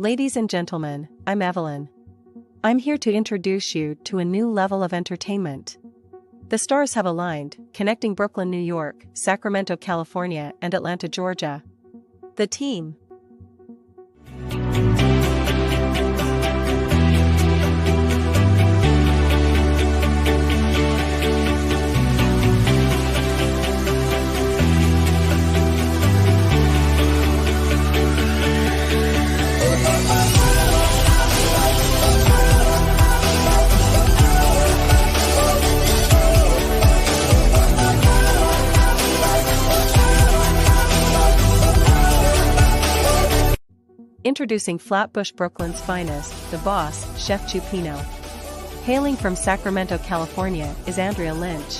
Ladies and gentlemen, I'm Evelyn. I'm here to introduce you to a new level of entertainment. The stars have aligned, connecting Brooklyn, New York, Sacramento, California, and Atlanta, Georgia. The team. Introducing Flatbush, Brooklyn's finest, the boss, Chef Choupino. Hailing from Sacramento, California, is Andrea Lynch.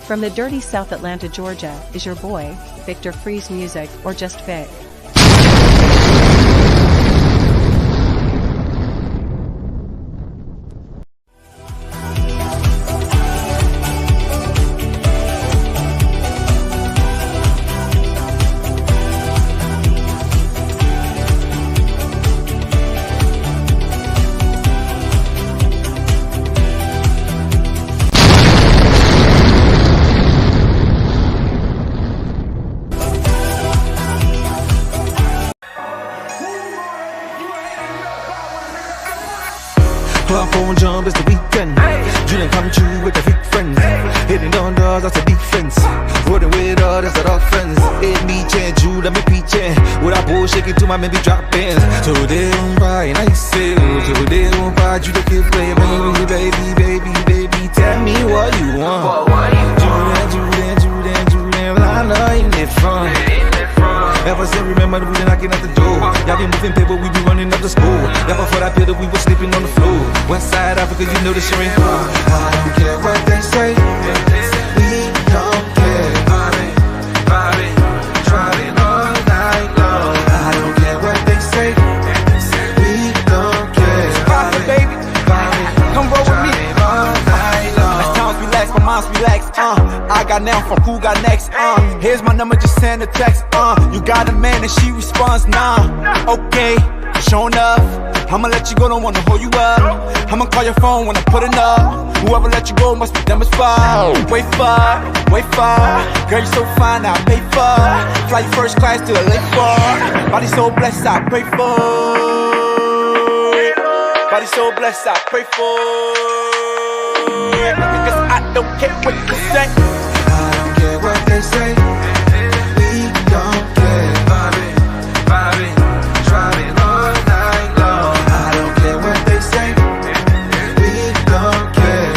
From the dirty South Atlanta, Georgia, is your boy, VictorFreezeMusic, or just Vic. Club phone jump, it's the weekend. Dream come true with the big friends. Hitting on doors, that's a defense. Rolling with all, that's an offense. Hit me, change you, let me preach it. With a bull shake it to my maybe drop bands. So they won't buy and I say, so they won't buy you to give play. Baby, tell me what you want. Julian, well, I know you need fun. Ever since remember we been knocking at the door. Y'all be moving paper, we be running up the school. Y'all before that pillar, we was sleeping on the floor. West side Africa, you know the shit ain't cool. I don't care what they say. We don't care. Driving all night long. I don't care what they say. We don't care. Pop it, baby. Come roll with me. All night long. As times relax, my mind's relaxed. I got now from who got next. Here's my number, just send a text. You got a man and she responds, nah. Okay, sure enough. I'ma let you go, don't wanna hold you up. I'ma call your phone when I put it up. Whoever let you go must be dumb as fuck. Wait for. Girl, you so fine, I'll pay for. Fly you first class to the lake for. Body so blessed, I pray for. Body so blessed, I pray for. Because I don't care what you say. I don't care what they say. We don't care. Driving all night long. I don't care what they say. We don't care.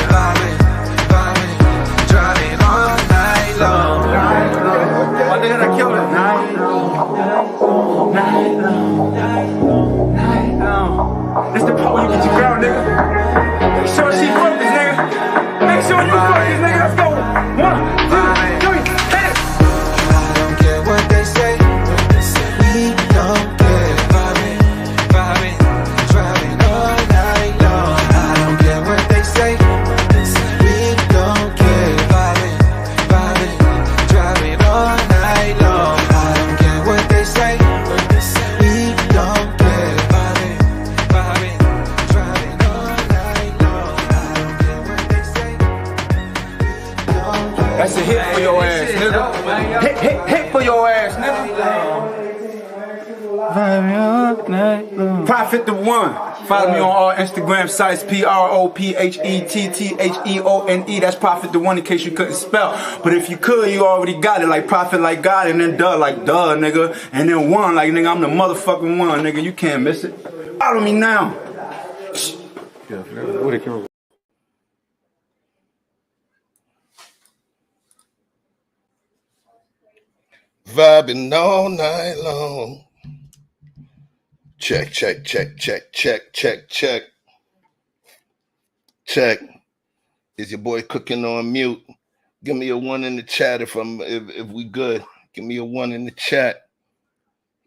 Driving all night long. My nigga, I killed it. Night long. This the part where you get your girl, nigga. Make sure she focused, nigga. Make sure you focus, nigga. Let's go. 1, 2, 3, hit it. I don't care what they say. We don't care. Driving all night long. I don't care what they say. We don't care. Driving all night long. I don't care what they say. We don't care. Driving all night long. I don't care what they say. We don't care. That's a hit for your ass, nigga. Hit for your ass, nigga. Prophet the One. Follow me on all Instagram sites, PROPHETTHEONE. That's Prophet the One in case you couldn't spell. But if you could, you already got it. Like Prophet like God, and then duh like duh, nigga. And then one like nigga, I'm the motherfucking one, nigga. You can't miss it. Follow me now. Vibing all night long. Check. Is your boy cooking on mute? Give me a 1 in the chat if we good. Give me a 1 in the chat.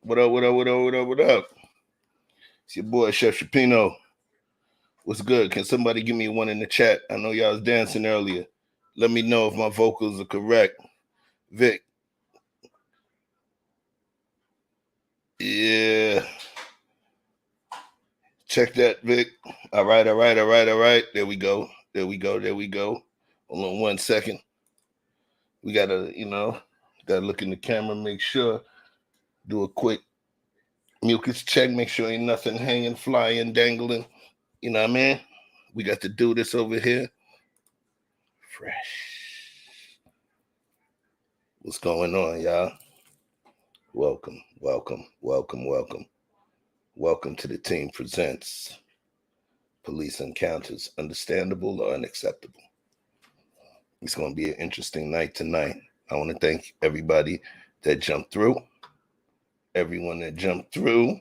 What up? It's your boy Chef Choupino. What's good? Can somebody give me a 1 in the chat? I know y'all was dancing earlier. Let me know if my vocals are correct. Vic. Yeah. Check that, Vic. All right. There we go. Hold on 1 second. We gotta, gotta look in the camera, make sure, do a quick mucus check, make sure ain't nothing hanging, flying, dangling. You know what I mean? We got to do this over here. Fresh. What's going on, y'all? Welcome to the team presents Police Encounters, Understandable or Unacceptable. It's going to be an interesting night tonight. I want to thank everybody that jumped through. Everyone that jumped through.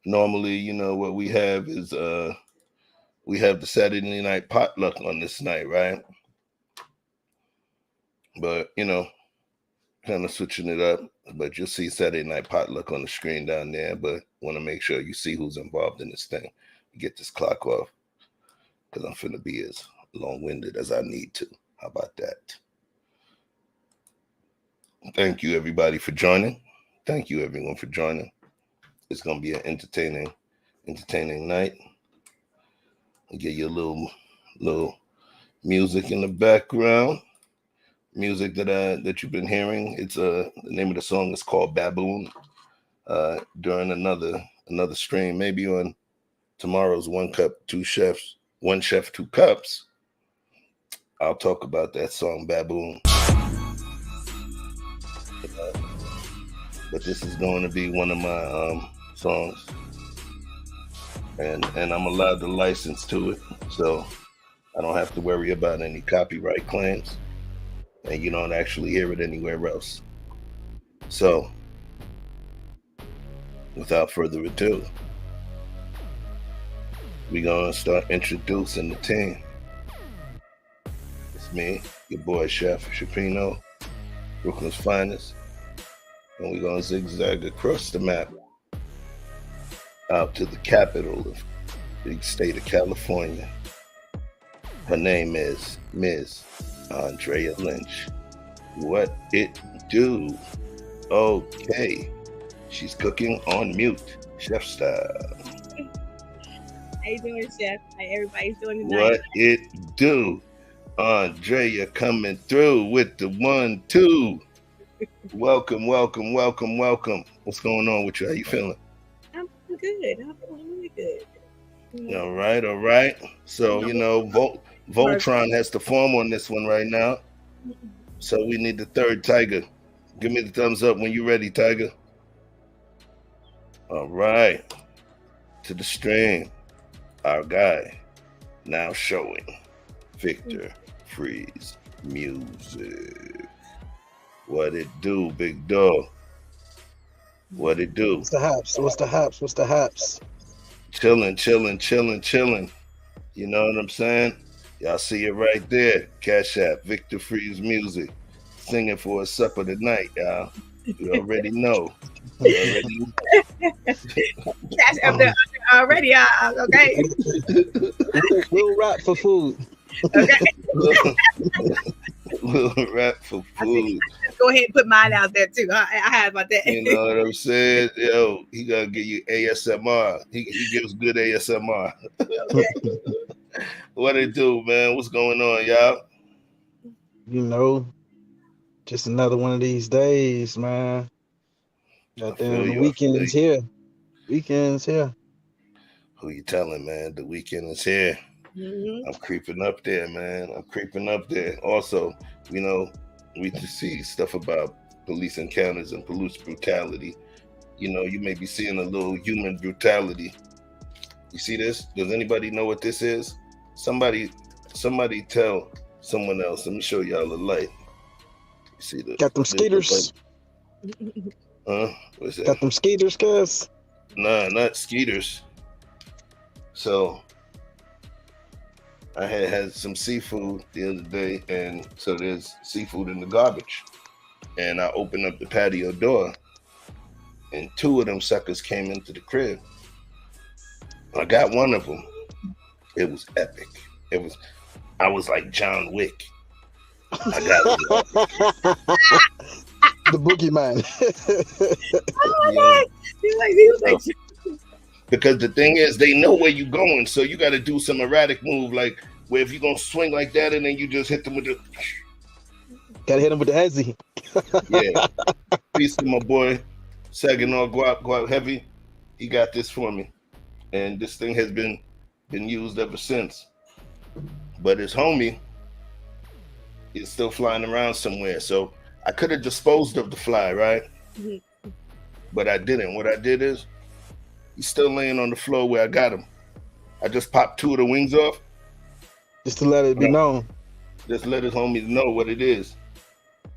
Normally, what we have is we have the Saturday night potluck on this night, right? But, kind of switching it up. But you'll see Saturday night potluck on the screen down there. But want to make sure you see who's involved in this thing. Get this clock off because I'm finna be as long-winded as I need to. How about that? Thank you, everybody, for joining. Thank you, everyone, for joining. It's gonna be an entertaining night. I'll give you a little music in the background. Music that you've been hearing. It's the name of the song is called Baboon. During another stream, maybe on tomorrow's One Chef, Two Cups. I'll talk about that song Baboon. But this is going to be one of my songs, and I'm allowed the license to it, so I don't have to worry about any copyright claims, and you don't actually hear it anywhere else. So, without further ado, we're gonna start introducing the team. It's me, your boy Chef Choupino, Brooklyn's finest. And we're going to zigzag across the map out to the capital of the big state of California. Her name is Ms. Andrea Lynch. What it do? Okay. She's cooking on mute, chef style. How you doing, Chef? How everybody's doing tonight? What it do? Andrea coming through with the 1-2. Welcome. What's going on with you? How you feeling? I'm good. I'm feeling really good. All right. So, Voltron has to form on this one right now. So we need the third Tiger. Give me the thumbs up when you're ready, Tiger. All right. To the stream. Our guy now showing Victor Freeze Music. What it do, big dog? What it do? What's the haps? Chilling. You know what I'm saying? Y'all see it right there. Cash App, Victor Freeze Music. Singing for a supper tonight, y'all. You already know. Cash up there already, okay? We'll rap for food. Okay. We'll rap for food. Go ahead and put mine out there too. I had about that. You know what I'm saying? Yo, he gonna give you ASMR. He gives good ASMR. Okay. What it do, man? What's going on, y'all? Just another one of these days, man. Goddamn, the weekend's here. Who you telling, man? The weekend is here. Mm-hmm. I'm creeping up there, man. Also, we just see stuff about police encounters and police brutality. You may be seeing a little human brutality. You see this? Does anybody know what this is? Somebody tell someone else. Let me show y'all the light. You see the got them skeeters? What's that? Got them skeeters, cuz? Nah, not skeeters. So I had some seafood the other day, and so there's seafood in the garbage. And I opened up the patio door, and 2 of them suckers came into the crib. I got one of them. It was epic. I was like John Wick. I got it. The boogeyman. Oh my God. He was like, Because the thing is, they know where you're going, so you got to do some erratic move, like where if you're gonna swing like that and then you just hit them with the. Gotta hit him with the hezzy. Yeah. Peace to my boy, Saginaw Guap Heavy. He got this for me, and this thing has been used ever since. But his homie is still flying around somewhere, so I could have disposed of the fly, right? Mm-hmm. But I didn't. What I did is, he's still laying on the floor where I got him. I just popped 2 of the wings off. Just to let it be known. Just let his homies know what it is.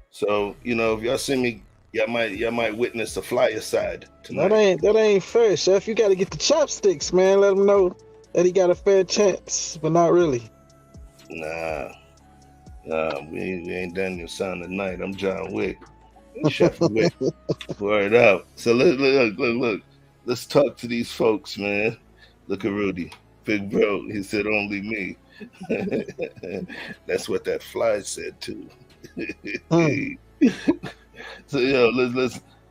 So, you know, if y'all see me, y'all might witness the flyer side tonight. That ain't fair, Chef. You got to get the chopsticks, man. Let him know that he got a fair chance, but not really. Nah, we ain't done your sound tonight. I'm John Wick, Chef Wick. Word up. So look. Let's talk to these folks, man. Look at Rudy, big bro. He said only me. That's what that fly said too. So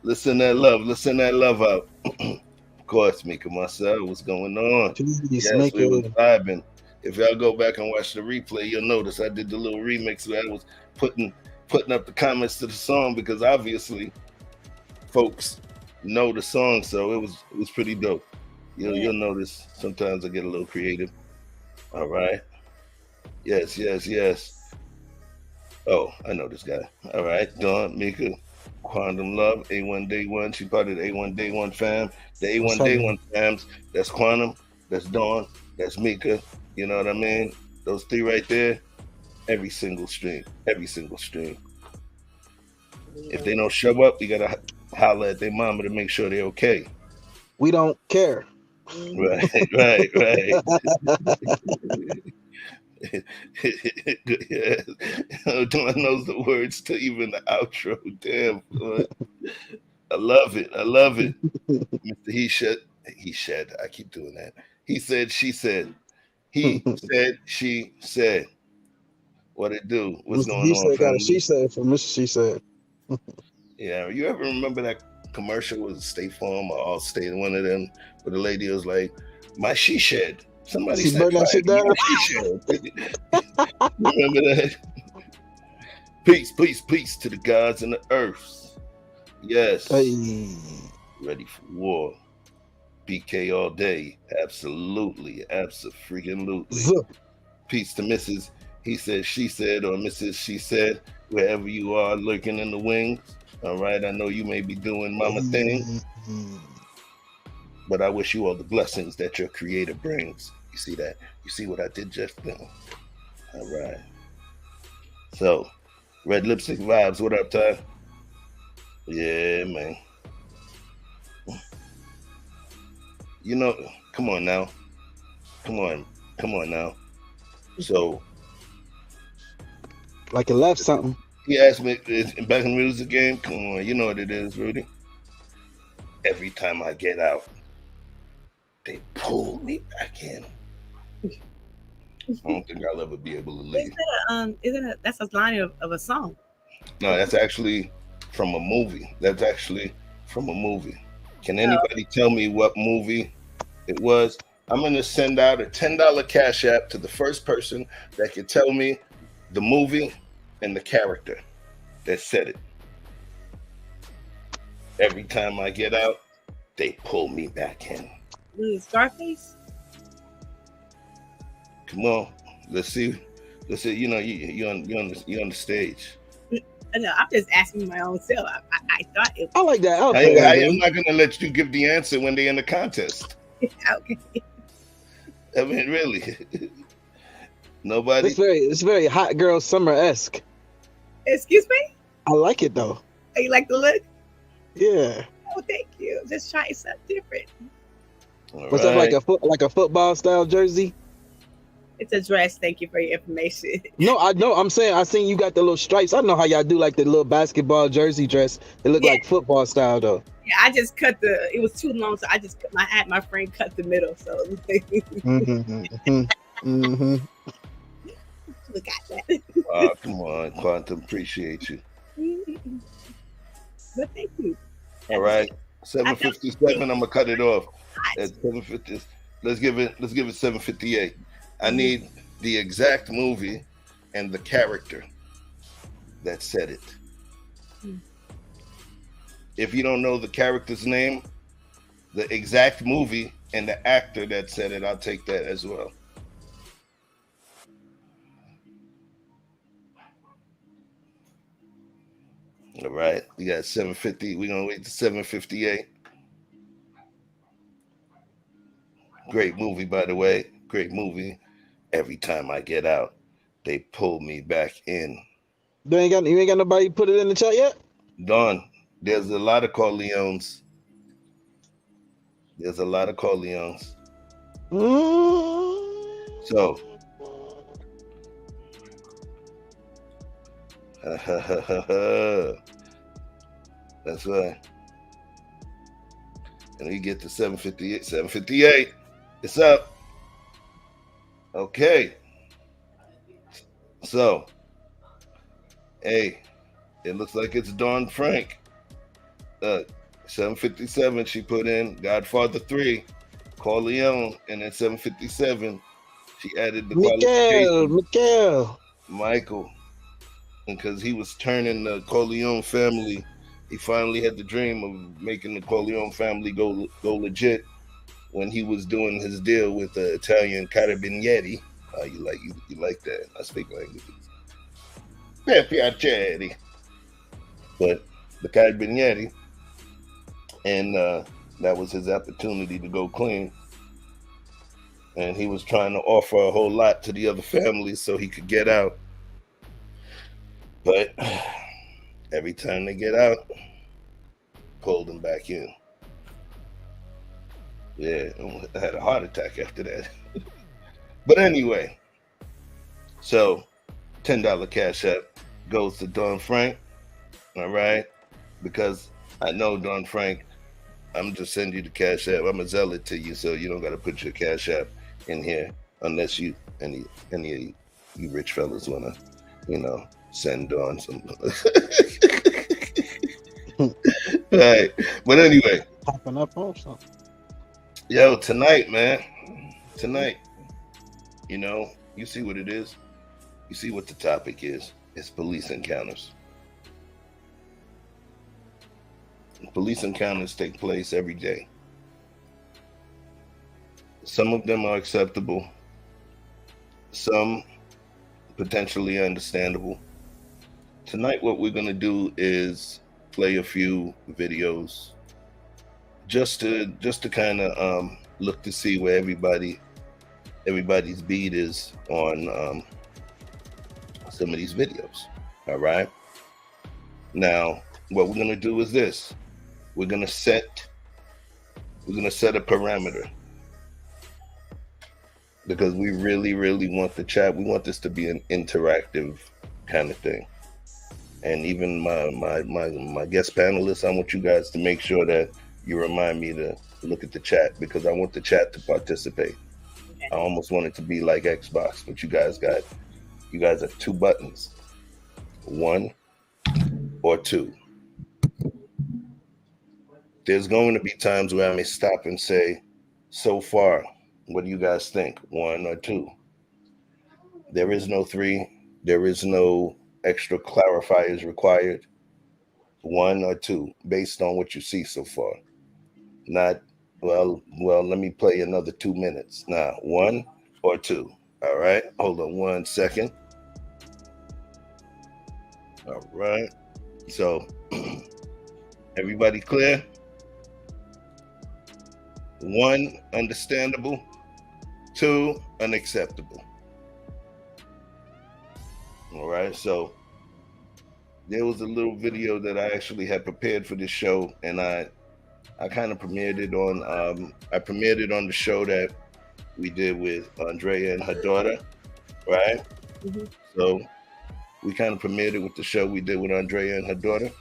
let's send that love. Let's send that love out. Of course, Mika Marcel, what's going on? Yes, we was vibing. If y'all go back and watch the replay, you'll notice I did the little remix where I was putting up the comments to the song because obviously folks know the song, so it was pretty dope. You'll notice sometimes I get a little creative. All right. Yes. Oh, I know this guy. All right, Dawn, Mika, Quantum Love, A1 Day One. She part of the A1 Day One fam. The A1 Day One fams. That's Quantum. That's Dawn. That's Mika. You know what I mean? Those 3 right there. Every single stream. If they don't show up, you gotta holler at their mama to make sure they're okay. We don't care. Right. Yeah. Dawn knows the words to even the outro. Damn, boy. I love it. Mr. He shed. I keep doing that. He said, she said. He said, she said. What it do? What's Mr. going He on? Said got a she said from Mr. She Said. Yeah, you ever remember that commercial with State Farm or Allstate? One of them, where the lady was like, "My she shed." Somebody she said, that shit down. Remember that? Peace to the gods and the earths. Yes. Hey. Ready for war. BK all day. Absolutely. Abso-freaking-lutely. Peace to Mrs. He Said, She Said, or Mrs. She Said, wherever you are lurking in the wings. All right. I know you may be doing mama thing, but I wish you all the blessings that your creator brings. You see that? You see what I did just now? All right. So, Red Lipstick Vibes, what up, Ty? Yeah, man. You know, come on now. So, like it left something. He asked me, is back in the music game? Come on, you know what it is, Rudy. Every time I get out, they pull me back in. I don't think I'll ever be able to leave. That's a line of a song? No, that's actually from a movie. Can anybody tell me what movie it was? I'm going to send out a $10 Cash App to the first person that can tell me the movie and the character that said it. Every time I get out, they pull me back in. Scarface? Come on, let's see. You know, you on the stage. No, I'm just asking my own self. I thought it. I like that. I'm not gonna let you give the answer when they're in the contest. Okay. I mean, really. Nobody. It's very Hot Girl Summer-esque. Excuse me? I like it though. Oh, you like the look? Yeah. Oh, thank you. Just trying something different. Was that like a football style jersey? It's a dress. Thank you for your information. No, I know. I seen you got the little stripes. I know how y'all do like the little basketball jersey dress. It look like football style though. Yeah, I just cut it was too long, so I had my friend cut the middle. So look at that. Oh, come on, Quantum. Appreciate you. But thank you. All right. 7:57. I'm gonna cut it off. at 7:50. Let's give it 7:58. I need the exact movie and the character that said it. If you don't know the character's name, the exact movie and the actor that said it, I'll take that as well. All right, we got 7:50. We're gonna wait to 7:58. Great movie, by the way. Great movie. Every time I get out, they pull me back in. You ain't got nobody put it in the chat yet? Don, there's a lot of Corleones. There's a lot of Corleones. So, that's right. And we get to 7:58. 7:58. It's up. Okay. So, hey, it looks like it's Dawn Frank. 7:57, she put in Godfather 3, Corleone, and then 7:57, she added the Michael, because he was turning the Corleone family. He finally had the dream of making the Corleone family go legit when he was doing his deal with the Italian Carabinieri. You like that? I speak languages. Piacere. But the Carabinieri, and that was his opportunity to go clean. And he was trying to offer a whole lot to the other families so he could get out. But every time they get out, pulled him back in. Yeah, I had a heart attack after that. But anyway, so $10 Cash App goes to Dawn Frank. All right, because I know Dawn Frank, I'm just sending you the Cash App. I'm gonna sell it to you, so you don't gotta put your Cash App in here unless you any of you rich fellas wanna, send Dawn some. Right, but anyway, popping up also. Yo, tonight, man, you see what it is. You see what the topic is. It's police encounters. Police encounters take place every day. Some of them are acceptable. Some potentially understandable. Tonight, what we're going to do is play a few videos just to kind of look to see where everybody's beat is on some of these videos. All right. Now, what we're going to do is this. We're gonna set a parameter because we really want the chat. We want this to be an interactive kind of thing. And even my guest panelists, I want you guys to make sure that you remind me to look at the chat because I want the chat to participate. I almost want it to be like Xbox, but you guys have two buttons, 1 or 2. There's going to be times where I may stop and say, so far, what do you guys think? 1 or 2? There is no 3. There is no extra clarifiers required. 1 or 2, based on what you see so far. Not, well, let me play another 2 minutes. Nah, 1 or 2. All right, hold on 1 second. All right, so everybody clear? 1, understandable. 2, unacceptable. All right, so there was a little video that I actually had prepared for this show, and I kind of premiered it on the show that we did with Andrea and her daughter, right? Mm-hmm. So we kind of premiered it with the show we did with Andrea and her daughter.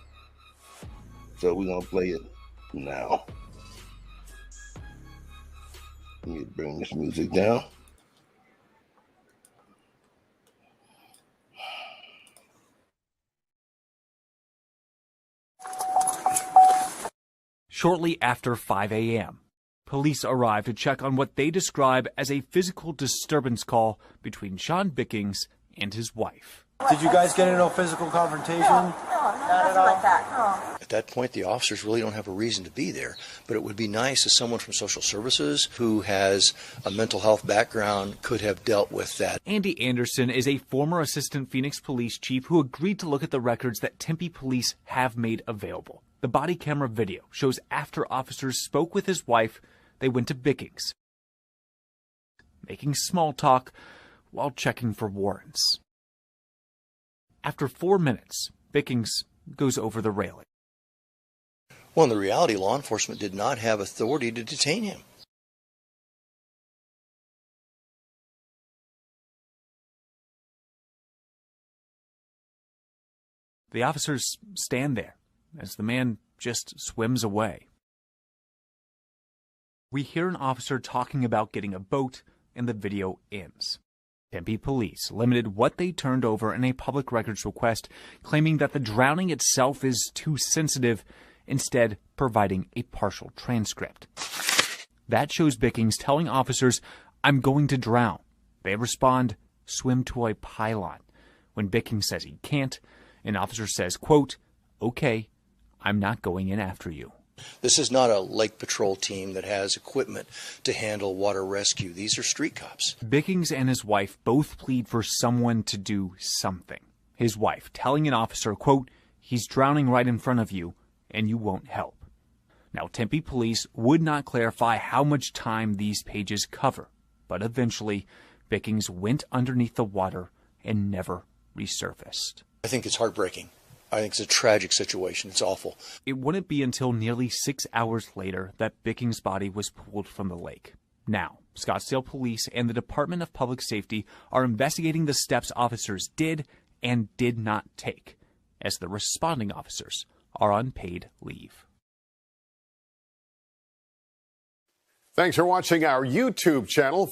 So we're gonna play it now. Let me bring this music down. Shortly after 5 a.m., Police arrive to check on what they describe as a physical disturbance call between Sean Bickings and his wife. Did you guys get into a physical confrontation? No, nothing like that. No. At that point, the officers really don't have a reason to be there, but it would be nice if someone from social services who has a mental health background could have dealt with that. Andy Anderson is a former assistant Phoenix police chief who agreed to look at the records that Tempe police have made available. The body camera video shows after officers spoke with his wife, they went to Bickings, making small talk while checking for warrants. After 4 minutes, Bickings goes over the railing. Well, in the reality, law enforcement did not have authority to detain him. The officers stand there as the man just swims away. We hear an officer talking about getting a boat, and the video ends. Tempe police limited what they turned over in a public records request, claiming that the drowning itself is too sensitive, instead providing a partial transcript. That shows Bickings telling officers, "I'm going to drown." They respond, "Swim to a pylon." When Bickings says he can't, an officer says, quote, "Okay, I'm not going in after you." This is not a lake patrol team that has equipment to handle water rescue. These are street cops. Bickings and his wife both plead for someone to do something. His wife telling an officer, quote, "He's drowning right in front of you, and you won't help." Now, Tempe police would not clarify how much time these pages cover, but eventually, Bickings went underneath the water and never resurfaced. I think it's heartbreaking. I think it's a tragic situation. It's awful. It wouldn't be until nearly 6 hours later that Bickings' body was pulled from the lake. Now, Scottsdale Police and the Department of Public Safety are investigating the steps officers did and did not take, as the responding officers are on paid leave. Thanks for watching our YouTube channel.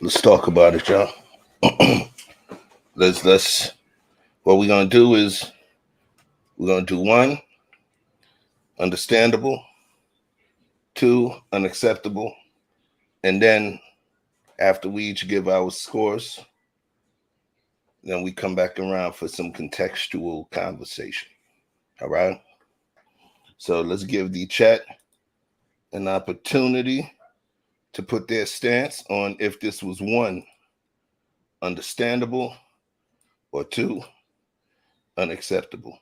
Let's talk about it, y'all. let's what we're gonna do is we're gonna do 1, understandable, 2, unacceptable, and then after we each give our scores, then we come back around for some contextual conversation. All right, so let's give the chat an opportunity to put their stance on if this was 1, understandable, or 2, unacceptable.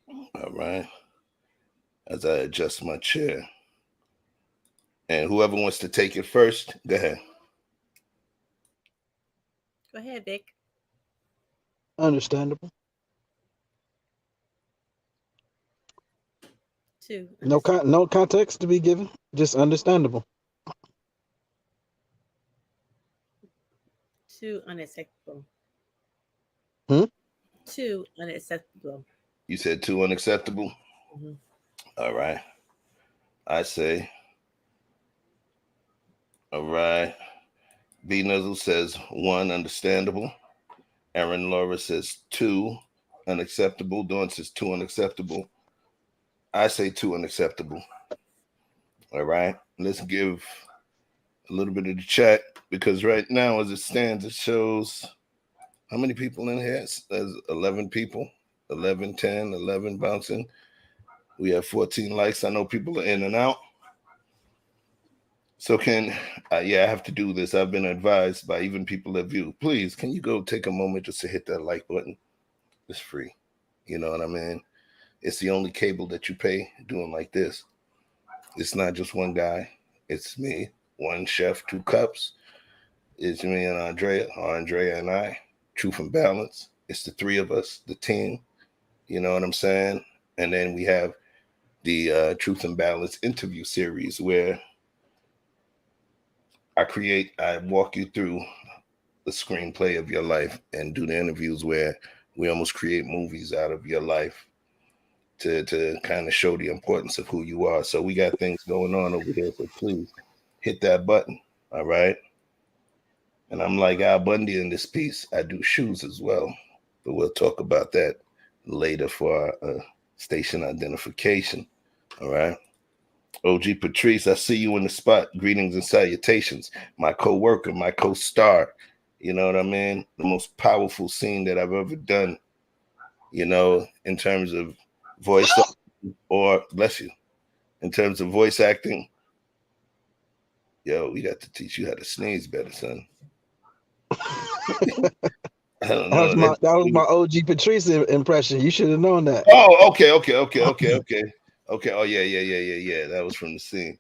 All right, as I adjust my chair. And whoever wants to take it first, go ahead. Go ahead, Vic. Understandable. 2. No context to be given, just understandable. 2, unacceptable. 2 unacceptable. You said 2, unacceptable? Mm-hmm. All right. I say, all right. B Nuzzle says 1, understandable. Aaron Laura says 2, unacceptable. Dawn says 2, unacceptable. I say 2, unacceptable. All right. Let's give a little bit of the chat, because right now, as it stands, it shows how many people in here? There's 11 people, 11, 10, 11 bouncing. We have 14 likes. I know people are in and out. So I have to do this. I've been advised by even people that view. Please, can you go take a moment just to hit that like button? It's free. You know what I mean? It's the only cable that you pay doing like this. It's not just one guy. It's me, 1 chef, 2 cups. It's me and Andrea and I, Truth and Balance. It's the 3 of us, the team. You know what I'm saying? And then we have the Truth and Balance interview series where I walk you through the screenplay of your life and do the interviews where we almost create movies out of your life to kind of show the importance of who you are. So we got things going on over here. So please hit that button. All right. And I'm like Al Bundy in this piece. I do shoes as well, but we'll talk about that later for our station identification. All right. OG Patrice, I see you in the spot. Greetings and salutations. My co-worker, my co-star. You know what I mean? The most powerful scene that I've ever done, you know, in terms of voice or bless you, in terms of voice acting. Yo, we got to teach you how to sneeze better, son. I don't know. That was my OG Patrice impression. You should have known that. Oh, okay. Okay. Oh, yeah. That was from the scene.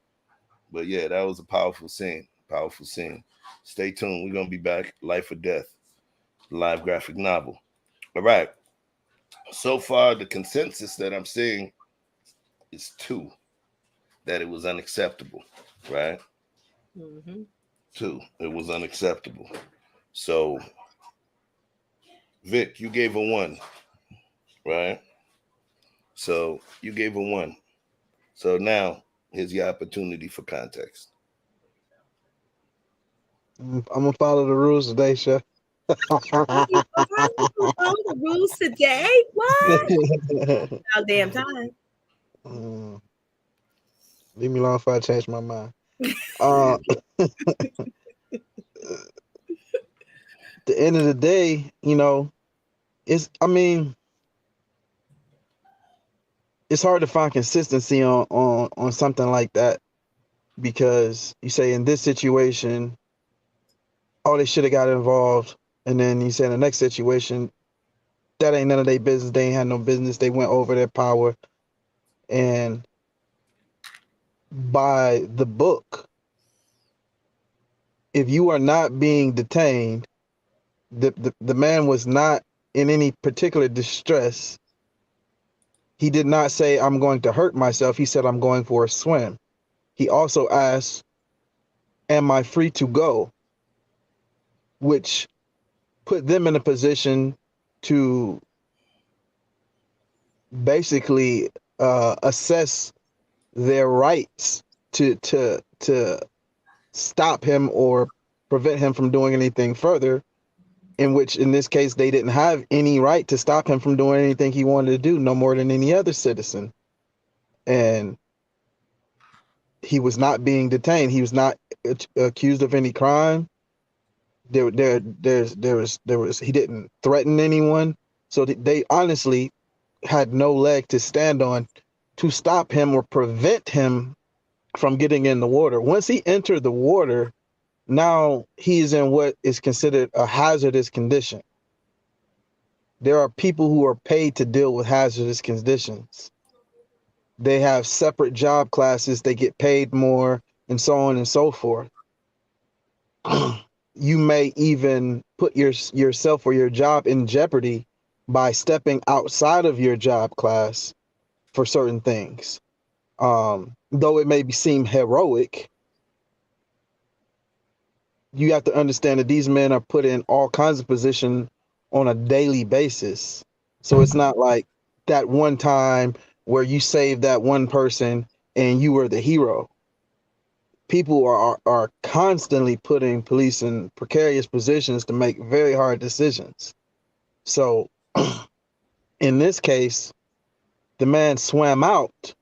But yeah, that was a powerful scene. Powerful scene. Stay tuned. We're going to be back. Life or Death, live graphic novel. All right. So far, the consensus that I'm seeing is 2, that it was unacceptable, right? Mm-hmm. 2, it was unacceptable. So, Vic, you gave a 1, right? So, you gave a 1. So now, here's your opportunity for context. I'm going to follow the rules today, Chef. Follow the rules today? What? About damn time. Leave me alone if I change my mind. At the end of the day, you know, it's hard to find consistency on something like that, because you say in this situation, oh, they should have got involved, and then you say in the next situation, that ain't none of their business. They ain't had no business. They went over their power, and by the book, if you are not being detained, the man was not in any particular distress. He did not say, I'm going to hurt myself. He said, I'm going for a swim. He also asked, am I free to go? Which put them in a position to basically assess their rights to stop him or prevent him from doing anything further, in which in this case they didn't have any right to stop him from doing anything he wanted to do, no more than any other citizen. And he was not being detained. He was not accused of any crime. There was he didn't threaten anyone. So they honestly had no leg to stand on to stop him or prevent him from getting in the water. Once he entered the water, now he's in what is considered a hazardous condition. There are people who are paid to deal with hazardous conditions. They have separate job classes, they get paid more, and so on and so forth. You may even put yourself or your job in jeopardy by stepping outside of your job class for certain things. Though it may seem heroic, you have to understand that these men are put in all kinds of positions on a daily basis. So it's not like that one time where you saved that one person and you were the hero. People are constantly putting police in precarious positions to make very hard decisions. So in this case, the man swam out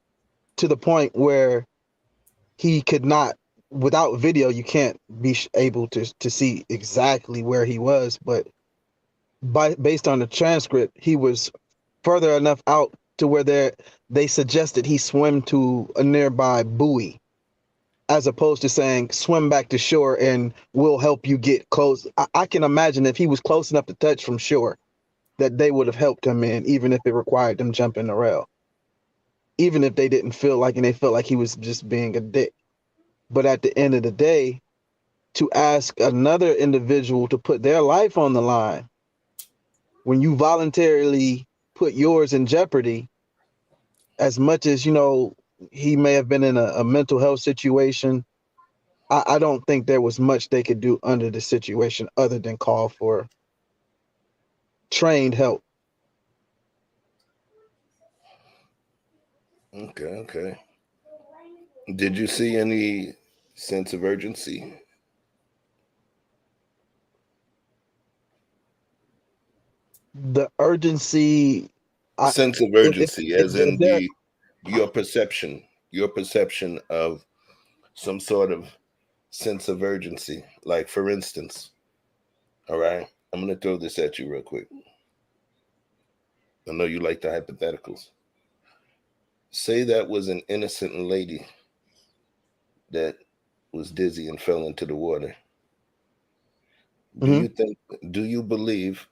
to the point where he could not, without video, you can't be able to see exactly where he was, but based on the transcript, he was further enough out to where they suggested he swim to a nearby buoy, as opposed to saying swim back to shore and we'll help you get close. I can imagine if he was close enough to touch from shore, that they would have helped him in, even if it required them jumping the rail, even if they didn't feel like, and they felt like he was just being a dick. But at the end of the day, to ask another individual to put their life on the line when you voluntarily put yours in jeopardy, as much as, you know, he may have been in a mental health situation, I don't think there was much they could do under the situation other than call for trained help. Okay. Did you see any sense of urgency? The urgency sense of urgency, as in your perception of some sort of sense of urgency. Like, for instance, all right, I'm going to throw this at you real quick. I know you like the hypotheticals. Say that was an innocent lady that was dizzy and fell into the water. Do you believe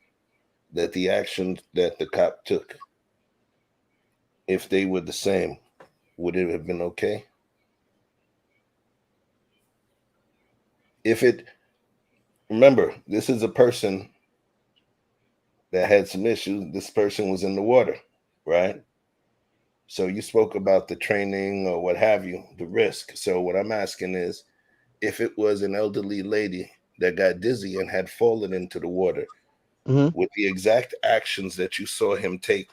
that the actions that the cop took, if they were the same, would it have been okay? Remember, this is a person that had some issues. This person was in the water, right? So you spoke about the training or what have you, the risk. So what I'm asking is, if it was an elderly lady that got dizzy and had fallen into the water, with the exact actions that you saw him take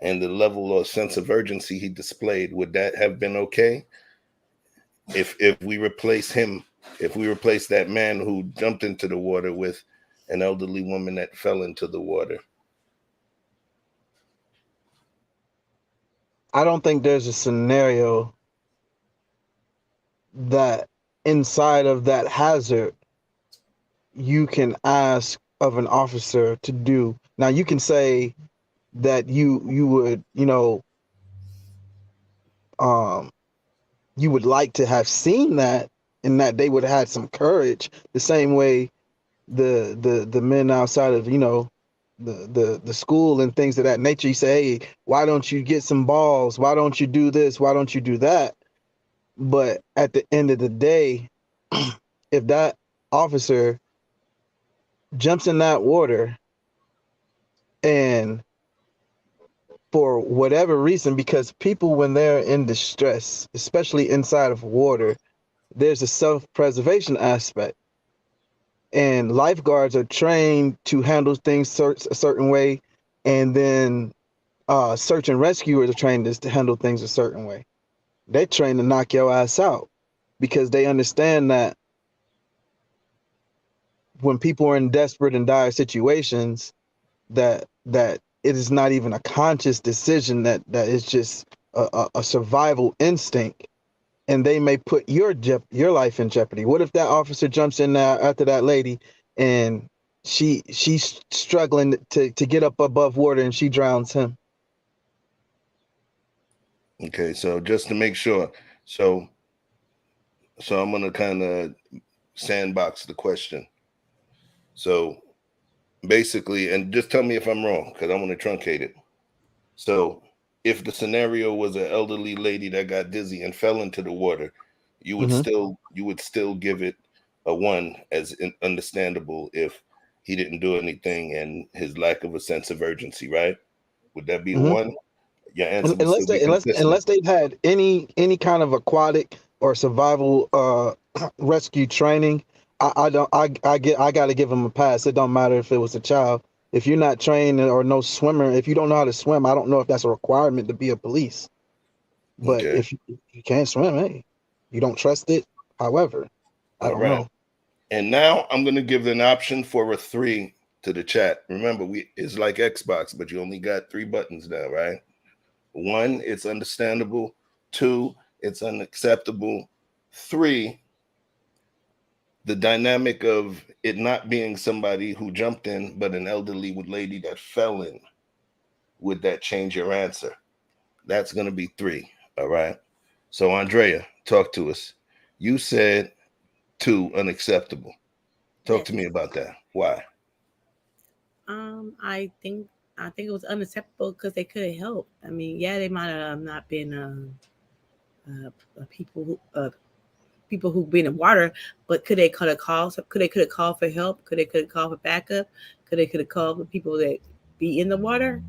and the level or sense of urgency he displayed, would that have been okay? If we replace that man who jumped into the water with an elderly woman that fell into the water. I don't think there's a scenario that inside of that hazard you can ask of an officer to do. Now you can say that you would, you would like to have seen that, and that they would have had some courage, the same way the men outside of, the school and things of that nature. You say, hey, why don't you get some balls? Why don't you do this? Why don't you do that? But at the end of the day, if that officer jumps in that water and for whatever reason, because people, when they're in distress, especially inside of water, there's a self-preservation aspect. And lifeguards are trained to handle things a certain way. And then search and rescuers are trained to handle things a certain way. They're trained to knock your ass out because they understand that when people are in desperate and dire situations, that it is not even a conscious decision, that is just a survival instinct, and they may put your life in jeopardy. What if that officer jumps in there after that lady and she's struggling to get up above water and she drowns him? Okay, so just to make sure, so I'm gonna kind of sandbox the question. So basically, and just tell me if I'm wrong, because I want to truncate it. So if the scenario was an elderly lady that got dizzy and fell into the water, you would still give it a 1 as understandable if he didn't do anything and his lack of a sense of urgency, right? Would that be a 1? Your answer would still be consistent. Unless they've had any kind of aquatic or survival rescue training, I got to give them a pass. It don't matter if it was a child. If you're not trained or no swimmer, if you don't know how to swim, I don't know if that's a requirement to be a police. But if you can't swim, hey, you don't trust it. However, I don't know. And now I'm going to give an option for a 3 to the chat. Remember, it's like Xbox, but you only got 3 buttons now, right? 1, it's understandable. 2, it's unacceptable. 3, the dynamic of it not being somebody who jumped in, but an elderly lady that fell in. Would that change your answer? That's going to be 3. All right. So Andrea, talk to us. You said 2, unacceptable. Talk to me about that. Why? I think it was unacceptable because they couldn't help. I mean, yeah, they might have not been people who've been in water, but could they have called for help? Could they call for backup? Could they have called for people that be in the water?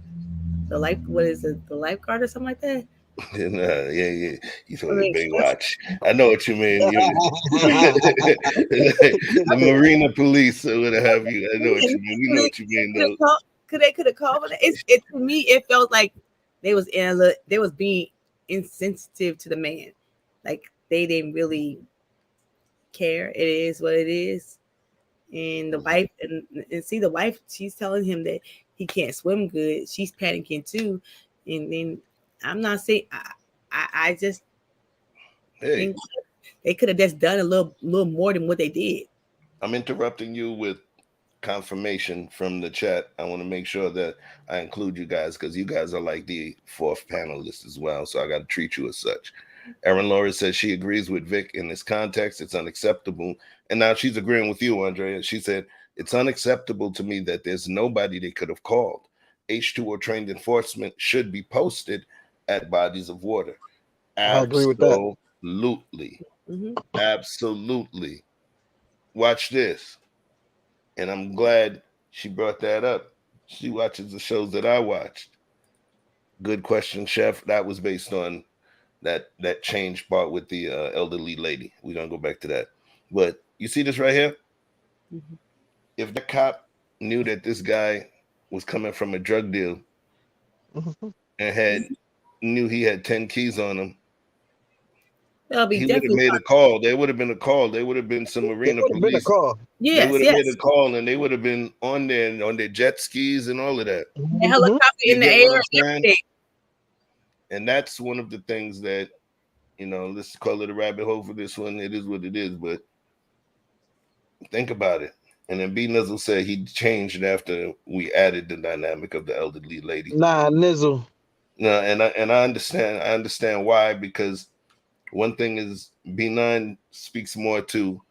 The lifeguard or something like that? Yeah. You told me Baywatch. I know what you mean. The marina police or what have you. I know what you mean. We know what you mean, though. Could have called for that? It to me, it felt like they was being insensitive to the man. Like they didn't really care. It is what it is. And the wife, and see the wife, she's telling him that he can't swim good. She's panicking too, and then I'm not saying I just think they could have just done a little more than what they did. I'm interrupting you with confirmation from the chat. I want to make sure that I include you guys because you guys are like the fourth panelist as well. So I got to treat you as such. Erin Laura says she agrees with Vic in this context. It's unacceptable. And now she's agreeing with you, Andrea. She said, it's unacceptable to me that there's nobody they could have called. H2O trained enforcement should be posted at bodies of water. I agree with that. Absolutely. Absolutely. Watch this. And I'm glad she brought that up. She watches the shows that I watched. Good question, Chef. That was based on that change part with the elderly lady. We're going to go back to that. But you see this right here? If the cop knew that this guy was coming from a drug deal and knew he had 10 keys on him, he would have made a call. There would have been a call. There would have been some marina police. Been a call. Yes, they would have made a call, and they would have been on their jet skis and all of that. A helicopter in the air, everything. And that's one of the things that, let's call it a rabbit hole for this one. It is what it is, but think about it. And then B Nizzle said he changed after we added the dynamic of the elderly lady. Nah, Nizzle. No, and I understand. I understand why, because one thing is B9 speaks more to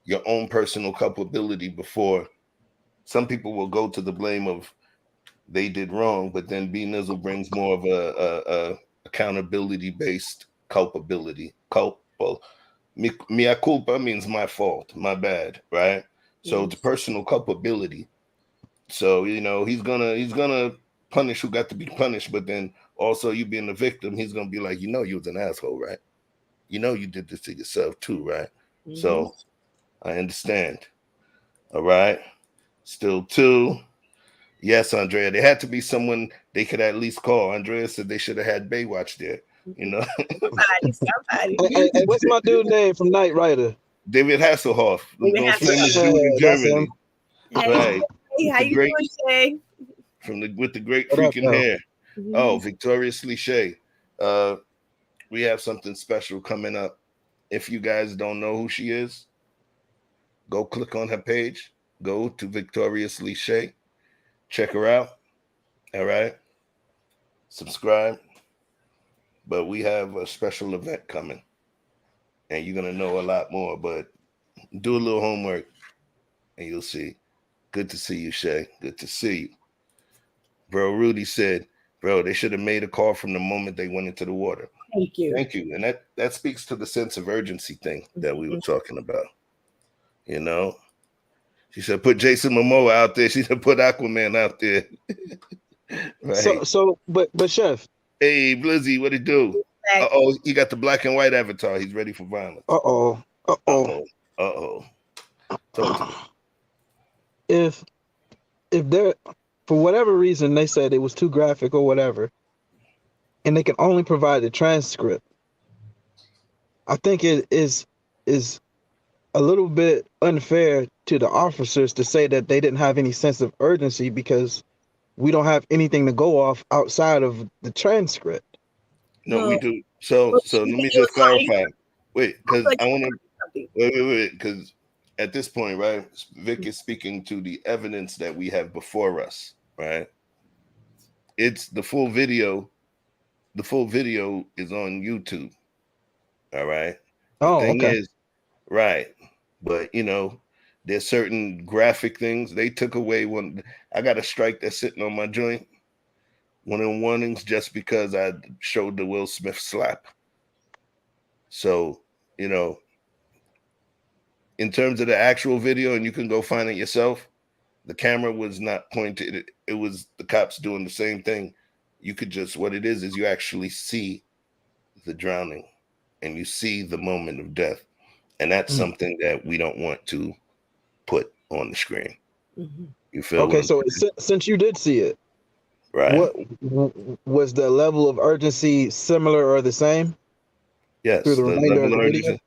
your own personal culpability before some people will go to the blame of they did wrong, but then B Nizzle brings more of a accountability based culpability. Mea culpa means my fault, my bad, right? So it's personal culpability. So he's gonna punish who got to be punished, but then also you being the victim, he's gonna be like, you was an asshole, right? You did this to yourself too, right? So I understand. All right. Still 2. Yes, Andrea. There had to be someone they could at least call. Andrea said they should have had Baywatch there. Somebody. Hey, what's my dude name from Knight Rider? David Hasselhoff. The famous dude in Germany. Right. Hey, how you doing, Shay? With the great freaking hair. Oh, Victoriously Shay. We have something special coming up. If you guys don't know who she is, go click on her page. Go to Victoriously Shay. Check her out. All right. Subscribe. But we have a special event coming. And you're going to know a lot more. But do a little homework and you'll see. Good to see you, Shay. Good to see you. Bro, Rudy said, bro, they should have made a call from the moment they went into the water. Thank you. Thank you. And that speaks to the sense of urgency thing that we were talking about. She said, put Jason Momoa out there. She said, put Aquaman out there. Right. But Chef. Hey, Blizzy, what it do? Uh-oh, he got the black and white avatar. He's ready for violence. Uh-oh. If they're, for whatever reason, they said it was too graphic or whatever, and they can only provide the transcript, I think it is a little bit unfair to the officers to say that they didn't have any sense of urgency because we don't have anything to go off outside of the transcript. No, we do. So let me just clarify. Wait, because I want to wait, because at this point, right, Vic is speaking to the evidence that we have before us, right? It's the full video. The full video is on YouTube. All right. The thing is, right. But there's certain graphic things. They took away one. I got a strike that's sitting on my joint. One of the warnings just because I showed the Will Smith slap. So, in terms of the actual video, and you can go find it yourself, the camera was not pointed. It was the cops doing the same thing. You could just, what it is you actually see the drowning and you see the moment of death. And that's something that we don't want to put on the screen. You feel? Okay, so since you did see it, right? What was the level of urgency similar or the same? Yes, through the remainder of the video?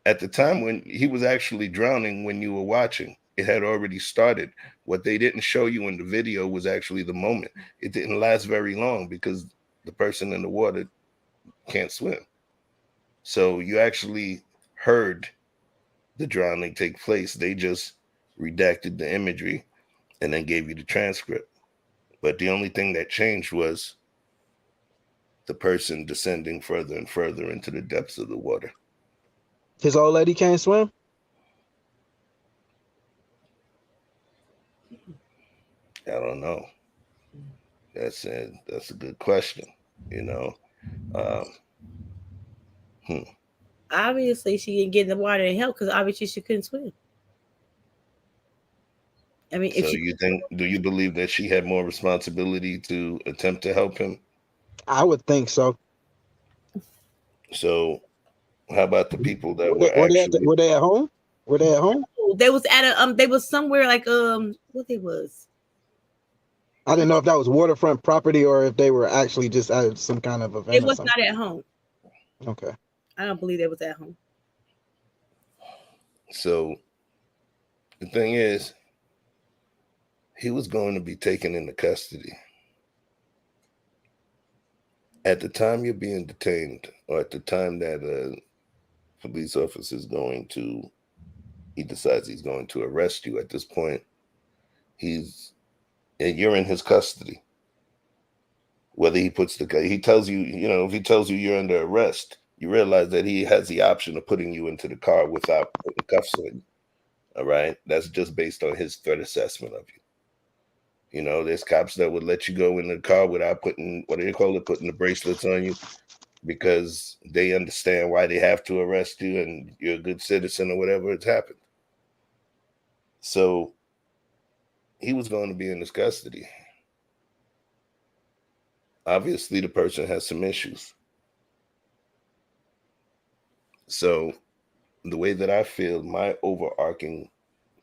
At the time when he was actually drowning, when you were watching, It had already started. What they didn't show you in the video was actually the moment. It didn't last very long because the person in the water can't swim. So you actually heard the drowning take place. They just redacted the imagery and then gave you the transcript. But the only thing that changed was the person descending further and further into the depths of the water. His old lady can't swim? I don't know. That's a good question. You know, Obviously, she didn't get in the water and help because obviously she couldn't swim. I mean, so do you believe that she had more responsibility to attempt to help him? I would think so. So how about the people that were they at home? Were they at home? They was at a they was somewhere like what they was. I didn't know if that was waterfront property or if they were actually just at some kind of event. It was not at home. Okay. I don't believe they was at home. So the thing is, he was going to be taken into custody. At the time you're being detained, or at the time that a police officer he decides he's going to arrest you, at this point, you're in his custody. Whether he tells you, if he tells you you're under arrest, you realize that he has the option of putting you into the car without putting cuffs on you. All right? That's just based on his threat assessment of you. You know, there's cops that would let you go in the car without putting the bracelets on you because they understand why they have to arrest you and you're a good citizen or whatever has happened. So he was going to be in his custody. Obviously, the person has some issues. So the way that I feel, my overarching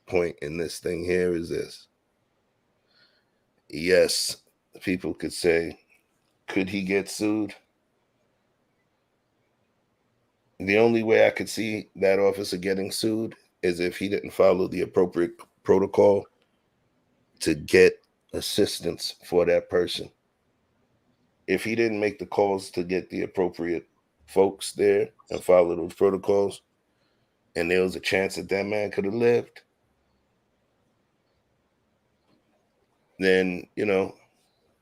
point in this thing here is this. Yes, people could say, could he get sued? The only way I could see that officer getting sued is if he didn't follow the appropriate protocol to get assistance for that person. If he didn't make the calls to get the appropriate folks there and follow those protocols, and there was a chance that man could have lived, then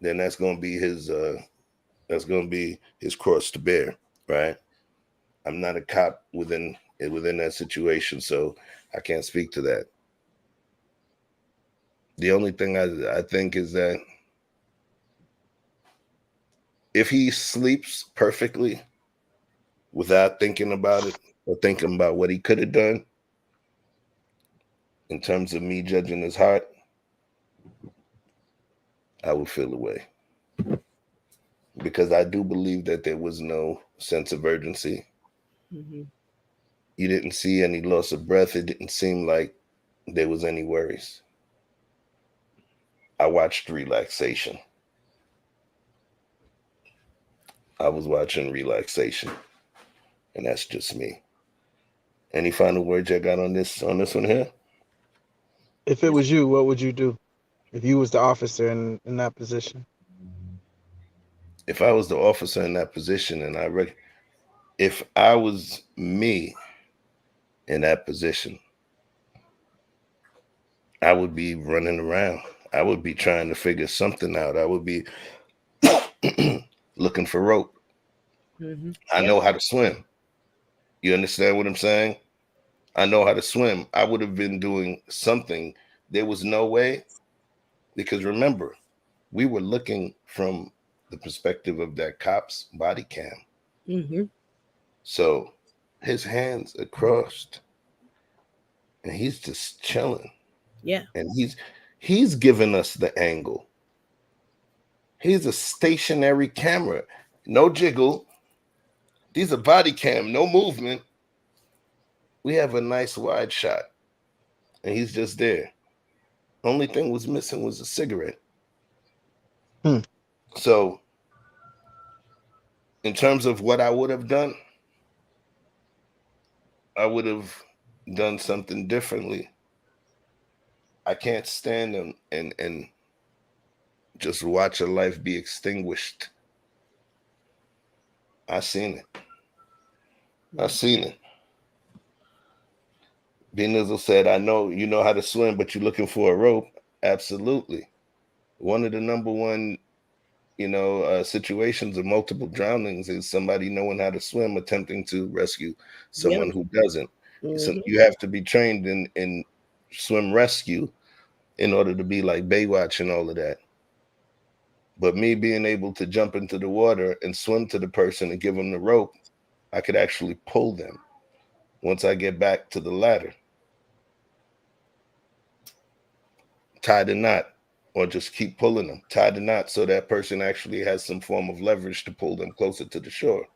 that's going to be his cross to bear, right? I'm not a cop within that situation, so I can't speak to that. The only thing I think is that if he sleeps perfectly without thinking about it or thinking about what he could have done, in terms of me judging his heart, I would feel away. Because I do believe that there was no sense of urgency. Mm-hmm. You didn't see any loss of breath. It didn't seem like there was any worries. I watched relaxation. I was watching relaxation. And that's just me. Any final words I got on this one here? If it was you, what would you do? If you was the officer in that position? If I was the officer in that position, and if I was me in that position, I would be running around. I would be trying to figure something out. I would be looking for rope. Mm-hmm. I know how to swim. You understand what I'm saying? I know how to swim. I would have been doing something. There was no way, because remember, we were looking from the perspective of that cop's body cam. Mm-hmm. So his hands are crossed and he's just chilling. Yeah. And he's giving us the angle. He's a stationary camera. No jiggle. These are body cam, no movement. We have a nice wide shot. And he's just there. Only thing was missing was a cigarette. So, in terms of what I would have done, I would have done something differently. I can't stand and just watch a life be extinguished. I seen it. I seen it. B Nizzle said, I know you know how to swim, but you're looking for a rope. Absolutely. One of the number one, situations of multiple drownings is somebody knowing how to swim, attempting to rescue someone who doesn't. So you have to be trained in swim rescue in order to be like Baywatch and all of that. But me being able to jump into the water and swim to the person and give them the rope, I could actually pull them once I get back to the ladder. Tie the knot, or just keep pulling them. Tie the knot so that person actually has some form of leverage to pull them closer to the shore.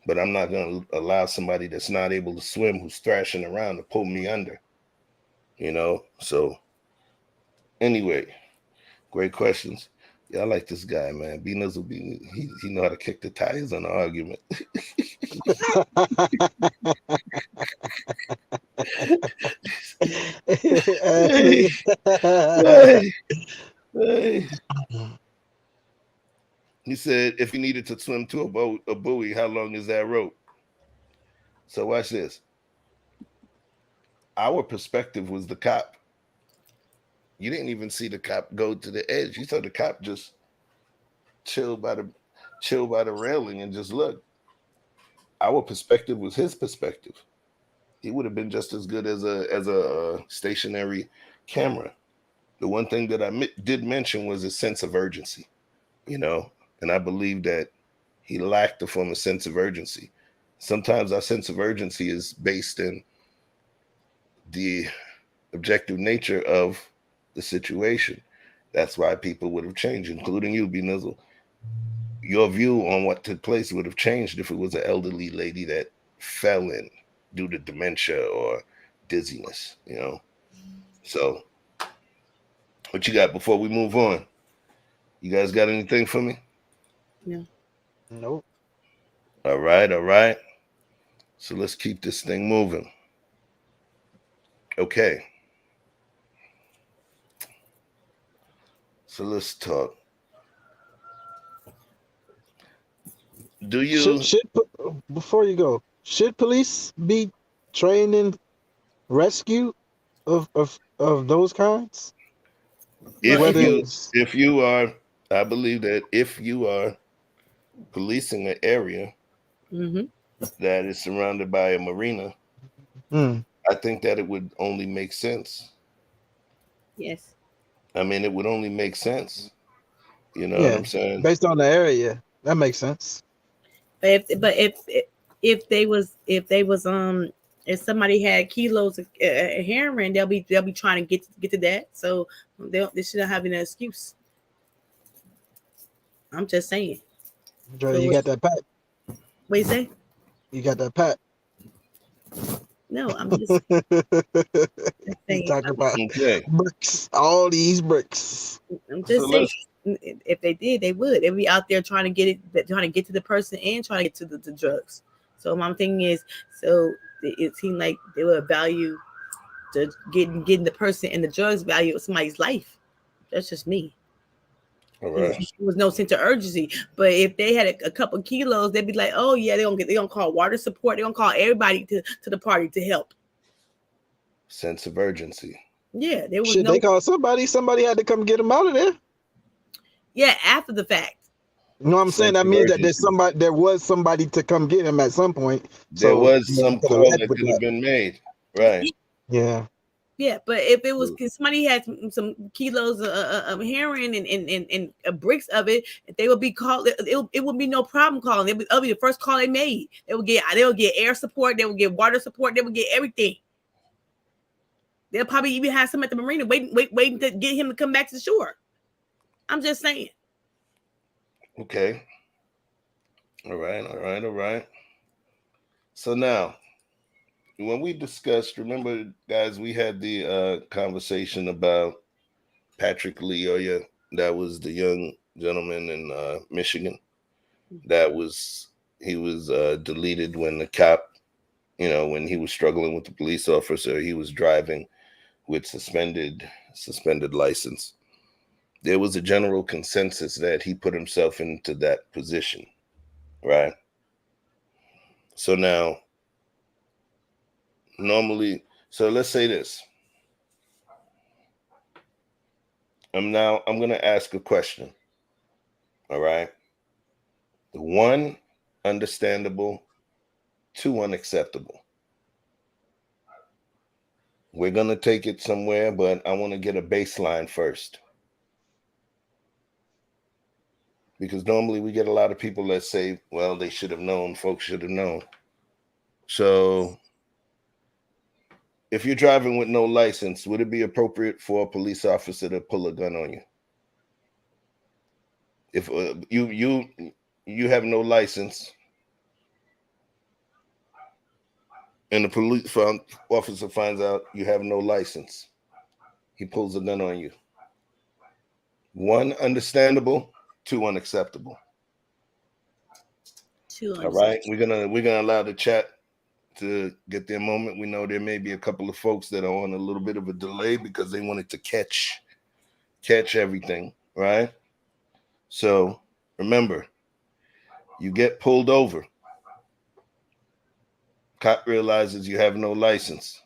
But I'm not going to allow somebody that's not able to swim, who's thrashing around, to pull me under. So anyway, great questions. Yeah, I like this guy, man. B Nizzle, he know how to kick the tires on the argument. Hey. He said, if you needed to swim to a buoy, how long is that rope? So watch this. Our perspective was the cop. You didn't even see the cop go to the edge. You saw the cop just chill by the railing and just look. Our perspective was his perspective. He would have been just as good as a stationary camera. The one thing that I did mention was a sense of urgency, and I believe that he lacked a form of sense of urgency. Sometimes our sense of urgency is based in the objective nature of the situation. That's why people would have changed, including you, B Nizzle. Your view on what took place would have changed if it was an elderly lady that fell in due to dementia or dizziness, So, what you got before we move on? You guys got anything for me? No. Nope. All right. So let's keep this thing moving. Okay. So let's talk. Do you before you go, should police be trained in rescue of those kinds? If you are, I believe that if you are policing an area that is surrounded by a marina, I think that it would only make sense. Yes. I mean, it would only make sense. You know what I'm saying? Based on the area, that makes sense. But if somebody had kilos of heroin, they'll be trying to get to that. So they shouldn't have an excuse. I'm just saying. Dre, you got that pat? What you say? You got that pat? No, I'm just saying. Talking about bricks, all these bricks. I'm just saying. If they did, they would. They'd be out there trying to get to the person and trying to get to the drugs. So my thing is, so it seemed like they would value the getting the person and the drugs value of somebody's life. That's just me. All right. There was no sense of urgency. But if they had a couple they'd be like, oh yeah, they're gonna call water support. They're gonna call everybody to the party to help. Sense of urgency. Yeah, there was they call somebody. Somebody had to come get them out of there. Yeah, after the fact. You know what I'm saying? That means that there was somebody to come get him at some point. There was some call that could have been made. Right. Yeah. Yeah, but if it was somebody had some kilos of heroin and bricks of it, they would be called. It would be no problem calling. It would be the first call they made. They would get air support. They would get water support. They would get everything. They'll probably even have some at the marina waiting to get him to come back to the shore. I'm just saying. Okay. All right. So now, when we discussed, remember, guys, we had the conversation about Patrick Leoya. That was the young gentleman in Michigan. He was deleted when the cop you know, when he was struggling with the police officer, he was driving with suspended license. There was a general consensus that he put himself into that position, right? So now, normally, so let's say this. I'm going to ask a question, all right? 1, understandable. 2, unacceptable. We're going to take it somewhere, but I want to get a baseline first. Because normally we get a lot of people that say, well, they should have known, folks should have known. So if you're driving with no license, would it be appropriate for a police officer to pull a gun on you? If you have no license and the police officer finds out you have no license, he pulls a gun on you. 1, understandable. 2, unacceptable. 2, all right, we're gonna allow the chat to get their moment. We know there may be a couple of folks that are on a little bit of a delay because they wanted to catch everything, right? So remember, you get pulled over. Cop realizes you have no license.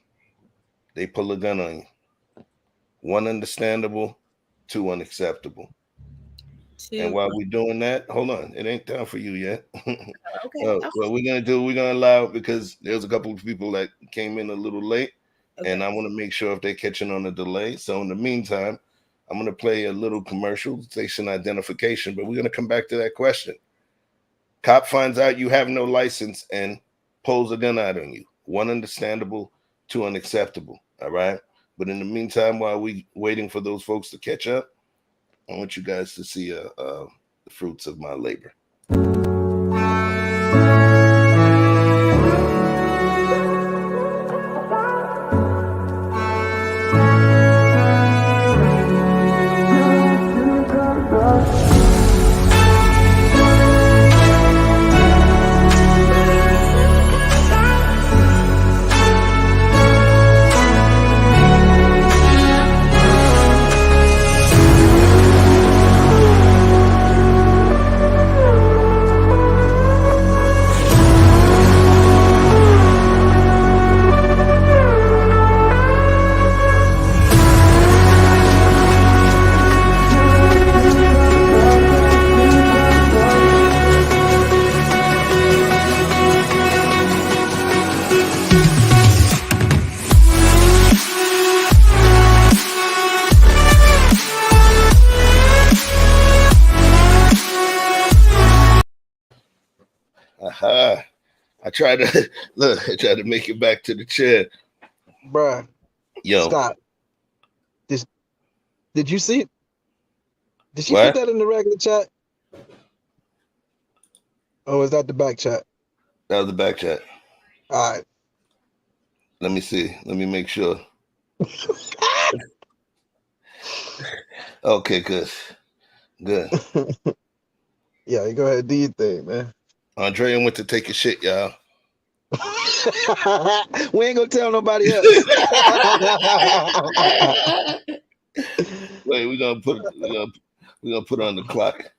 They pull a gun on you. 1, understandable. 2, unacceptable. 2. And while we're doing that, hold on, it ain't time for you yet. Okay. What we're gonna allow, because there's a couple of people that came in a little late, and I want to make sure if they're catching on a delay. So in the meantime, I'm gonna play a little commercial, station identification, but we're gonna come back to that question. Cop finds out you have no license and pulls a gun out on you. 1, understandable. 2, unacceptable. All right. But in the meantime, while we waiting for those folks to catch up, I want you guys to see the fruits of my labor. I tried to make it back to the chair. Bruh. Yo. Stop. Did you see it? Did she put that in the regular chat? Oh, is that the back chat? That was the back chat. All right. Let me see. Let me make sure. Okay, good. Yeah, you go ahead, do your thing, man. Andrea went to take a shit, y'all. We ain't gonna tell nobody else. Wait, we're gonna put her on the clock.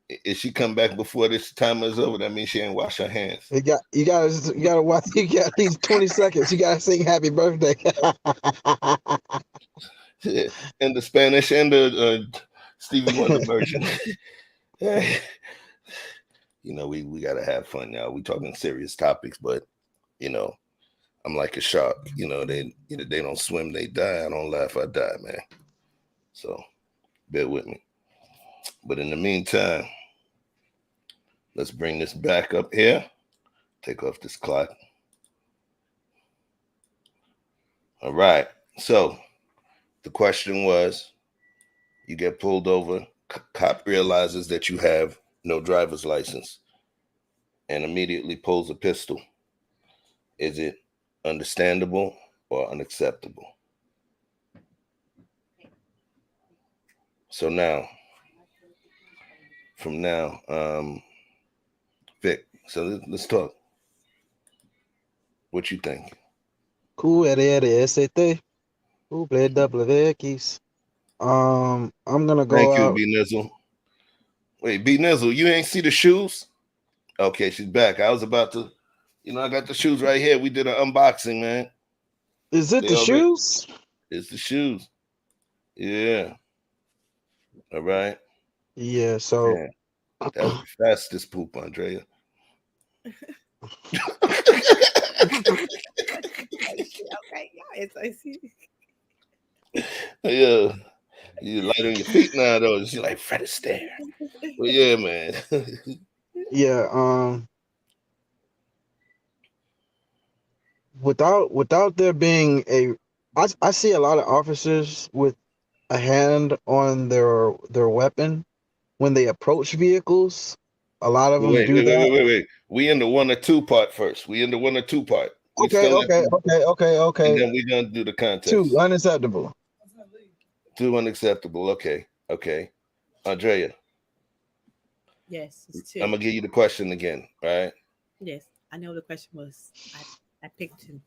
If she come back before this timer is over, that means she ain't wash her hands. You gotta watch. You got these 20 seconds. You gotta sing happy birthday. And the Spanish and the Stevie Wonder version. You know, we gotta have fun now. We talking serious topics, but you know, I'm like a shark. You know, they don't swim, they die. I don't laugh, I die, man. So bear with me. But in the meantime, let's bring this back up here. Take off this clock. All right. So the question was, you get pulled over, cop realizes that you have no driver's license and immediately pulls a pistol. Is it understandable or unacceptable? So now, Vic, so let's talk. What you think? QRST. WX. I'm gonna go Thank you, out. B Nizzle. Wait, B Nizzle, you ain't see the shoes? Okay, she's back. I was about to, I got the shoes right here. We did an unboxing, man. Is it the shoes? It's the shoes. Yeah. All right. Yeah. So yeah. That was the fastest poop, Andrea. Okay, yeah, I see. Yeah. You light on your feet now, though. She's like Fred Astaire. Well, yeah, man. yeah. Without there being I see a lot of officers with a hand on their weapon when they approach vehicles. A lot of them do that. Wait. We in the 1 or 2 part first. We in the 1 or 2 part. Okay. And then we're gonna do the context. 2 unacceptable. 2 unacceptable. Okay. Andrea. Yes, it's 2. I'm gonna give you the question again, right? Yes, I know the question was. I picked 2.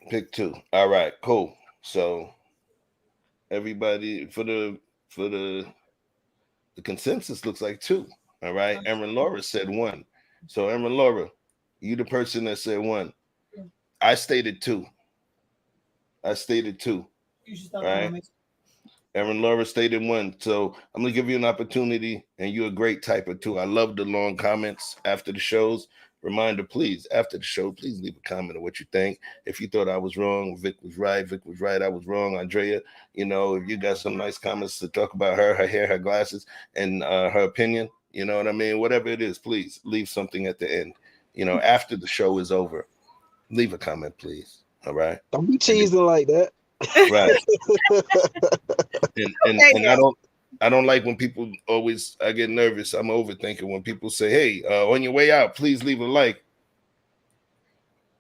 Pick 2. All right, cool. So everybody for the consensus looks like 2. All right. Erin Laura said 1. So Erin Laura, you the person that said 1. I stated 2. You should stop. Right. Erin Laura stated 1. So I'm gonna give you an opportunity, and you're a great typer too. I love the long comments after the shows. Reminder, please, after the show, please leave a comment of what you think. If you thought I was wrong, Vic was right, I was wrong. Andrea, if you got some nice comments to talk about her hair, her glasses, and her opinion, you know what I mean? Whatever it is, please leave something at the end. After the show is over, leave a comment, please. All right? Don't be cheesing like that. Right. and I don't like when people I get nervous. I'm overthinking when people say, hey, on your way out, please leave a like.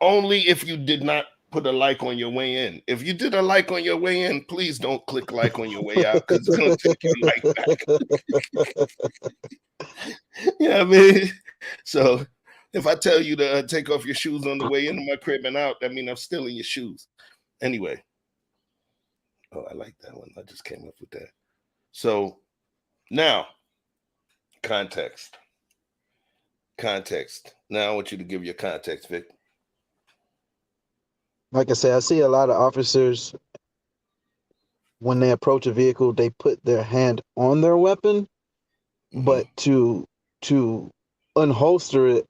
Only if you did not put a like on your way in. If you did a like on your way in, please don't click like on your way out, because it's going to take your like back. You know what I mean? So if I tell you to take off your shoes on the way into my crib and out, that means I'm stealing your shoes. Anyway. Oh, I like that one. I just came up with that. So now, context. Now I want you to give your context, Vic. Like I said, I see a lot of officers, when they approach a vehicle, they put their hand on their weapon, but to unholster it,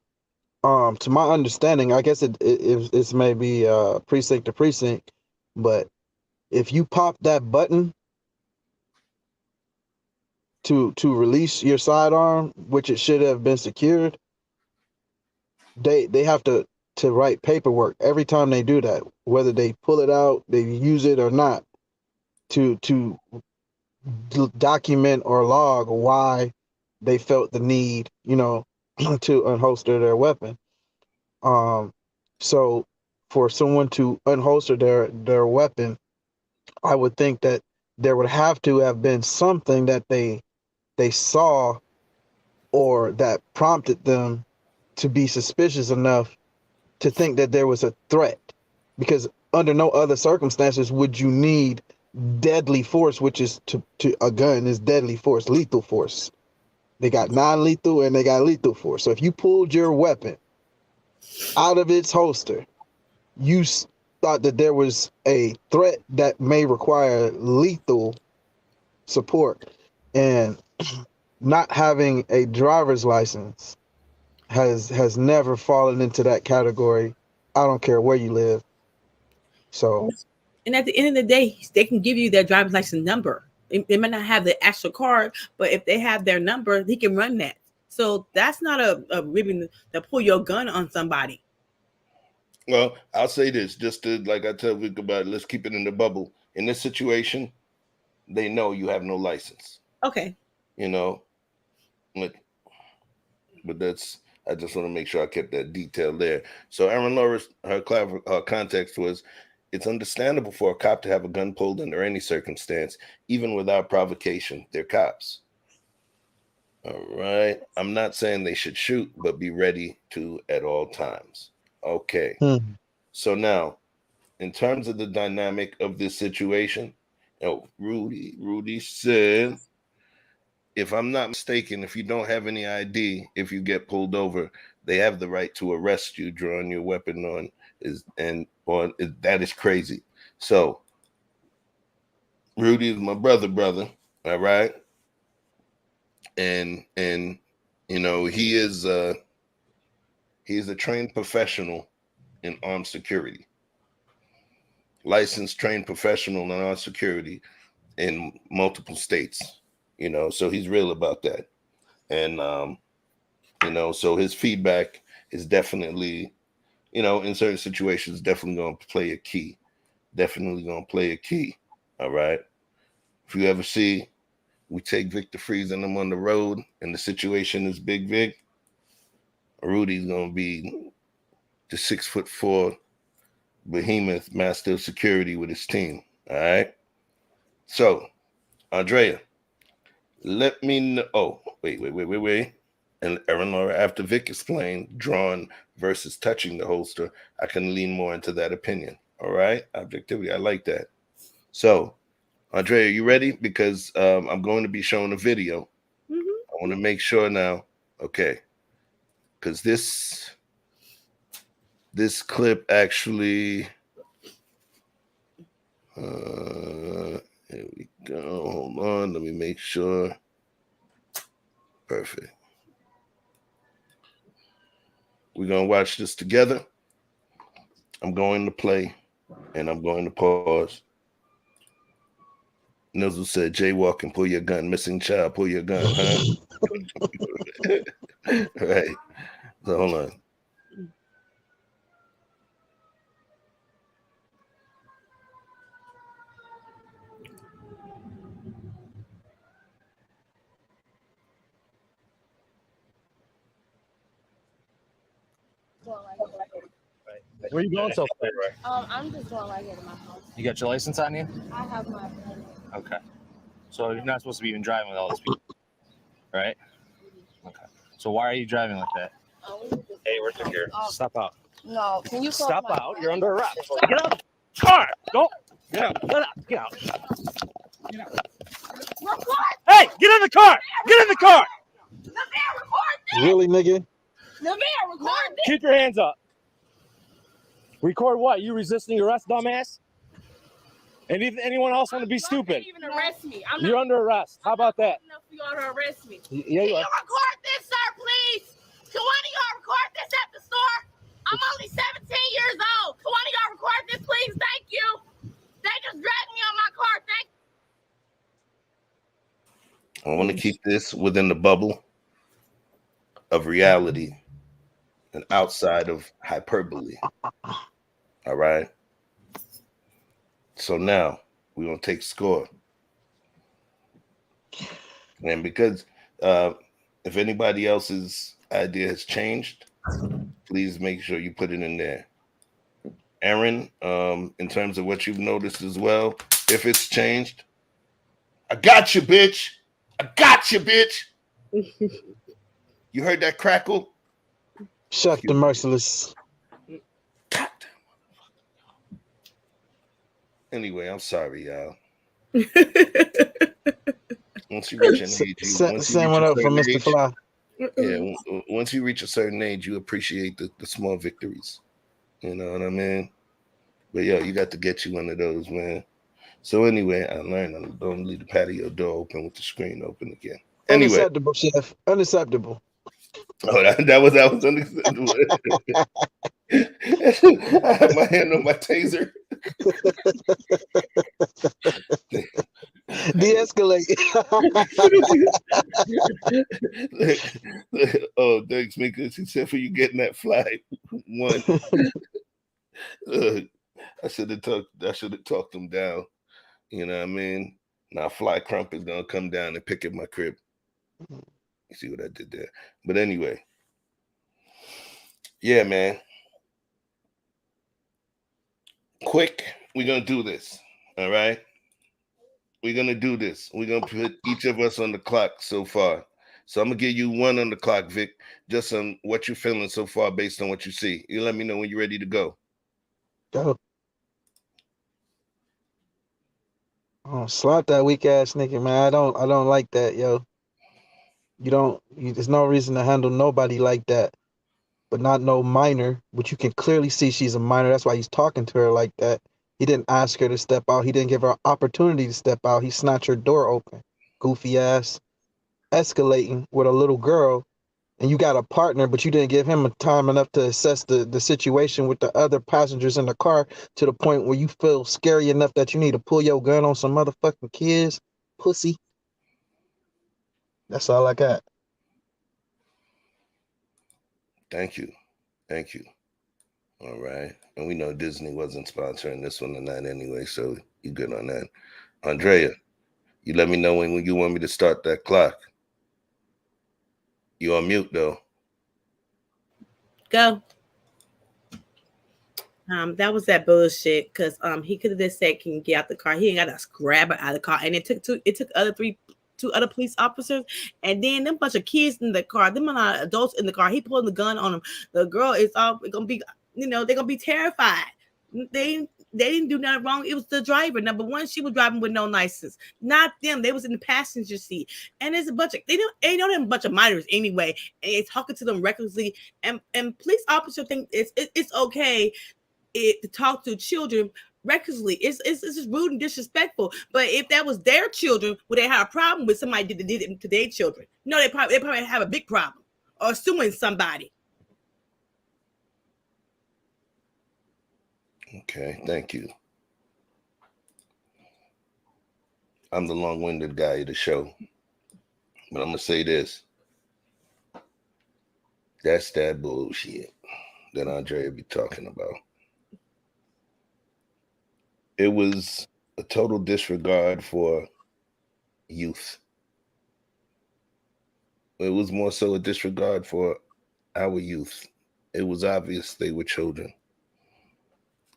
to my understanding, I guess it's maybe precinct to precinct, but if you pop that button to release your sidearm, which it should have been secured, they have to write paperwork every time they do that, whether they pull it out, they use it or not, to document or log why they felt the need, to unholster their weapon. So for someone to unholster their weapon, I would think that there would have to have been something that they saw or that prompted them to be suspicious enough to think that there was a threat, because under no other circumstances would you need deadly force, which is to a gun is deadly force, lethal force. They got non-lethal and they got lethal force. So if you pulled your weapon out of its holster, you thought that there was a threat that may require lethal support, and not having a driver's license has never fallen into that category. I don't care where you live. So, and at the end of the day, they can give you their driver's license number. They might not have the actual card, but if they have their number, he can run that. So that's not a ribbon to pull your gun on somebody. Well, I'll say this, just to, like I tell Vic about it, let's keep it in the bubble. In this situation, they know you have no license. Okay. But that's, I just want to make sure I kept that detail there. So Erin Laura's, her context was, it's understandable for a cop to have a gun pulled under any circumstance, even without provocation. They're cops. All right. I'm not saying they should shoot, but be ready to at all times. Okay. So now, in terms of the dynamic of this situation, Rudy said, if I'm not mistaken, if you don't have any ID, if you get pulled over, they have the right to arrest you, drawing your weapon on that is crazy. So Rudy is my brother, all right, and he's a trained professional in armed security, licensed trained professional in armed security in multiple states, so he's real about that. And so his feedback is definitely, in certain situations, definitely going to play a key. All right. If you ever see we take Victor Freeze and them on the road and the situation is Big Vic, Rudy's going to be the 6'4" behemoth master of security with his team. All right. So, Andrea, let me know. Oh, wait. And Aaron Laura, after Vic explained drawn versus touching the holster, I can lean more into that opinion. All right. Objectivity. I like that. So, Andrea, are you ready? Because I'm going to be showing a video. I want to make sure now. Okay. Because this clip actually, here we go. Hold on. Let me make sure. Perfect. We're going to watch this together. I'm going to play and I'm going to pause. Nizzle said, jaywalking, pull your gun. Missing child, pull your gun, huh? Right. So hold on. Where you going so far? I'm just going right here to my house. You got your license on you? I have my. Okay. So you're not supposed to be even driving with all these people, right? Okay. So why are you driving like that? Hey, we're here. Stop out. No, can you stop out? You're under arrest. Get out of the car. Don't. Get out. Get out. Get out. Get out. Hey, get in the car. Get in the car. The man record this. Really, nigga? The man record this. Keep your hands up. Record what? You resisting arrest, dumbass? And anyone else want to be stupid? You can't even arrest me. You're under arrest. How about that? Enough for y'all to arrest me. Yeah, Can you record this, sir, please? Can one of y'all record this at the store? I'm only 17 years old. Can one of y'all record this, please? Thank you. They just dragged me on my car. Thank you. I want to keep this within the bubble of reality and outside of hyperbole. All right. So now we're going to take score. And because if anybody else's idea has changed, please make sure you put it in there. Aaron, in terms of what you've noticed as well, if it's changed, I got you, bitch. I got you, bitch. You heard that crackle? Shut the merciless. Anyway, I'm sorry, y'all. Once you reach an age, send one up for Mr. Fly. Yeah, once you reach a certain age, you appreciate the small victories. You know what I mean? But yo, you got to get you one of those, man. So anyway, I learned I don't leave the patio door open with the screen open again. Anyway, unacceptable, chef. Unacceptable. Oh, that was unacceptable. I have my hand on my taser. De-escalate. Oh, thanks, Minkus. Except for you getting that fly one. I should have talked them down. You know what I mean? Now Fly Crump is gonna come down and pick at my crib. You see what I did there? But anyway, yeah, man. Quick, we're gonna do this. All right. We're gonna do this. We're gonna put each of us on the clock so far. So I'm gonna give you one on the clock, Vic, just on what you're feeling so far based on what you see. You let me know when you're ready to go. Go. Oh, slap that weak ass nigga, man. I don't like that, yo. There's no reason to handle nobody like that, but not no minor, which you can clearly see she's a minor. That's why he's talking to her like that. He didn't ask her to step out. He didn't give her an opportunity to step out. He snatched her door open. Goofy ass. Escalating with a little girl, and you got a partner, but you didn't give him time enough to assess the situation with the other passengers in the car to the point where you feel scary enough that you need to pull your gun on some motherfucking kids. Pussy. That's all I got. Thank you. Thank you. All right. And we know Disney wasn't sponsoring this one tonight anyway, so you good on that. Andrea, you let me know when you want me to start that clock. You on mute though. Go. That was that bullshit because he could have just said, "Can you get out the car?" He ain't got to grab her out of the car, and it took two other police officers, and then them bunch of kids in the car. Them are not adults in the car. He pulling the gun on them. The girl is all gonna be, they're gonna be terrified. They didn't do nothing wrong. It was the driver. Number one, she was driving with no license. Not them. They was in the passenger seat. And there's a bunch of they know them a bunch of minors anyway. And they're talking to them recklessly. And police officers think it's okay to talk to children recklessly. It's just rude and disrespectful. But if that was their children, would they have a problem with somebody did it to their children? No, they probably have a big problem or suing somebody. Okay, thank you. I'm the long-winded guy of the show, but I'm gonna say this. That's that bullshit that Andrea be talking about. It was a total disregard for youth. It was more so a disregard for our youth. It was obvious they were children.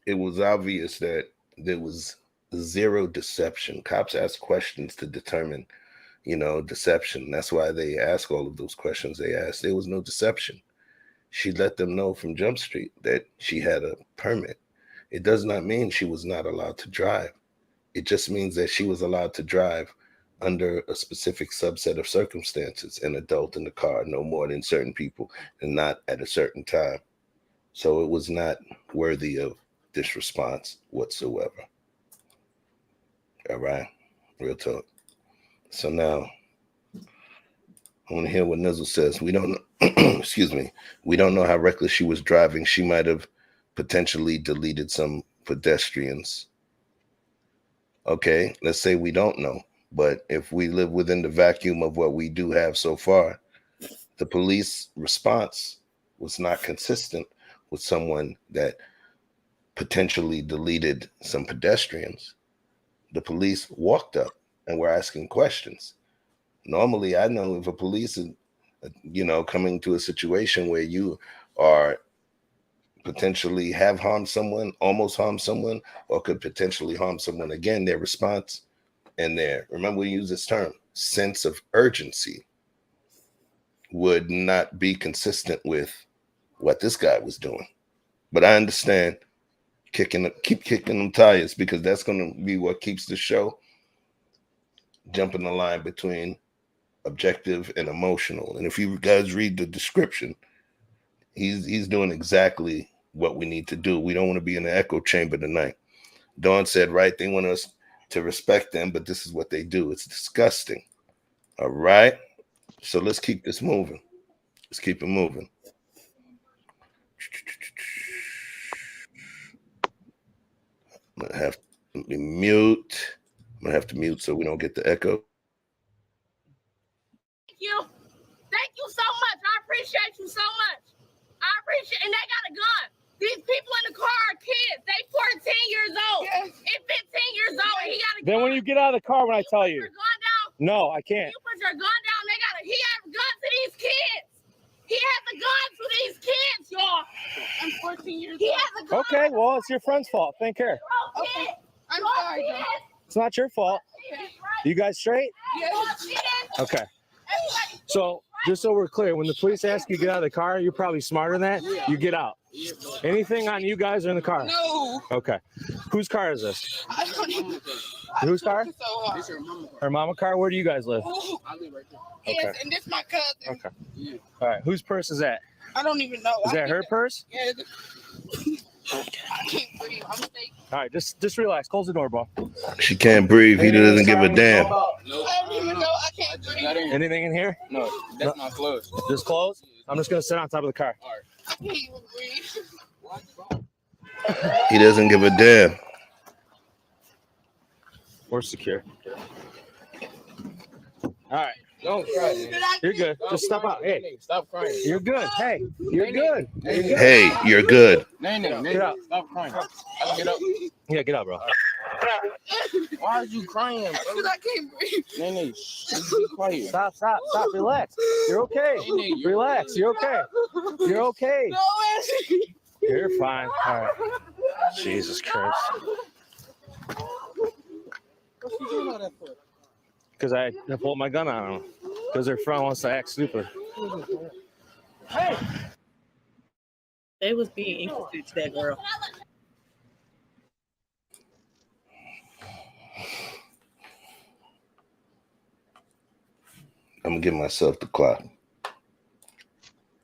It was obvious that there was zero deception. Cops ask questions to determine, deception. That's why they ask all of those questions they asked. There was no deception. She let them know from Jump Street that she had a permit. It does not mean she was not allowed to drive. It just means that she was allowed to drive under a specific subset of circumstances, an adult in the car, no more than certain people, and not at a certain time. So it was not worthy of this response whatsoever. All right, real talk. So now I want to hear what Nizzle says. We don't know, excuse me. We don't know how reckless she was driving. She might have potentially deleted some pedestrians. Okay, let's say we don't know. But if we live within the vacuum of what we do have so far, the police response was not consistent with someone that potentially deleted some pedestrians. The police walked up and were asking questions. Normally, I know if a police is, coming to a situation where you are potentially have harmed someone, almost harmed someone, or could potentially harm someone again, their response and remember we use this term, sense of urgency would not be consistent with what this guy was doing. But I understand keep kicking them tires, because that's going to be what keeps the show jumping the line between objective and emotional. And if you guys read the description, he's doing exactly what we need to do. We don't want to be in the echo chamber tonight. Dawn said, right, they want us to respect them, but this is what they do. It's disgusting. All right. So let's keep this moving. Let's keep it moving. I'm gonna have to mute. I'm gonna have to mute so we don't get the echo. Thank you so much. I appreciate you so much. I appreciate, and they got a gun. These people in the car are kids. They 14 years old. Yes. And 15 years old. And he got a gun. Then when you get out of the car, when I tell you. Your gun down. No, I can't. You put your gun down. He has a gun to these kids. He has a gun to these kids, y'all. I'm 14 years old. He has a gun. Okay, well, it's your friend's fault. Take care. Okay. I'm sorry, John. It's not your fault. You guys straight? Yes. Okay. So, just so we're clear, when the police ask you to get out of the car, you're probably smarter than that. You get out. Anything on you guys or in the car? No. Okay. Whose car is this? I don't even. Whose car? So hard. This your mama car. Her mama car? Where do you guys live? Ooh. I live right there. Yes, Okay. and this my cousin. Okay. Yeah. All right. Whose purse is that? I don't even know. Is that her purse? Yeah. I can't breathe. I'm thinking. All right. Just relax. Close the door, bro. She can't breathe. He doesn't give a damn. Nope. I don't even know. I can't breathe. Anything in here? No, that's not closed. Just closed? I'm just going to sit on top of the car. I can't even breathe. He doesn't give a damn. We're secure. All right. Don't cry, man. You're good. Just step out. Hey, Stop crying. you're good. Hey, you're good. You're good. Hey, you're good. Nene, Get up. stop crying. I can get up. Yeah, get up, bro. Why are you crying, bro? Because I can't breathe. Nene, be quiet. Stop. Relax. You're okay. Relax. You're okay. You're okay. No, Ashley. You're fine. All right. Jesus Christ. What's you doing all that for? Because I pulled my gun on him. Because their friend wants to act stupid. Hey. They was being inconsiderate to that girl. I'm gonna give myself the clock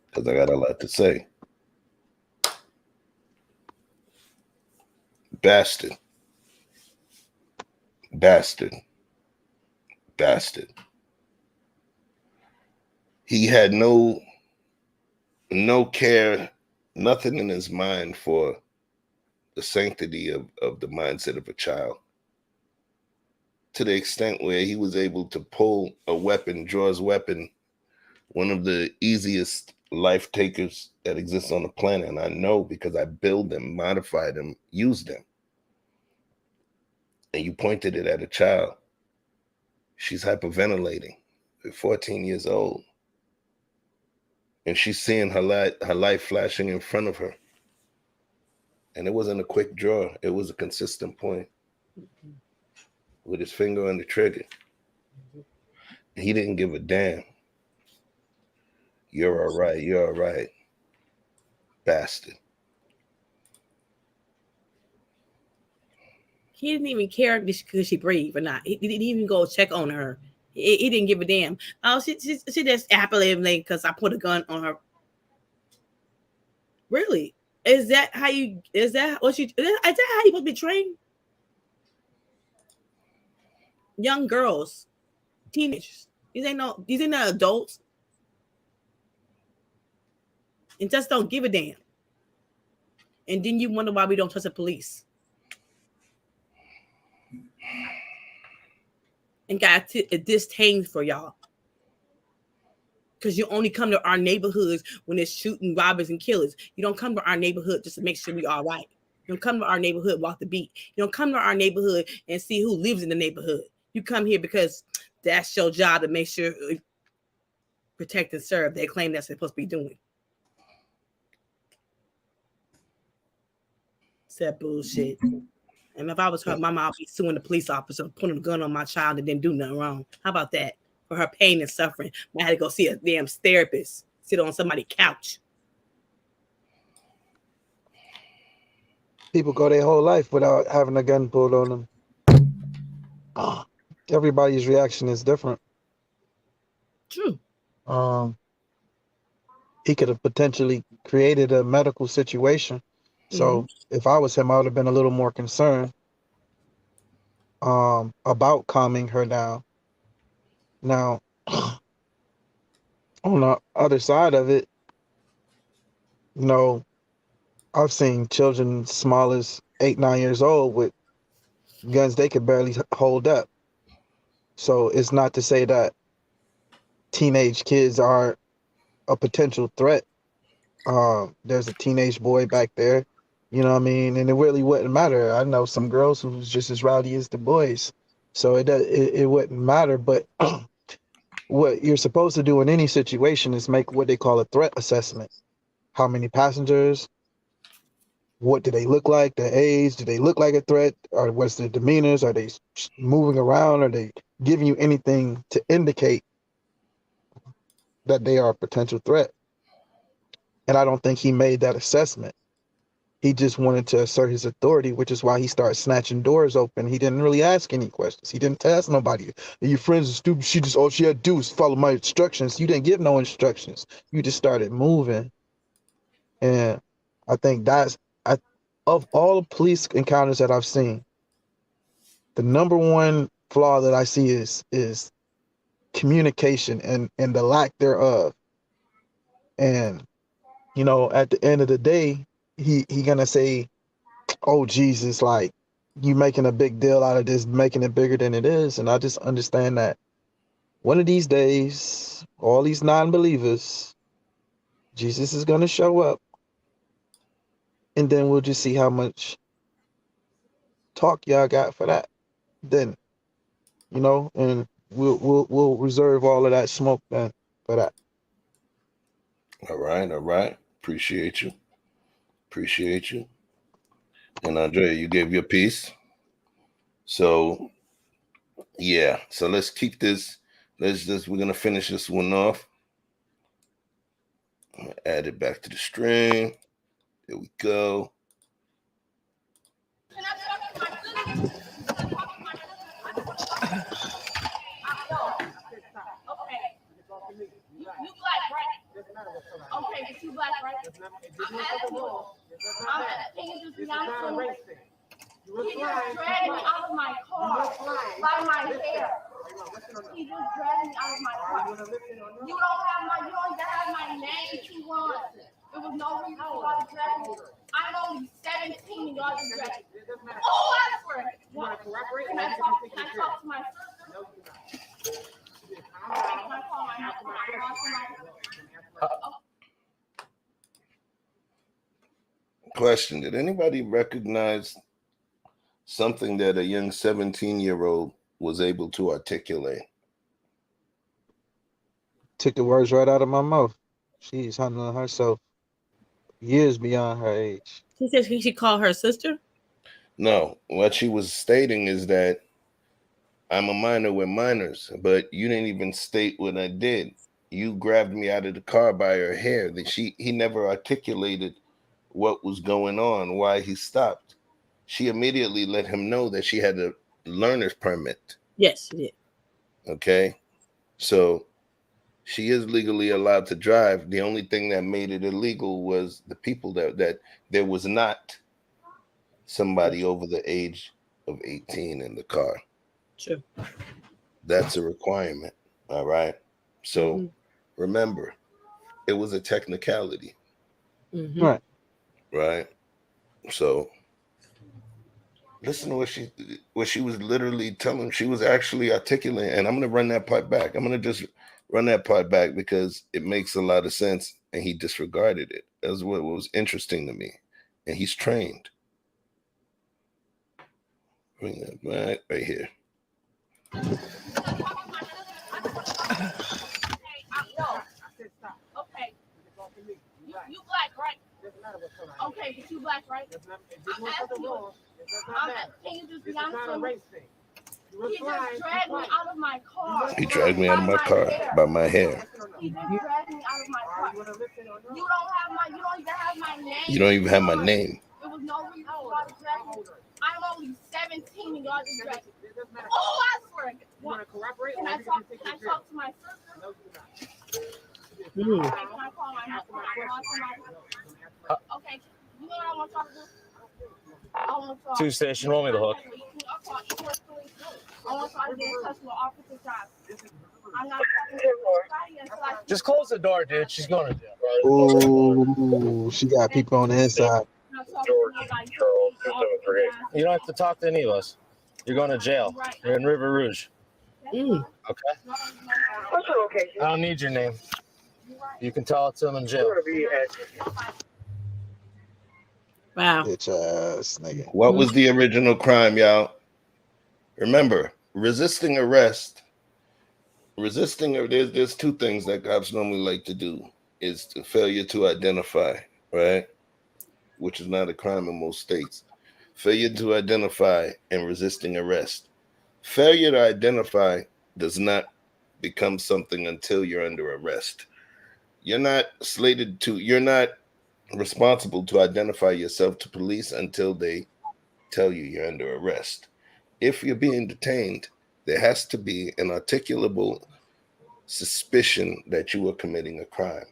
because I got a lot to say. Bastard. He had no care, nothing in his mind for the sanctity of the mindset of a child, to the extent where he was able to pull a weapon, draw his weapon, one of the easiest life takers that exists on the planet. And I know because I build them, modify them, use them. And you pointed it at a child. She's hyperventilating at 14 years old. And she's seeing her life flashing in front of her. And it wasn't a quick draw. It was a consistent point with his finger on the trigger. And he didn't give a damn. You're all right. You're all right. Bastard. He didn't even care because she breathed or not. He didn't even go check on her. He didn't give a damn. Oh, she just happily because I put a gun on her. Really? Is that how you supposed to be trained? Young girls, teenagers. These ain't not adults. And just don't give a damn. And then you wonder why we don't trust the police. And got a disdain for y'all. Because you only come to our neighborhoods when there's shooting, robbers, and killers. You don't come to our neighborhood just to make sure we all right. You don't come to our neighborhood, walk the beat. You don't come to our neighborhood and see who lives in the neighborhood. You come here because that's your job to make sure protect and serve. They claim that's what they're supposed to be doing. It's that bullshit. And if I was her mama, I'd be suing the police officer, putting a gun on my child that didn't do nothing wrong. How about that? For her pain and suffering, I had to go see a damn therapist, sit on somebody's couch. People go their whole life without having a gun pulled on them. Everybody's reaction is different. True. He could have potentially created a medical situation. So if I was him, I would have been a little more concerned about calming her down. Now, on the other side of it, you know, I've seen children small as 8, 9 years old with guns they could barely hold up. So it's not to say that teenage kids are a potential threat. There's a teenage boy back there. You know what I mean? And it really wouldn't matter. I know some girls who's just as rowdy as the boys. So it wouldn't matter. But what you're supposed to do in any situation is make what they call a threat assessment. How many passengers? What do they look like? Their age? Do they look like a threat? Or what's their demeanors? Are they moving around? Are they giving you anything to indicate that they are a potential threat? And I don't think he made that assessment. He just wanted to assert his authority, which is why he started snatching doors open. He didn't really ask any questions. He didn't ask nobody. Your friends are stupid. She just all she had to do was follow my instructions. You didn't give no instructions. You just started moving. And I think of all the police encounters that I've seen, the number one flaw that I see is communication and the lack thereof. And at the end of the day, he gonna say, "Oh Jesus, like you making a big deal out of this, making it bigger than it is." And I just understand that one of these days, all these non-believers, Jesus is gonna show up, and then we'll just see how much talk y'all got for that. Then, and we'll reserve all of that smoke then for that. All right. Appreciate you. And Andrea, you gave your piece. So yeah, so let's keep this. We're gonna finish this one off. I'm gonna add it back to the stream. There we go. You black, right? Okay, but you black, right? I'm at school. Can you just be honest with me? He just dragged me out of my car by my hair. He just dragged me out of my car. You don't even have my name to run. There was no reason for y'all to drag me. I'm only 17 and y'all just dragged me. Oh, I swear. Can I talk to my sister? Question: did anybody recognize something that a young 17-year-old was able to articulate? Took the words right out of my mouth. She's handling herself years beyond her age. She said she should call her sister? No, what she was stating is that I'm a minor with minors, but you didn't even state what I did. You grabbed me out of the car by her hair. He never articulated what was going on, why he stopped. She immediately let him know that she had a learner's permit. Yes, she did. Okay, so she is legally allowed to drive. The only thing that made it illegal was the people that there was not somebody over the age of 18 in the car. Sure. That's a requirement. All right. So remember, it was a technicality. Right. Right. So listen to what she was literally telling. She was actually articulating, and I'm going to run that part back. I'm going to just run that part back because it makes a lot of sense, and he disregarded it. That's what was interesting to me. And he's trained. Bring that back right here. Okay. You black, right? Okay, but you black, right? Can you just be honest with me? He just dragged me out of my car. He dragged me out of my car by my hair. He just dragged me out of my car. You don't even have my name. You don't even have my name. There was no reason for y'all to drag me. I'm only 17 and y'all just dragged me. Oh, I swear. Can I talk to my sister? Okay, can I call my okay, you know what I want y'all to do? I want y'all. 2 station, roll me the hook. I want y'all to get in touch with Officer Johnson. I'm not talking to anybody until Just close the door, dude. She's going to jail. Oh, she got people on the inside. You don't have to talk to any of us. You're going to jail. You're in River Rouge. Okay? I don't need your name. You can tell it to them in jail. Wow. Bitch ass nigga. What was the original crime, y'all? Remember, resisting arrest. There's 2 things that cops normally like to do. Is the failure to identify, right? Which is not a crime in most states. Failure to identify and resisting arrest. Failure to identify does not become something until you're under arrest. You're not responsible to identify yourself to police until they tell you you're under arrest. If you're being detained, there has to be an articulable suspicion that you are committing a crime,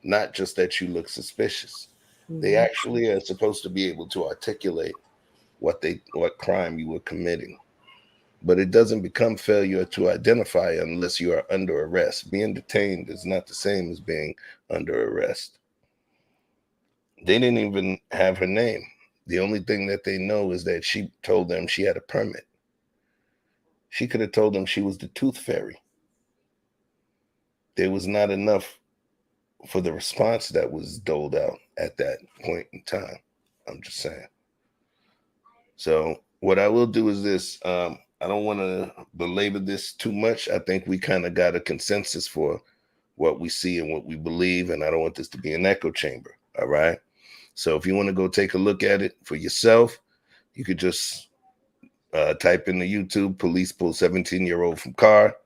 not just that you look suspicious. They actually are supposed to be able to articulate what crime you were committing. But it doesn't become failure to identify unless you are under arrest. Being detained is not the same as being under arrest. They didn't even have her name. The only thing that they know is that she told them she had a permit. She could have told them she was the Tooth Fairy. There was not enough for the response that was doled out at that point in time. I'm just saying. So what I will do is this. I don't want to belabor this too much. I think we kind of got a consensus for what we see and what we believe, and I don't want this to be an echo chamber. All right. So if you want to go take a look at it for yourself, you could just type in the YouTube, police pull 17-year-old from car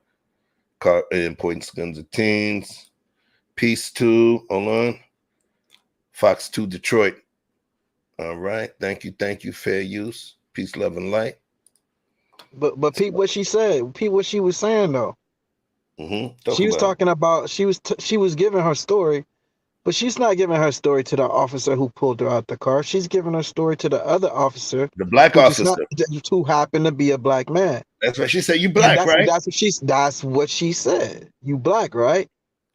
and points guns at teens. Peace 2, hold on. Fox 2 Detroit. All right. Thank you. Fair use. Peace, love, and light. But Pete, what she said, Pete, what she was saying though. She was talking about she was giving her story, but she's not giving her story to the officer who pulled her out the car. She's giving her story to the other officer, the black officer, who happened to be a black man. That's what she said. You black, right? That's what she said. You black, right?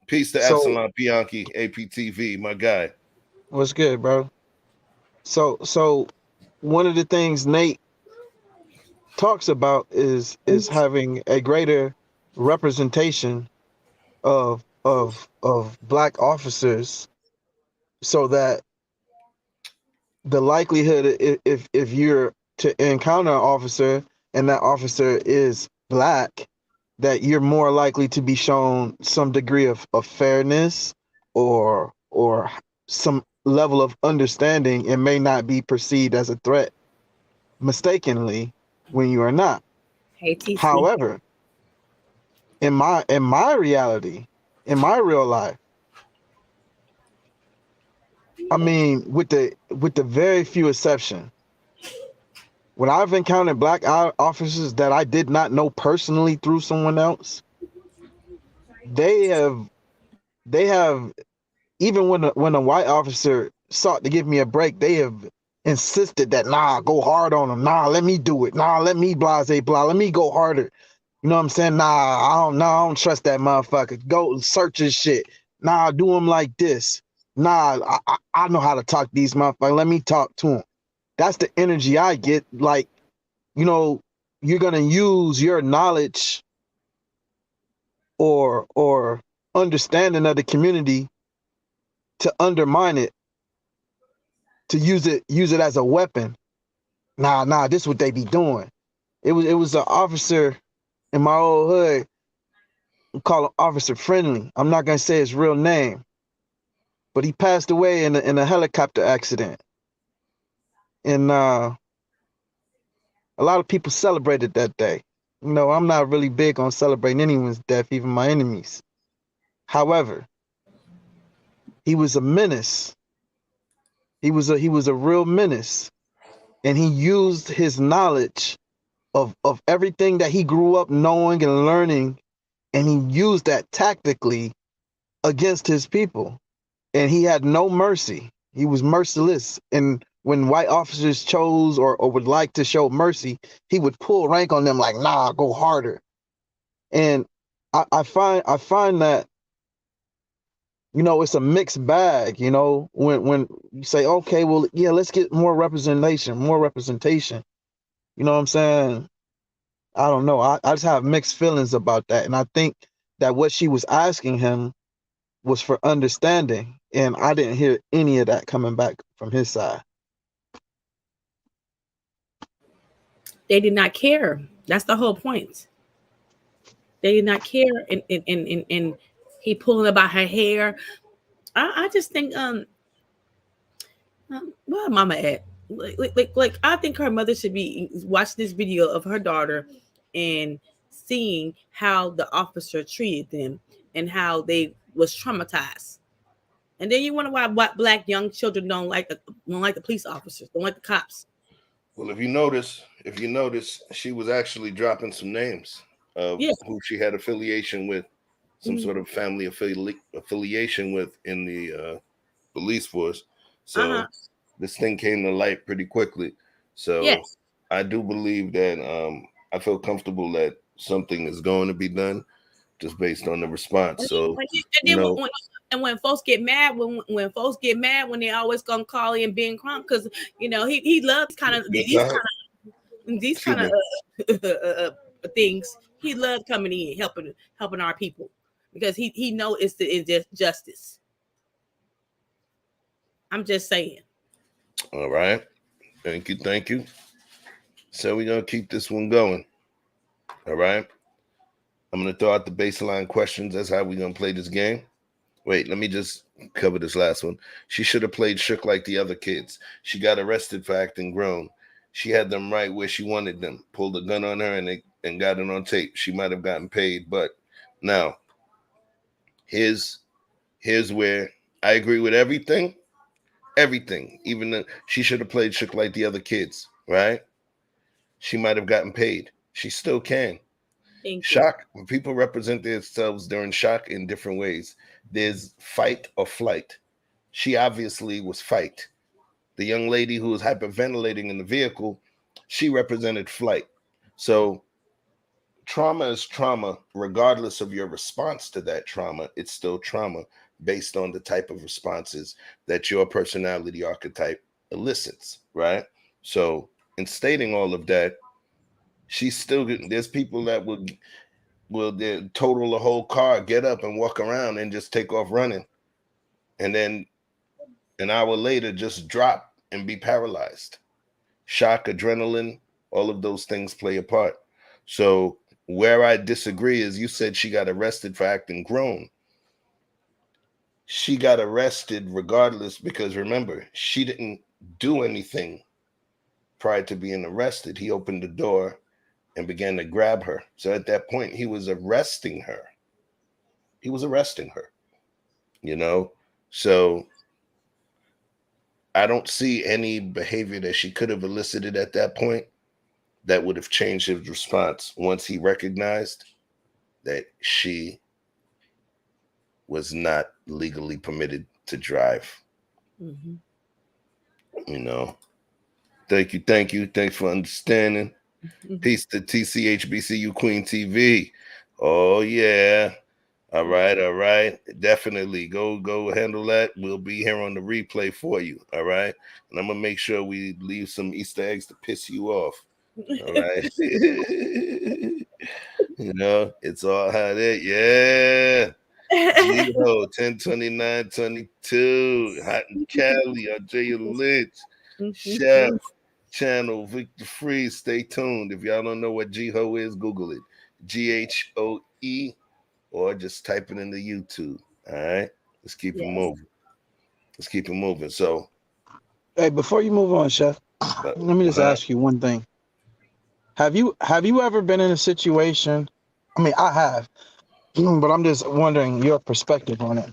Peace to Epsilon Bianchi, APTV, my guy. What's good, bro? So one of the things Nate talks about is having a greater representation of black officers, so that the likelihood, if you're to encounter an officer and that officer is black, that you're more likely to be shown some degree of fairness or some level of understanding, and may not be perceived as a threat mistakenly when you are not. However, in my reality, in my real life, I mean, with the very few exceptions, when I've encountered black officers that I did not know personally through someone else, they have even when a white officer sought to give me a break, they have insisted that, nah, go hard on him. Nah, let me do it. Nah, let me blase blah. Let me go harder. You know what I'm saying? Nah, I don't trust that motherfucker. Go search his shit. Nah, do him like this. Nah, I know how to talk to these motherfuckers. Let me talk to him. That's the energy I get. Like, you know, you're gonna use your knowledge or understanding of the community to undermine it, to use it as a weapon. Nah, this is what they be doing. It was an officer in my old hood, we call him Officer Friendly. I'm not gonna say his real name, but he passed away in a helicopter accident. And a lot of people celebrated that day. You know, I'm not really big on celebrating anyone's death, even my enemies. However, he was a menace. He was a real menace, and he used his knowledge of everything that he grew up knowing and learning, and he used that tactically against his people. And he had no mercy. He was merciless. And when white officers chose or would like to show mercy, he would pull rank on them like, nah, go harder. And I find that, you know, it's a mixed bag, you know, when you say, okay, well, yeah, let's get more representation. You know what I'm saying? I don't know. I just have mixed feelings about that. And I think that what she was asking him was for understanding. And I didn't hear any of that coming back from his side. They did not care. That's the whole point. They did not care. And he pulling about her hair. I just think, where mama at? Like I think her mother should be watching this video of her daughter and seeing how the officer treated them and how they was traumatized. And then you wonder why black young children don't like the police officers, don't like the cops. Well, if you notice, she was actually dropping some names of who she had affiliation with, some sort of family affiliation with in the police force. So this thing came to light pretty quickly. So I do believe that I feel comfortable that something is going to be done just based on the response. So when folks get mad, when folks get mad, when they always gonna call in Ben Crump, because he loves these kind of things. He loves coming in, helping our people, because he knows it's the injustice. I'm just saying. All right. Thank you. So we're gonna keep this one going. All right. I'm gonna throw out the baseline questions. That's how we're gonna play this game. Wait, let me just cover this last one. She should have played shook like the other kids. She got arrested for acting grown. She had them right where she wanted them. Pulled a gun on her and got it on tape. She might have gotten paid, but now here's where I agree with everything. Everything. Even though she should have played shook like the other kids, right? She might have gotten paid. She still can. Shock, when people represent themselves during shock in different ways, there's fight or flight. She obviously was fight. The young lady who was hyperventilating in the vehicle, she represented flight. So trauma is trauma, regardless of your response to that trauma. It's still trauma based on the type of responses that your personality archetype elicits, right? So in stating all of that, she's still getting, there's people that will total the whole car, get up and walk around and just take off running. And then an hour later, just drop and be paralyzed. Shock, adrenaline, all of those things play a part. So where I disagree is you said she got arrested for acting grown. She got arrested regardless, because remember, she didn't do anything prior to being arrested. He opened the door and began to grab her. So at that point, he was arresting her. So I don't see any behavior that she could have elicited at that point that would have changed his response once he recognized that she was not legally permitted to drive. Thank you. Thanks for understanding. Peace to TCHBCU Queen TV. Oh yeah. All right. Definitely go handle that. We'll be here on the replay for you. All right. And I'm gonna make sure we leave some Easter eggs to piss you off. All right. It's all how that. Yeah. Gio, 102922. Hot and Cali, Andrea Lynch. Chef channel, Victor Freeze. Stay tuned. If y'all don't know what Gho is, Google it. GHOE, or just type it into YouTube. All right. Let's keep it moving. So, hey, before you move on, Chef, let me just ask you one thing. Have you ever been in a situation? I mean, I have, but I'm just wondering your perspective on it.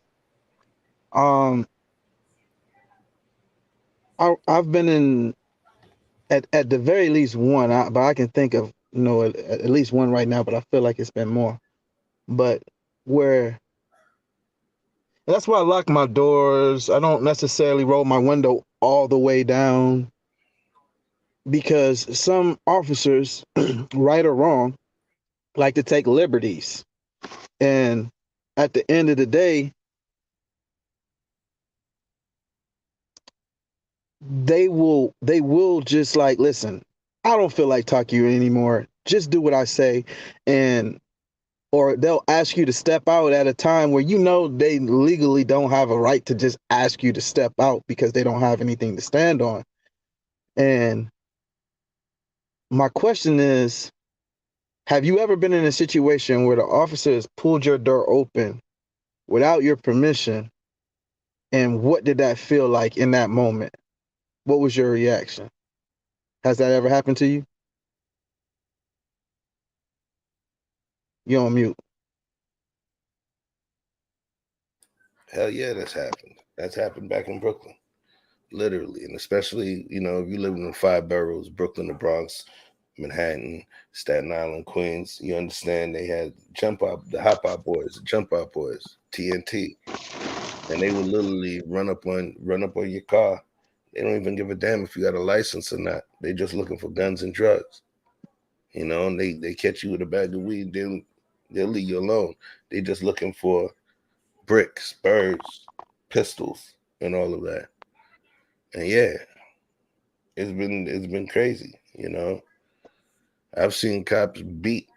I've been in at the very least one, but I can think of at least one right now, but I feel like it's been more. But that's why I lock my doors. I don't necessarily roll my window all the way down, because some officers, right or wrong, like to take liberties. And at the end of the day, they will just like, listen, I don't feel like talking to you anymore. Just do what I say. Or they'll ask you to step out at a time where they legally don't have a right to just ask you to step out because they don't have anything to stand on. And my question is, have you ever been in a situation where the officers pulled your door open without your permission? And what did that feel like in that moment? What was your reaction? Has that ever happened to you? You're on mute. Hell yeah, that's happened. That's happened back in Brooklyn, literally, and especially if you live in the five boroughs: Brooklyn, the Bronx, Manhattan, Staten Island, Queens. You understand they had the Hop Out Boys, the Jump Out Boys, TNT, and they would literally run up on your car. They don't even give a damn if you got a license or not. They just looking for guns and drugs. And they catch you with a bag of weed, they'll leave you alone. They just looking for bricks, birds, pistols, and all of that. And yeah, it's been crazy. I've seen cops beat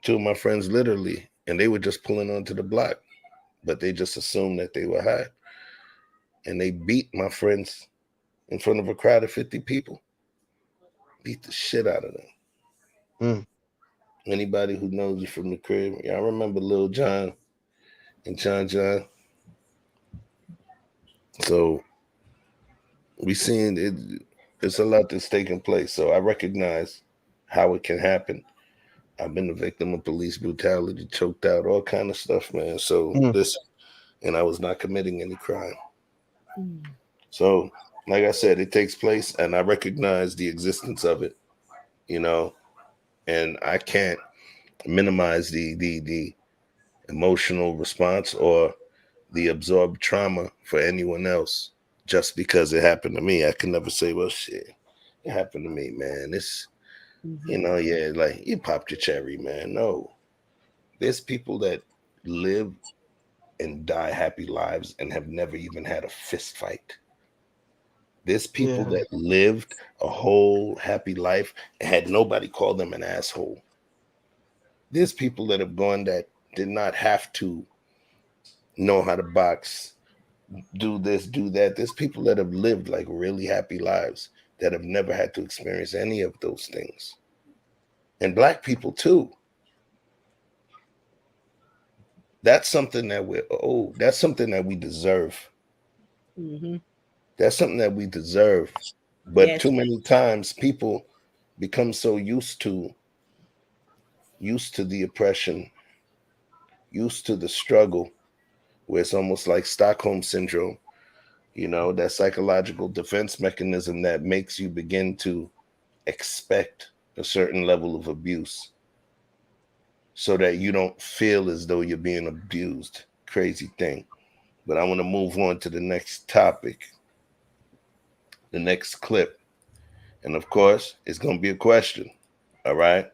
two of my friends literally, and they were just pulling onto the block, but they just assumed that they were high, and they beat my friends in front of a crowd of 50 people. Beat the shit out of them. Anybody who knows you from the crib, I remember Lil John and John. So we seen it. It's a lot that's taking place. So I recognize how it can happen. I've been the victim of police brutality, choked out, all kind of stuff, man. So and I was not committing any crime. So, like I said, it takes place, and I recognize the existence of it, and I can't minimize the emotional response or the absorbed trauma for anyone else just because it happened to me. I can never say, well, shit, it happened to me, man. It's, like you popped your cherry, man. No, there's people that live and die happy lives and have never even had a fist fight. There's people that lived a whole happy life and had nobody call them an asshole. There's people that have gone that did not have to know how to box, do this, do that. There's people that have lived like really happy lives that have never had to experience any of those things. And Black people too. That's something that that's something that we deserve. That's something that we deserve. But too many times people become so used to the oppression, used to the struggle, where it's almost like Stockholm syndrome, that psychological defense mechanism that makes you begin to expect a certain level of abuse so that you don't feel as though you're being abused. Crazy thing. But I want to move on to the next topic, the next clip. And of course, it's going to be a question. All right.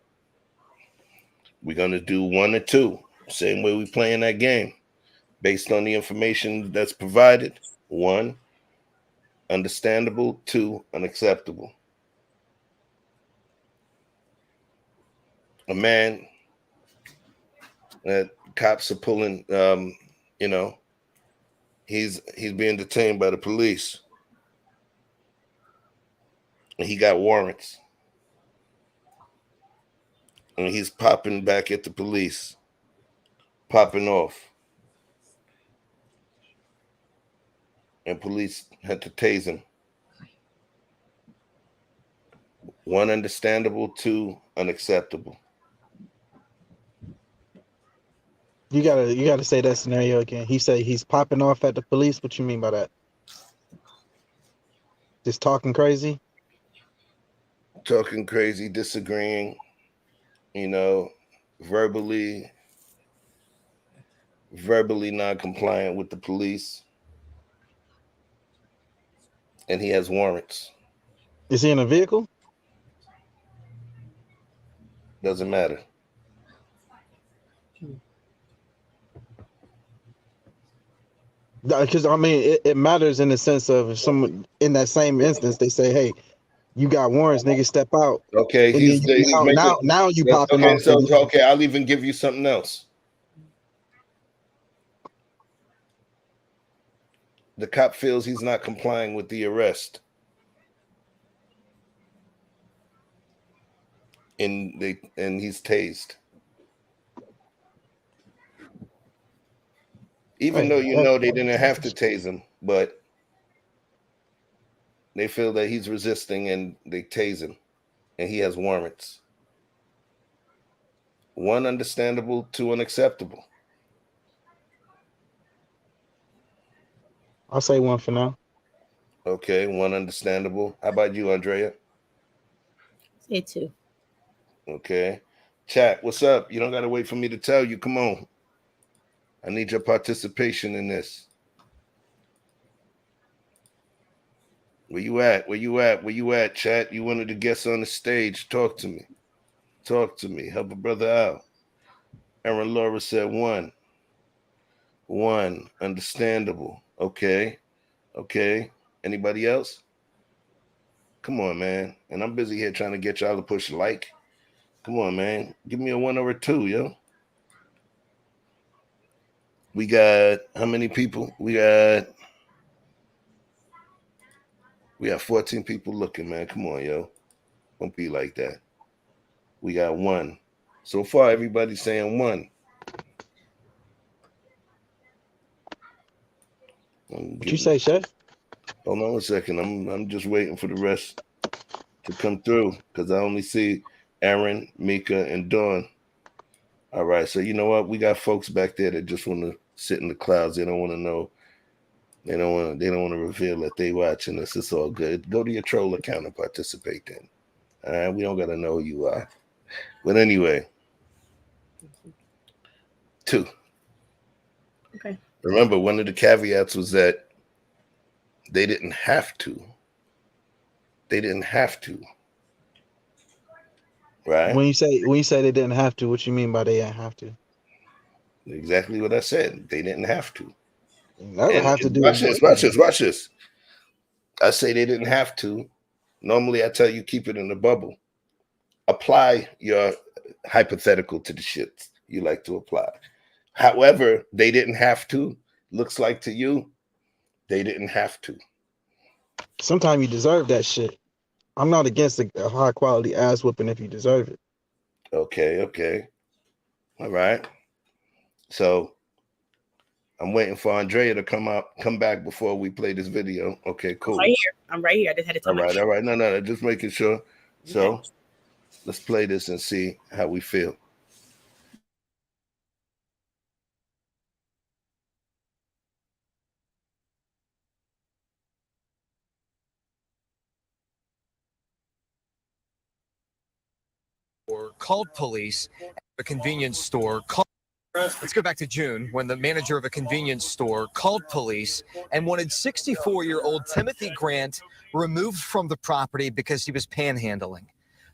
We're going to do one or two, same way we playing that game, based on the information that's provided. 1, understandable. 2, unacceptable. A man that cops are pulling, he's being detained by the police. And he got warrants. And he's popping back at the police, popping off. And police had to tase him. 1, understandable. 2, unacceptable. You gotta say that scenario again. He said he's popping off at the police. What you mean by that? Just talking crazy? Talking crazy, disagreeing, verbally non-compliant with the police. And he has warrants. Is he in a vehicle? Doesn't matter. Because I mean, it matters in the sense of if someone in that same instance they say, "Hey, you got warrants, nigga, step out." Okay, and now you popping off. Okay, I'll even give you something else. The cop feels he's not complying with the arrest, and he's tased. Even though they didn't have to tase him, but they feel that he's resisting and they tase him, and he has warrants. 1, understandable. 2, unacceptable. I'll say 1 for now. Okay, 1 understandable. How about you, Andrea? Say 2. Okay. Chat, what's up? You don't got to wait for me to tell you. Come on. I need your participation in this. Where you at? Where you at? Where you at, chat? You wanted to guest on the stage. Talk to me. Talk to me. Help a brother out. Aaron Laura said 1. 1. Understandable. Okay. Okay. Anybody else? Come on, man. And I'm busy here trying to get y'all to push like. Come on, man. Give me a 1 or a 2, yo. We got how many people? We got 14 people looking, man. Come on, yo. Don't be like that. We got 1. So far, everybody's saying 1. What you say, Chef? Hold on a second. I'm just waiting for the rest to come through because I only see Aaron, Mika, and Dawn. All right. So you know what? We got folks back there that just want to sit in the clouds. They don't want to know. They don't want to reveal that they watching us. It's all good. Go to your troll account and participate then. All right. We don't got to know who you are. But anyway. 2. Okay. Remember, one of the caveats was that they didn't have to. They didn't have to. Right? When you say they didn't have to, what you mean by they didn't have to? Exactly what I said. They didn't have to. Never have to do. Watch this. Watch this. Watch this. I say they didn't have to. Normally, I tell you keep it in the bubble. Apply your hypothetical to the shit you like to apply. However, they didn't have to. Looks like to you, they didn't have to. Sometimes you deserve that shit. I'm not against a high quality ass whooping if you deserve it. Okay, okay. All right. So I'm waiting for Andrea to come back before we play this video. Okay, cool. I'm right here. I just had to tell All right, all right. No, just making sure. Okay. So let's play this and see how we feel. Or called police at a convenience store. Let's go back to June when the manager of a convenience store called police and wanted 64-year-old Timothy Grant removed from the property because he was panhandling.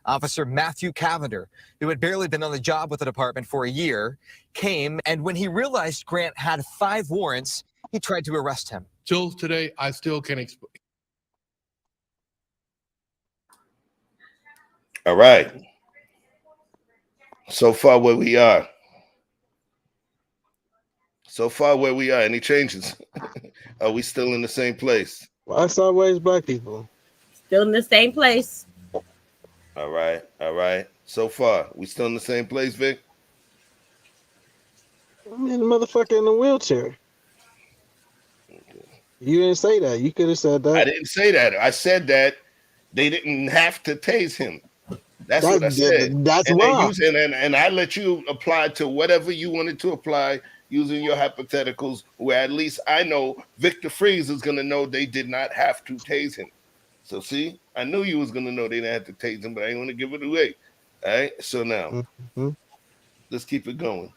Officer Matthew Cavender, who had barely been on the job with the department for a year, came, and when he realized Grant had 5 warrants, he tried to arrest him. Till today, I still can't explain. All right. So far where we are. Any changes? Are we still in the same place? Well, that's always black people. Still in the same place. All right. All right. So far, we still in the same place, Vic? I'm in the motherfucker in the wheelchair. You didn't say that. You could have said that. I didn't say that. I said that they didn't have to tase him. That's what I said. That's why. And I let you apply to whatever you wanted to apply using your hypotheticals, where at least I know Victor Freeze is going to know they did not have to tase him. So see, I knew you was going to know they didn't have to tase him, but I ain't want to give it away. All right. So now, let's keep it going.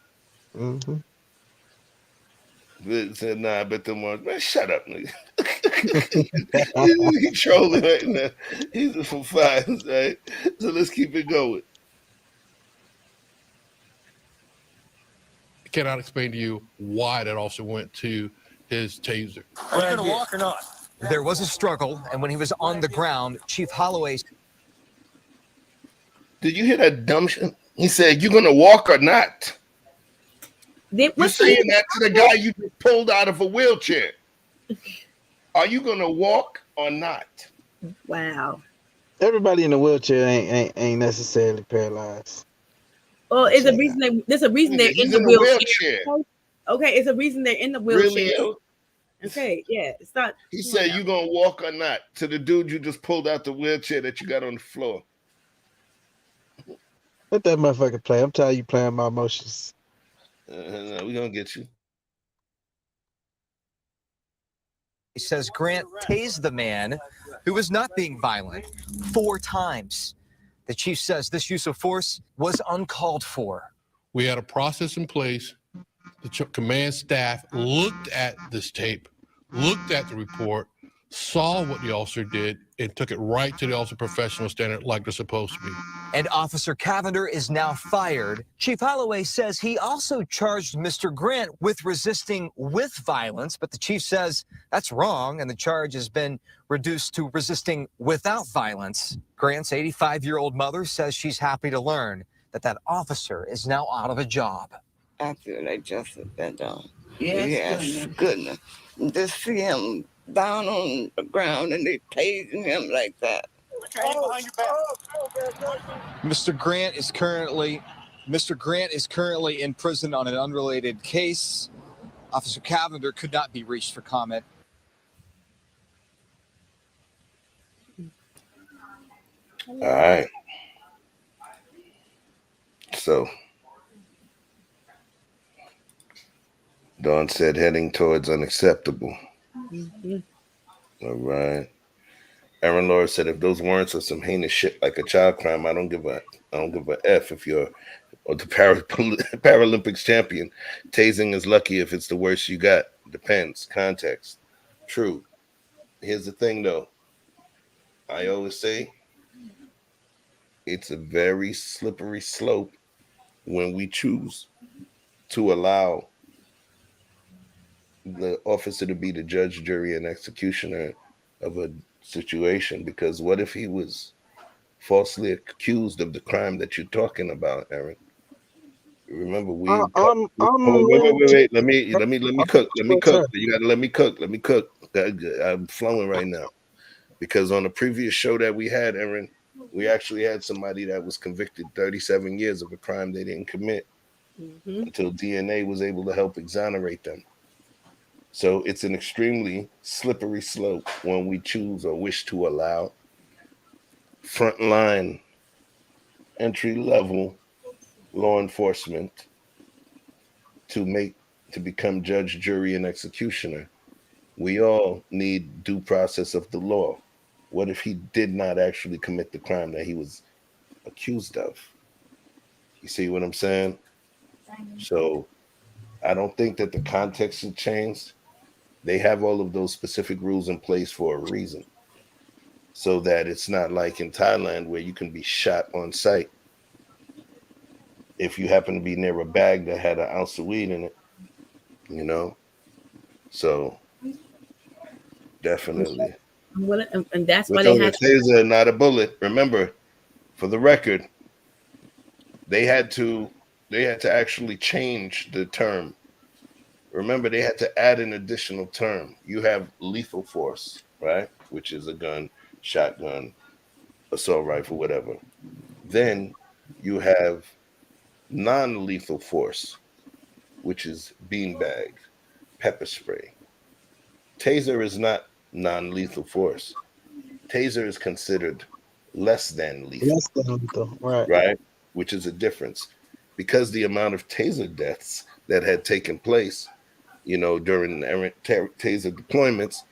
Vic said, nah, I bet them ones. Man, shut up, nigga. He's trolling right now. He's from 5, right? So let's keep it going. I cannot explain to you why that officer went to his taser. Are you going to walk or not? There was a struggle, and when he was on the ground, Chief Holloway. Did you hear that dumb shit? He said, "You going to walk or not?" You're saying that to the guy you just pulled out of a wheelchair. Are you going to walk or not? Wow. Everybody in the wheelchair ain't necessarily paralyzed. Well, there's a reason they're in the wheelchair. Okay, it's a reason they're in the wheelchair. Really? Okay, yeah, it's not. He said, "You gonna walk or not?" To the dude you just pulled out the wheelchair that you got on the floor. Let that motherfucker play. I'm tired of you playing my emotions. No, we gonna get you. He says Grant tased the man who was not being violent 4 times. The chief says this use of force was uncalled for. We had a process in place. The command staff looked at this tape, looked at the report, saw what the officer did, and took it right to the officer professional standard like they're supposed to be. And Officer Cavender is now fired. Chief Holloway says he also charged Mr. Grant with resisting with violence, but the chief says that's wrong, and the charge has been reduced to resisting without violence. Grant's 85-year-old mother says she's happy to learn that that officer is now out of a job. I feel like justice been done. Yes, goodness. Just see him down on the ground and they tasing him like that. Mr. Grant is currently in prison on an unrelated case. Officer Cavender could not be reached for comment. All right. So, Dawn said heading towards unacceptable. All right. Aaron Laura said if those warrants are some heinous shit like a child crime, I don't give a F if you're the Paralympics champion. Tasing is lucky if it's the worst you got. Depends. Context. True. Here's the thing though. I always say it's a very slippery slope when we choose to allow the officer to be the judge, jury, and executioner of a situation, because what if he was falsely accused of the crime that you're talking about, Aaron? Remember, we wait. Let me cook. You gotta let me cook. I'm flowing right now because on the previous show that we had, Aaron, we actually had somebody that was convicted 37 years of a crime they didn't commit until DNA was able to help exonerate them. So it's an extremely slippery slope when we choose or wish to allow frontline, entry-level law enforcement to become judge, jury, and executioner. We all need due process of the law. What if he did not actually commit the crime that he was accused of? You see what I'm saying? So I don't think that the context has changed. They have all of those specific rules in place for a reason, so that it's not like in Thailand where you can be shot on sight if you happen to be near a bag that had an ounce of weed in it, you know? So definitely. And that's why they had a taser, not a bullet. Remember, for the record, they had to actually change the term. Remember, they had to add an additional term. You have lethal force, right? Which is a gun, shotgun, assault rifle, whatever. Then you have non-lethal force, which is beanbag, pepper spray. Taser is not non-lethal force. Taser is considered less than lethal. Right? Which is a difference. Because the amount of taser deaths that had taken place, during taser deployments,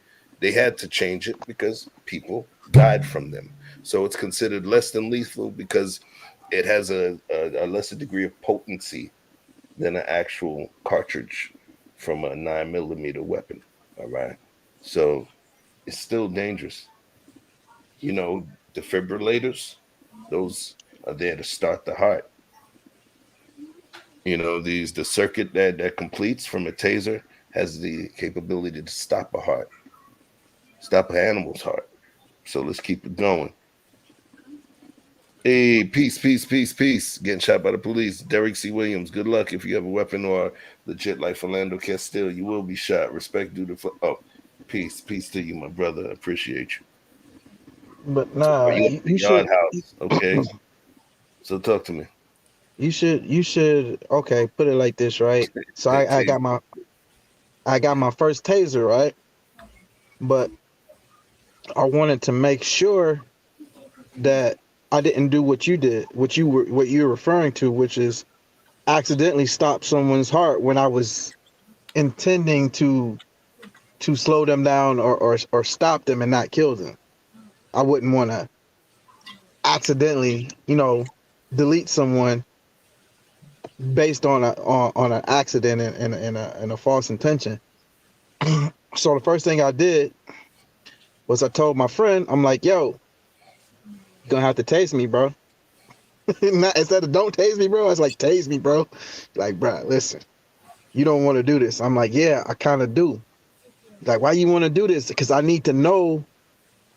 they had to change it because people died from them. So it's considered less than lethal because it has a lesser degree of potency than an actual cartridge from a 9mm weapon. All right. So it's still dangerous. Defibrillators, those are there to start the heart. The circuit that completes from a taser has the capability to stop a heart, stop an animal's heart. So let's keep it going. Hey, peace. Getting shot by the police. Derek C. Williams, good luck. If you have a weapon or legit like Philando Castile, you will be shot. Respect due to... peace to you, my brother. I appreciate you. But nah, you should... house, okay? So talk to me. You should okay, put it like this, right? So I got my first taser, right? But I wanted to make sure that I didn't do what you did, what you're referring to, which is accidentally stop someone's heart when I was intending to to slow them down or stop them and not kill them. I wouldn't want to accidentally, delete someone based on an accident and a false intention. So the first thing I did was I told my friend, I'm like, yo, you're gonna have to tase me, bro. Instead of don't tase me, bro, I was like, tase me, bro. Like, bro, listen, you don't want to do this. I'm like, yeah, I kind of do. Like, why you want to do this? Because I need to know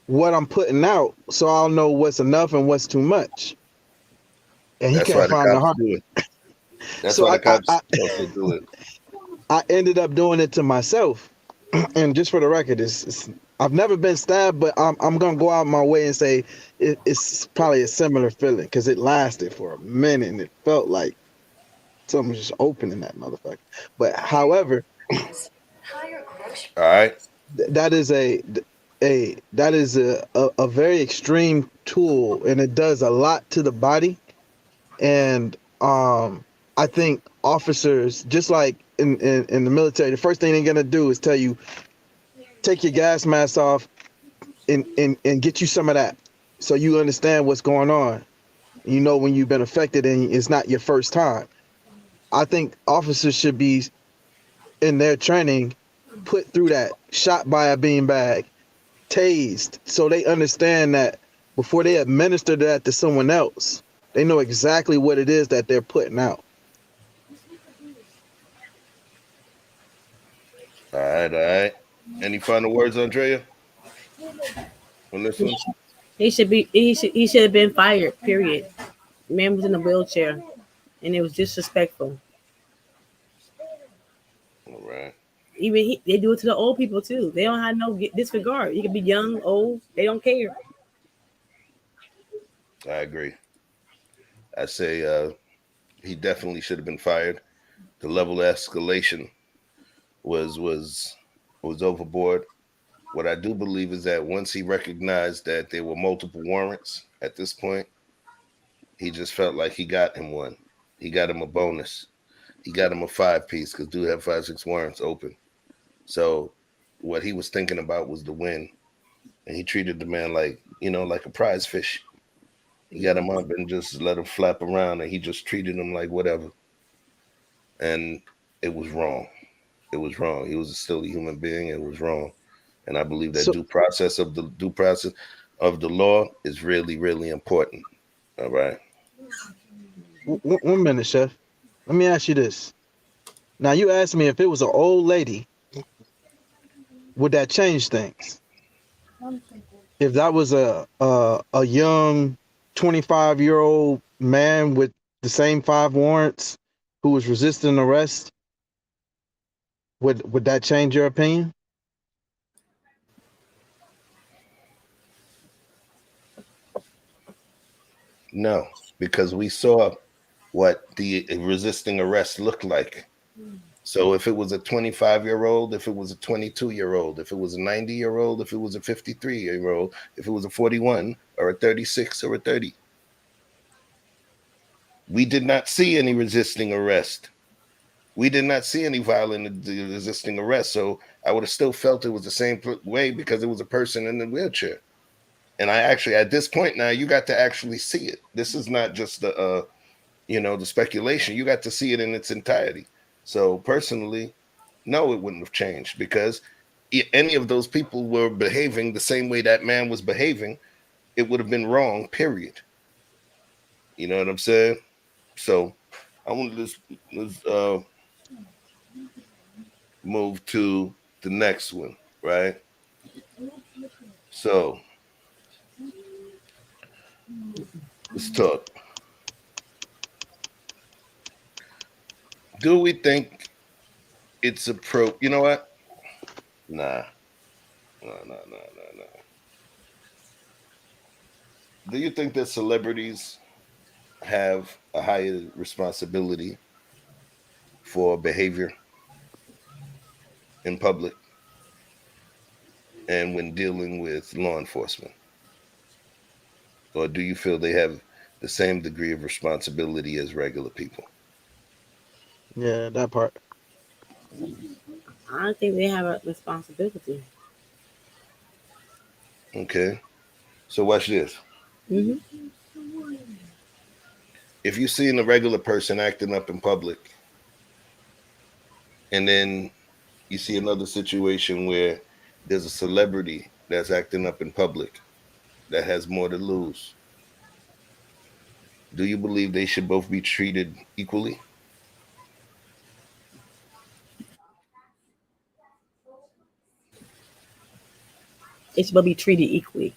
what I'm putting out so I'll know what's enough and what's too much. And he can't find the heart. That's So why the cops also do it. I ended up doing it to myself. And just for the record, I've never been stabbed, but I'm gonna go out my way and say it's probably a similar feeling because it lasted for a minute and it felt like something was just opening that motherfucker. But however, all right, that is a very extreme tool, and it does a lot to the body. And I think officers, just like in the military, the first thing they're gonna do is tell you, take your gas mask off and get you some of that, so you understand what's going on. You know when you've been affected and it's not your first time. I think officers should be in their training put through that, shot by a beanbag, tased, so they understand that before they administer that to someone else, they know exactly what it is that they're putting out. All right. Any final words, Andrea? On this one? He should have been fired, period. Man was in a wheelchair and it was disrespectful. All right. Even they do it to the old people too. They don't have no disregard. You can be young, old, they don't care. I agree. I say he definitely should have been fired. The level of escalation was overboard. What I do believe is that once he recognized that there were multiple warrants at this point, he just felt like he got him one. He got him a bonus. He got him a 5-piece because dude had 5-6 warrants open. So what he was thinking about was the win. And he treated the man like a prize fish. He got him up and just let him flap around, and he just treated him like whatever. And it was wrong. It was wrong. He was still a human being. It was wrong. And I believe that due process of the law is really, really important. All right. 1 minute, Chef. Let me ask you this. Now, you asked me if it was an old lady, would that change things? If that was a young 25-year-old man with the same 5 warrants who was resisting arrest, would that change your opinion? No, because we saw what the resisting arrest looked like. So if it was a 25-year-old, if it was a 22-year-old, if it was a 90-year-old, if it was a 53-year-old, if it was a 41 or a 36 or a 30, we did not see any resisting arrest. We did not see any violent resisting arrest. So I would have still felt it was the same way because it was a person in the wheelchair. And I actually, at this point now, you got to actually see it. This is not just the speculation. You got to see it in its entirety. So personally, no, it wouldn't have changed because any of those people were behaving the same way that man was behaving. It would have been wrong, period. You know what I'm saying? So I want to let's move to the next one, right? So let's talk. Do we think it's you know what? Nah. No. Do you think that celebrities have a higher responsibility for behavior in public and when dealing with law enforcement? Or do you feel they have the same degree of responsibility as regular people? Yeah, that part. I don't think they have a responsibility. Okay. So watch this. Mm-hmm. If you see a regular person acting up in public, and then you see another situation where there's a celebrity that's acting up in public that has more to lose, do you believe they should both be treated equally? They should be treated equally.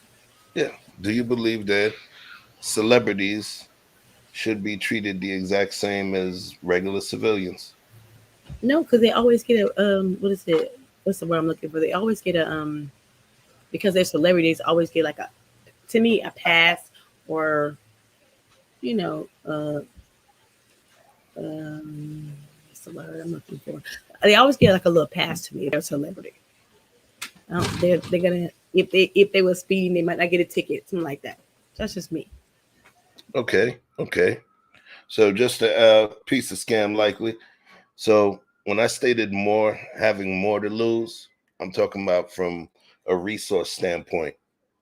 Yeah. Do you believe that celebrities should be treated the exact same as regular civilians? No, because they always get a what is it? What's the word I'm looking for? They always get a because they're celebrities. Always get like to me a pass or you know what's the word I'm looking for? They always get like a little pass to me. They're a celebrity. They're gonna if they were speeding, they might not get a ticket, something like that. That's just me. Okay. So just a piece of scam likely. So when I stated more, having more to lose, I'm talking about from a resource standpoint.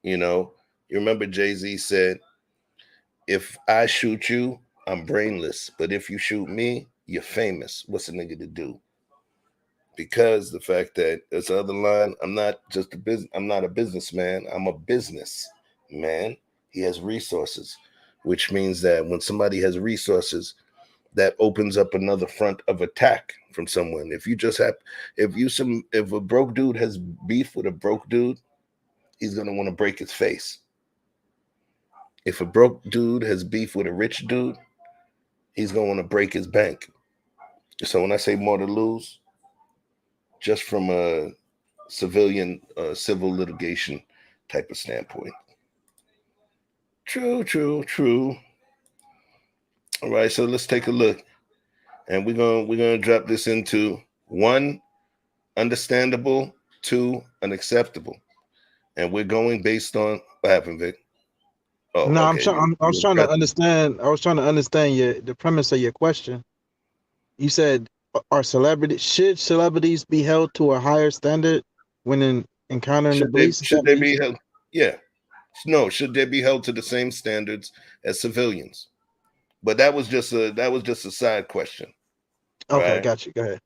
You remember Jay-Z said, if I shoot you, I'm brainless. But if you shoot me, you're famous. What's a nigga to do? Because the fact that there's the other line, I'm not a businessman. I'm a business man. He has resources, which means that when somebody has resources, that opens up another front of attack from someone. If a broke dude has beef with a broke dude, he's gonna want to break his face. If a broke dude has beef with a rich dude, he's gonna want to break his bank. So when I say more to lose, just from a civil litigation type of standpoint. True. All right, so let's take a look. And we're gonna drop this into 1, understandable, 2, unacceptable. And we're going based on what happened, Vic. Oh, No, okay. I was trying to understand the premise of your question. You said, should celebrities be held to a higher standard when encountering the police? Should they be held? Yeah. No, should they be held to the same standards as civilians? But that was just a side question. Okay, right? got you. Go ahead.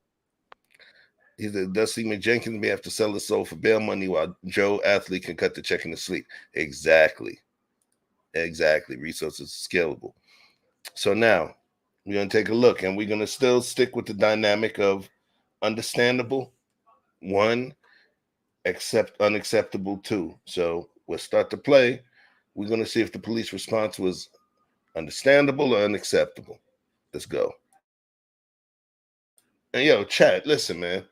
He said, does Stephen Jenkins may have to sell his soul for bail money while Joe athlete can cut the check in his sleep? Exactly. Resources scalable. So now we're going to take a look, and we're going to still stick with the dynamic of understandable, 1, unacceptable, 2. So we'll start to play. We're going to see if the police response was understandable or unacceptable. Let's go. And yo, chat, listen, man.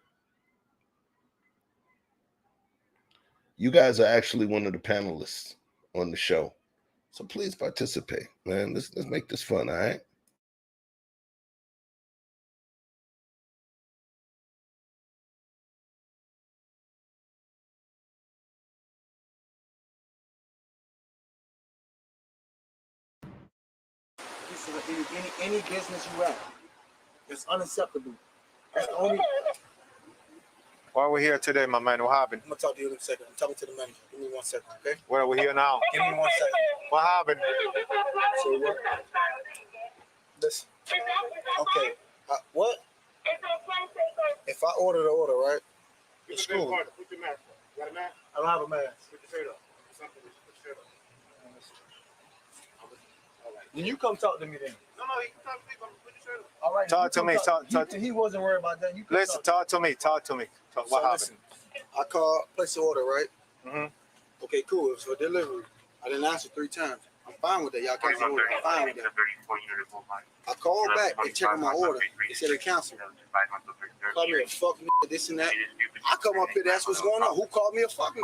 You guys are actually one of the panelists on the show. So please participate, man. Let's make this fun, all right? Any business you have, it's unacceptable. That's the only. Why are we here today, my man? What happened? I'm gonna talk to you in a second. I'm talking to the manager. Give me 1 second, okay? Where are we here now? Give me 1 second. What happened? So what? Listen. Okay. What? If I order the order, right? It's cool. Put your mask on. You got a mask? I don't have a mask. Put your shirt up. Something. Put your shirt up. Then you come talk to me then. No, you can talk to me. Put your shirt up. All right. Talk to me. Talk. He wasn't worried about that. Listen, talk to me. What happened? Listen, I called, place the order, right? Mm-hmm. Okay, cool. It was for delivery. I didn't answer 3 times. I'm fine with that. Y'all cancel the order. I'm fine with that. I called back and checked my order. They said they canceled. Called me a fuck nigga, this and that. I come up here, that's what's going on. Who called me a fuck nigga?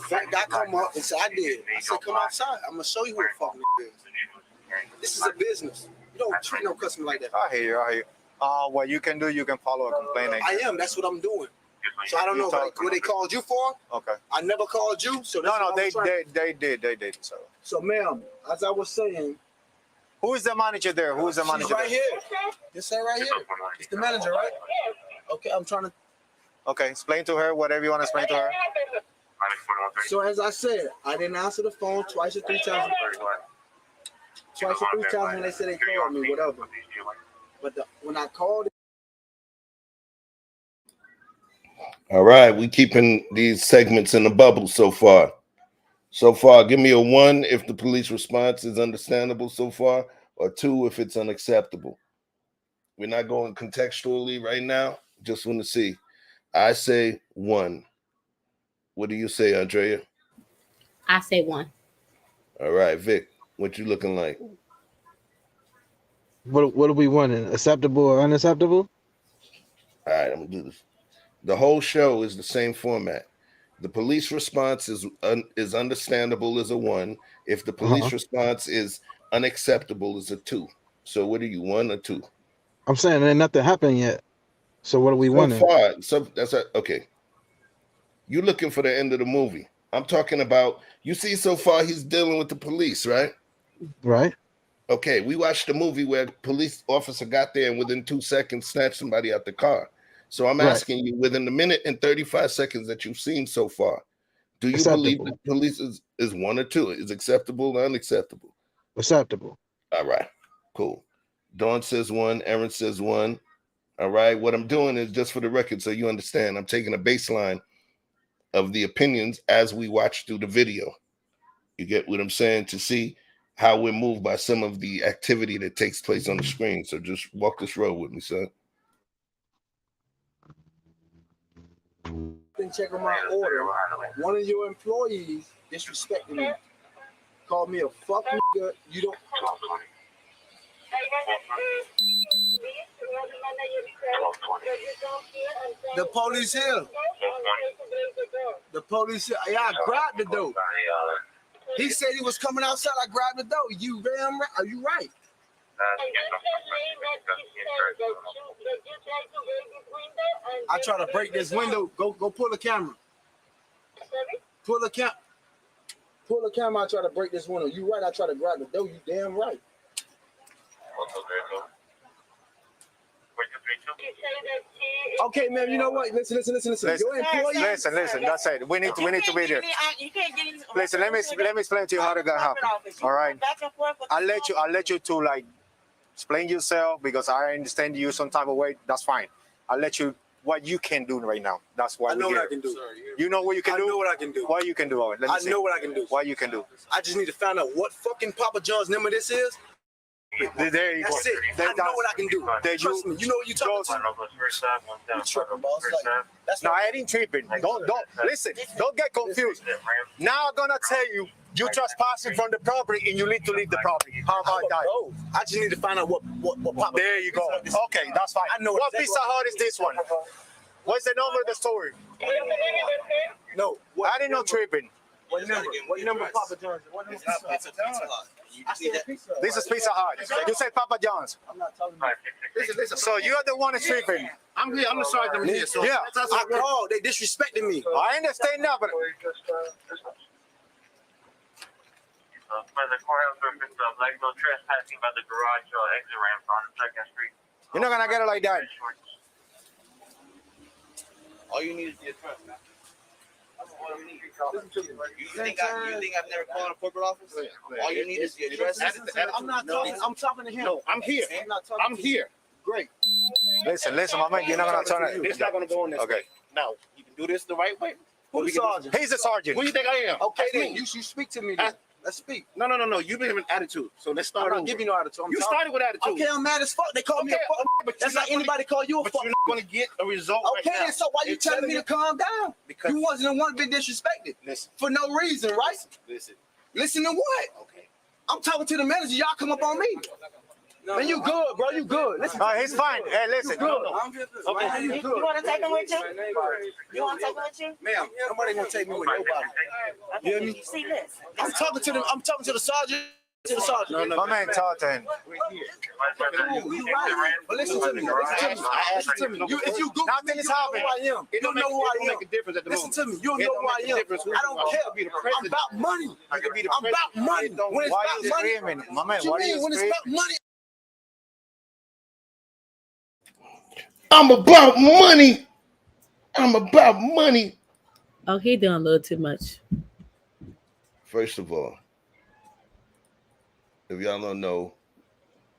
Fat guy come up and said, I did. I said, come outside. I'm going to show you who a fuck nigga is. This is a business. You don't treat no customer like that. I hear you. What you can do, you can follow a complaint. I am. That's what I'm doing. So I don't know what they called you for. Okay. I never called you. So no, they did. So, ma'am, as I was saying, who is the manager there? She's right here. This her right here. It's the manager, right? Okay, I'm trying to. Okay, explain to her whatever you want to explain to her. So as I said, I didn't answer the phone twice or three times. Twice or three times when they said they called me, whatever. But when I called. All right, we keeping these segments in the bubble so far. So far, give me a 1 if the police response is understandable so far, or 2 if it's unacceptable. We're not going contextually right now. Just want to see. I say 1. What do you say, Andrea? I say 1. All right, Vic, what you looking like? What are we wanting? Acceptable or unacceptable? All right, I'm gonna do this. The whole show is the same format. The police response is understandable as a 1. If the police response is unacceptable, is a 2. So what are you, 1 or 2? I'm saying ain't nothing happened yet. So what are we wanting? So far, that's okay. You're looking for the end of the movie. I'm talking about, you see, so far he's dealing with the police, right? Right. Okay, we watched a movie where a police officer got there and within 2 seconds snatched somebody out the car. So I'm asking you, within the minute and 35 seconds that you've seen so far, do you believe the police is 1 or 2? Is acceptable or unacceptable? Acceptable. All right, cool. Dawn says 1, Aaron says 1. All right, what I'm doing is, just for the record, so you understand, I'm taking a baseline of the opinions as we watch through the video. You get what I'm saying? To see how we're moved by some of the activity that takes place on the screen. So just walk this road with me, son. Been checking my order. One of your employees disrespected me. Called me a fuck nigga. You don't. The police here. The police here. Yeah, I grabbed the dope. He said he was coming outside. I grabbed the dope. You damn right. Are you right? I try to break this window. Go pull the camera. Pull the camera. I try to break this window. You right. I try to grab the door. You damn right. Okay, ma'am. You know what? Listen. Your employee. Listen. That's it. We need to be there. Listen. Let me explain to you how that happened. All right. I'll let you to like explain yourself, because I understand you some type of way. That's fine. I'll let you what you can do right now. That's why I know what I can do. You know what you can do? I know what I can do. What you can do. Let me I see. know what I can do. What you can do. I just need to find out what fucking Papa John's number this is. There you That's go. it. I know what I can do. Trust me. You know what you're talking about. You tripping, boss. Like, that's no, I ain't tripping. Don't listen. Don't get confused. Now I'm gonna tell you, you trespassing from the property and you need to leave the property. How about that? I just need to find out what Papa. There you go. Okay, that's fine. I know what exactly Pizza Hut is this one? What's the number of the store? No, I didn't know tripping. What number Papa John's? What number Pizza Hut? This is Pizza Hut. You said Papa John's. I'm not talking about. Listen. So you're the one that's tripping. I'm here. I'm the sergeant here. So yeah. I called. They disrespected me. I understand now, but. By the courthouse purpose of legal trespassing by the garage exit ramp on 2nd Street. You're not gonna get it like that. All you need is the address, man. You think I've never called a corporate office? All you need is the address. I'm not talking. I'm talking to him. No, I'm here. I'm here. Great. Listen, my man. You're not gonna turn it. It's not gonna go in this. Okay. Now you can do this the right way. Who's the sergeant? He's the sergeant. Who do you think I am? Okay, then you speak to me. Then. Let's speak. No. You've been having attitude. So let's start. I'm not giving you no attitude. You started with attitude. Okay, I'm mad as fuck. They call me a fuck. But that's like anybody call you a fuck. But you're not going to get a result. Okay, right now. so why you telling me to calm down? Because you wasn't the one being disrespected. Listen. For no reason, right? Listen to what? Okay. I'm talking to the manager. Y'all come up on me. Man, you good, bro. You good. Listen. He's fine. Hey, listen. Good. Okay. You want to take him with you? You want to take him with you? Ma'am, nobody gonna take me with nobody. You hear me? See this. I'm talking to the sergeant. My man, talk to him. You right. But listen to me. Listen to me. If you go, nothing is happening. You don't know who I am. Make a difference at the Listen moment. to me. You don't know who I am. I don't care. I'm about money. I'm about money. When it's Why about you money, screaming? My man, what why you you mean? When it's screaming? about money. I'm about money. I'm about money. Oh, he doing a little too much. First of all, if y'all don't know,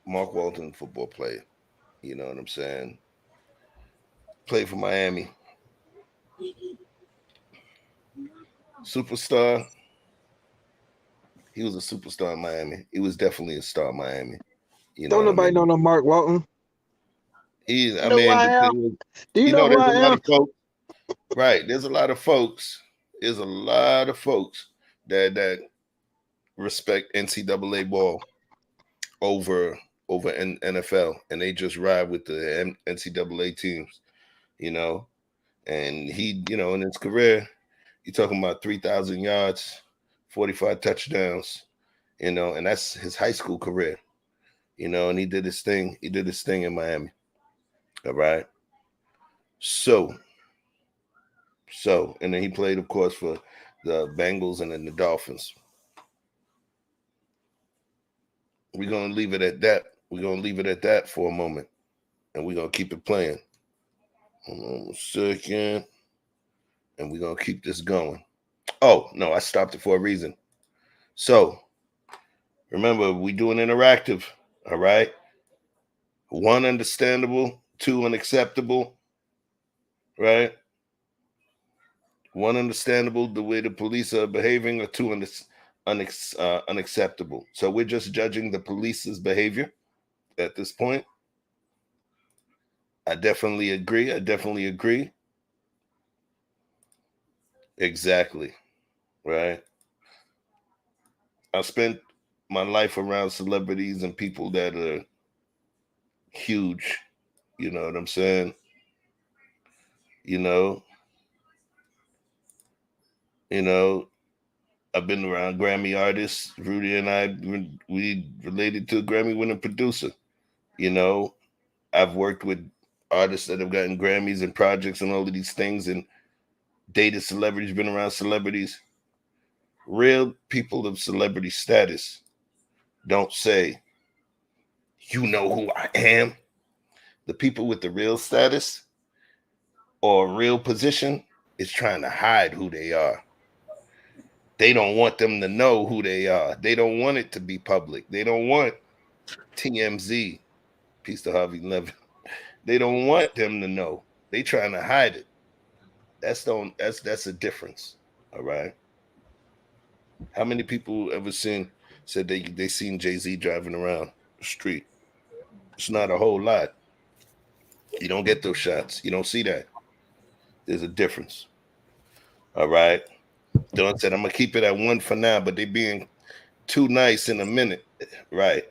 Mark Walton, football player. You know what I'm saying? Played for Miami. Superstar. He was a superstar in Miami. He was definitely a star in Miami. You know Don't what nobody I mean? know no Mark Walton. He, I Know who mean, I the am? thing is, Do you know who there's I a lot am? of folks. Right. There's a lot of folks. There's a lot of folks that respect NCAA ball over NFL, and they just ride with the NCAA teams. You know, and he, in his career, you're talking about 3,000 yards, 45 touchdowns. And that's his high school career. And he did his thing. He did his thing in Miami. All right. So, and then he played, of course, for the Bengals and then the Dolphins. We're going to leave it at that. We're going to leave it at that for a moment. And we're going to keep it playing. Hold on a second. And we're going to keep this going. Oh, no, I stopped it for a reason. So, remember, we do an interactive. All right. 1, understandable. 2, unacceptable. Right? 1, understandable, the way the police are behaving, or 2, unacceptable. So we're just judging the police's behavior at this point. I definitely agree. Exactly. Right? I spent my life around celebrities and people that are huge. You know what I'm saying? I've been around Grammy artists. Rudy and I, we related to a Grammy-winning producer. I've worked with artists that have gotten Grammys and projects and all of these things, and dated celebrities, been around celebrities. Real people of celebrity status don't say, you know who I am. The people with the real status or real position is trying to hide who they are. They don't want them to know who they are. They don't want it to be public. They don't want TMZ, peace to Harvey Levin. They don't want them to know. They trying to hide it. That's a difference. All right. How many people ever said they seen Jay-Z driving around the street? It's not a whole lot. You don't get those shots. You don't see that. There's a difference. All right. Don said, I'm gonna keep it at 1 for now, but they being too nice in a minute. Right.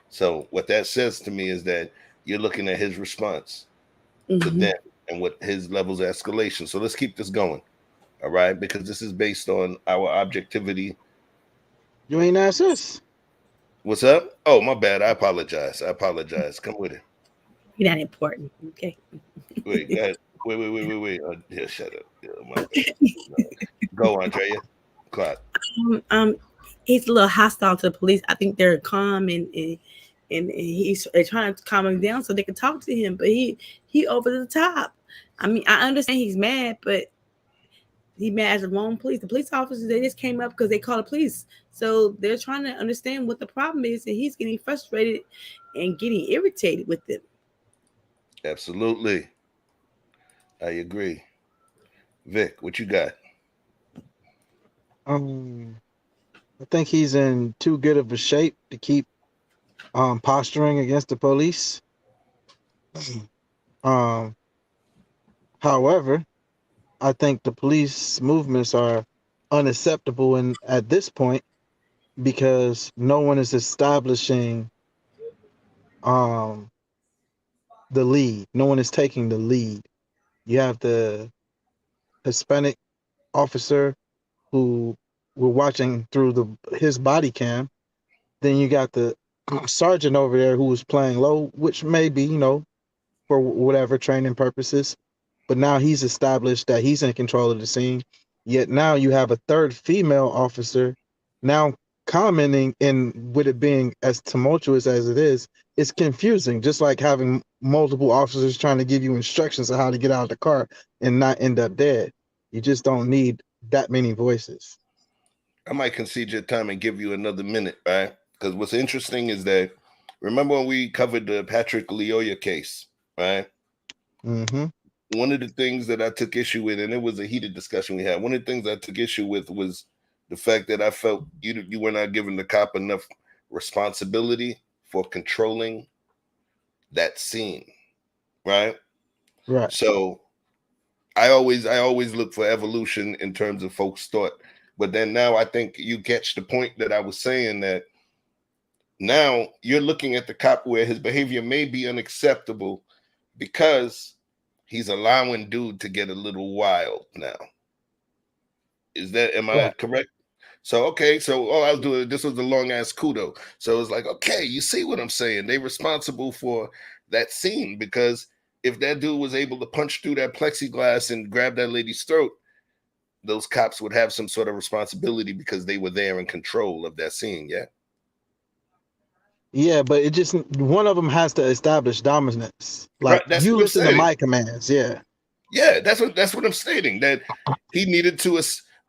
So what that says to me is that you're looking at his response to them and what his levels of escalation. So let's keep this going. All right, because this is based on our objectivity. You ain't asked us. What's up? Oh, my bad. I apologize. Come with it. You're not important. Okay. Wait, guys. Wait. Yeah, shut up. Yeah, my bad. No. Go, Andrea. Clock. He's a little hostile to the police. I think they're calm and they're trying to calm him down so they can talk to him. But he over the top. I mean, I understand he's mad, but he mad at the wrong police. The police officers, they just came up because they called the police. So they're trying to understand what the problem is, and he's getting frustrated and getting irritated with them. Absolutely. I agree. Vic, what you got? I think he's in too good of a shape to keep posturing against the police. However, I think the police movements are unacceptable at this point because no one is establishing the lead. No one is taking the lead. You have the Hispanic officer who we're watching through his body cam. Then you got the sergeant over there who was playing low, which may be, for whatever training purposes. But now he's established that he's in control of the scene. Yet now you have a third female officer now commenting, and with it being as tumultuous as it is, it's confusing. Just like having multiple officers trying to give you instructions on how to get out of the car and not end up dead. You just don't need that many voices. I might concede your time and give you another minute, right? Because what's interesting is that, remember when we covered the Patrick Leoya case, right? Mm-hmm. One of the things that I took issue with, and it was a heated discussion we had, one of the things I took issue with was the fact that I felt you were not giving the cop enough responsibility for controlling that scene, right? Right. So I always look for evolution in terms of folks' thought. But then now I think you catch the point that I was saying, that now you're looking at the cop where his behavior may be unacceptable because he's allowing dude to get a little wild now. Am I correct? So, okay, so all I was doing, this was a long ass kudo. So it's like, okay, you see what I'm saying? They responsible for that scene, because if that dude was able to punch through that plexiglass and grab that lady's throat, those cops would have some sort of responsibility because they were there in control of that scene. Yeah. Yeah, but it just, one of them has to establish dominance. Like, Right, you listen to my commands. Yeah. Yeah, that's what I'm stating, that he needed to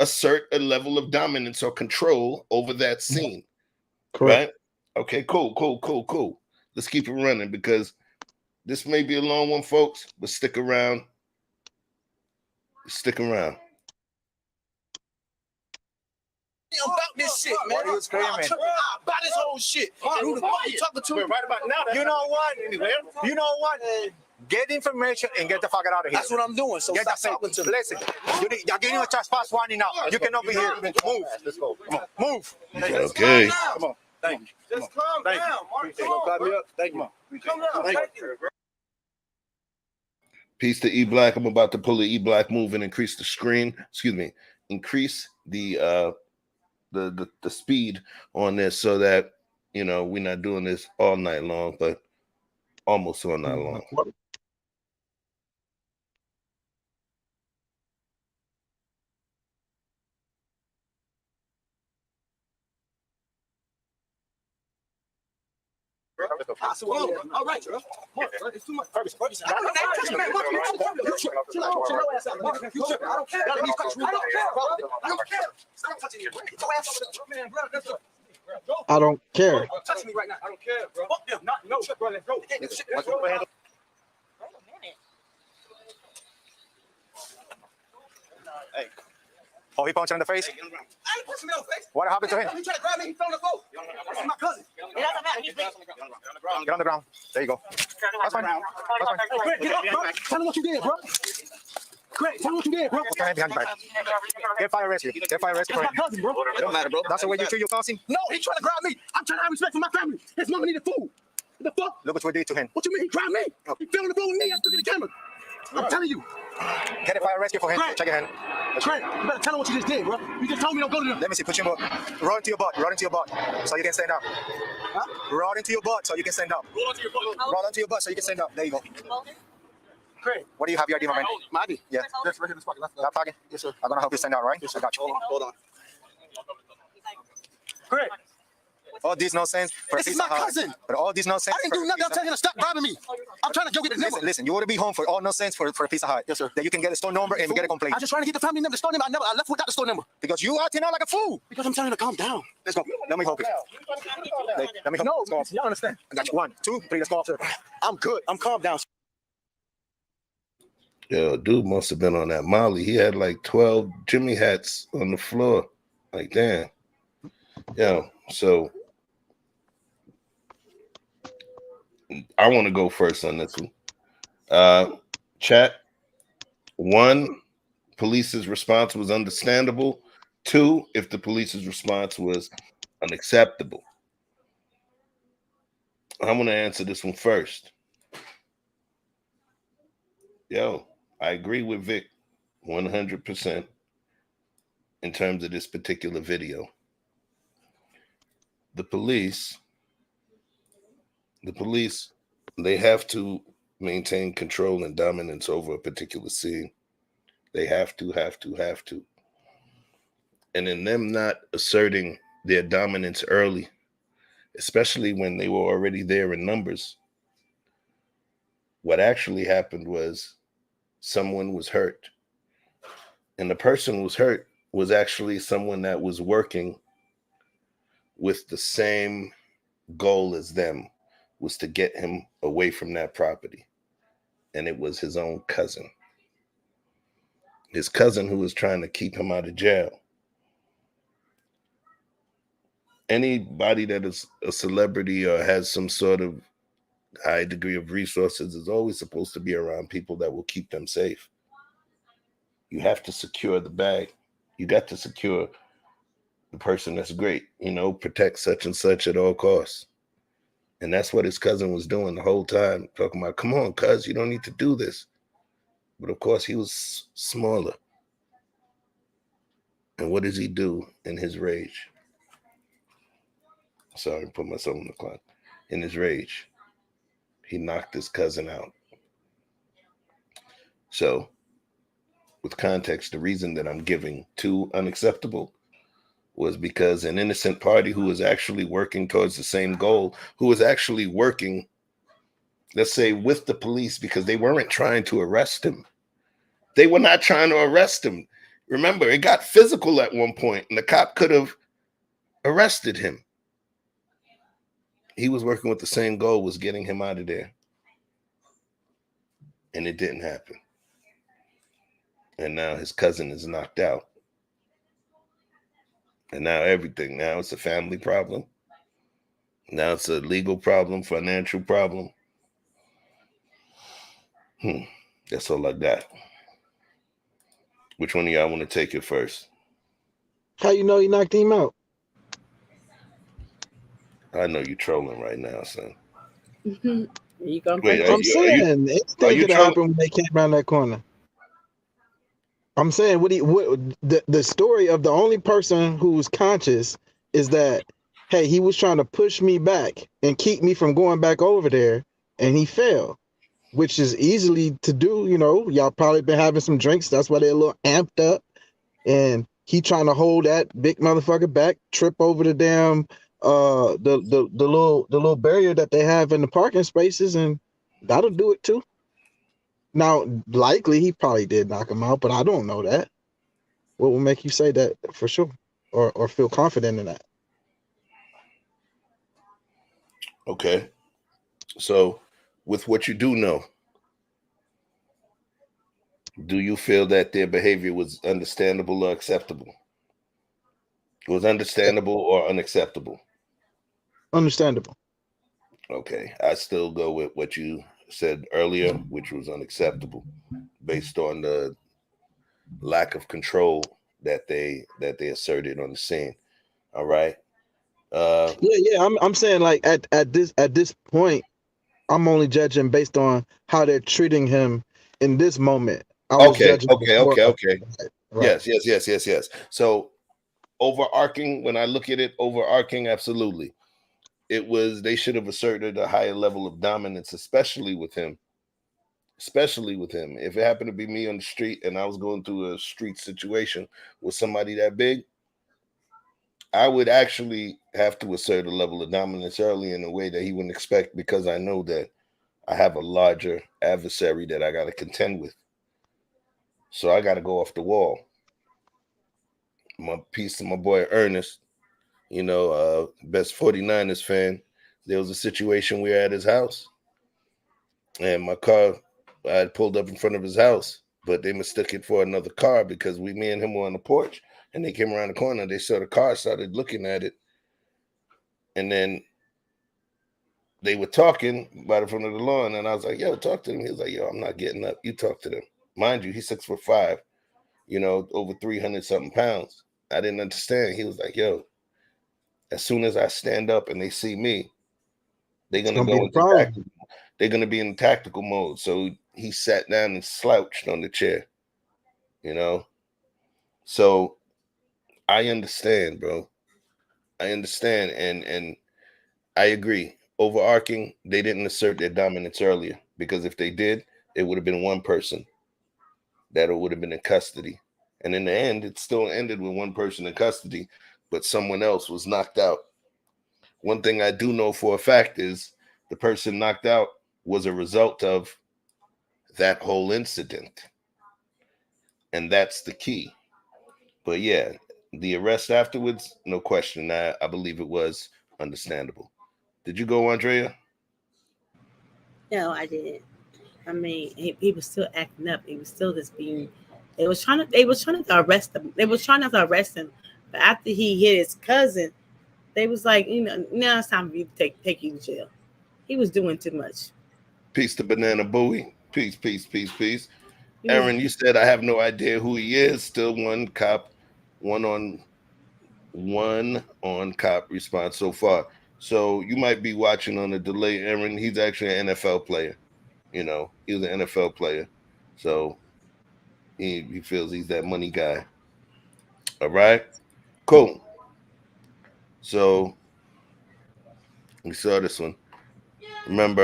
assert a level of dominance or control over that scene. Correct. Right? Okay, cool. Let's keep it running, because this may be a long one, folks, but stick around. Stick around. About this shit, man. What are you screaming? About this whole shit. Who the fuck you talking to? Right about now. You know what? You know what? Get information and get the fuck out of here. That's what I'm doing. So get stop talking to me. Listen, you're getting a trespass warning now. You cannot be here. Move. Let's go. Come on. Move. Okay. Come on. Thank you. Just calm down, Mark. Call me up. Thank you. Come down. Thank you. Peace to E Black. I'm about to pull the E Black move and increase the screen. Excuse me. Increase the speed on this so that, you know, we're not doing this all night long, but almost all night long. All right, bro. It's too much. I don't care. Touch me right now. I don't care, bro. No, bro. Let's go. Hey. Oh, he punched him in the face? I ain't pushing me in the face. What happened to him? He tried to grab me. He fell on the floor. That's my cousin. Get on the ground. There you go. That's fine. Hey, Greg, get up, bro. Tell him what you did, bro. Greg, tell him what you did, bro. Put your hand behind your back. Get fire rescue. Get fire rescue. That's my cousin, bro. It don't matter, bro. That's the way you treat your cousin? No, he tried to grab me. I'm trying to have respect for my family. His mama needed food. What the fuck? Look what we did to him. What you mean? He grabbed me. He fell on the floor with me. I look at the camera. I'm telling you. Get a fire rescue for him. Greg. Check your hand. Trent, you better tell him what you just did, bro. You just told me don't go to them. Let me see. Put your butt. Roll into your butt. Roll into your butt. So you can stand up. Huh? Roll into your butt so you can stand up. Roll onto your butt. Roll into your butt so you can stand up. There you go. Craig. What do you have your ID, my man? My ID? Yeah. That's right here in this pocket. That pocket? Yes, sir. I'm going to help you stand out, right? Yes, sir. I got you. Hold on. Craig. All these nonsense. This is my cousin. But all these nonsense. I didn't do nothing. I'm telling him to stop grabbing me. I'm trying to go get the number. Listen, you want to be home for all nonsense for a Pizza Hut. Yes, sir. That you can get a store number and get a complaint. I'm just trying to get the family number. The store number. I left without the store number. Because you acting out like a fool. Because I'm telling you to calm down. Let's go. Let me help you. Let me help you. No, y'all understand. I got you. 1, 2, 3. Let's go, sir. I'm good. I'm calm down. Yo, dude must have been on that Molly. He had like 12 Jimmy hats on the floor. Like, damn. Yo, so I want to go first on this one. Chat. 1, police's response was understandable. 2, if the police's response was unacceptable. I'm going to answer this one first. Yo, I agree with Vic 100% in terms of this particular video. The police, they have to maintain control and dominance over a particular scene. They have to. And in them not asserting their dominance early, especially when they were already there in numbers, What actually happened was someone was hurt. And the person who was hurt was actually someone that was working with the same goal as them, was to get him away from that property. And it was his own cousin. His cousin who was trying to keep him out of jail. Anybody that is a celebrity or has some sort of high degree of resources is always supposed to be around people that will keep them safe. You have to secure the bag. You got to secure the person that's great, protect such and such at all costs. And that's what his cousin was doing the whole time, talking about, come on, cuz, you don't need to do this. But of course, he was smaller. And what does he do in his rage? Sorry, put myself on the clock. In his rage, he knocked his cousin out. So, with context, the reason that I'm giving too unacceptable was because an innocent party who was actually working towards the same goal, who was actually working, let's say, with the police, because they weren't trying to arrest him. They were not trying to arrest him. Remember, it got physical at one point, and the cop could have arrested him. He was working with the same goal, was getting him out of there. And it didn't happen. And now his cousin is knocked out. And now everything. Now it's a family problem. Now it's a legal problem, financial problem. That's all I got. Which one of y'all want to take it first? How you know he knocked him out? I know you're trolling right now, son. You gonna Wait, I'm saying anything could happen when they came around that corner. I'm saying the story of the only person who's conscious is that, hey, he was trying to push me back and keep me from going back over there, and he fell, which is easily to do. Y'all probably been having some drinks. That's why they're a little amped up, and he trying to hold that big motherfucker back, trip over the damn the little barrier that they have in the parking spaces, and that'll do it too. Now, likely he probably did knock him out, but I don't know that. What will make you say that for sure, or feel confident in that? Okay. So, with what you do know, do you feel that their behavior was understandable or acceptable? It was understandable or unacceptable? Understandable. Okay. I still go with what you said earlier, which was unacceptable, based on the lack of control that they asserted on the scene. All right. Yeah. I'm saying, like, at this point, I'm only judging based on how they're treating him in this moment. Okay. Right. Yes. So overarching, when I look at it, overarching, absolutely. They should have asserted a higher level of dominance, especially with him. If it happened to be me on the street and I was going through a street situation with somebody that big, I would actually have to assert a level of dominance early in a way that he wouldn't expect, because I know that I have a larger adversary that I got to contend with. So I got to go off the wall. My piece to my boy Ernest, best 49ers fan. There was a situation we were at his house, and my car, I had pulled up in front of his house, but they mistook it for another car because me and him were on the porch, and they came around the corner. They saw the car, started looking at it, and then they were talking by the front of the lawn, and I was like, yo, talk to them. He was like, yo, I'm not getting up. You talk to them. Mind you, he's 6'5", over 300 something pounds. I didn't understand. He was like, yo, as soon as I stand up and they see me, they're going to go into tactical. They're going to be in tactical mode. So he sat down and slouched on the chair, So I understand, bro. I understand. And I agree. Overarching, they didn't assert their dominance earlier, because if they did, it would have been one person that would have been in custody. And in the end, it still ended with one person in custody, but someone else was knocked out. One thing I do know for a fact is the person knocked out was a result of that whole incident. And that's the key. But yeah, the arrest afterwards, no question. I believe it was understandable. Did you go, Andrea? No, I didn't. I mean, he was still acting up. He was still just being. They was trying to arrest him. They was trying not to arrest him, but after he hit his cousin, they was like, now it's time for you to take you to jail. He was doing too much. Peace to Banana Bowie. Peace, peace, peace, peace. Aaron, you said I have no idea who he is. Still one cop, one on cop response so far. So you might be watching on a delay, Aaron. He's actually an NFL player. He was an NFL player. So he feels he's that money guy. All right. Cool. So we saw this one. Remember,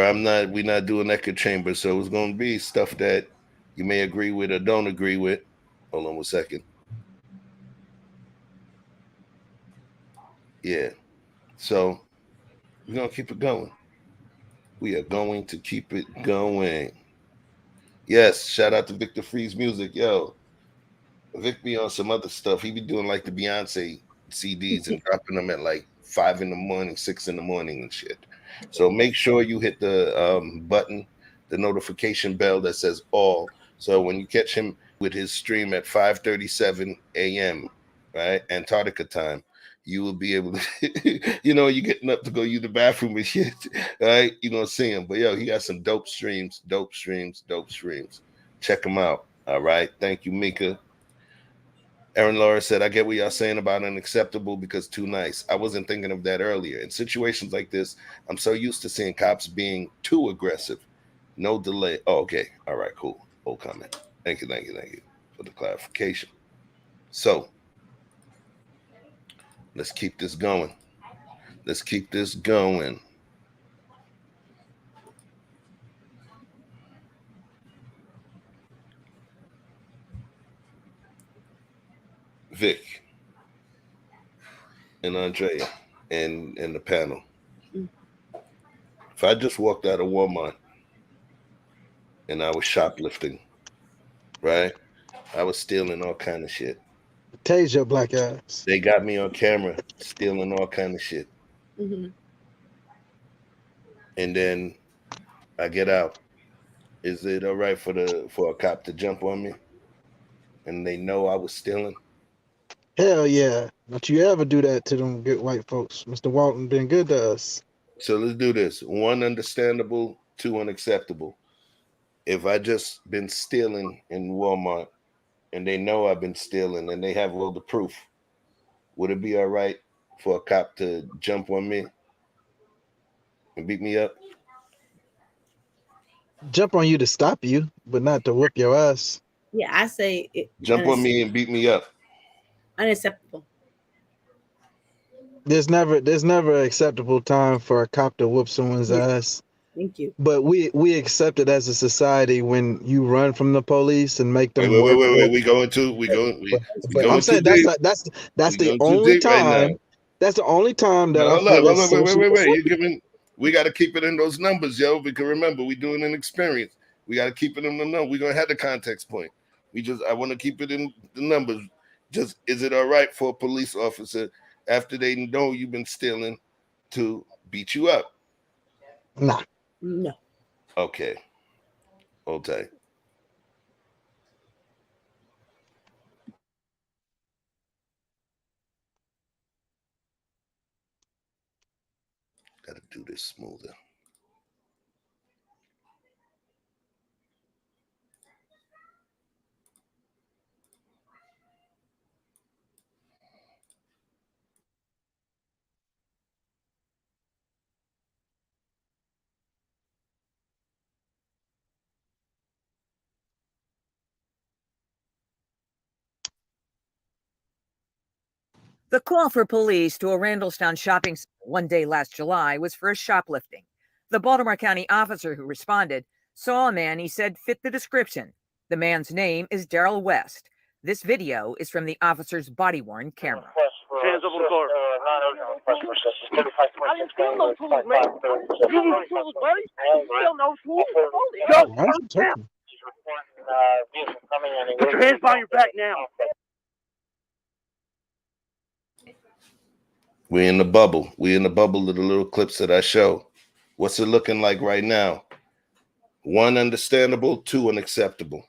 we're not doing echo chamber, so it's gonna be stuff that you may agree with or don't agree with. Hold on 1 second. Yeah. So we're gonna keep it going. We are going to keep it going. Yes, shout out to VictorFreezeMusic. Yo, Vic be on some other stuff. He be doing like the Beyonce CDs and dropping them at like 5 in the morning, 6 in the morning and shit. So make sure you hit the button, the notification bell that says all. So when you catch him with his stream at 5:37 a.m., right, Antarctica time, you will be able to, you're getting up to go use the bathroom and shit, right? You're going to see him. But yo, he got some dope streams. Check him out. All right. Thank you, Mika. Aaron Laura said, I get what y'all saying about unacceptable because too nice. I wasn't thinking of that earlier. In situations like this, I'm so used to seeing cops being too aggressive. No delay. Oh, okay. All right, cool. Old comment. Thank you for the clarification. So let's keep this going. Vic and Andrea and the panel. If I just walked out of Walmart and I was shoplifting, right? I was stealing all kind of shit. Taser black ass. They got me on camera stealing all kind of shit. Mm-hmm. And then I get out. Is it all right for a cop to jump on me? And they know I was stealing? Hell yeah. Don't you ever do that to them good white folks. Mr. Walton been good to us. So let's do this. 1, understandable. 2, unacceptable. If I just been stealing in Walmart and they know I've been stealing and they have all the proof, would it be all right for a cop to jump on me and beat me up? Jump on you to stop you, but not to whoop your ass. Yeah, I say jump on me and beat me up. Unacceptable. There's never an acceptable time for a cop to whoop someone's ass. Thank you. But we accept it as a society when you run from the police and make them. Wait. We going I'm saying that's the only time. Right, that's the only time that I feel wait. You're giving. We got to keep it in those numbers, yo. Because remember, we're doing an experience. We got to keep it in the number. We're gonna have the context point. I want to keep it in the numbers. Just, is it all right for a police officer after they know you've been stealing to beat you up? Nah. No. Okay. Hold tight. Got to do this smoother. The call for police to a Randallstown shopping center one day last July was for a shoplifting. The Baltimore County officer who responded saw a man he said fit the description. The man's name is Daryl West. This video is from the officer's body-worn camera. Hands over the car. I didn't steal no tools, man. You didn't steal, buddy. You didn't steal no tools. Go. Put your hands behind your back now. We in the bubble. We in the bubble of the little clips that I show. What's it looking like right now? 1, understandable. 2, unacceptable.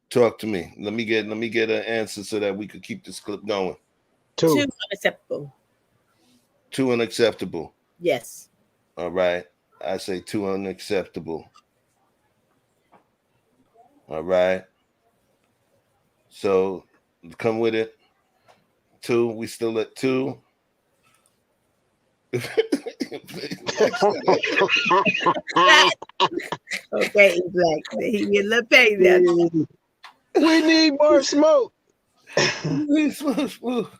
Talk to me. Let me get an answer so that we could keep this clip going. 2, unacceptable. 2, unacceptable. Yes. All right. I say 2, unacceptable. All right. So come with it. 2. We still at 2. Okay, exactly. He get a little paid there. We need more smoke. We need smoke.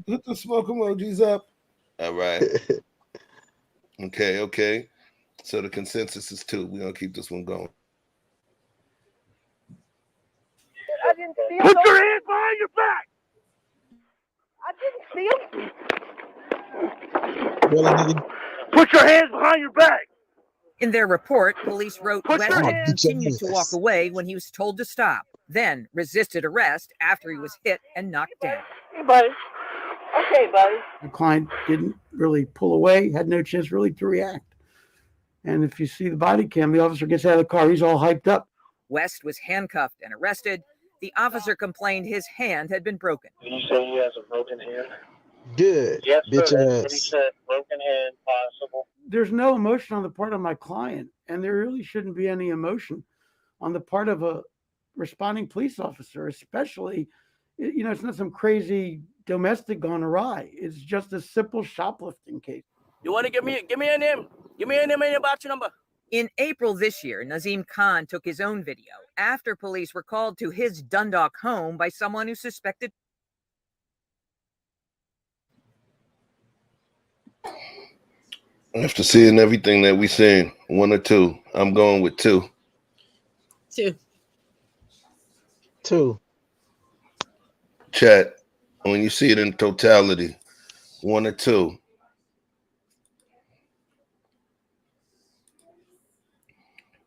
Put the smoke emojis up. All right. Okay. So the consensus is 2. We're gonna keep this one going. Put your hands behind your back. I didn't see him. Put your hands behind your back. In their report, police wrote Put West your had hands- continued to walk away when he was told to stop, then resisted arrest after he was hit and knocked down. Hey, buddy. Okay, buddy. The client didn't really pull away, had no chance really to react. And if you see the body cam, the officer gets out of the car, he's all hyped up. West was handcuffed and arrested. The officer complained his hand had been broken. Did you say he has a broken hand? Good. Yes, sir. Bitch That's what he ass. said. Broken hand, possible. There's no emotion on the part of my client, and there really shouldn't be any emotion on the part of a responding police officer, especially, it's not some crazy domestic gone awry. It's just a simple shoplifting case. You want to give me a name? Give me a name and your batch number. In April this year, Nazim Khan took his own video after police were called to his Dundalk home by someone who suspected. After seeing everything that we seen, 1 or 2, I'm going with 2. 2. Chat, when you see it in totality, 1 or 2.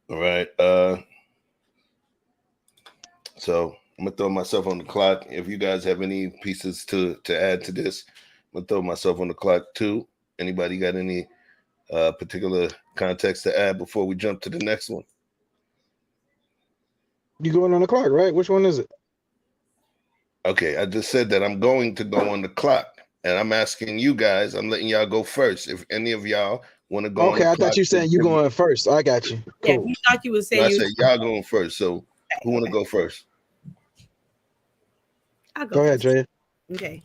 All right. So I'm gonna throw myself on the clock. If you guys have any pieces to add to this, I'm gonna throw myself on the clock too. Anybody got any particular context to add before we jump to the next one? You going on the clock, right? Which one is it? Okay, I just said that I'm going to go on the clock, and I'm asking you guys. I'm letting y'all go first. If any of y'all want to go. Okay, on I the thought you saying you going first. I got you. Yeah, Cool. you thought you would say No, I you. said y'all going first. So who want to go first? I'll Go ahead, first. Jay. Okay.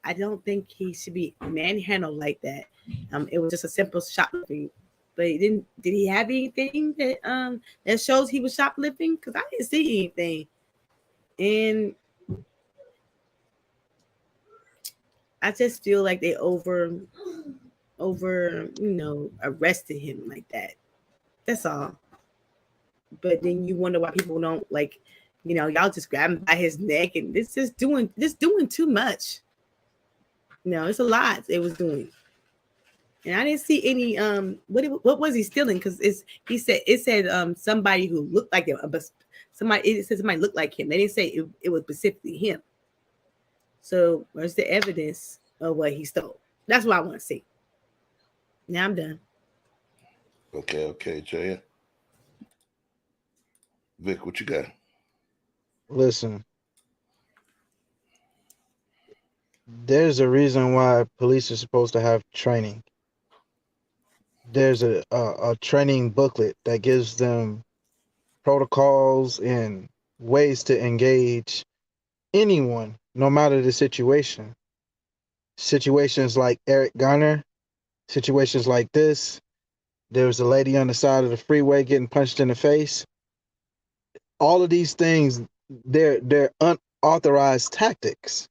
I don't think he should be manhandled like that. It was just a simple shoplifting. But he didn't. Did he have anything that shows he was shoplifting? Because I didn't see anything, and I just feel like they over arrested him like that. That's all. But then you wonder why people don't y'all just grab him by his neck, and this is doing too much. It's a lot it was doing. And I didn't see any what was he stealing? Because it said somebody who looked like him, but somebody looked like him. They didn't say it was specifically him. So where's the evidence of what he stole? That's what I want to see. Now I'm done. Okay, Jay. Vic, what you got? Listen, there's a reason why police are supposed to have training. There's a training booklet that gives them protocols and ways to engage anyone, no matter the situation. Situations like Eric Garner, situations like this. There was a lady on the side of the freeway getting punched in the face. All of these things, they're unauthorized tactics.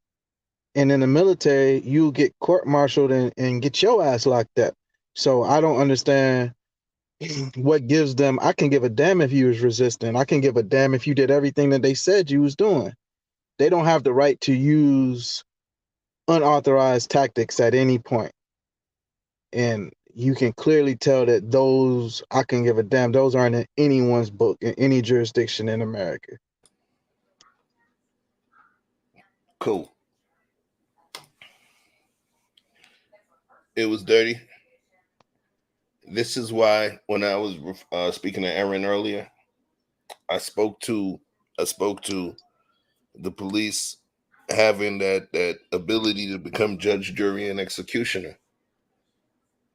And in the military, you get court-martialed and get your ass locked up. So I don't understand what gives them. I can give a damn if you was resisting. I can give a damn if you did everything that they said you was doing. They don't have the right to use unauthorized tactics at any point. And you can clearly tell that those, I can give a damn, those aren't in anyone's book in any jurisdiction in America. Cool. It was dirty. This is why when I was speaking to Aaron earlier, I spoke to the police having that ability to become judge, jury, and executioner.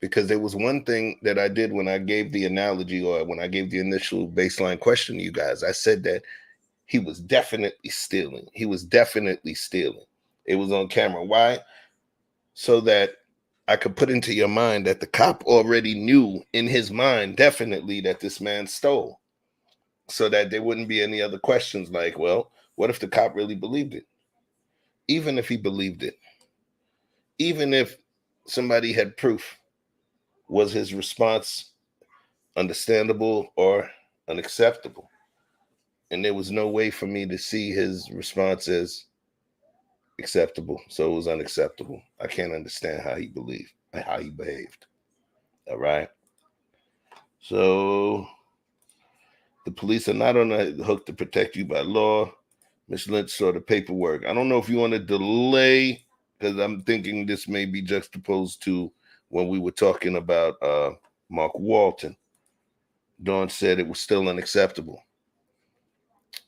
Because there was one thing that I did when I gave the analogy, or when I gave the initial baseline question to you guys. I said that he was definitely stealing. He was definitely stealing. It was on camera. Why? So that I could put into your mind that the cop already knew in his mind definitely that this man stole, so that there wouldn't be any other questions like, well, what if the cop really believed it? Even if he believed it, even if somebody had proof, was his response understandable or unacceptable? And there was no way for me to see his response as acceptable, so it was unacceptable. I can't understand how he believed, how he behaved. All right. So the police are not on the hook to protect you by law. Ms. Lynch saw the paperwork. I don't know if you want to delay, because I'm thinking this may be juxtaposed to when we were talking about Mark Walton. Dawn said it was still unacceptable.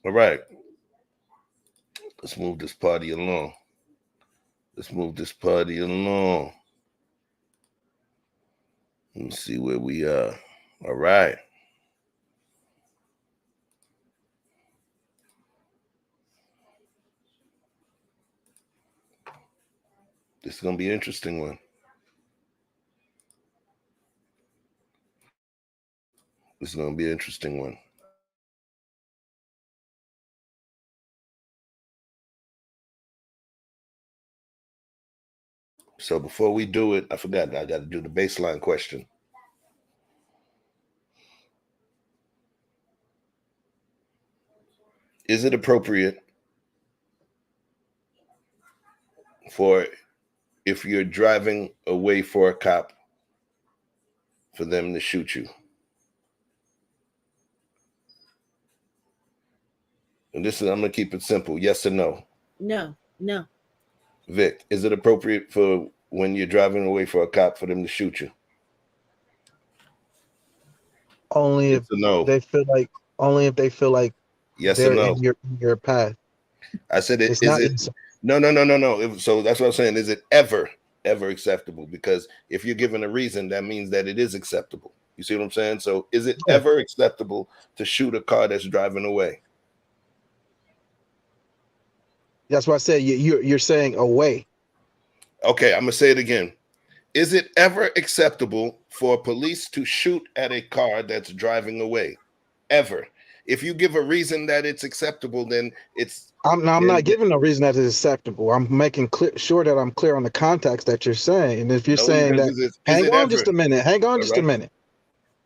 All right. Let's move this party along. Let's move this party along. Let me see where we are. All right. This is going to be an interesting one. This is going to be an interesting one. So before we do it, I forgot, I got to do the baseline question. Is it appropriate for, if you're driving away for a cop, for them to shoot you? And this is, I'm going to keep it simple. Yes or no? No. Vic, is it appropriate for when you're driving away for a cop for them to shoot you? Only if they feel like, yes they're or no? in your path. I said it. It's Is not it? No. So that's what I'm saying. Is it ever acceptable? Because if you're given a reason, that means that it is acceptable. You see what I'm saying? So is it ever acceptable to shoot a car that's driving away? That's why I said you're saying away. Okay, I'm gonna say it again. Is it ever acceptable for police to shoot at a car that's driving away? Ever? If you give a reason that it's acceptable, then it's. I'm not giving a reason that it's acceptable. I'm making sure that I'm clear on the context that you're saying. And if you're saying that, hang on just a minute.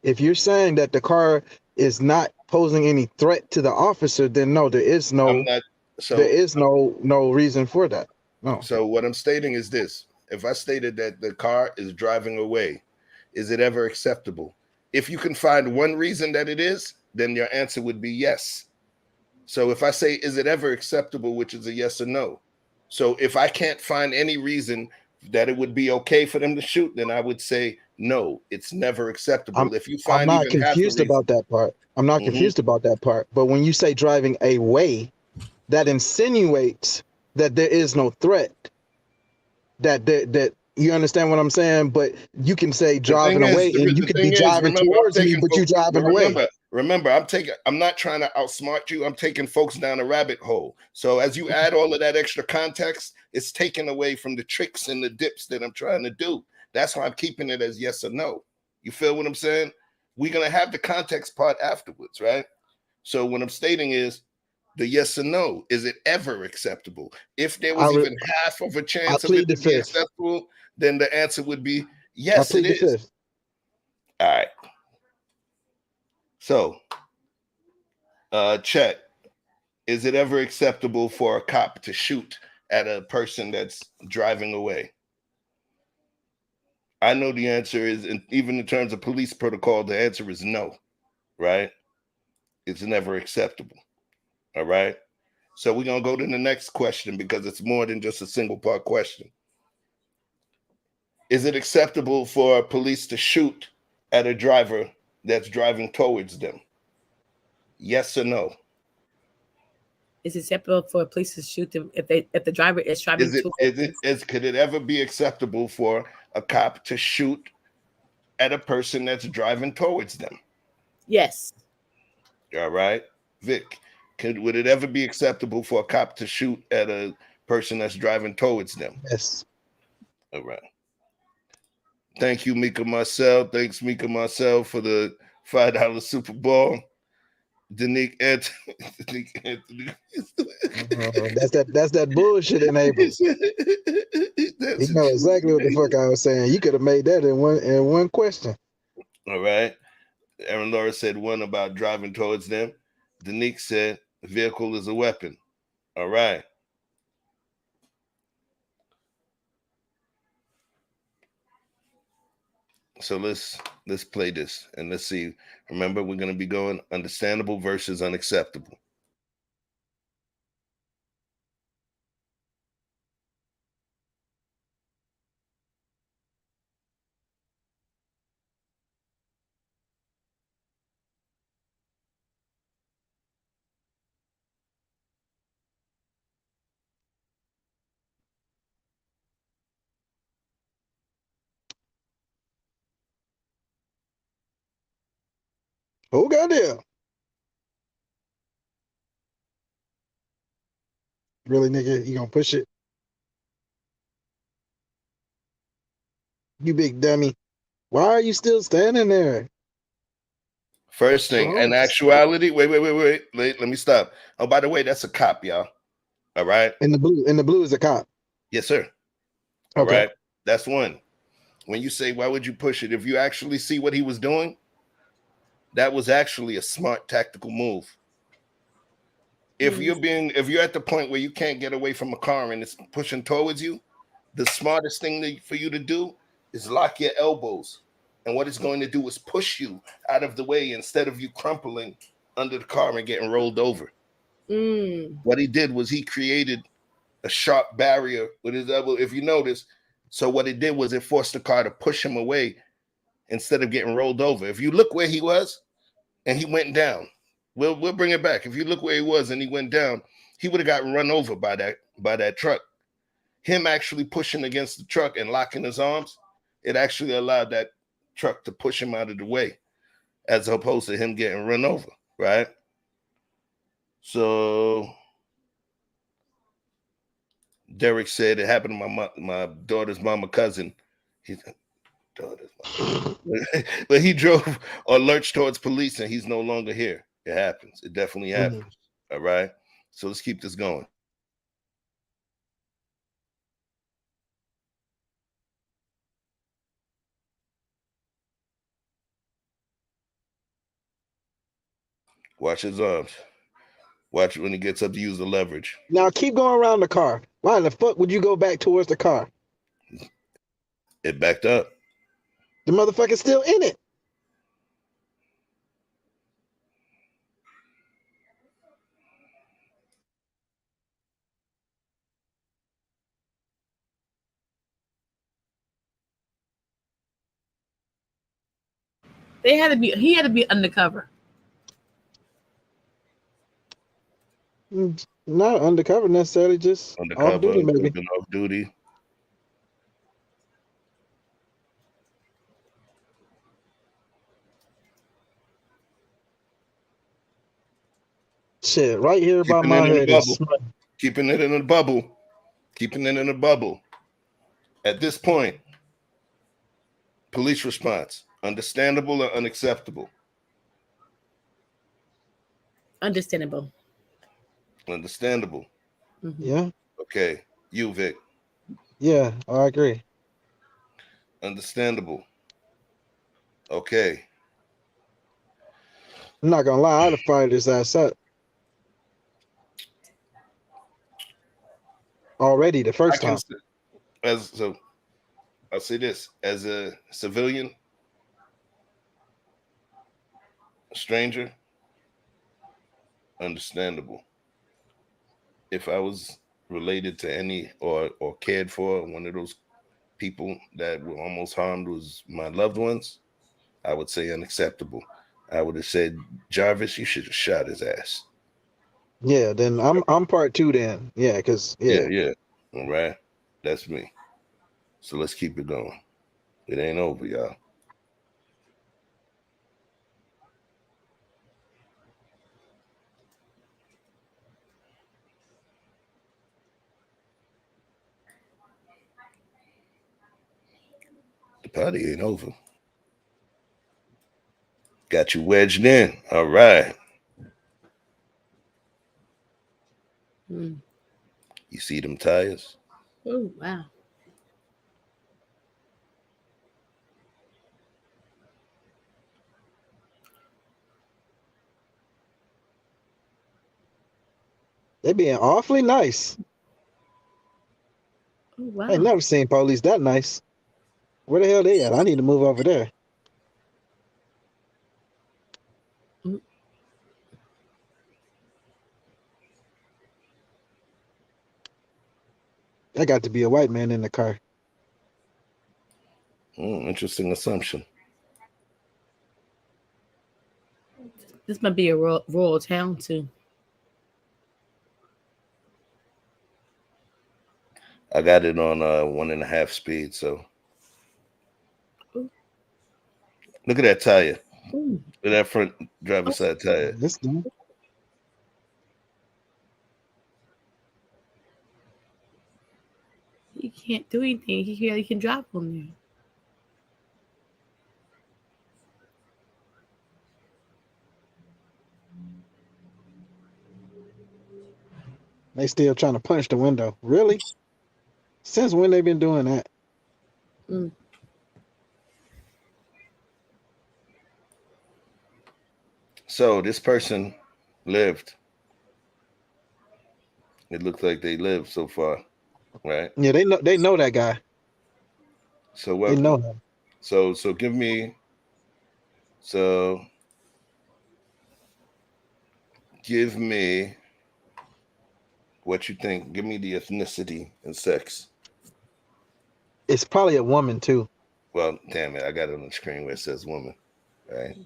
If you're saying that the car is not posing any threat to the officer, then no, there is no reason for that. No. So what I'm stating is this: if I stated that the car is driving away, is it ever acceptable? If you can find one reason that it is, then your answer would be yes. So if I say, is it ever acceptable, which is a yes or no. So if I can't find any reason that it would be okay for them to shoot, then I would say, no, it's never acceptable. If you find, I'm not confused about that part. I'm not confused about that part. But when you say driving away, that insinuates that there is no threat. That you understand what I'm saying? But you can say driving away, and you could be driving towards me, but you driving away. Remember, I'm not trying to outsmart you. I'm taking folks down a rabbit hole. So as you add all of that extra context, it's taken away from the tricks and the dips that I'm trying to do. That's why I'm keeping it as yes or no. You feel what I'm saying? We're going to have the context part afterwards, right? So what I'm stating is the yes or no. Is it ever acceptable? If there was even half of a chance of it to be acceptable, then the answer would be yes, it is. All right. So, Chet, is it ever acceptable for a cop to shoot at a person that's driving away? I know the answer is, and even in terms of police protocol, the answer is no, right? It's never acceptable. All right. So we're going to go to the next question because it's more than just a single part question. Is it acceptable for police to shoot at a driver that's driving towards them? Yes or no? Is it acceptable for police to shoot them if the driver is driving Could it ever be acceptable for a cop to shoot at a person that's driving towards them? Yes. All right. Vic, would it ever be acceptable for a cop to shoot at a person that's driving towards them? Yes. All right. Thank you, Mika Marcel. Thanks, Mika Marcel, for the $5 Super Bowl. Danique Anthony. That's that bullshit enabled. You know exactly what the fuck I was saying. You could have made that in one question. All right. Aaron Laura said one about driving towards them. Danique said vehicle is a weapon. All right. So let's play this and let's see. Remember, we're going to be going understandable versus unacceptable. Oh, goddamn. Really, nigga? You gonna push it? You big dummy. Why are you still standing there? First thing, in actuality, wait. Let me stop. Oh, by the way, that's a cop, y'all. All right. In the blue is a cop. Yes, sir. All right. That's one. When you say, why would you push it? If you actually see what he was doing, that was actually a smart tactical move. If you're at the point where you can't get away from a car and it's pushing towards you, the smartest thing for you to do is lock your elbows. And what it's going to do is push you out of the way instead of you crumpling under the car and getting rolled over. What he did was he created a sharp barrier with his elbow, if you notice. So what it did was it forced the car to push him away instead of getting rolled over. If you look where he was and he went down, we'll bring it back. If you look where he was and he went down, he would have gotten run over by that truck. Him actually pushing against the truck and locking his arms, it actually allowed that truck to push him out of the way as opposed to him getting run over, right? So Derek said it happened to my daughter's mama cousin. But he drove or lurched towards police and he's no longer here. It happens. It definitely happens. All right. So let's keep this going. Watch his arms. Watch when he gets up to use the leverage. Now keep going around the car. Why the fuck would you go back towards the car? It backed up. The motherfucker's still in it. He had to be undercover. Not undercover necessarily, just off duty, maybe. Off duty. Shit, right here by my head. Keeping it in a bubble. Keeping it in a bubble. At this point, police response, understandable or unacceptable? Understandable. Understandable. Yeah. Okay. You, Vic. Yeah, I agree. Understandable. Okay. I'm not gonna lie, I'd have fired his ass up. Already the first time. I'll say this as a civilian, a stranger, understandable. If I was related to any or cared for, one of those people that were almost harmed was my loved ones, I would say unacceptable. I would have said, Jarvis, you should have shot his ass. Yeah, then I'm part 2 then. Yeah, because Yeah. All right. That's me. So let's keep it going. It ain't over, y'all. The party ain't over. Got you wedged in. All right. Mm. You see them tires? Oh, wow. They being awfully nice. Oh, wow. I ain't never seen police that nice. Where the hell they at? I need to move over there. That got to be a white man in the car. Interesting assumption. This might be a rural town too. I got it on 1.5 speed, so look at that tire. Ooh. Look at that front driver's side tire. This thing. He can't do anything. He can drop on there. They still trying to punch the window. Really? Since when they been doing that? Mm. So this person lived. It looks like they lived so far, right? Yeah, they know that guy. So what? They know him. So give me. So give me what you think. Give me the ethnicity and sex. It's probably a woman too. Well, damn it, I got it on the screen where it says woman, right?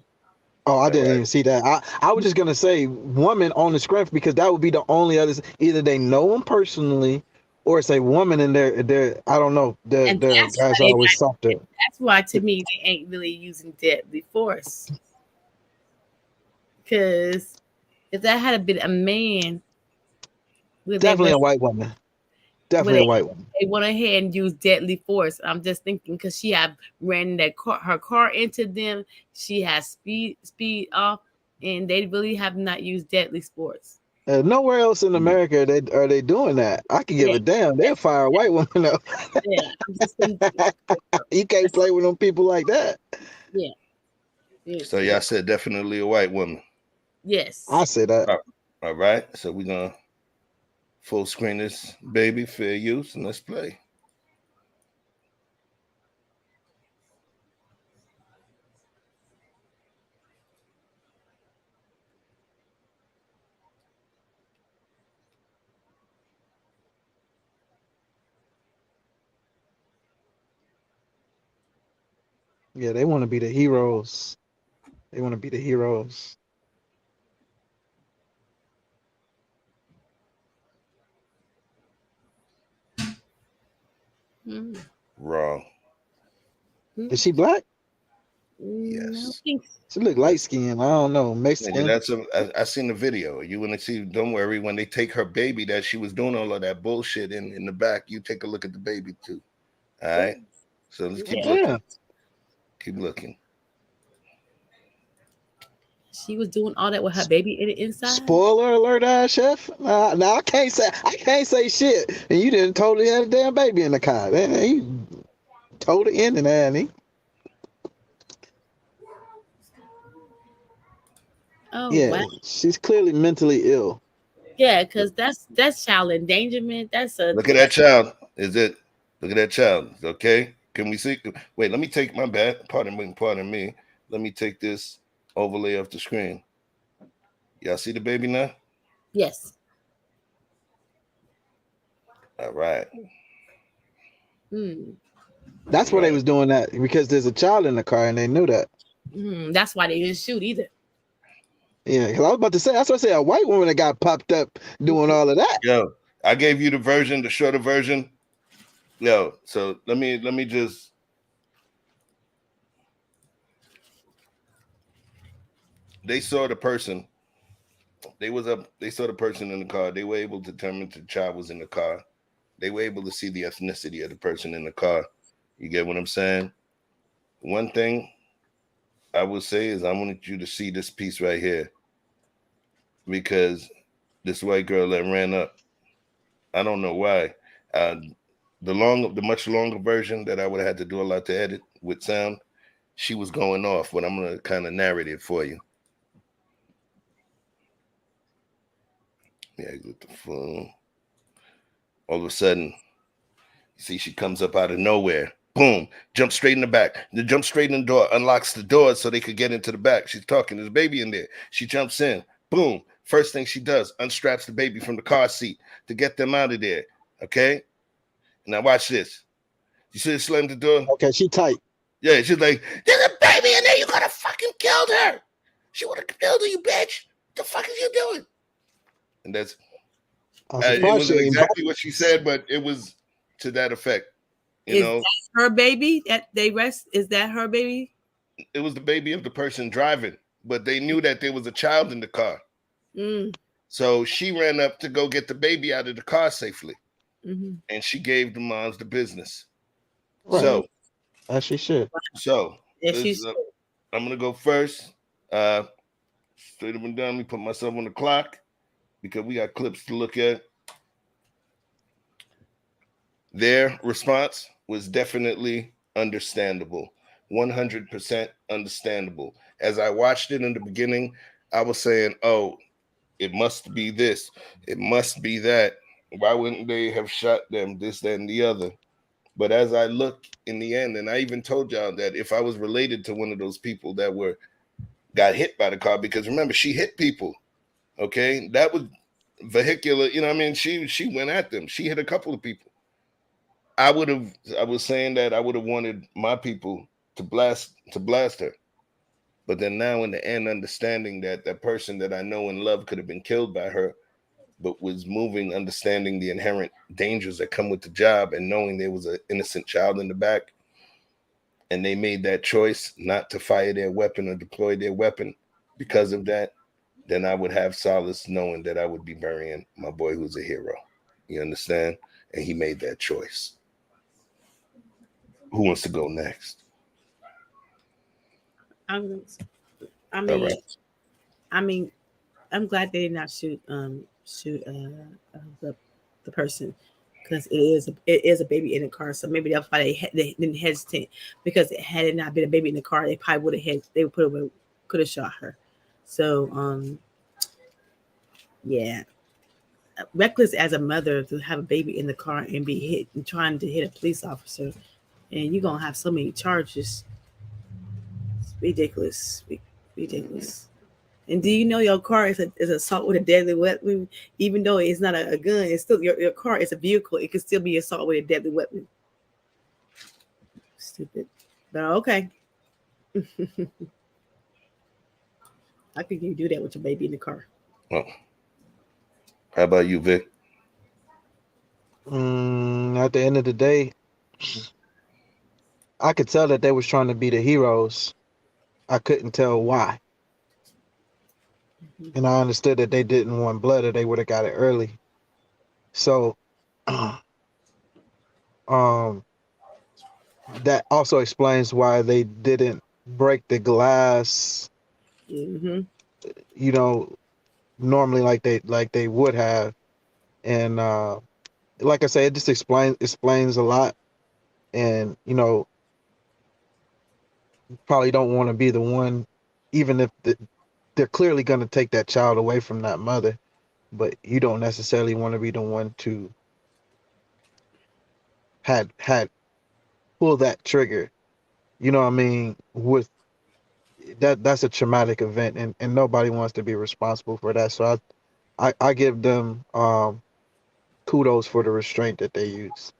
Oh, I didn't right? even see that. I was just gonna say woman on the screen because that would be the only other. Either they know him personally, or it's a woman in there. I don't know. The guys are always softer. That's why to me they ain't really using deadly force. Because if that had been a man, definitely a white woman. Definitely a white woman. They went ahead and used deadly force. I'm just thinking because she had ran her car into them. She has speed off, and they really have not used deadly force. Nowhere else in America are they doing that. I can give a damn. They'll fire a white woman up. Yeah, I'm just thinking. You can't play with them people like that. Yeah. So y'all said definitely a white woman. Yes. I said that. All right. So we're gonna full screen this baby, fair use, and let's play. Yeah, they want to be the heroes. They want to be the heroes. Wrong. Is she black? Yes. She look light skinned. I don't know. Mexican. I seen the video. You want to see? Don't worry. When they take her baby, that she was doing all of that bullshit in the back. You take a look at the baby too. All right. So let's keep looking. Keep looking. She was doing all that with her baby in the inside. Spoiler alert, chef. Now I can't say shit. And you didn't totally have a damn baby in the car. You totally ending that, Annie. Oh, yeah, wow. She's clearly mentally ill. Yeah, because that's child endangerment. That's a look at that child. Is it? Look at that child. Okay. Can we see? Wait, let me take my bad. Pardon me. Let me take this overlay off the screen. Y'all see the baby now? Yes. All right. That's why they was doing that, because there's a child in the car and they knew that. That's why they didn't shoot either. Yeah, because I was about to say, that's what I say, a white woman that got popped up doing all of that. Yo, I gave you the shorter version. Yo, so let me just. They saw the person. They saw the person in the car. They were able to determine the child was in the car. They were able to see the ethnicity of the person in the car. You get what I'm saying? One thing I will say is I want you to see this piece right here, because this white girl that ran up, I don't know why. The much longer version that I would have had to do a lot to edit with sound, she was going off, but I'm going to kind of narrate it for you. Yeah, with the phone. All of a sudden, you see she comes up out of nowhere. Boom, jump straight in the back. They jump straight in the door, unlocks the door so they could get into the back. She's talking, there's a baby in there. She jumps in. Boom. First thing she does, unstraps the baby from the car seat to get them out of there. Okay? Now watch this. You see her slam the door? Okay, she tight. Yeah, she's like, there's a baby in there. You could have fucking killed her. She would have killed her, you bitch. What the fuck is you doing? And that's it wasn't exactly what she said, but it was to that effect. You know, that her baby that they rest? Is that her baby? It was the baby of the person driving, but they knew that there was a child in the car. So she ran up to go get the baby out of the car safely, and she gave the moms the business. Right. So, as she should. So, I'm gonna go first. Straight up and down. Let me put myself on the clock because we got clips to look at. Their response was definitely understandable. 100% understandable. As I watched it in the beginning, I was saying, oh, it must be this. It must be that. Why wouldn't they have shot them, this, that, and the other? But as I look in the end, and I even told y'all that if I was related to one of those people that got hit by the car, because remember, she hit people, okay? That was vehicular, you know what I mean? She went at them. She hit a couple of people. I was saying that I would have wanted my people to blast her. But then now in the end, understanding that that person that I know and love could have been killed by her, but was moving, understanding the inherent dangers that come with the job and knowing there was an innocent child in the back, and they made that choice not to fire their weapon or deploy their weapon because of that, then I would have solace knowing that I would be burying my boy who's a hero. You understand? And he made that choice. Who wants to go next? I mean, I'm glad they did not shoot the person, because it is a baby in the car. So maybe that's why they didn't hesitate, because had it not been a baby in the car, they probably could have shot her. So yeah, reckless as a mother to have a baby in the car and be hit and trying to hit a police officer, and you're gonna have so many charges. It's ridiculous. And do you know your car is assault with a deadly weapon? Even though it's not a gun, it's still your car is a vehicle. It can still be assault with a deadly weapon. Stupid. But okay. How can you do that with your baby in the car? Well, how about you, Vic? At the end of the day, I could tell that they was trying to be the heroes. I couldn't tell why. And I understood that they didn't want blood, or they would have got it early. So that also explains why they didn't break the glass, you know, normally like they would have. And like I say, it just explains a lot. And, you know, probably don't want to be the one, even if they're clearly going to take that child away from that mother, but you don't necessarily want to be the one to had pull that trigger. You know what I mean? With that's a traumatic event, and nobody wants to be responsible for that. So I give them kudos for the restraint that they use.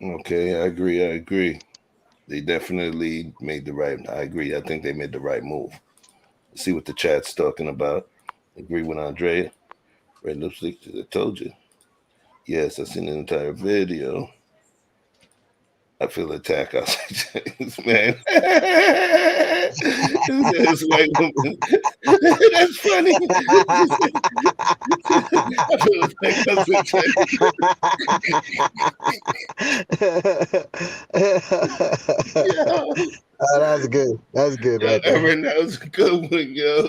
Okay, I agree. They definitely made the right. I agree. I think they made the right move. Let's see what the chat's talking about. Agree with Andrea. Red lipstick. I told you. Yes, I seen the entire video. I feel attacked. I was like, man, this white woman. That's funny. I feel attacked. That's good. That's good, right there. Evan, that was a good one, yo.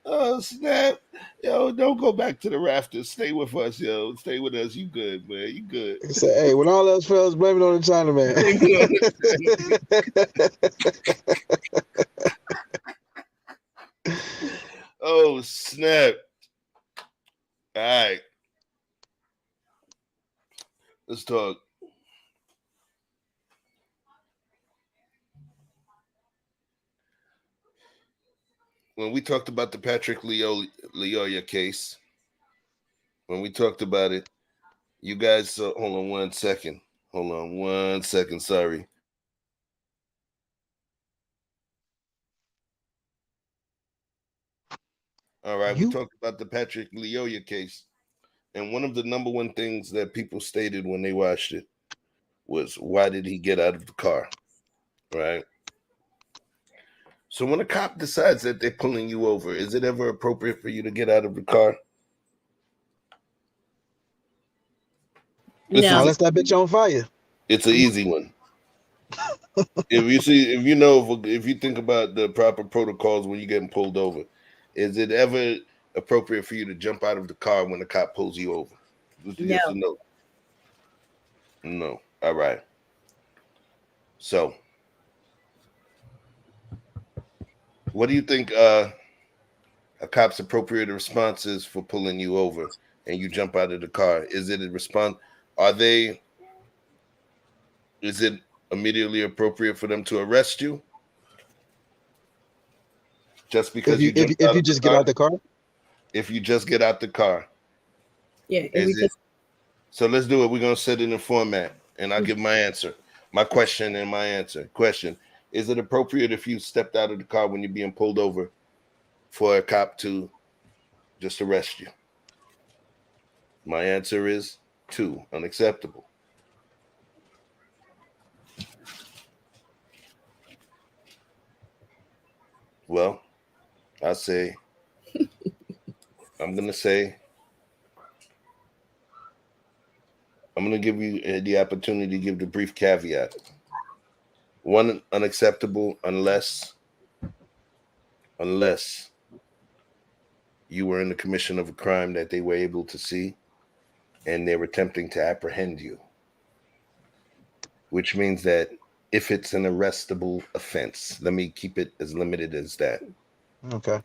Oh, snap. Yo, don't go back to the rafters. Stay with us, yo. Stay with us. You good, man. You good. Say, hey, when all else fails, blame it on the Chinaman. Oh, snap. All right. Let's talk. When we talked about the Patrick Leoya case, when we talked about it, you guys, hold on 1 second. Hold on 1 second. Sorry. All right. We talked about the Patrick Leoya case. And one of the number one things that people stated when they watched it was, why did he get out of the car? Right? So when a cop decides that they're pulling you over, is it ever appropriate for you to get out of the car? No, unless that bitch on fire. It's an easy one. If you think about the proper protocols when you're getting pulled over, is it ever appropriate for you to jump out of the car when the cop pulls you over? Yes or no? No. All right. So, what do you think a cop's appropriate response is for pulling you over and you jump out of the car? Is it a response? Is it immediately appropriate for them to arrest you? Just because if you just get out the car? If you just get out the car. Yeah. So let's do it. We're going to set it in format, and I'll give my answer. My question and my answer. Question: is it appropriate if you stepped out of the car when you're being pulled over for a cop to just arrest you? My answer is 2, unacceptable. Well, I'm going to give you the opportunity to give the brief caveat. 1, unacceptable unless you were in the commission of a crime that they were able to see and they were attempting to apprehend you, which means that if it's an arrestable offense, let me keep it as limited as that. Okay.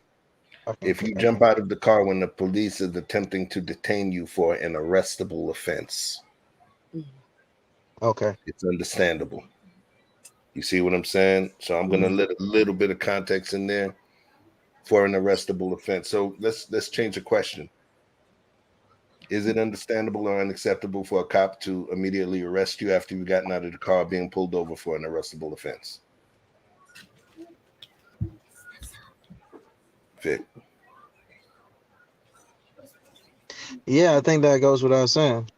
If you jump out of the car when the police is attempting to detain you for an arrestable offense, okay, it's understandable. You see what I'm saying? So I'm going to let a little bit of context in there for an arrestable offense. So let's change the question. Is it understandable or unacceptable for a cop to immediately arrest you after you've gotten out of the car being pulled over for an arrestable offense? Vic. Yeah, I think that goes without saying.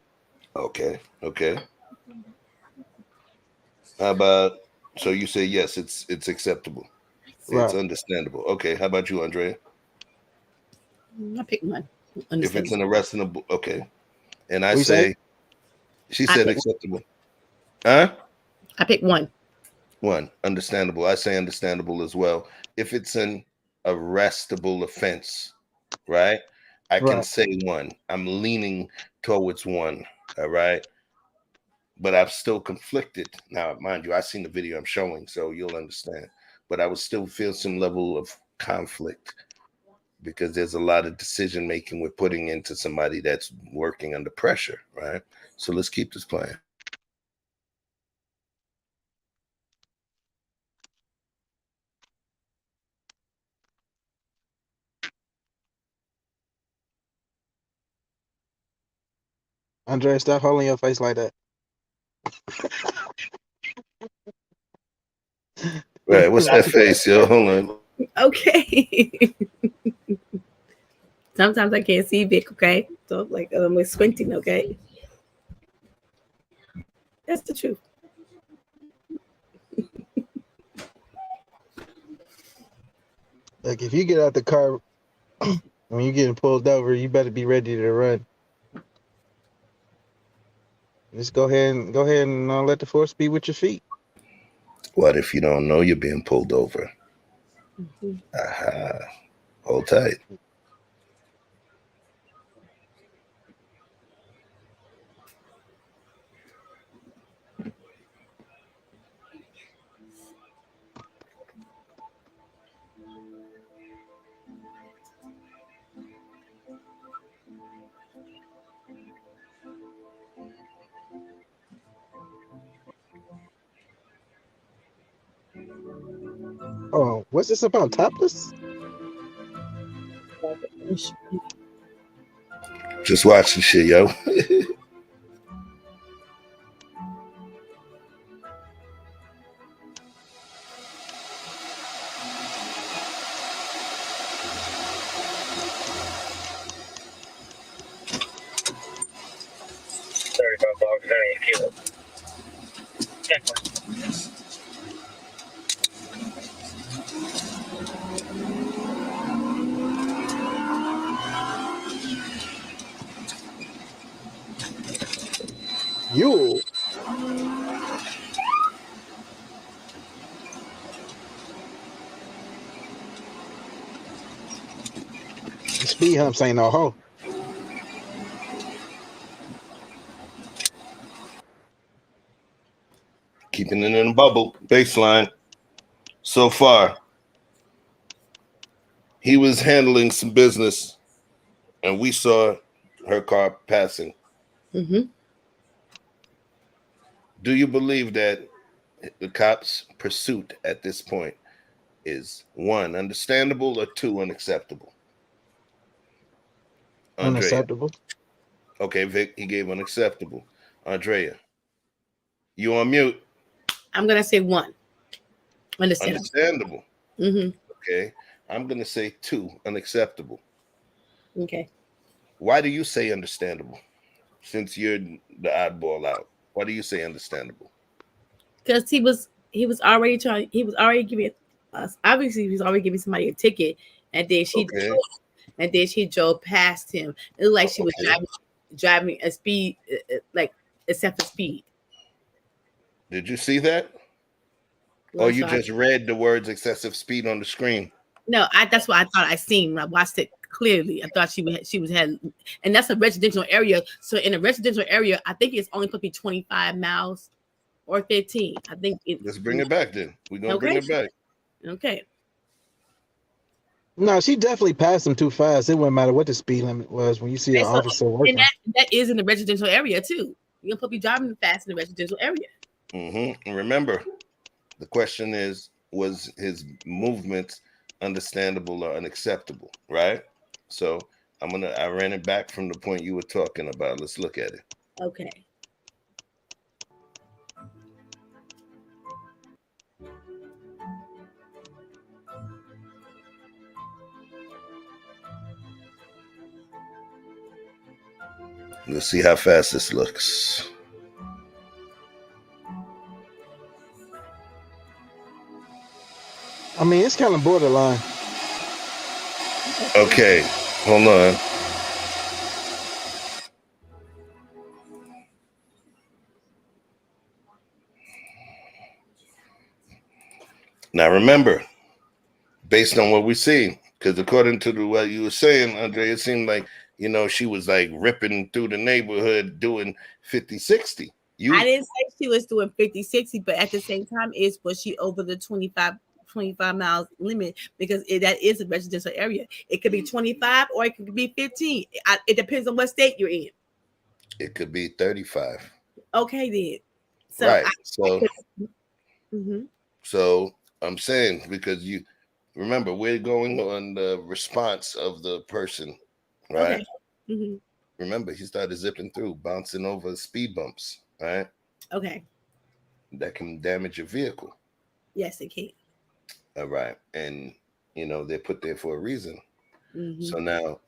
Okay. How about, so you say yes, it's acceptable. It's understandable. Okay. How about you, Andrea? I pick 1. If it's an arrestable, okay. And I say, she said acceptable. Huh? I pick 1. 1, understandable. I say understandable as well. If it's an arrestable offense, right? I can say 1. I'm leaning towards 1. All right. But I'm still conflicted. Now, mind you, I've seen the video I'm showing, so you'll understand. But I would still feel some level of conflict because there's a lot of decision making we're putting into somebody that's working under pressure, right? So let's keep this playing. Andrea, stop holding your face like that. Right, what's that face, yo? Hold on. Okay. Sometimes I can't see Vic, okay? So like we're squinting, okay? That's the truth. Like if you get out the car when you're getting pulled over, you better be ready to run. Just go ahead and let the force be with your feet. What if you don't know you're being pulled over? Aha. Hold tight. Oh, what's this about? Topless? Just watching shit, yo. You. Speed humps ain't no hoe. Keeping it in the bubble. Baseline. So far, he was handling some business, and we saw her car passing. Mm-hmm. Do you believe that the cops' pursuit at this point is 1, understandable, or 2, unacceptable? Andrea. Unacceptable. Okay, Vic, he gave unacceptable. Andrea, you on mute. I'm gonna say 1. Understandable. Mm-hmm. Okay, I'm gonna say 2, unacceptable. Okay. Why do you say understandable? Since you're the oddball out, why do you say understandable? Because he was already giving us, obviously he was already giving somebody a ticket, and then she drove past him. It looked like she was driving a speed, like excessive speed. Did you see that? Or you just read the words excessive speed on the screen? No, that's what I thought I seen when I watched it clearly. I thought she was had, and that's a residential area. So in a residential area, I think it's only supposed to be 25 miles or 15. I think Let's bring it back then. We're gonna bring it back. Okay. No, she definitely passed him too fast. It wouldn't matter what the speed limit was when you see an officer working. And that is in the residential area too. You're supposed to be driving fast in the residential area. Mm-hmm. And remember, the question is, was his movements understandable or unacceptable, right? So I ran it back from the point you were talking about. Let's look at it. Okay. Let's see how fast this looks. I mean, it's kind of borderline. Okay, hold on. Now remember, based on what we see, because according to what you were saying, Andre, it seemed like, she was like ripping through the neighborhood doing 50, 60. I didn't say she was doing 50, 60, but at the same time, was she over the 25 25 miles limit because that is a residential area. It could be 25 or it could be 15. It depends on what state you're in. It could be 35. Okay, then. So Right. Mm-hmm. So I'm saying, because you remember, we're going on the response of the person, right? Okay. Mm-hmm. Remember, he started zipping through, bouncing over speed bumps, right? Okay. That can damage your vehicle. Yes, it can. All right. And, they're put there for a reason. Mm-hmm. So now,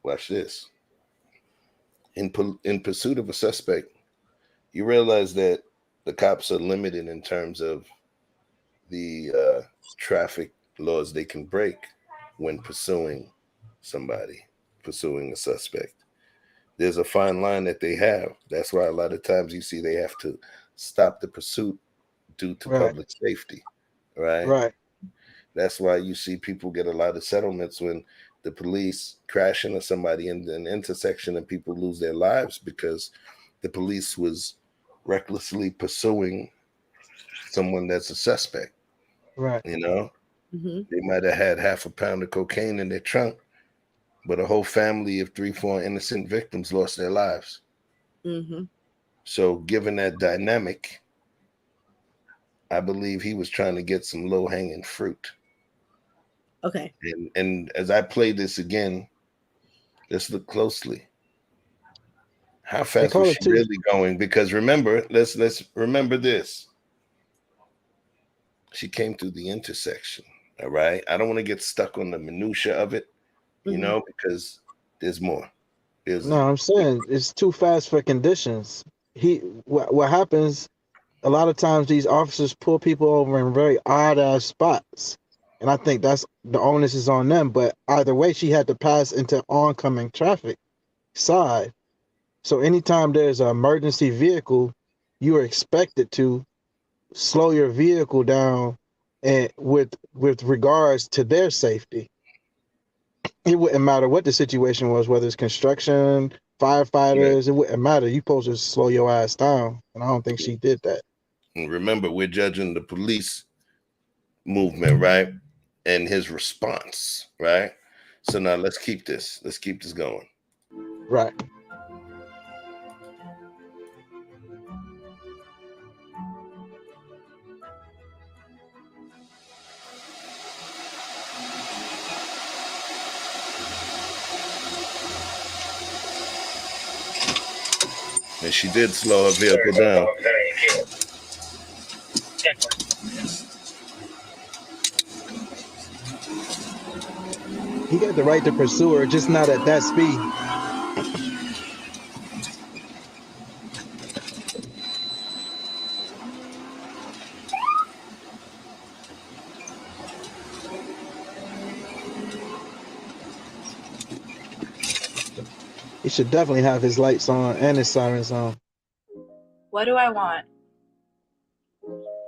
watch this. In pursuit of a suspect, you realize that the cops are limited in terms of the traffic laws they can break when pursuing somebody, pursuing a suspect. There's a fine line that they have. That's why a lot of times you see they have to stop the pursuit due to public safety, right? Right. That's why you see people get a lot of settlements when the police crash into somebody in an intersection and people lose their lives because the police was recklessly pursuing someone that's a suspect. Right. Mm-hmm. They might have had half a pound of cocaine in their trunk, but a whole family of 3-4 innocent victims lost their lives. Mm-hmm. So given that dynamic, I believe he was trying to get some low-hanging fruit. Okay. And as I play this again, let's look closely. How fast was she really going? Because remember, let's remember this. She came through the intersection. All right. I don't want to get stuck on the minutia of it, because there's more. No, I'm saying it's too fast for conditions. What happens a lot of times, these officers pull people over in very odd ass spots. And I think that's the onus is on them. But either way, she had to pass into oncoming traffic side. So anytime there's an emergency vehicle, you are expected to slow your vehicle down and with regards to their safety. It wouldn't matter what the situation was, whether it's construction, firefighters, it wouldn't matter. You supposed to slow your ass down. And I don't think she did that. And remember, we're judging the police movement, right? And his response, right? So now let's keep this going. Right. And she did slow her vehicle down. He got the right to pursue her, just not at that speed. He should definitely have his lights on and his sirens on. What do I want?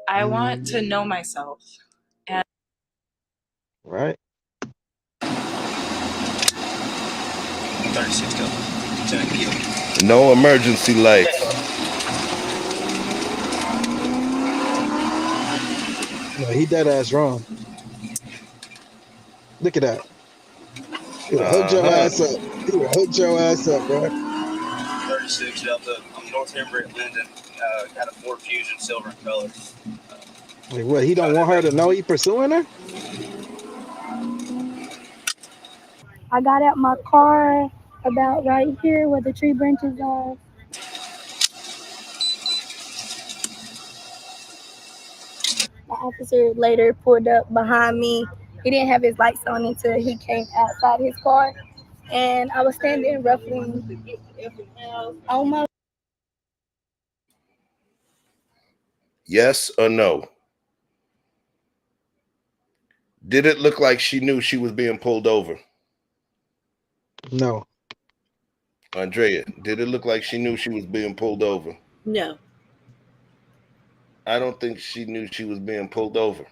I want to know myself. And right. 36 No emergency lights. No, he dead ass wrong. Look at that. He would hook your ass up. He would hook your ass up, bro. 36 Delta. I'm North Denver at Linden. Got a Ford Fusion, silver in color. Wait, what? He don't want her to know he pursuing her? I got out my car about right here where the tree branches are. The officer later pulled up behind me. He didn't have his lights on until he came outside his car. And I was standing roughly almost. Yes or no? Did it look like she knew she was being pulled over? No. Andrea, did it look like she knew she was being pulled over? No. I don't think she knew she was being pulled over.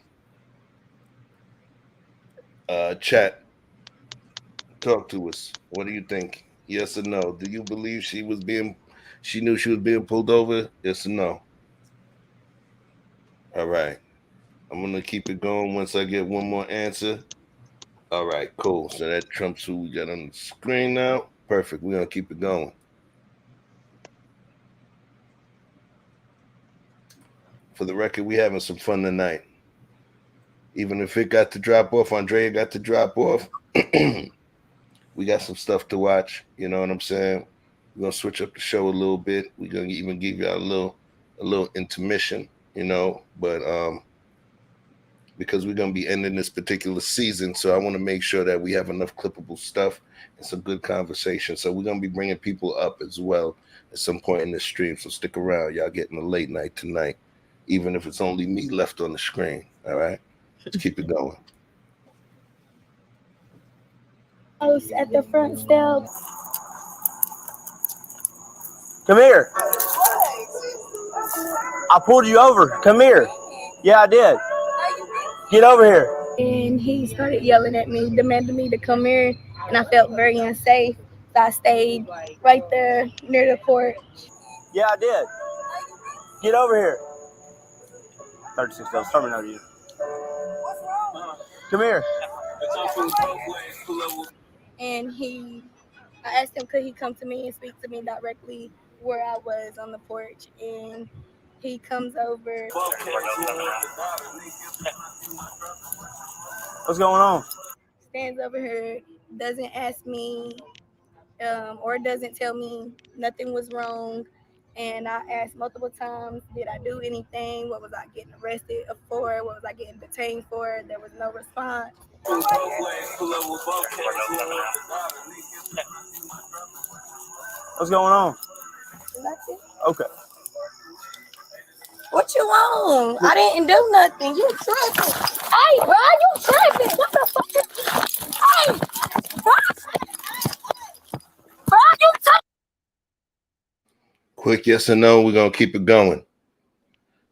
Chat, talk to us. What do you think? Yes or no? Do you believe she knew she was being pulled over? Yes or no? All right. I'm going to keep it going once I get one more answer. All right, cool. So that trumps who we got on the screen now. Perfect. We're going to keep it going. For the record, we having some fun tonight. Even if it got to drop off, Andrea got to drop off. We got some stuff to watch. You know what I'm saying? We're going to switch up the show a little bit. We're going to even give you a little intermission, you know, but because we're going to be ending this particular season. So I want to make sure that we have enough clippable stuff and some good conversation. So we're going to be bringing people up as well at some point in the stream. So stick around. Y'all getting a late night tonight, even if it's only me left on the screen. All right. Let's keep it going. I was at the front steps. Come here. I pulled you over. Come here. Yeah, I did. Get over here. And he started yelling at me, demanding me to come here, and I felt very unsafe. So I stayed right there near the porch. Yeah, I did. Get over here. $36. Coming over you. Come here. And I asked him, could he come to me and speak to me directly where I was on the porch, and he comes over. What's going on? Stands over here, doesn't ask me or doesn't tell me nothing was wrong. And I asked multiple times, did I do anything? What was I getting arrested for? What was I getting detained for? There was no response. What's going on? Nothing. Okay. What you want? I didn't do nothing. You tripping. Hey, bro, you tripping. What the fuck? Hey, bro, you tripping. Quick yes or no. We're going to keep it going.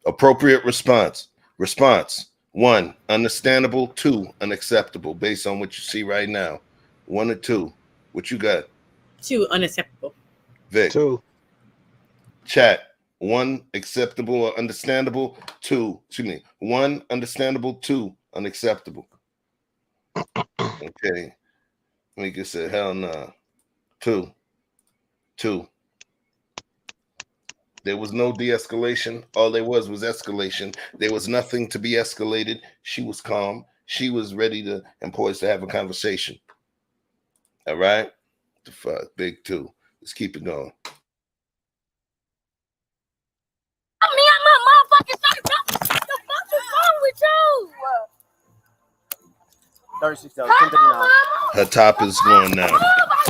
Appropriate response. Response. 1, understandable. 2, unacceptable, based on what you see right now. 1 or 2. What you got? 2, unacceptable. Vic. 2. Chat. 1, acceptable or understandable. 2, 1, understandable. 2, unacceptable. Okay. Nigga said, hell no. 2. There was no de-escalation. All there was escalation. There was nothing to be escalated. She was calm. She was ready to and poised to have a conversation. All right? The fuck, big 2. Let's keep it going. Me and my motherfucking shirt, bro. What the fuck is wrong with you? $36. Come on, mama. Her top is going now. Move, I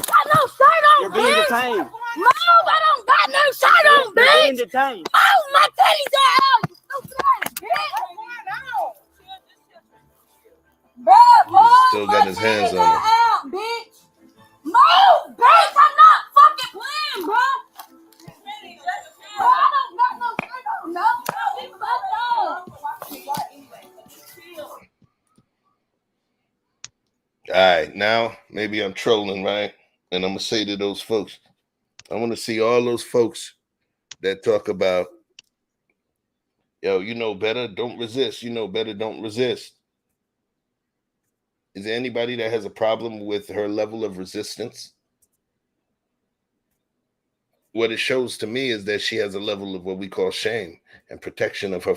got no shirt on, You're being bitch. detained. Move, I don't got no shirt on, You're being bitch. detained. Move, my titties are out, you stupid ass bitch. Bro, move, Still got his hands on her. out, bitch. Move, bitch. I'm not fucking playing, bro. Bro, I don't got no shirt on, no. We fucked up. All right, now maybe I'm trolling, right? And I'm gonna say to those folks, I want to see all those folks that talk about, yo, you know better, don't resist. You know better, don't resist. Is there anybody that has a problem with her level of resistance? What it shows to me is that she has a level of what we call shame and protection of her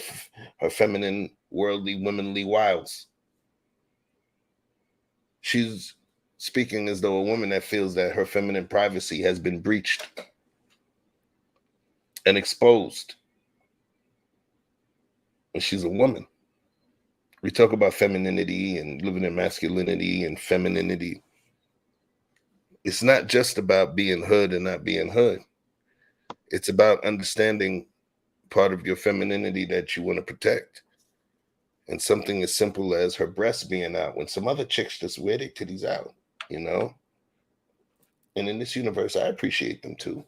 feminine, worldly, womanly wiles. She's speaking as though a woman that feels that her feminine privacy has been breached and exposed. And she's a woman. We talk about femininity and living in masculinity and femininity. It's not just about being hood and not being hood. It's about understanding part of your femininity that you want to protect. And something as simple as her breasts being out when some other chicks just wear their titties out, you know? And in this universe, I appreciate them too.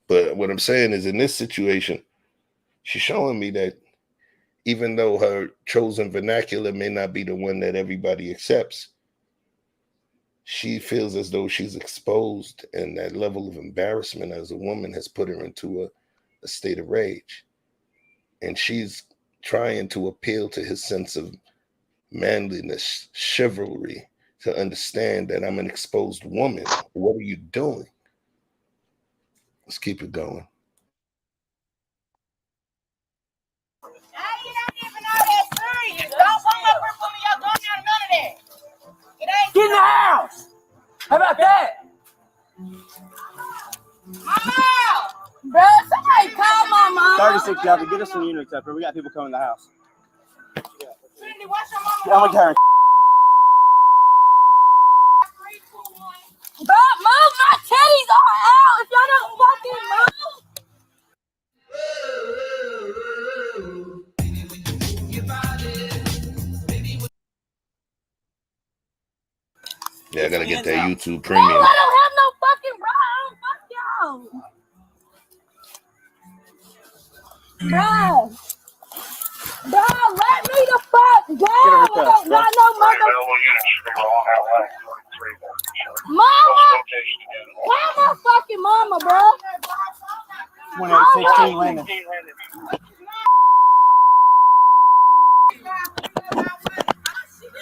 But what I'm saying is in this situation, she's showing me that even though her chosen vernacular may not be the one that everybody accepts, she feels as though she's exposed, and that level of embarrassment as a woman has put her into a state of rage. And she's trying to appeal to his sense of manliness, chivalry, to understand that I'm an exposed woman. What are you doing? Let's keep it going. Get in the house. How about that? Mama! Bro, somebody call my mom. 36 Delta, get us some units up here. We got people coming to the house. Cindy, what's your mama? Yeah, I'm gonna Bro, move my titties all out if y'all don't fucking move. Yeah, I gotta get that YouTube Bro, Premium. I don't have no fucking bro. Fuck y'all. Bro, let me the fuck go. I don't got no mother. Mama, call my fucking mama, bro. 1816 Landon.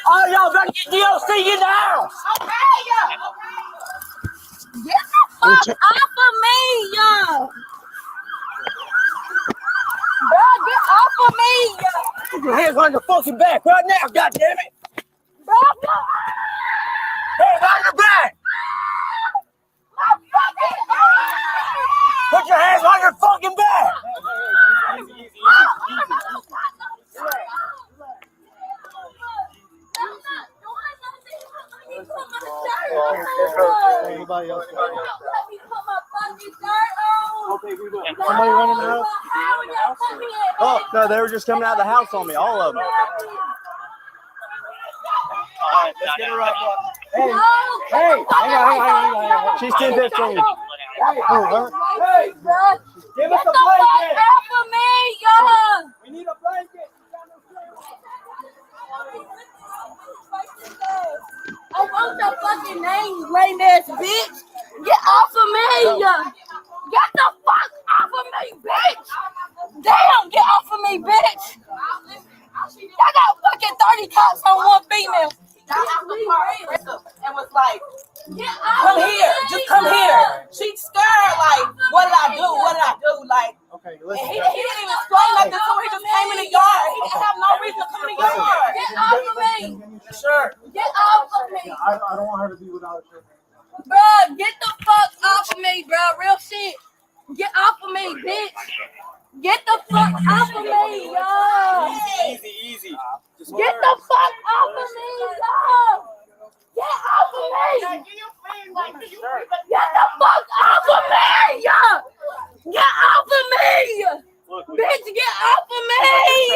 Oh, y'all better get DOC in the house. Okay, yo. Get the fuck off of me, yo. Bro, get off of me, yo. Put your hands on your fucking back right now, goddammit. Bro, go. Hands on your back. Put your hands on your fucking back. Anybody else? Somebody running the house? Oh, no, they were just coming out of the house on me, all of them. Alright, let's get her up. Hey, hang on. She's 10-15. Hey, give us a blanket. Off of me, yo. We need a blanket. I want your fucking name, lame ass bitch. Get off of me. Get the fuck off of me, bitch. Damn, get off of me, bitch. Y'all got fucking 30 cops on one female. And was like, come here, just come here. She scared, like, what did I do? Like, okay, and he didn't even explain nothing to her. He just came in the yard. He didn't have no reason to come in the yard. Get off of me. Sure. Get off of me. I don't want her to be without a shirt. Bro, get the fuck off of me, bro. Real shit. Get off of me, bitch. Get the fuck off of me, yo. Easy. Get the fuck off of me, yo. Get off of me. Get the fuck off of me, yo. Get off of me. Bitch, get off of me,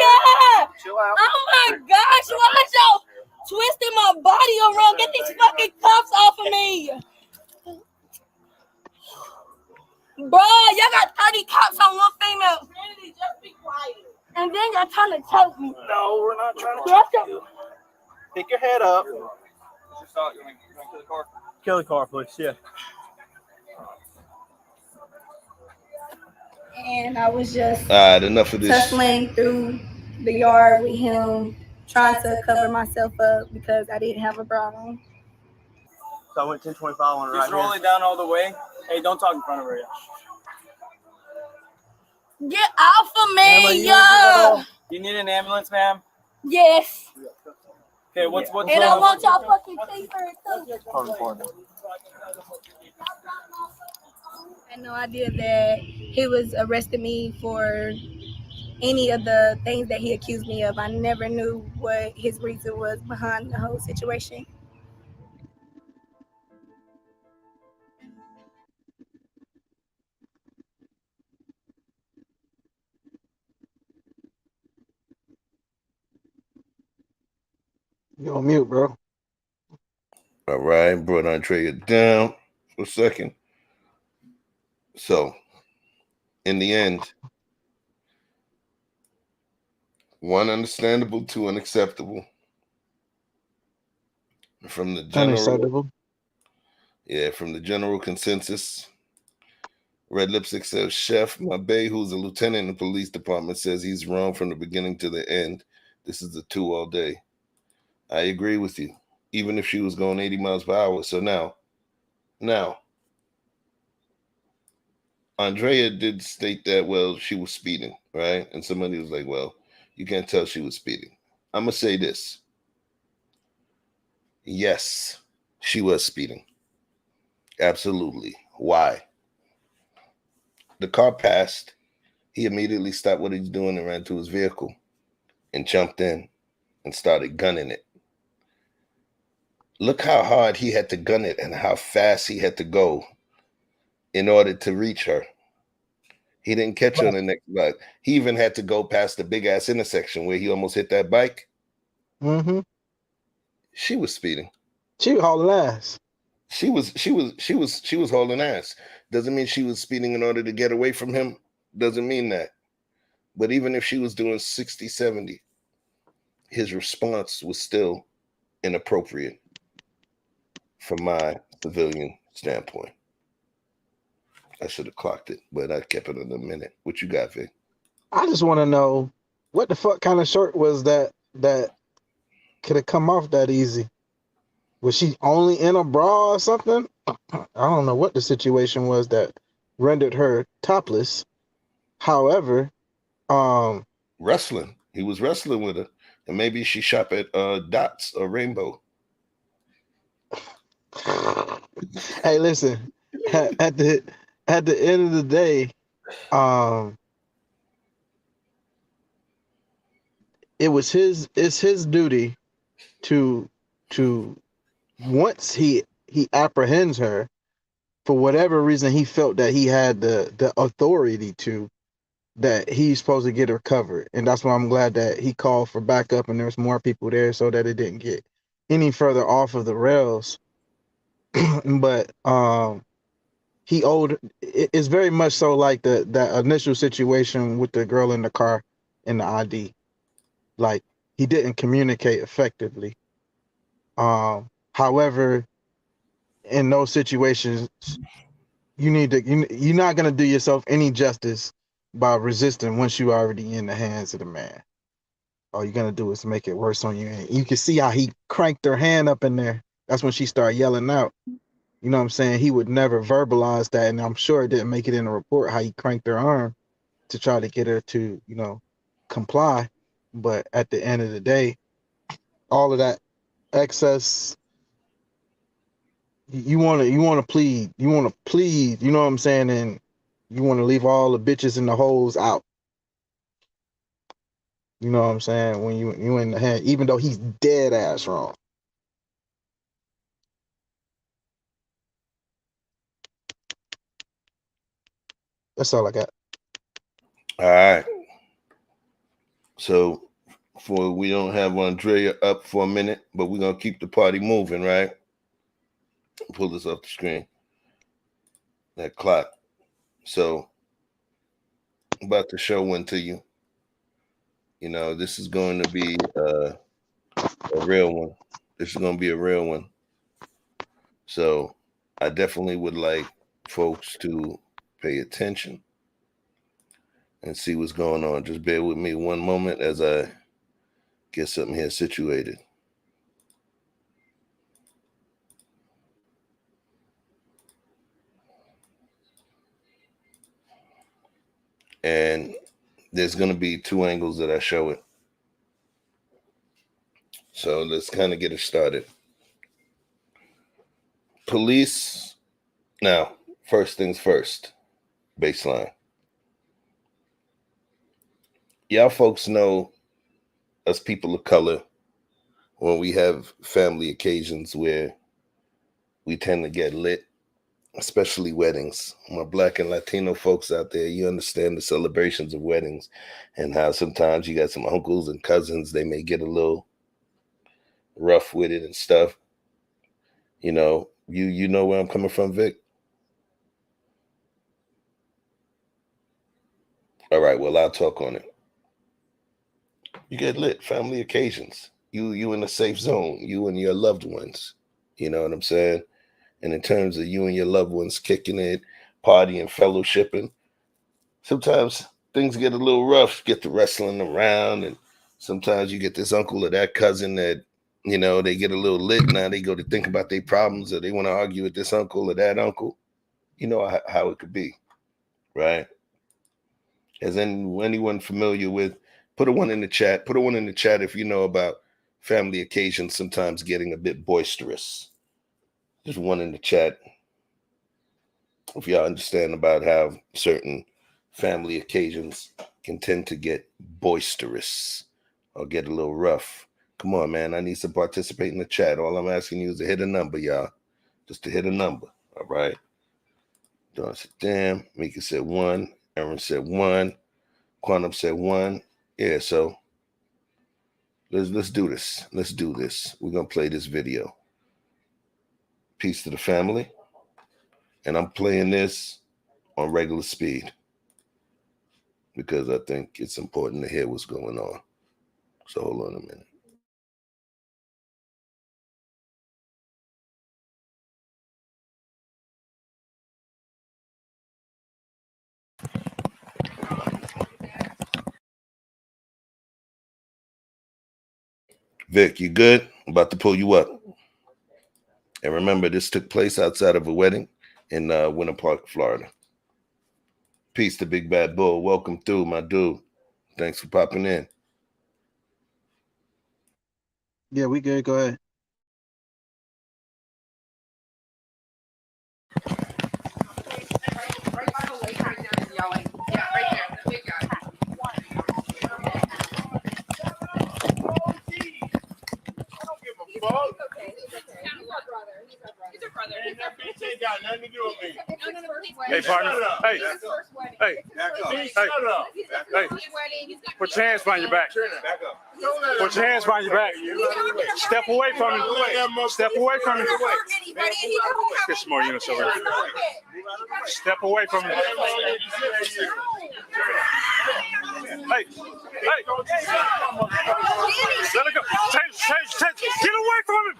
yeah. Oh my gosh, why y'all twisting my body around? Get these fucking cuffs off of me. Bro, y'all got 30 cops on one female. Just be quiet. And then y'all trying to choke me. No, we're not trying to choke you. Pick your head up. Kill the car, please. Yeah. And I was just All right, enough of this. tussling through the yard with him, trying to cover myself up because I didn't have a bra on. So I went 1025 on it right Just roll it down all the way. Hey, don't talk in front of her yet. Get off of me, yo. You need an ambulance, ma'am? Yes. Okay, what's And I want y'all fucking pay for it too. I had no idea that he was arresting me for any of the things that he accused me of. I never knew what his reason was behind the whole situation. You're on mute, bro. All right, brought Andrea down for a second. So, in the end, 1, understandable, 2, unacceptable. From the general, Unacceptable. yeah, from the general consensus, Red Lipstick says, Chef, my bae, who's a lieutenant in the police department, says he's wrong from the beginning to the end. This is the 2 all day. I agree with you, even if she was going 80 miles per hour. So now, Andrea did state that, well, she was speeding, right? And somebody was like, well, you can't tell she was speeding. I'm going to say this. Yes, she was speeding. Absolutely. Why? The car passed. He immediately stopped what he's doing and ran to his vehicle and jumped in and started gunning it. Look how hard he had to gun it and how fast he had to go in order to reach her. He didn't catch her on the next block. He even had to go past the big ass intersection where he almost hit that bike. Mm-hmm. She was speeding. She was hauling ass. She was hauling ass. Doesn't mean she was speeding in order to get away from him. Doesn't mean that. But even if she was doing 60, 70, his response was still inappropriate from my civilian standpoint. I should have clocked it, but I kept it in a minute. What you got, Vic? I just want to know what the fuck kind of shirt was that could have come off that easy. Was she only in a bra or something? I don't know what the situation was that rendered her topless. However, wrestling. He was wrestling with her, and maybe she shop at Dots or Rainbow. Hey, listen. At the end of the day, it's his duty to once he apprehends her, for whatever reason he felt that he had the authority to, that he's supposed to get her covered. And that's why I'm glad that he called for backup and there's more people there so that it didn't get any further off of the rails. But he owed, it's very much so like that initial situation with the girl in the car and the ID. Like, he didn't communicate effectively. However, in those situations, you're not gonna do yourself any justice by resisting once you're already in the hands of the man. All you're gonna do is make it worse on you. And you can see how he cranked her hand up in there. That's when she started yelling out. You know what I'm saying? He would never verbalize that, and I'm sure it didn't make it in the report how he cranked her arm to try to get her to, comply. But at the end of the day, all of that excess, you want to plead, you know what I'm saying? And you want to leave all the bitches and the hoes out. You know what I'm saying? When you in the hand, even though he's dead ass wrong. That's all I got. All right. So we don't have Andrea up for a minute, but we're gonna keep the party moving, right? Pull this off the screen. That clock. So I'm about to show one to you. This is going to be a real one. This is going to be a real one. So I definitely would like folks to pay attention and see what's going on. Just bear with me one moment as I get something here situated. And there's going to be 2 angles that I show it. So let's kind of get it started. Police. Now, first things first, baseline. Y'all folks know, us people of color, when we have family occasions where we tend to get lit, especially weddings. My Black and Latino folks out there, you understand the celebrations of weddings and how sometimes you got some uncles and cousins, they may get a little rough with it and stuff. You know where I'm coming from, Vic? All right, well, I'll talk on it. You get lit, family occasions. You in a safe zone, you and your loved ones. You know what I'm saying? And in terms of you and your loved ones kicking it, partying, fellowshipping. Sometimes things get a little rough, get to wrestling around, and sometimes you get this uncle or that cousin that, you know, they get a little lit. Now they go to think about their problems, or they want to argue with this uncle or that uncle. You know how it could be, right? Is anyone familiar with, put a one in the chat, put a one in the chat if you know about family occasions sometimes getting a bit boisterous. Just one in the chat if y'all understand about how certain family occasions can tend to get boisterous or get a little rough. Come on, man. I need to participate in the chat. All I'm asking you is to hit a number, y'all. Just to hit a number. All right. Don said, damn. Mika said 1. Aaron said 1. Quantum said 1. Yeah, so let's do this. Let's do this. We're gonna play this video. Peace to the family. And I'm playing this on regular speed because I think it's important to hear what's going on. So hold on a minute. Vic, you good? I'm about to pull you up. And remember, this took place outside of a wedding in Winter Park, Florida. Peace to Big Bad Bull. Welcome through, my dude. Thanks for popping in. Yeah, we good. Go ahead. Hey, partner. Hey. Hey. Hey. Put your hands behind your back. Put your hands behind your back. Step away from him. Step away from him. Get some more units over here. Step away from him. Hey. Hey. Let it go. Change. Get away from him.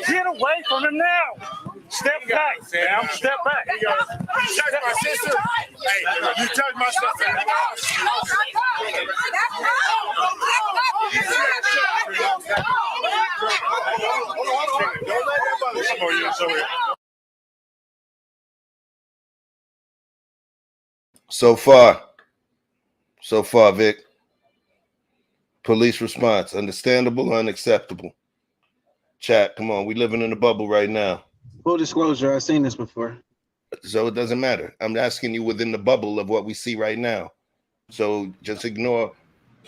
Get away from him now. Step back, Sam. Step back. You touch my sister. Hey, you touch my sister. So far, Vic. Police response, understandable or unacceptable? Chat, come on, we living in a bubble right now. Full disclosure, I've seen this before. So it doesn't matter. I'm asking you within the bubble of what we see right now. So just ignore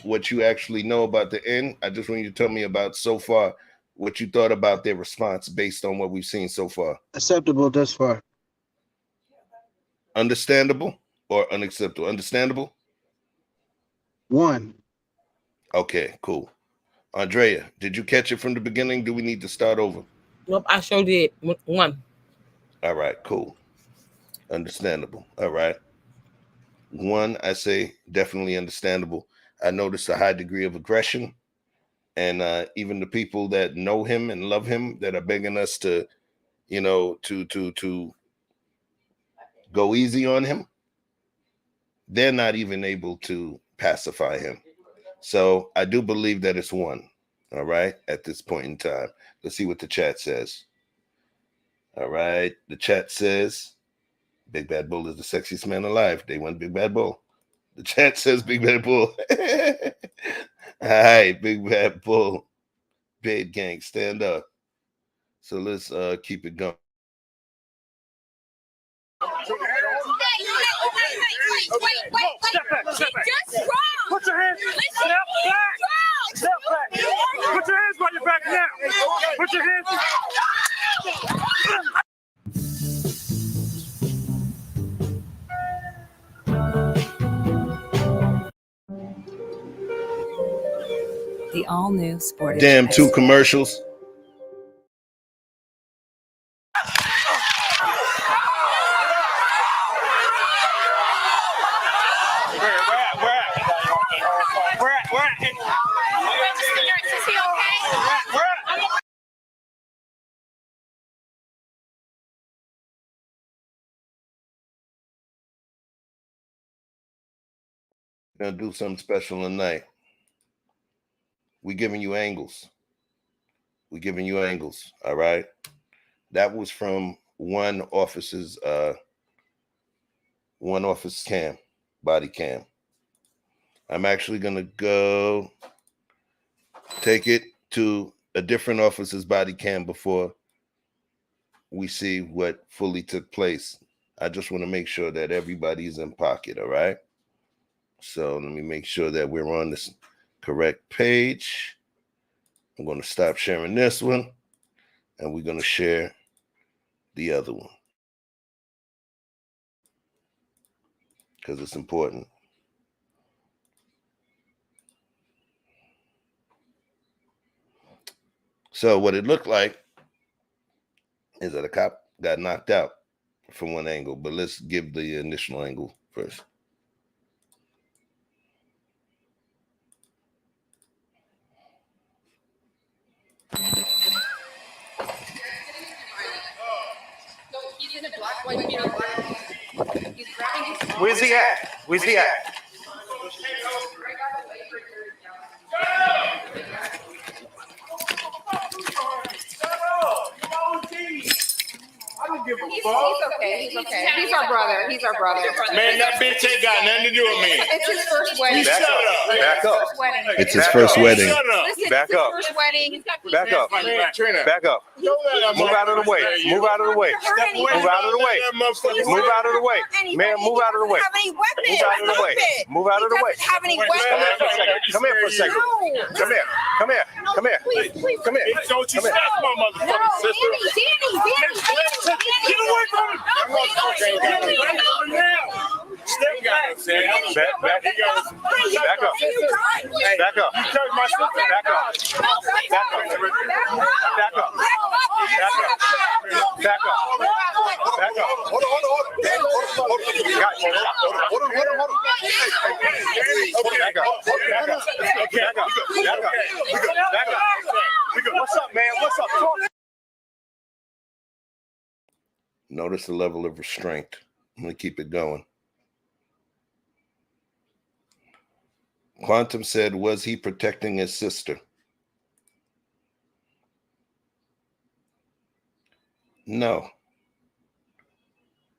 what you actually know about the end. I just want you to tell me about so far what you thought about their response based on what we've seen so far. Acceptable thus far. Understandable or unacceptable? Understandable? 1. Okay, cool. Andrea, did you catch it from the beginning? Do we need to start over? Nope, I sure did. 1. All right, cool. Understandable. All right. 1, I say definitely understandable. I noticed a high degree of aggression, and even the people that know him and love him that are begging us to, you know, to go easy on him, they're not even able to pacify him. So I do believe that it's 1. All right, at this point in time. Let's see what the chat says. All right, the chat says Big Bad Bull is the sexiest man alive. They want Big Bad Bull. The chat says Big Bad Bull. All right, Big Bad Bull. Bad gang, stand up. So let's keep it going. Wait. Step back. Put your hands. Step back. Step back. Put your hands behind your back now. Put your hands. The all-new Sportage. Damn, 2 commercials. Gonna do something special tonight. We giving you angles. We giving you angles. All right. That was from one officer's cam, body cam. I'm actually gonna go take it to a different officer's body cam before we see what fully took place. I just want to make sure that everybody's in pocket, all right? So let me make sure that we're on this correct page. I'm going to stop sharing this one, and we're going to share the other one because it's important. So what it looked like is that a cop got knocked out from one angle, but let's give the initial angle first. Where's he at? Where's he at? I don't give a fuck. He's okay. He's okay. He's our brother. He's our brother. Man, that bitch ain't got nothing to do with me. It's his first wedding. Shut up. Back up. It's his first wedding. Listen, Back it's his up. first wedding. Back up. Back up. Move out of the way. Move out of the way. Move out of the way. Move out of the way. Man, move out of the way. Move out of the way. Move out of the way. Have any weapons? Come here for a second. Come here. Come here. Come here. Come here. Don't you snap my motherfucking sister. Danny. Get away from me. Step back. Back up. Back up. Back up. You touch my sister. Back up. Back up. Back up. Back up. Back up. Hold on. Gotcha. Hold on. Back up. What's up, man? What's up? Notice the level of restraint. I'm going to keep it going. Quantum said, was he protecting his sister? No.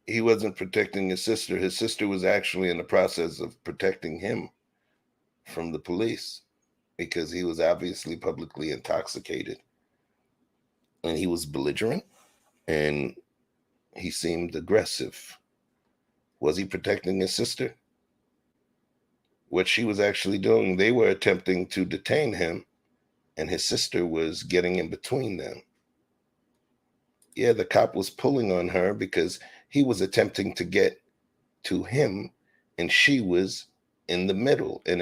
He wasn't protecting his sister. His sister was actually in the process of protecting him from the police because he was obviously publicly intoxicated. And he was belligerent and he seemed aggressive. Was he protecting his sister? What she was actually doing, they were attempting to detain him, and his sister was getting in between them. Yeah, the cop was pulling on her because he was attempting to get to him, and she was in the middle. And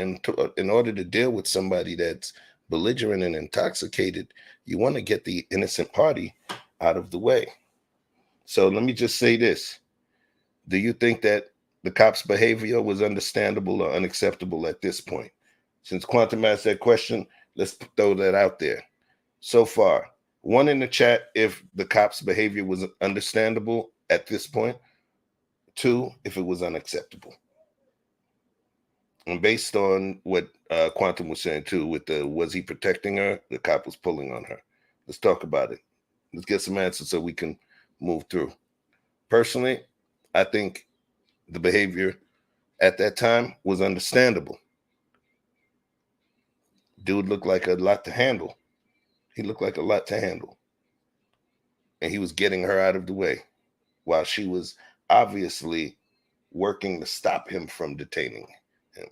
in order to deal with somebody that's belligerent and intoxicated, you want to get the innocent party out of the way. So let me just say this. Do you think that the cop's behavior was understandable or unacceptable at this point? Since Quantum asked that question, let's throw that out there. So far, 1 in the chat if the cop's behavior was understandable at this point. 2, if it was unacceptable. And based on what Quantum was saying too, with the was he protecting her, the cop was pulling on her. Let's talk about it. Let's get some answers so we can move through. Personally, I think the behavior at that time was understandable. Dude looked like a lot to handle. He looked like a lot to handle. And he was getting her out of the way while she was obviously working to stop him from detaining him.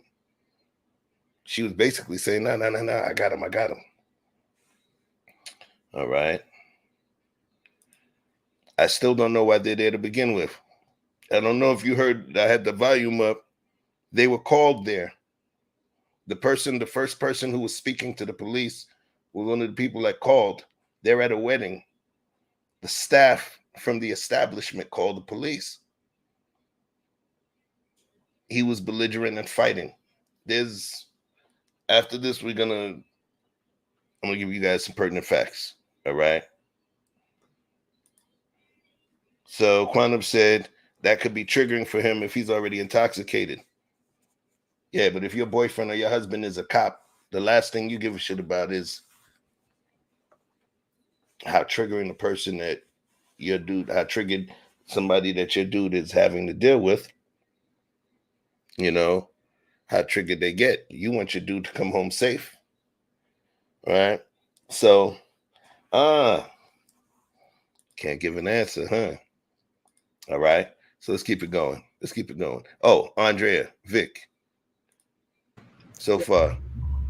She was basically saying, no, I got him. All right. I still don't know why they're there to begin with. I don't know if you heard, I had the volume up. They were called there. The first person who was speaking to the police was one of the people that called. They're at a wedding. The staff from the establishment called the police. He was belligerent and fighting. After this, I'm going to give you guys some pertinent facts. All right. So Quantum said that could be triggering for him if he's already intoxicated. Yeah, but if your boyfriend or your husband is a cop, the last thing you give a shit about is how triggering the person that your dude, how triggered somebody that your dude is having to deal with, you know, how triggered they get. You want your dude to come home safe, right? So, can't give an answer, huh? All right. So let's keep it going. Let's keep it going. Oh, Andrea, Vic. So far.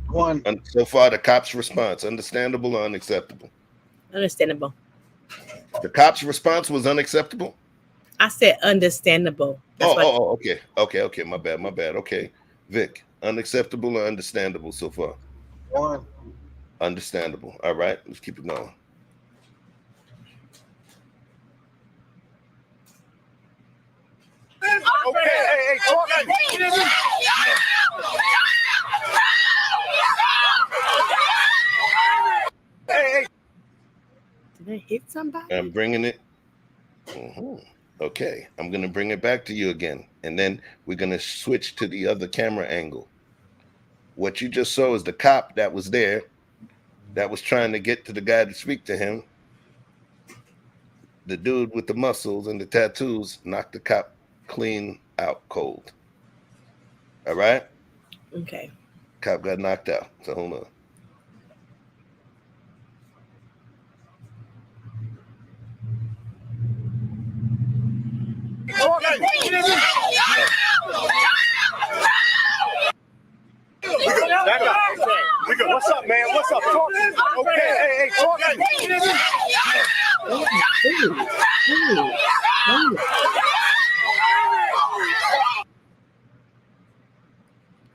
So far, the cop's response, understandable or unacceptable? Understandable. The cop's response was unacceptable? I said understandable. Okay. Okay. My bad. Okay. Vic, unacceptable or understandable so far? One. Understandable. All right. Let's keep it going. Okay, Did they hit somebody? I'm bringing it. Okay, I'm going to bring it back to you again. And then we're going to switch to the other camera angle. What you just saw is the cop that was there that was trying to get to the guy to speak to him. The dude with the muscles and the tattoos knocked the cop clean out cold. All right? Okay. Cop got knocked out. So hold on. Back up. What's up, man? What's up? Talk. Okay, talk.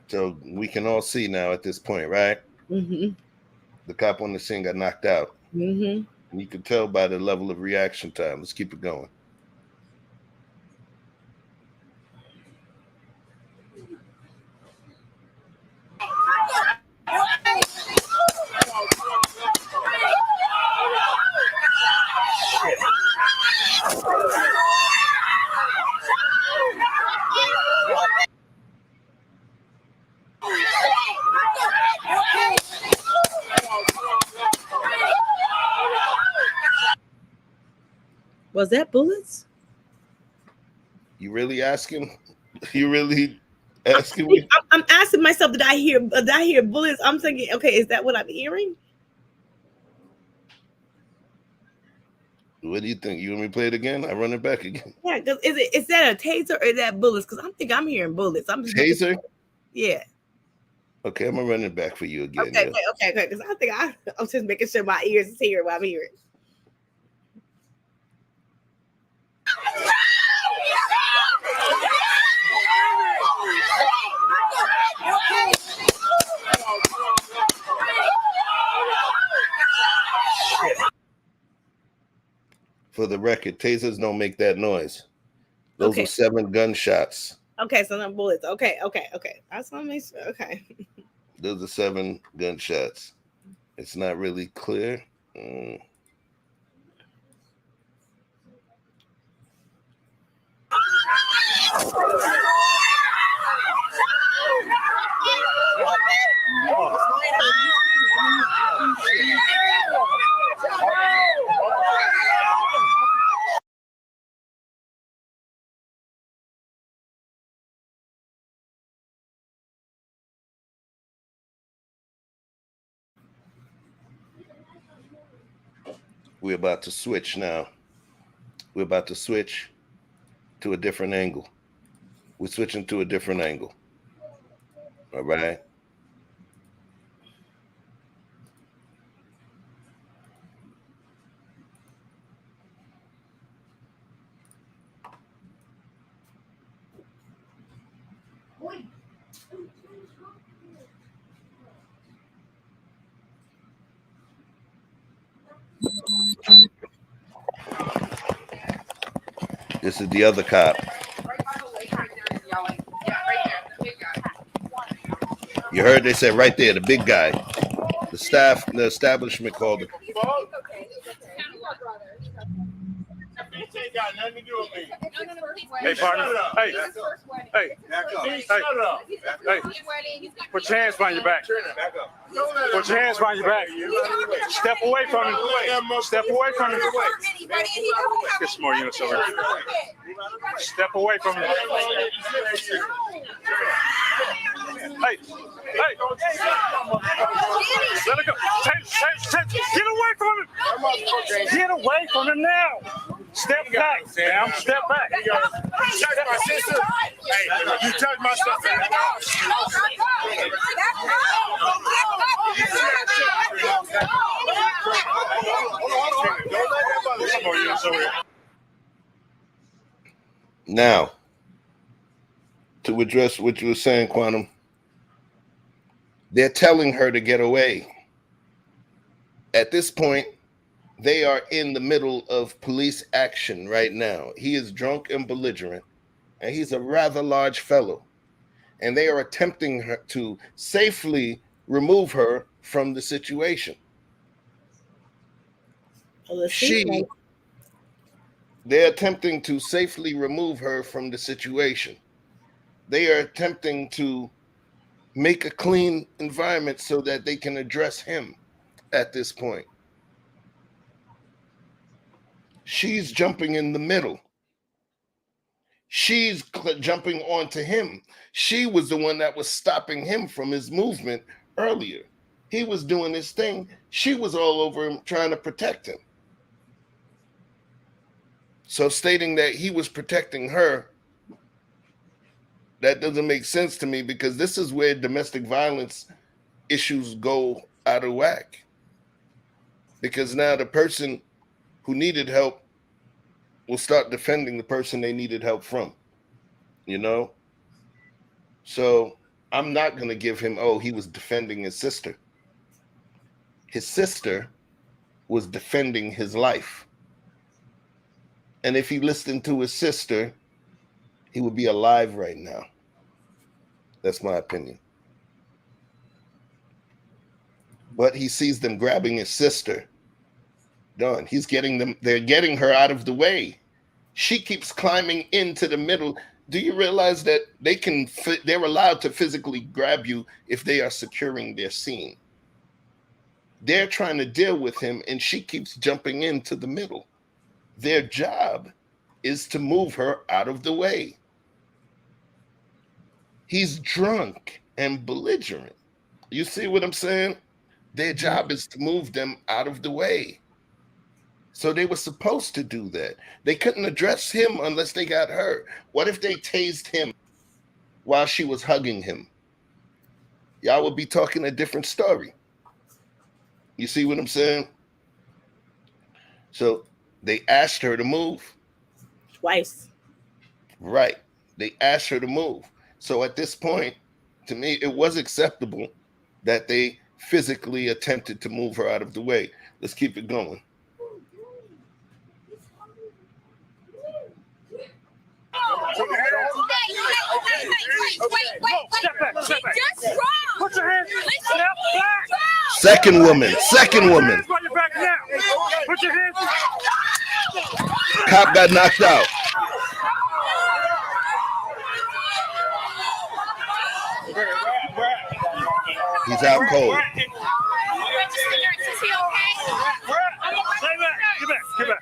So we can all see now at this point, right? Mm-hmm. The cop on the scene got knocked out. Mm-hmm. And you can tell by the level of reaction time. Let's keep it going. Was that bullets? You really asking? You really asking me? I'm asking myself, did I hear bullets? I'm thinking, okay, is that what I'm hearing? What do you think? You want me to play it again? I run it back again. Yeah, because is that a taser or is that bullets? Because I'm hearing bullets. I'm just taser? Yeah. Okay, I'm gonna run it back for you again. Okay, because I think I'm just making sure my ears is hearing what I'm hearing. For the record, tasers don't make that noise. Those are 7 gunshots. Okay, so not bullets. Okay. That's what I make sure. Okay. Those are 7 gunshots. It's not really clear. We're about to switch now. We're about to switch to a different angle. We're switching to a different angle. All right. This is the other cop. You heard they said right there, the big guy. The establishment called him. ain't got nothing to do with me. Hey, partner. Hey. Hey. Shut up. Hey. Put your hands behind your back. Put your hands behind your back. Step away from him. Step away from him. Let's get some more units over here. Step away from him. Hey. Hey. Let it go. Get away from him. Get away from him now. Step back, Sam. Step back. You touch my sister. Hey, you touch my sister. Now, to address what you were saying, Quantum, they're telling her to get away. At this point, they are in the middle of police action right now. He is drunk and belligerent, and he's a rather large fellow. And they are attempting to safely remove her from the situation. They're attempting to safely remove her from the situation. They are attempting to make a clean environment so that they can address him at this point. She's jumping in the middle. She's jumping onto him. She was the one that was stopping him from his movement earlier. He was doing his thing. She was all over him trying to protect him. So stating that he was protecting her, that doesn't make sense to me, because this is where domestic violence issues go out of whack. Because now the person who needed help will start defending the person they needed help from, you know? So I'm not going to give him, oh, he was defending his sister. His sister was defending his life. And if he listened to his sister, he would be alive right now. That's my opinion. But he sees them grabbing his sister. Done. He's getting them. They're getting her out of the way. She keeps climbing into the middle. Do you realize that they're allowed to physically grab you if they are securing their scene? They're trying to deal with him, and she keeps jumping into the middle. Their job is to move her out of the way. He's drunk and belligerent. You see what I'm saying? Their job is to move them out of the way. So they were supposed to do that. They couldn't address him unless they got her. What if they tased him while she was hugging him? Y'all would be talking a different story. You see what I'm saying? So they asked her to move. Twice. Right. They asked her to move. So at this point, to me, it was acceptable that they physically attempted to move her out of the way. Let's keep it going. Put your hands. Step back. Second woman. Second woman. Put your hands. Cop got knocked out. He's out cold. Get back. Get back.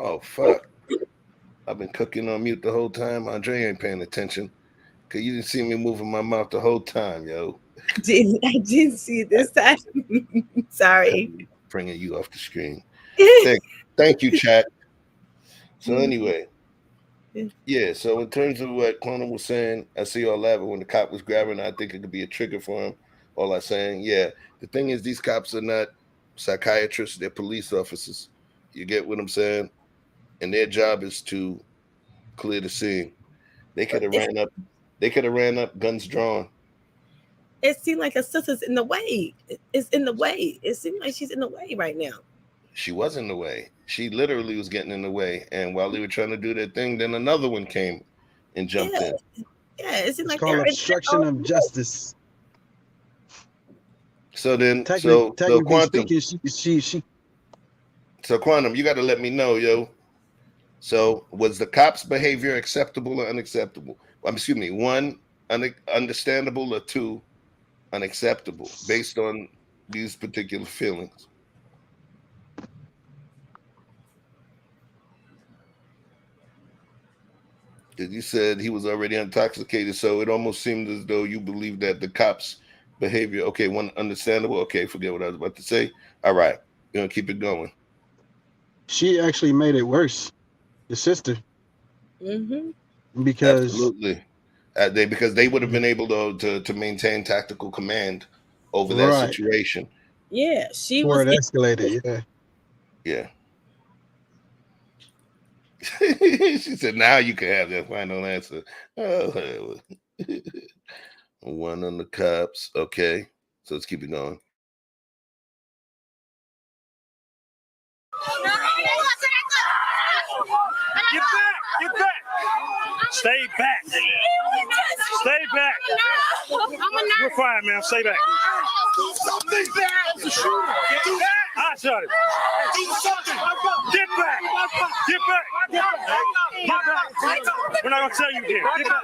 Oh, fuck. I've been cooking on mute the whole time. Andre ain't paying attention because you didn't see me moving my mouth the whole time, yo. I didn't see it this time. Sorry. Bringing you off the screen. Thank you, chat. So anyway, yeah. So in terms of what Quantum was saying, I see all that. But when the cop was grabbing, I think it could be a trigger for him. All I'm saying, yeah. The thing is, these cops are not psychiatrists; they're police officers. You get what I'm saying? And their job is to clear the scene. They could have ran up. They could have ran up, guns drawn. It seemed like her sister's in the way. It's in the way. It seemed like she's in the way right now. She was in the way. She literally was getting in the way. And while they were trying to do their thing, then another one came and jumped in. Yeah, it seemed like It's called obstruction of justice. So then, Technically Quantum, speaking, she. So Quantum, you got to let me know, yo. So was the cops' behavior acceptable or unacceptable? Excuse me, one, understandable, or two, unacceptable, based on these particular feelings? Because you said he was already intoxicated, so it almost seemed as though you believe that the cops' behavior, okay, one, understandable, okay, forget what I was about to say. All right, you're going to keep it going. She actually made it worse, the sister. Because absolutely, because they would have been able to maintain tactical command over that situation. Yeah, she before was. It escalated. Yeah. She said, "Now you can have that final answer." Oh, one on the cops. Okay, so let's keep it going. Get back! Get back! Stay back! Stay back! We're fine, man. Stay back. I shot it. Get back! Get back! Get back! We're not gonna tell you again. Get back!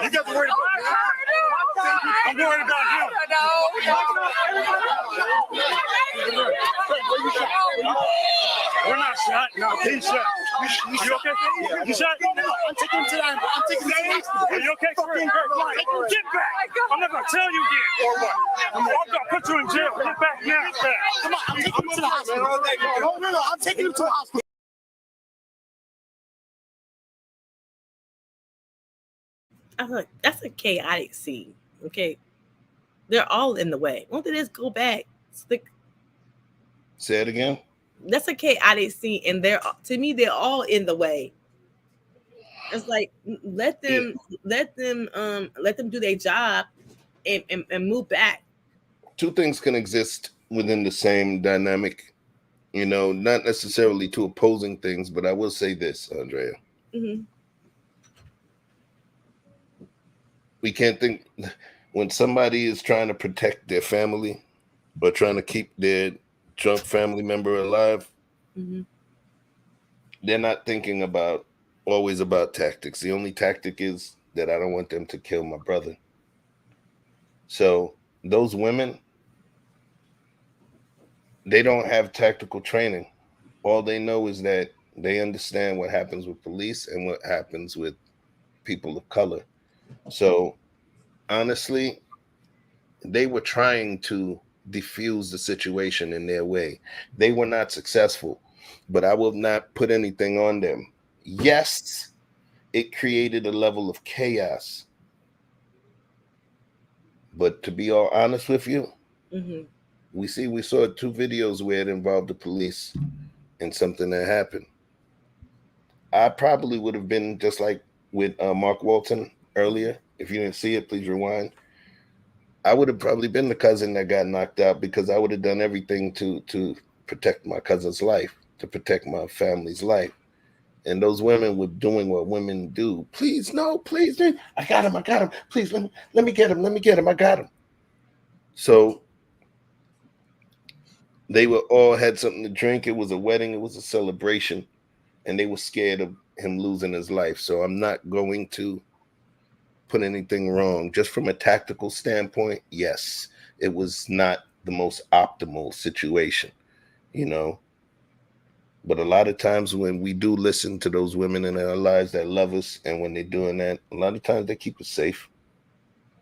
You got to worry about it. I'm worried about him. We're not shot. No, he's shot. You okay? You shot? I'm taking him to the hospital. Are you okay? Get back! I'm not gonna tell you again. I'm gonna put you in jail. Get back now. Come on, I'm taking him to the hospital. No, I'm taking him to the hospital. I was like, that's a chaotic scene. Okay, they're all in the way. Won't they just go back? Say it again. That's a chaotic scene, and they're all in the way. It's like let them do their job and move back. Two things can exist within the same dynamic, not necessarily two opposing things, but I will say this, Andrea. Mm-hmm. We can't think when somebody is trying to protect their family or trying to keep their drunk family member alive. Mm-hmm. They're not thinking always about tactics. The only tactic is that I don't want them to kill my brother. So those women, they don't have tactical training. All they know is that they understand what happens with police and what happens with people of color. So honestly, they were trying to diffuse the situation in their way. They were not successful, but I will not put anything on them. Yes, it created a level of chaos. But to be all honest with you, we saw 2 videos where it involved the police and something that happened. I probably would have been just like with Mark Walton earlier. If you didn't see it, please rewind. I would have probably been the cousin that got knocked out because I would have done everything to protect my cousin's life, to protect my family's life. And those women were doing what women do. Please, no, please. I got him. Please, let me get him. I got him. So they were all had something to drink. It was a wedding. It was a celebration. And they were scared of him losing his life. So I'm not going to put anything wrong. Just from a tactical standpoint, yes, it was not the most optimal situation, But a lot of times when we do listen to those women in our lives that love us, and when they're doing that, a lot of times they keep us safe.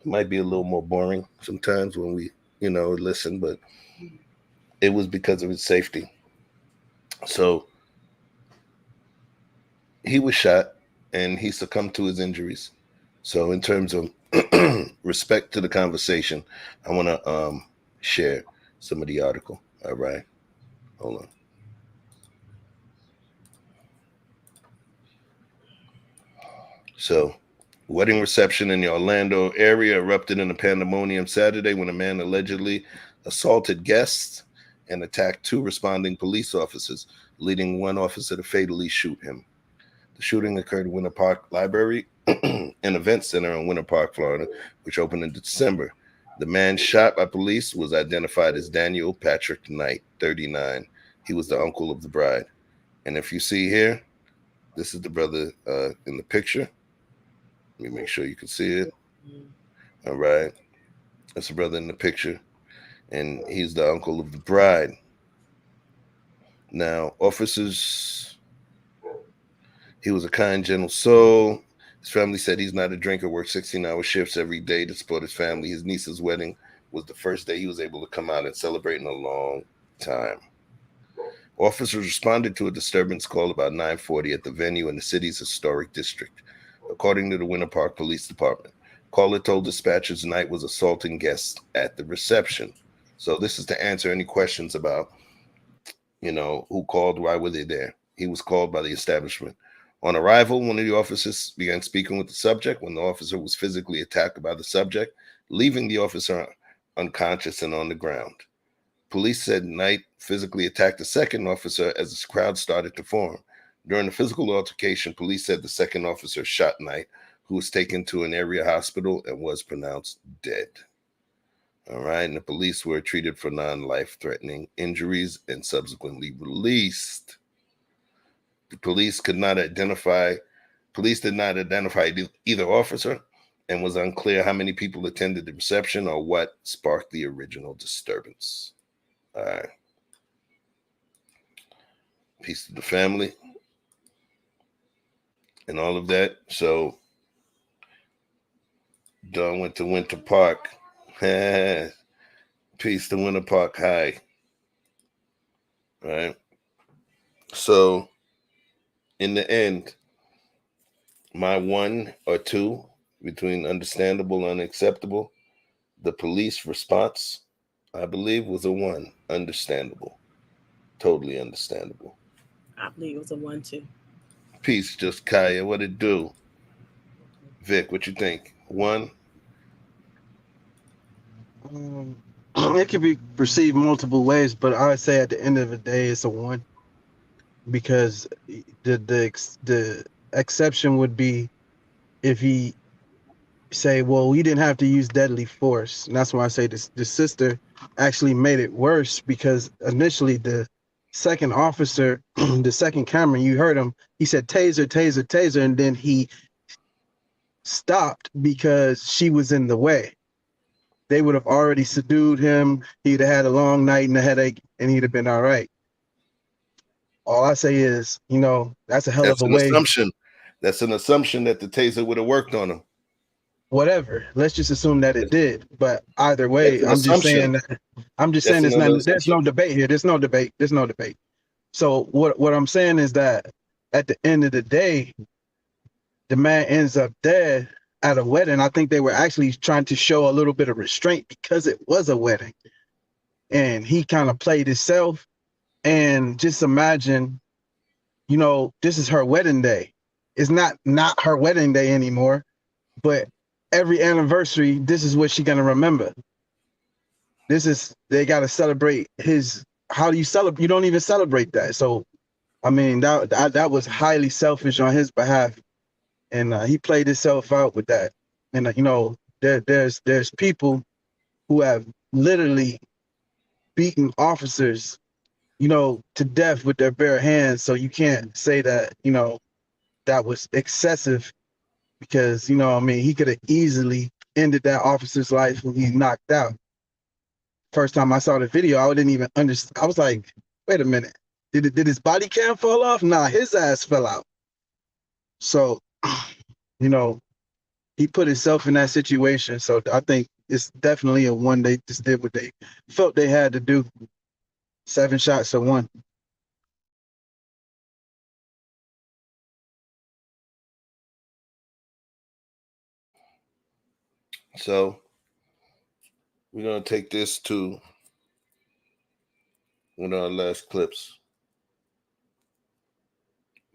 It might be a little more boring sometimes when we, listen, but it was because of his safety. So he was shot and he succumbed to his injuries. So in terms of respect to the conversation, I want to share some of the article. All right. Hold on. So, wedding reception in the Orlando area erupted in a pandemonium Saturday when a man allegedly assaulted guests and attacked 2 responding police officers, leading one officer to fatally shoot him. The shooting occurred at Winter Park Library, an event center in Winter Park, Florida, which opened in December. The man shot by police was identified as Daniel Patrick Knight, 39. He was the uncle of the bride. And if you see here, this is the brother in the picture. Let me make sure you can see it. All right. That's the brother in the picture. And he's the uncle of the bride. Now, officers, he was a kind, gentle soul. His family said he's not a drinker, worked 16-hour shifts every day to support his family. His niece's wedding was the first day he was able to come out and celebrate in a long time. Officers responded to a disturbance call about 9:40 at the venue in the city's historic district. According to the Winter Park Police Department, caller told dispatchers Knight was assaulting guests at the reception. So this is to answer any questions about, who called, why were they there? He was called by the establishment. On arrival, one of the officers began speaking with the subject when the officer was physically attacked by the subject, leaving the officer unconscious and on the ground. Police said Knight physically attacked the second officer as the crowd started to form. During the physical altercation, police said the second officer shot Knight, who was taken to an area hospital and was pronounced dead. All right, and the police were treated for non-life-threatening injuries and subsequently released. The police did not identify either officer, and was unclear how many people attended the reception or what sparked the original disturbance. All right. Peace to the family and all of that. So Dawn went to Winter Park. Peace to Winter Park High. All right. So in the end, my 1 or 2 between understandable and unacceptable, the police response, I believe, was a 1. Understandable. Totally understandable. I believe it was a 1 too. Peace, just Kaya. What it do? Vic, what you think? 1? It can be perceived multiple ways, but I would say at the end of the day, it's a 1, because the exception would be if he say, well, we didn't have to use deadly force. And that's why I say this, the sister actually made it worse, because initially the second officer, the second camera, you heard him, he said, taser, taser, taser. And then he stopped because she was in the way. They would have already subdued him. He'd have had a long night and a headache, and he'd have been all right. All I say is, that's a hell of a way. Assumption. That's an assumption that the taser would have worked on him. Whatever. Let's just assume that it did. But either way, I'm just saying there's no debate here. There's no debate. So what I'm saying is that at the end of the day, the man ends up dead at a wedding. I think they were actually trying to show a little bit of restraint because it was a wedding. And he kind of played himself. And just imagine, this is her wedding day. It's not her wedding day anymore, but every anniversary, this is what she's gonna remember. They gotta celebrate how do you celebrate? You don't even celebrate that. So, I mean, that was highly selfish on his behalf. And he played himself out with that. And, there's people who have literally beaten officers, to death with their bare hands. So you can't say that, that was excessive, because, he could have easily ended that officer's life when he knocked out. First time I saw the video, I didn't even understand. I was like, wait a minute. Did his body cam fall off? Nah, his ass fell out. So, you know, he put himself in that situation. So I think it's definitely a one. They just did what they felt they had to do. 7 shots to 1. So we're gonna take this to one of our last clips.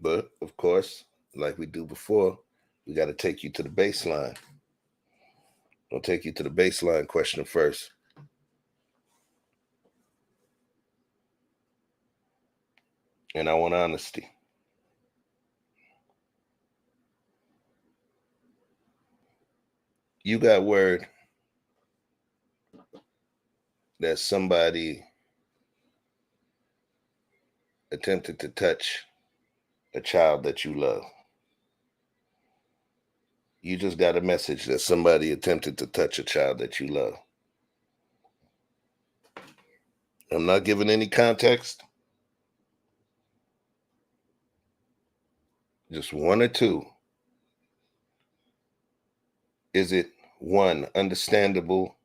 But of course, like we do before, we got to take you to the baseline. I'll take you to the baseline question first. And I want honesty. You got word that somebody attempted to touch a child that you love. You just got a message that somebody attempted to touch a child that you love. I'm not giving any context. Just one or two. Is it one, understandable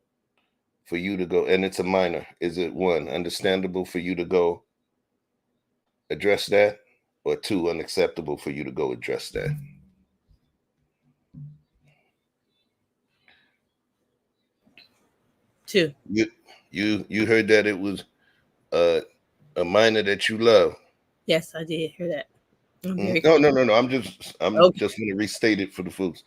for you to go, and it's a minor, is it one, understandable for you to go address that, or two, unacceptable for you to go address that? Two. You heard that it was a minor that you love. Yes, I did hear that. No. I'm just going to restate it for the folks.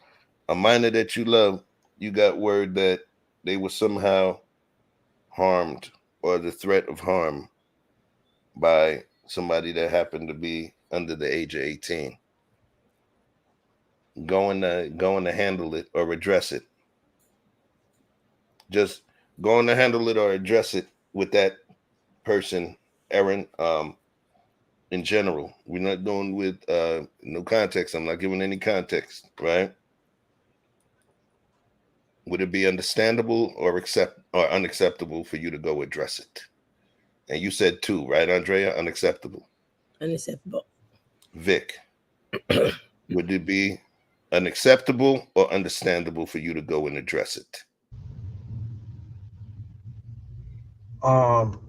A minor that you love, you got word that they were somehow harmed or the threat of harm by somebody that happened to be under the age of 18. Going to handle it or address it. Just going to handle it or address it with that person, Aaron. In general, we're not going with no context. I'm not giving any context, right? Would it be understandable or unacceptable for you to go address it? And you said two, right, Andrea? Unacceptable. Unacceptable. Vic, would it be unacceptable or understandable for you to go and address it?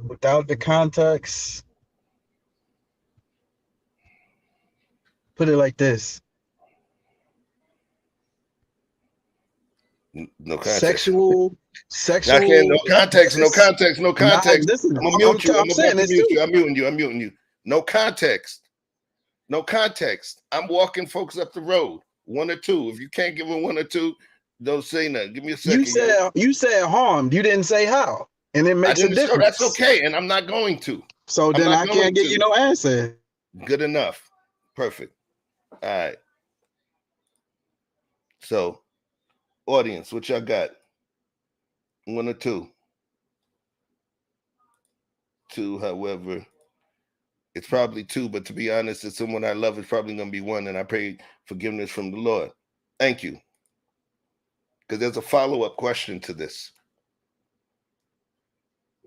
Without the context, put it like this. No context. Sexual. I can't. No context. Listen, I'm muting you. No context. I'm walking folks up the road. One or two. If you can't give them one or two, don't say nothing. Give me a second. You said harmed. You didn't say how, and it makes a difference. That's okay, and I'm not going to. So then I can't get you no answer. Good enough. Perfect. All right. So, audience, what y'all got? One or two? Two, however, it's probably two, but to be honest, it's someone I love, it's probably going to be one, and I pray forgiveness from the Lord. Thank you. Because there's a follow-up question to this.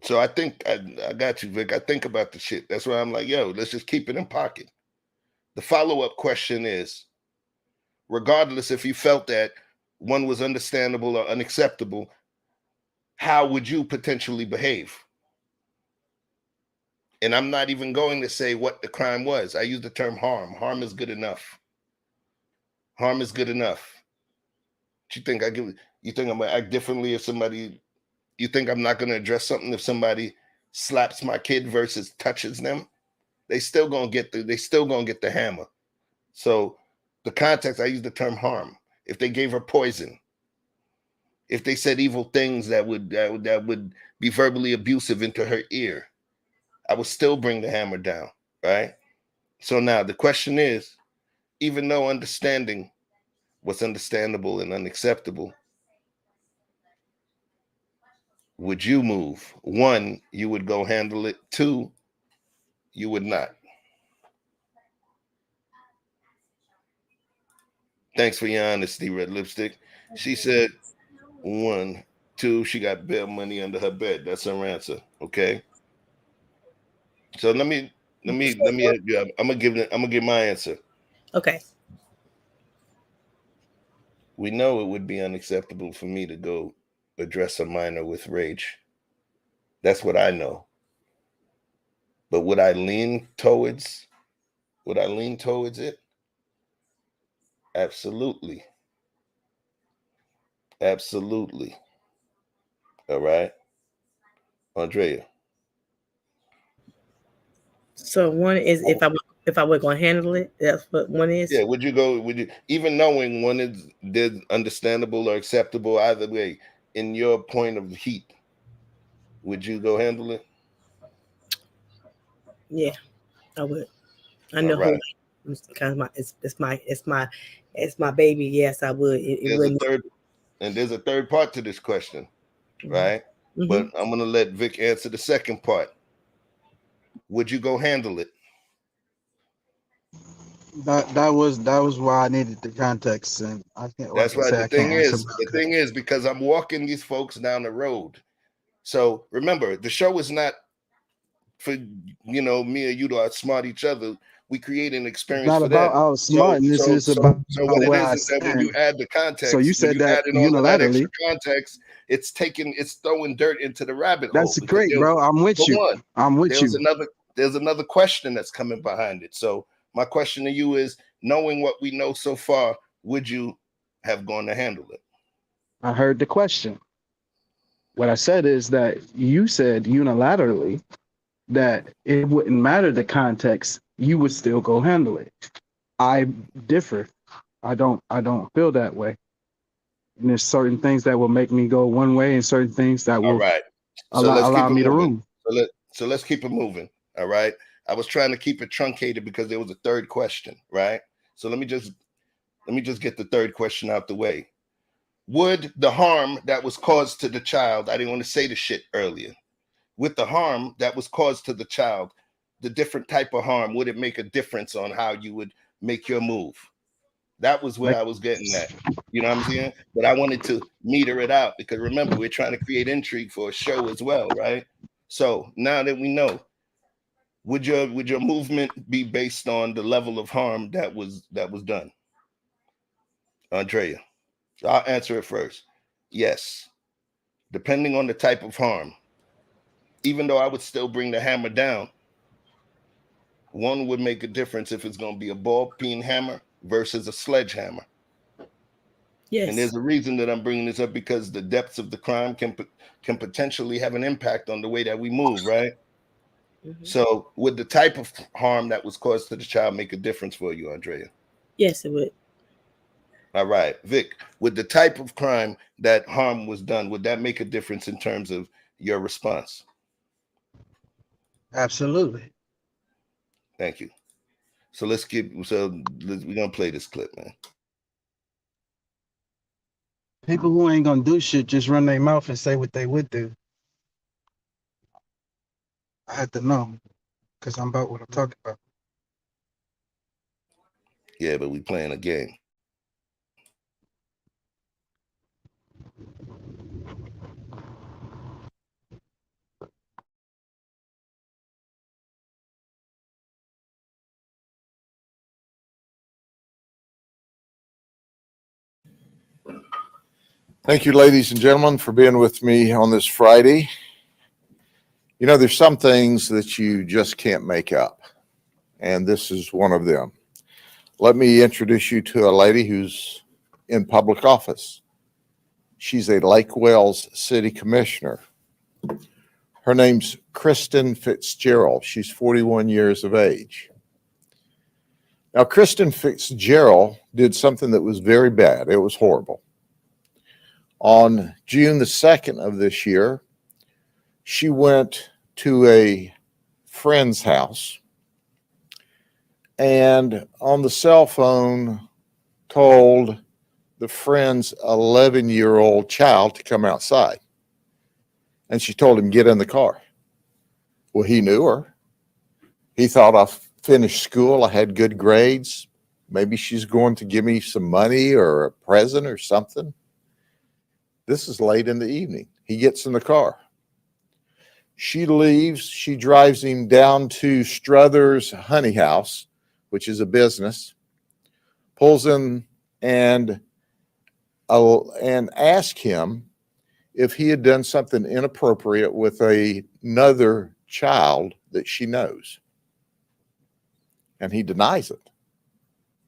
So I think, I got you, Vic. I think about the shit. That's why I'm like, yo, let's just keep it in pocket. The follow-up question is, regardless if you felt that one was understandable or unacceptable, how would you potentially behave? And I'm not even going to say what the crime was. I use the term harm. Harm is good enough. Harm is good enough. You think I'm gonna act differently if somebody, you think I'm not gonna address something if somebody slaps my kid versus touches them? They still gonna get the hammer. So the context, I use the term harm. If they gave her poison, if they said evil things that would be verbally abusive into her ear, I would still bring the hammer down, right? So now the question is, even though understanding what's understandable and unacceptable, would you move? One, you would go handle it. Two, you would not. Thanks for your honesty, Red Lipstick. She said 1, 2, she got bail money under her bed. That's her answer, okay? So let me I'm gonna give my answer. Okay. We know it would be unacceptable for me to go address a minor with rage. That's what I know. But would I lean towards it? Absolutely. Absolutely. All right. Andrea. So one is if I were going to handle it, that's what one is. Yeah, would you even knowing one is understandable or acceptable either way, in your point of heat, would you go handle it? Yeah, I would. I know right. who kind of it's my baby. Yes, I would. There's a third part to this question, right? Mm-hmm. But I'm gonna let Vic answer the second part. Would you go handle it? That was why I needed the context, and I can't. That's right. The thing is, because I'm walking these folks down the road. So remember, the show is not for me or you to outsmart each other. We create an experience. It's not about outsmarting. This is about what where it is that when you add the context. So you said that unilaterally. Context, it's throwing dirt into the rabbit hole. That's great, bro. I'm with you. I'm with you. There's another question that's coming behind it. So my question to you is, knowing what we know so far, would you have gone to handle it? I heard the question. What I said is that you said unilaterally that it wouldn't matter the context, you would still go handle it. I differ. I don't feel that way. And there's certain things that will make me go one way and certain things that will allow me to room. So let's keep it moving. All right. I was trying to keep it truncated because there was a third question, right? So let me just get the third question out the way. Would the harm that was caused to the child, I didn't want to say the shit earlier, with the harm that was caused to the child, the different type of harm, would it make a difference on how you would make your move? That was where I was getting at. You know what I'm saying? But I wanted to meter it out because remember, we're trying to create intrigue for a show as well, right? So now that we know, would your movement be based on the level of harm that was done? Andrea. So I'll answer it first. Yes. Depending on the type of harm, even though I would still bring the hammer down, one would make a difference if it's going to be a ball peen hammer versus a sledgehammer. Yes. And there's a reason that I'm bringing this up because the depths of the crime can potentially have an impact on the way that we move, right? Mm-hmm. So would the type of harm that was caused to the child make a difference for you, Andrea? Yes, it would. All right. Vic, with the type of crime that harm was done, would that make a difference in terms of your response? Absolutely. Thank you. So we're gonna play this clip, man. People who ain't gonna do shit just run their mouth and say what they would do. I had to know because I'm about what I'm talking about. Yeah, but we playing a game. Thank you, ladies and gentlemen, for being with me on this Friday. You know, there's some things that you just can't make up, and this is one of them. Let me introduce you to a lady who's in public office. She's a Lake Wales City Commissioner. Her name's Kristen Fitzgerald. She's 41 years of age. Now, Kristen Fitzgerald did something that was very bad. It was horrible. On June the 2nd of this year, she went to a friend's house and on the cell phone told the friend's 11-year-old child to come outside. And she told him, get in the car. Well, he knew her. He thought, I finished school, I had good grades. Maybe she's going to give me some money or a present or something. This is late in the evening. He gets in the car. She leaves. She drives him down to Struthers Honey House, which is a business, pulls in and asks him if he had done something inappropriate with another child that she knows. And he denies it.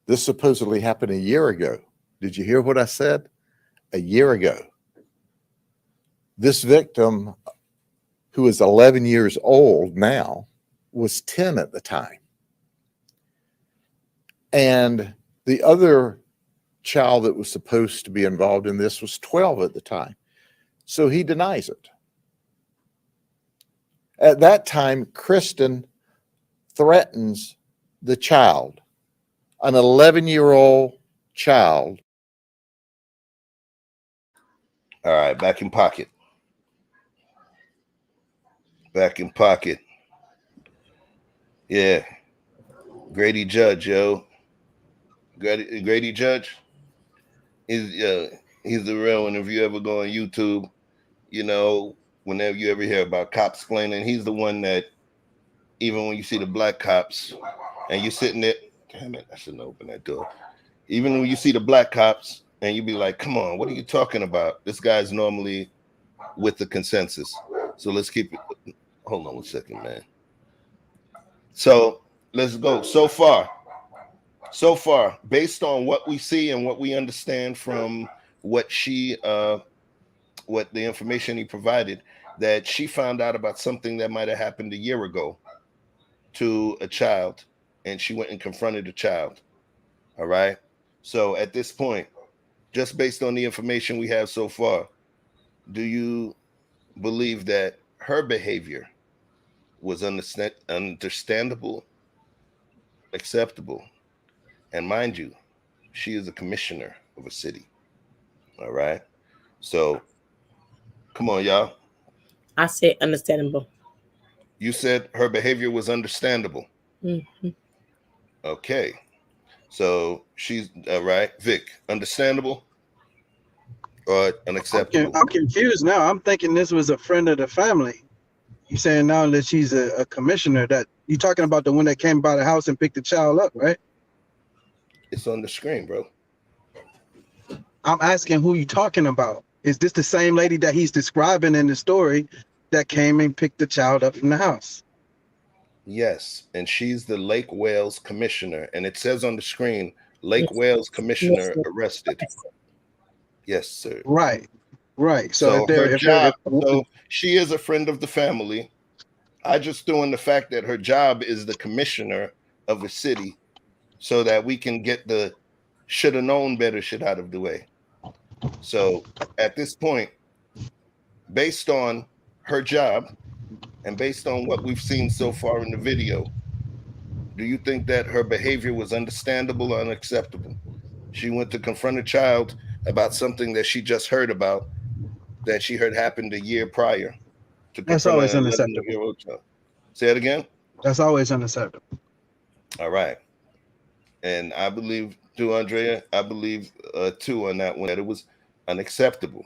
This supposedly happened a year ago. Did you hear what I said? A year ago. This victim, who is 11 years old now, was 10 at the time. And the other child that was supposed to be involved in this was 12 at the time. So he denies it. At that time, Kristen threatens the child, an 11-year-old child. All right, back in pocket. Back in pocket. Yeah. Grady Judge, yo. Grady Judge. He's the real one. If you ever go on YouTube, you know, whenever you ever hear about cops explaining, he's the one that, even when you see the black cops and you're sitting there, damn it, I shouldn't open that door. Even when you see the black cops and you be like, come on, what are you talking about? This guy's normally with the consensus. So let's keep it. Hold on 1 second, man. So let's go. So far, based on what we see and what we understand from what what the information he provided, that she found out about something that might have happened a year ago to a child, and she went and confronted the child. All right. So at this point, just based on the information we have so far, do you believe that her behavior was understandable, acceptable? And mind you, she is a commissioner of a city. All right. So come on, y'all. I said understandable. You said her behavior was understandable. Mm-hmm. Okay. So she's right. Vic, understandable or unacceptable? I'm confused now. I'm thinking this was a friend of the family. You saying now that she's a commissioner, that you talking about the one that came by the house and picked the child up, right? It's on the screen, bro. I'm asking who you talking about. Is this the same lady that he's describing in the story that came and picked the child up from the house? Yes, and she's the Lake Wales commissioner, and it says on the screen, Lake Wales commissioner arrested. Yes, sir. Right. So her job, so she is a friend of the family. I just threw in the fact that her job is the commissioner of a city, so that we can get the should have known better shit out of the way. So at this point, based on her job and based on what we've seen so far in the video, do you think that her behavior was understandable or unacceptable? She went to confront a child about something that she just heard about, that she heard happened a year prior. That's always unacceptable. Say it again. That's always unacceptable. All right. And I believe too, Andrea, I believe too on that one, that it was unacceptable.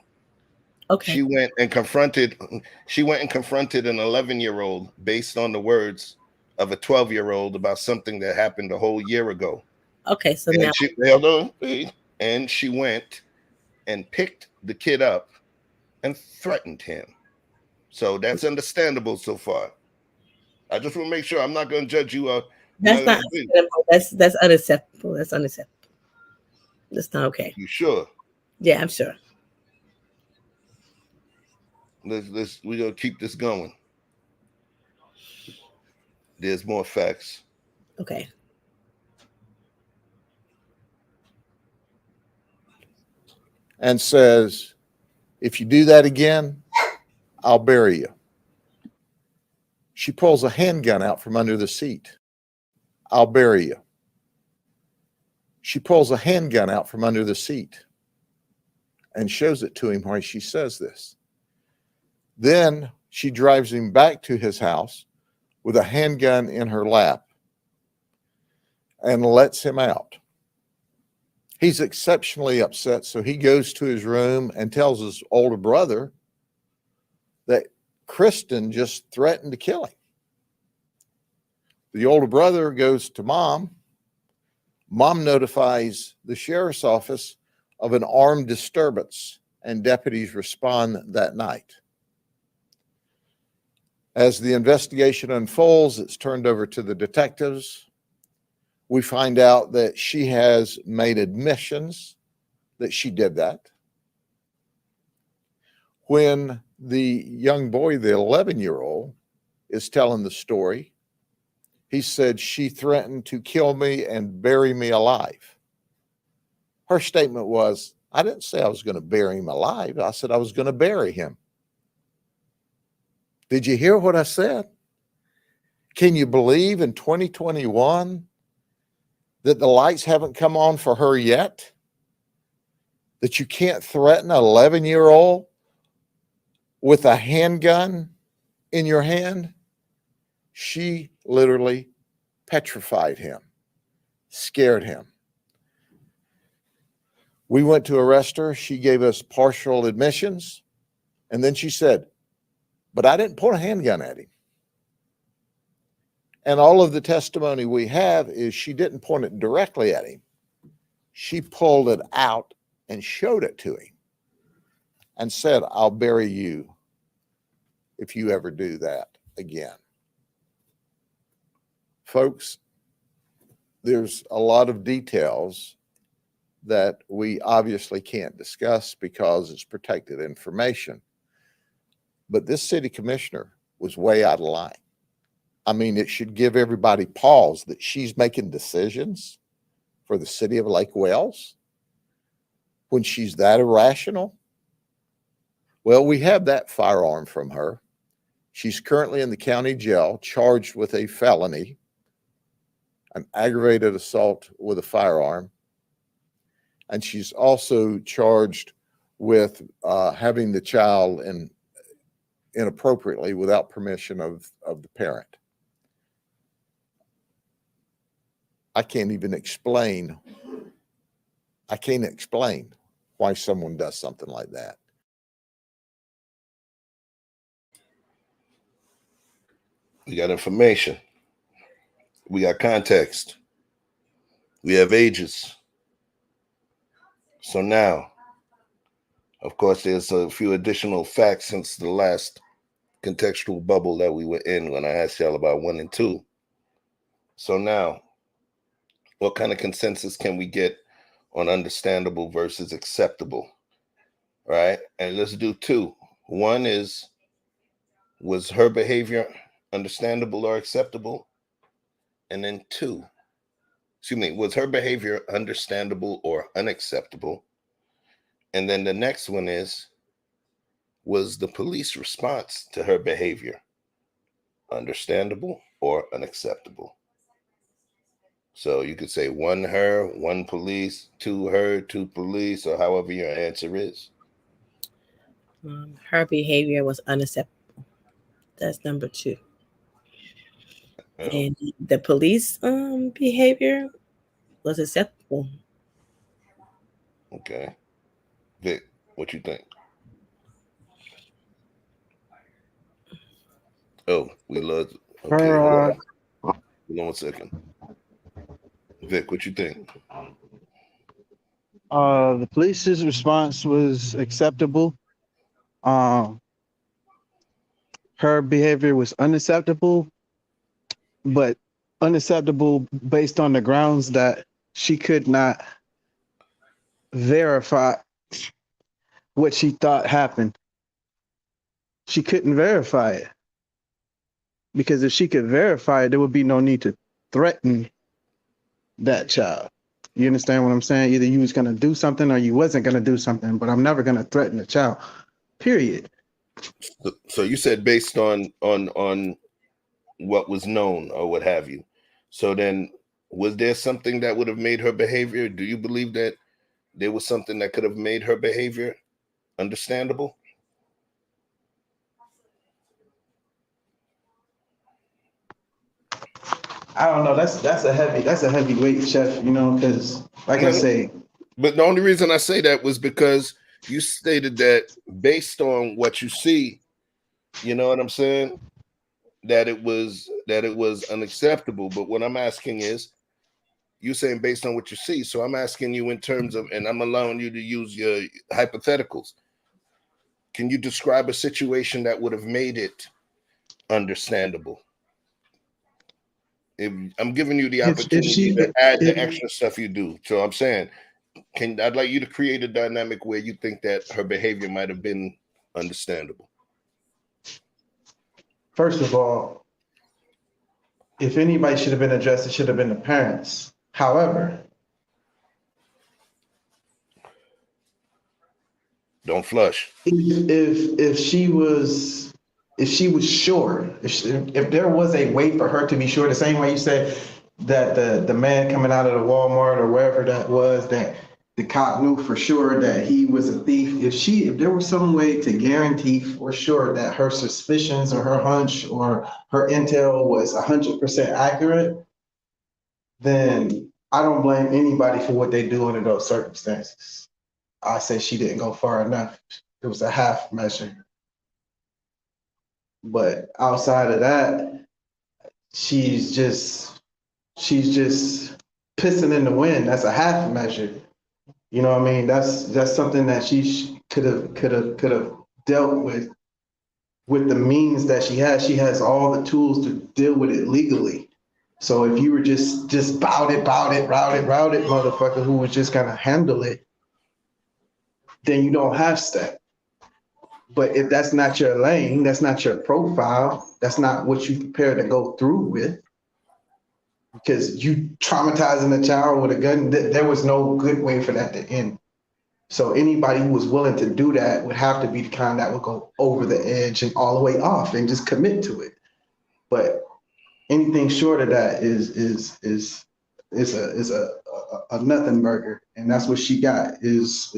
Okay. She went and confronted an 11-year-old based on the words of a 12-year-old about something that happened a whole year ago. Okay, so and now and she went and picked the kid up and threatened him. So that's understandable so far. I just want to make sure I'm not going to judge you. That's not acceptable. That's unacceptable. That's unacceptable. That's not okay. You sure? Yeah, I'm sure. We're gonna keep this going. There's more facts. Okay. And says, if you do that again, I'll bury you. She pulls a handgun out from under the seat. I'll bury you. She pulls a handgun out from under the seat and shows it to him while she says this. Then she drives him back to his house with a handgun in her lap and lets him out. He's exceptionally upset, so he goes to his room and tells his older brother that Kristen just threatened to kill him. The older brother goes to mom. Mom notifies the sheriff's office of an armed disturbance, and deputies respond that night. As the investigation unfolds, it's turned over to the detectives. We find out that she has made admissions that she did that. When the young boy, the 11-year-old, is telling the story, he said she threatened to kill me and bury me alive. Her statement was, I didn't say I was going to bury him alive. I said I was going to bury him. Did you hear what I said? Can you believe in 2021 that the lights haven't come on for her yet? That you can't threaten an 11-year-old with a handgun in your hand? She literally petrified him, scared him. We went to arrest her. She gave us partial admissions. And then she said, but I didn't point a handgun at him. And all of the testimony we have is she didn't point it directly at him. She pulled it out and showed it to him and said, I'll bury you if you ever do that again. Folks, there's a lot of details that we obviously can't discuss because it's protected information. But this city commissioner was way out of line. I mean, it should give everybody pause that she's making decisions for the city of Lake Wales when she's that irrational. Well, we have that firearm from her. She's currently in the county jail, charged with a felony, an aggravated assault with a firearm. And she's also charged with having the child inappropriately without permission of the parent. I can't explain why someone does something like that. We got information. We got context. We have ages. So now, of course, there's a few additional facts since the last contextual bubble that we were in when I asked y'all about 1 and 2. So now, what kind of consensus can we get on understandable versus acceptable? Right? And let's do 2. 1 is, was her behavior understandable or acceptable? And then 2, was her behavior understandable or unacceptable? And then the next one is, was the police response to her behavior understandable or unacceptable? So you could say 1 her, 1 police, 2 her, 2 police, or however your answer is. Her behavior was unacceptable. That's number 2. And the police behavior was acceptable. Okay. Vic, what you think? Oh, we love. Okay. Hold on 1 second. Vic, what you think? The police's response was acceptable. Her behavior was unacceptable, but unacceptable based on the grounds that she could not verify what she thought happened. She couldn't verify it. Because if she could verify it, there would be no need to threaten that child. You understand what I'm saying? Either you was going to do something or you wasn't going to do something, but I'm never going to threaten a child, period. So you said based on what was known or what have you. So then was there something that would have made her behavior? Do you believe that there was something that could have made her behavior understandable? I don't know. That's a heavy weight, Chef, because like I say. But the only reason I say that was because you stated that based on what you see, You know what I'm saying? That it was unacceptable. But what I'm asking is, you're saying based on what you see. So I'm asking you in terms of, and I'm allowing you to use your hypotheticals. Can you describe a situation that would have made it understandable? I'm giving you the opportunity to add the extra stuff you do. So I'm saying, I'd like you to create a dynamic where you think that her behavior might have been understandable. First of all, if anybody should have been addressed, it should have been the parents. However, don't flush. If she was sure, if there was a way for her to be sure, the same way you said that the man coming out of the Walmart or wherever that was, that the cop knew for sure that he was a thief. If there was some way to guarantee for sure that her suspicions or her hunch or her intel was 100% accurate, then I don't blame anybody for what they do under those circumstances. I say she didn't go far enough. It was a half measure. But outside of that, she's just pissing in the wind. That's a half measure. You know what I mean? That's something that she could have dealt with the means that she has. She has all the tools to deal with it legally. So if you were just bout it, motherfucker, who was just gonna handle it, then you don't have step. But if that's not your lane, that's not your profile, that's not what you prepare to go through with, because you traumatizing a child with a gun, there was no good way for that to end. So anybody who was willing to do that would have to be the kind that would go over the edge and all the way off and just commit to it. But anything short of that is a nothing burger, and that's what she got is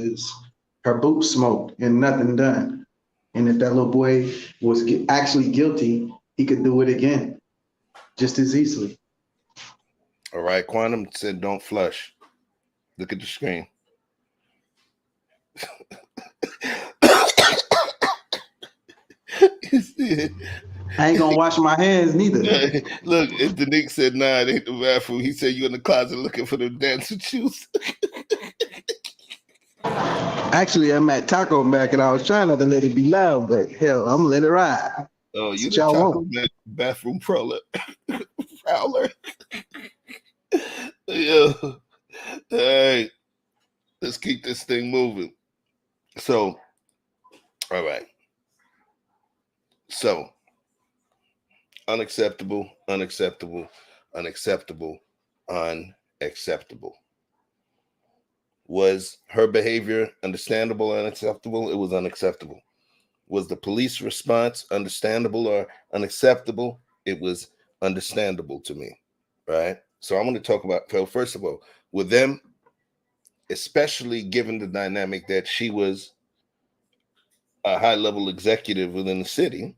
her boots smoked and nothing done. And if that little boy was actually guilty, he could do it again just as easily. All right, Quantum said don't flush. Look at the screen. I ain't gonna wash my hands neither. Look, Danique said, nah, it ain't the bathroom. He said you in the closet looking for the dancing shoes. Actually, I'm at Taco Mac and I was trying not to let it be loud, but hell, I'm gonna let it ride. Oh, you That's the what y'all Taco want. Mac bathroom prowler. Prowler. Yeah. All right. Let's keep this thing moving. So, all right. So, unacceptable, unacceptable, unacceptable, unacceptable. Was her behavior understandable or unacceptable? It was unacceptable. Was the police response understandable or unacceptable? It was understandable to me, right? So I'm going to talk about, so first of all, with them, especially given the dynamic that she was a high-level executive within the city,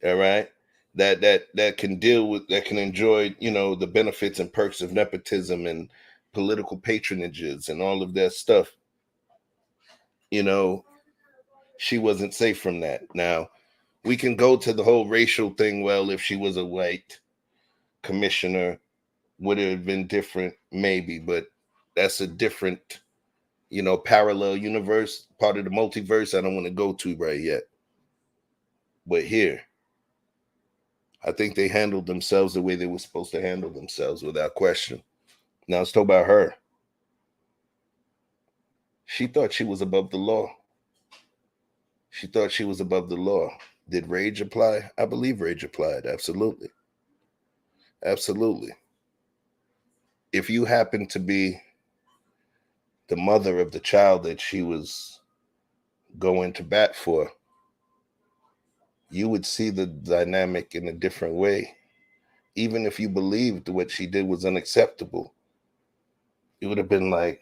all right, that can deal with, that can enjoy, you know, the benefits and perks of nepotism and political patronages and all of that stuff. You know, she wasn't safe from that. Now, we can go to the whole racial thing. Well, if she was a white commissioner, would it have been different? Maybe, but that's a different, you know, parallel universe, part of the multiverse I don't want to go to right yet. But here, I think they handled themselves the way they were supposed to handle themselves without question. Now let's talk about her. She thought she was above the law. She thought she was above the law. Did rage apply? I believe rage applied. Absolutely. Absolutely. If you happen to be the mother of the child that she was going to bat for, you would see the dynamic in a different way. Even if you believed what she did was unacceptable, it would have been like,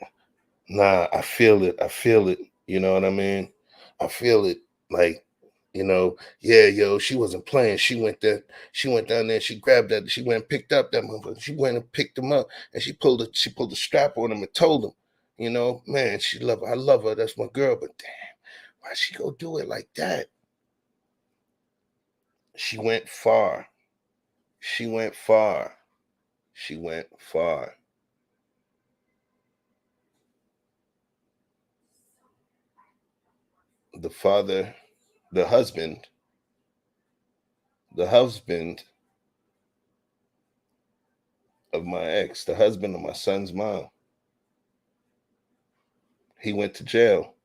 nah, I feel it. I feel it. You know what I mean? I feel it. Like, you know, yeah, yo, she wasn't playing. She went down there, she grabbed that, she went and picked up that motherfucker. She went and picked him up and she pulled the strap on him and told him, you know, man, I love her. That's my girl. But damn, why'd she go do it like that? She went far. She went far. She went far. The father, the husband of my ex, the husband of my son's mom, he went to jail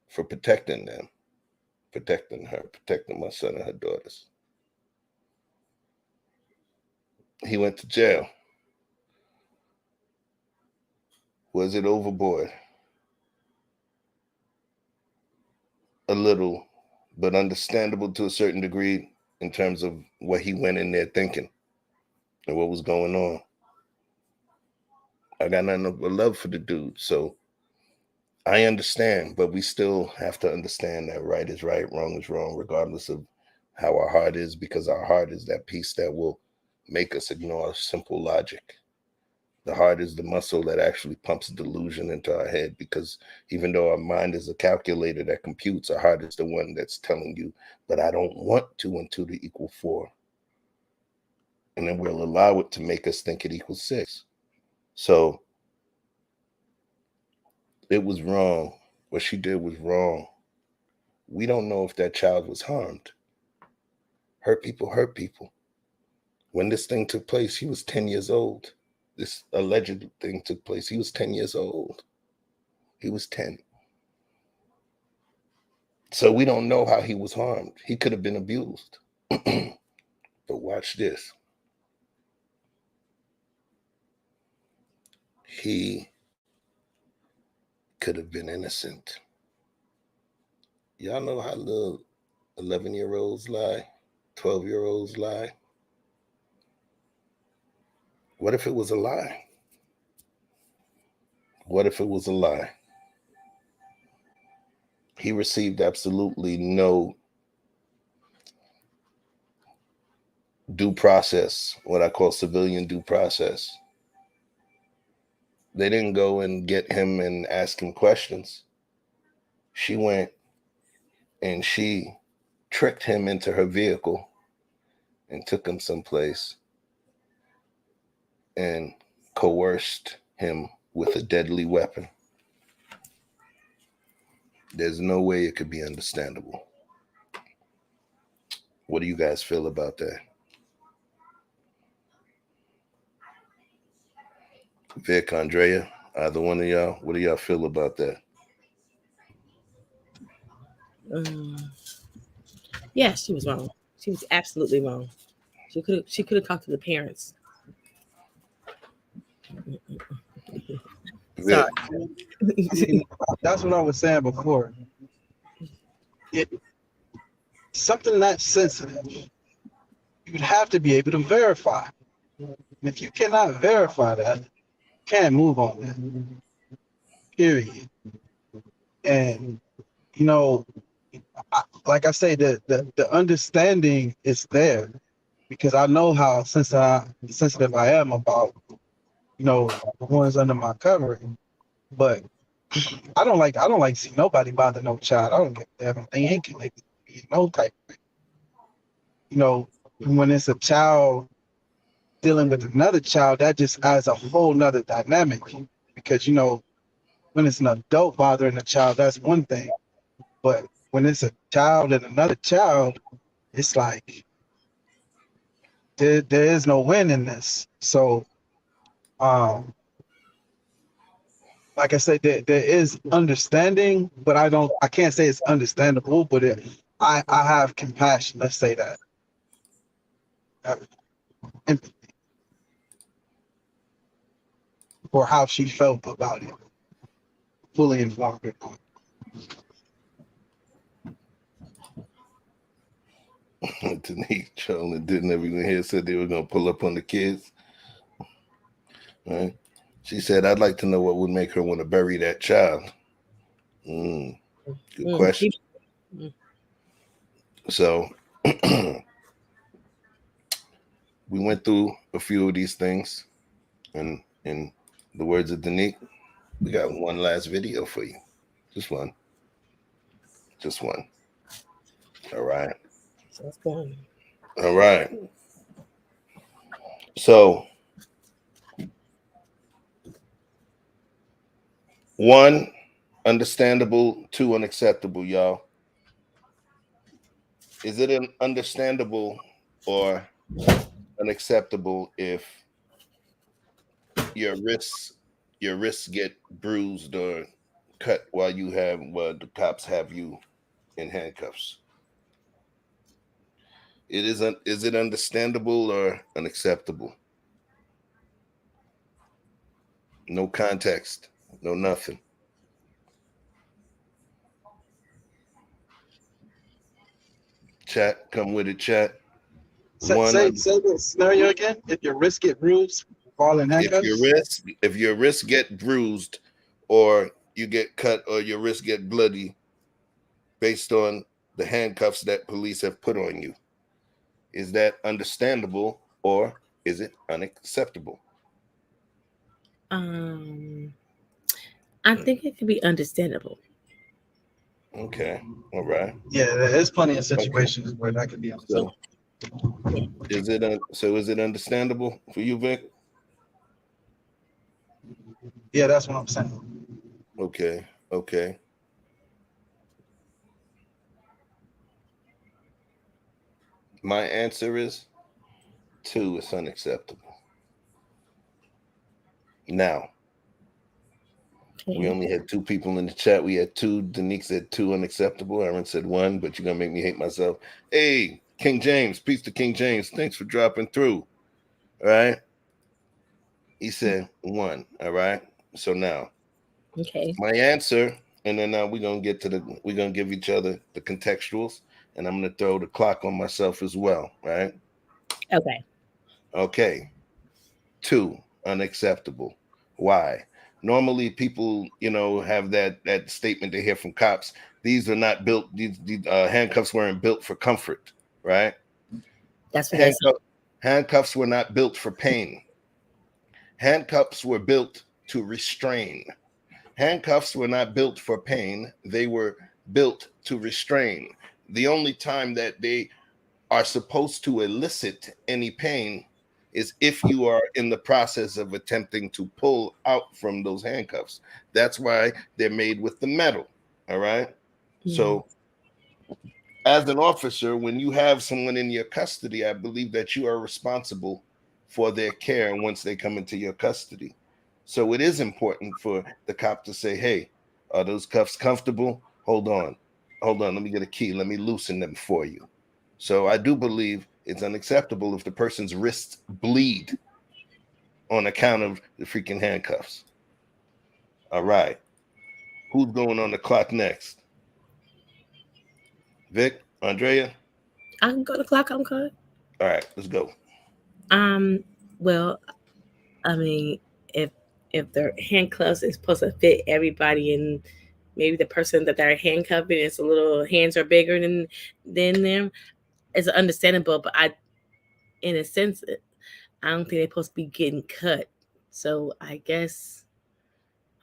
for protecting them, protecting her, protecting my son and her daughters. He went to jail. Was it overboard? A little, but understandable to a certain degree in terms of what he went in there thinking and what was going on. I got nothing but love for the dude, so I understand, but we still have to understand that right is right, wrong is wrong, regardless of how our heart is, because our heart is that piece that will make us ignore simple logic. The heart is the muscle that actually pumps delusion into our head, because even though our mind is a calculator that computes, our heart is the one that's telling you, but I don't want 2 and 2 to equal 4. And then we'll allow it to make us think it equals 6. So it was wrong. What she did was wrong. We don't know if that child was harmed. Hurt people hurt people. When this thing took place, he was 10 years old. This alleged thing took place. He was 10 years old. He was 10. So we don't know how he was harmed. He could have been abused. But watch this. He could have been innocent. Y'all know how little 11-year-olds lie, 12-year-olds lie. What if it was a lie? What if it was a lie? He received absolutely no due process, what I call civilian due process. They didn't go and get him and ask him questions. She went and she tricked him into her vehicle and took him someplace and coerced him with a deadly weapon. There's no way it could be understandable. What do you guys feel about that? Vic, Andrea, either one of y'all, what do y'all feel about that? Yeah, she was wrong. She was absolutely wrong. She could have talked to the parents. Sorry. That's what I was saying before. Something that sensitive, you would have to be able to verify. And if you cannot verify that, you can't move on that. Period. And like I say, the understanding is there, because I know how sensitive I am about the ones under my covering. But I don't like to see nobody bother no child. I don't give a damn. They ain't connected to me, no type of thing. When it's a child dealing with another child, that just adds a whole nother dynamic. Because when it's an adult bothering a child, that's one thing. But when it's a child and another child, it's like there is no win in this. So like I said, there is understanding, but I can't say it's understandable, but I have compassion, let's say that. Empathy for how she felt about it. Fully involved in it. Denise trolling, didn't everyone here said they were going to pull up on the kids? Right? She said, I'd like to know what would make her want to bury that child. Good question. So we went through a few of these things, and in the words of Danique, we got one last video for you. Just one. All right. That's good. All right. So 1, understandable. 2, unacceptable, y'all. Is it understandable or unacceptable if your wrists get bruised or cut while the cops have you in handcuffs? Is it understandable or unacceptable? No context, no nothing. Chat, come with it, chat. Say the scenario again. If your wrist get bruised, fall in handcuffs. If your wrist get bruised, or you get cut, or your wrist get bloody, based on the handcuffs that police have put on you, is that understandable or is it unacceptable? I think it could be understandable. Okay, all right. Yeah, there's plenty of situations where that could be understandable. So is it understandable for you, Vic? Yeah, that's what I'm saying. Okay. My answer is 2, it's unacceptable. Now, we only had 2 people in the chat. We had 2. Danique said 2, unacceptable. Aaron said 1, but you're going to make me hate myself. Hey, King James, peace to King James. Thanks for dropping through. All right. He said 1. All right. So now, my answer, and then now we're going to give each other the contextuals, and I'm going to throw the clock on myself as well. Right. Okay. 2, unacceptable. Why? Normally people, have that statement they hear from cops. These are not built, these handcuffs weren't built for comfort, right? That's what handcuffs were not built for pain. Handcuffs were built to restrain. Handcuffs were not built for pain. They were built to restrain. The only time that they are supposed to elicit any pain is if you are in the process of attempting to pull out from those handcuffs. That's why they're made with the metal. All right. So as an officer, when you have someone in your custody, I believe that you are responsible for their care once they come into your custody. So it is important for the cop to say, hey, are those cuffs comfortable? Hold on. Let me get a key. Let me loosen them for you. So I do believe it's unacceptable if the person's wrists bleed on account of the freaking handcuffs. All right. Who's going on the clock next? Vic, Andrea? I can go to the clock. I'm good. All right, let's go. Well, I mean, if their handcuffs is supposed to fit everybody, and maybe the person that they're handcuffing is a little hands are bigger than them, it's understandable. But in a sense, I don't think they're supposed to be getting cut. So I guess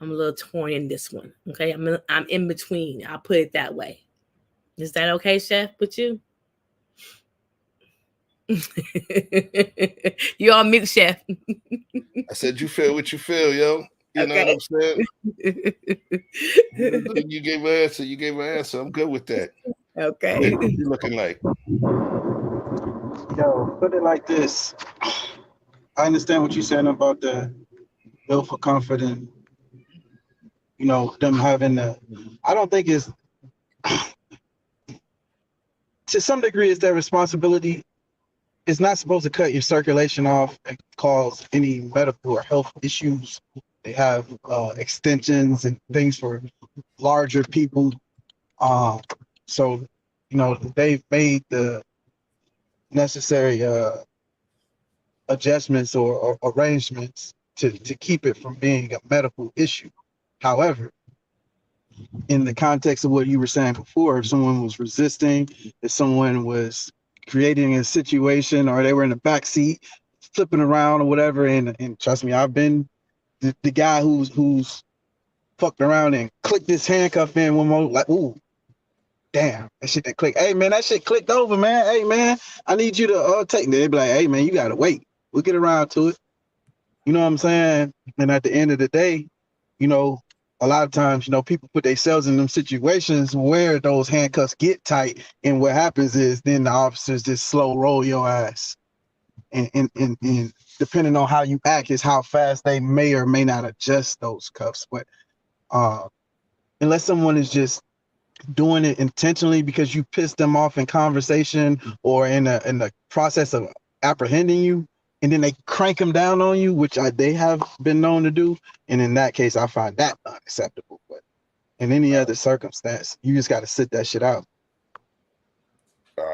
I'm a little torn in this one. Okay, I'm in between. I'll put it that way. Is that okay, Chef, with you? You on mute, Chef. I said you feel what you feel, yo. You know what I'm saying? You gave an answer. You gave an answer. I'm good with that. Okay. What you looking like? Yo, put it like this. I understand what you're saying about the built for comfort and them having the. I don't think it's to some degree it's their responsibility. It's not supposed to cut your circulation off and cause any medical or health issues. They have extensions and things for larger people. So they've made the necessary adjustments or arrangements to keep it from being a medical issue. However, in the context of what you were saying before, if someone was resisting, if someone was creating a situation, or they were in the back seat flipping around or whatever, and trust me, I've been the guy who's fucked around and clicked this handcuff in one more, like, ooh, damn, that shit that click. Hey man, that shit clicked over, man. Hey man, I need you to take. They be like, hey man, you gotta wait. We'll get around to it. You know what I'm saying? And at the end of the day, you know, a lot of times, you know, people put themselves in them situations where those handcuffs get tight, and what happens is then the officers just slow roll your ass. And depending on how you act is how fast they may or may not adjust those cuffs. But unless someone is just doing it intentionally because you pissed them off in conversation or in the process of apprehending you, and then they crank them down on you, which they have been known to do, and in that case, I find that unacceptable. But in any other circumstance, you just got to sit that shit out. All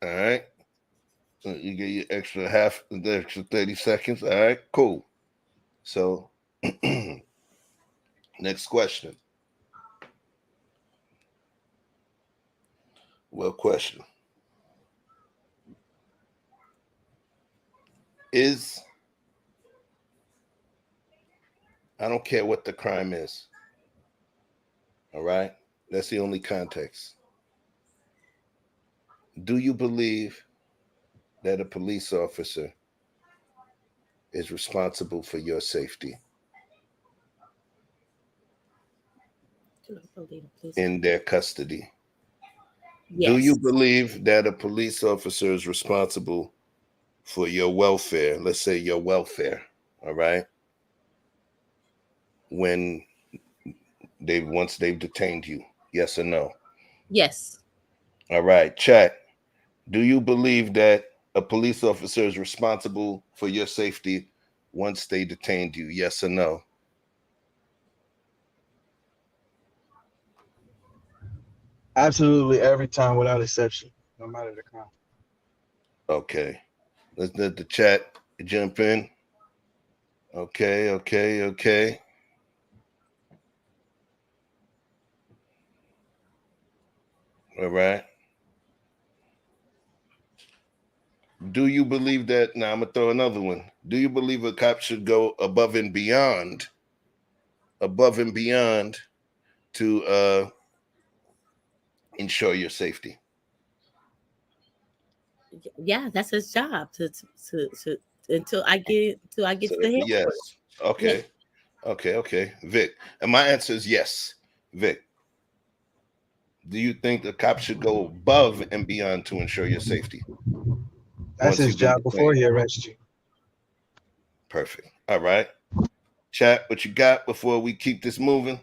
right. So you get your extra the extra 30 seconds. All right, cool. So next question. Well, question. I don't care what the crime is. All right? That's the only context. Do you believe that a police officer is responsible for your safety in their custody? Yes. Do you believe that a police officer is responsible for your welfare? Let's say your welfare, all right? Once they've detained you, yes or no? Yes. All right, chat. Do you believe that a police officer is responsible for your safety once they detained you, yes or no? Absolutely, every time without exception, no matter the crime. Okay. Let's let the chat jump in. Okay. All right. Do you believe that? Now I'm gonna throw another one. Do you believe a cop should go above and beyond to ensure your safety? Yeah, that's his job to until I get to the headquarters. Yes. Okay. Yeah. Okay. Vic. And my answer is yes. Vic. Do you think the cop should go above and beyond to ensure your safety? That's his job before he arrests you. Perfect. All right. Chat, what you got before we keep this moving?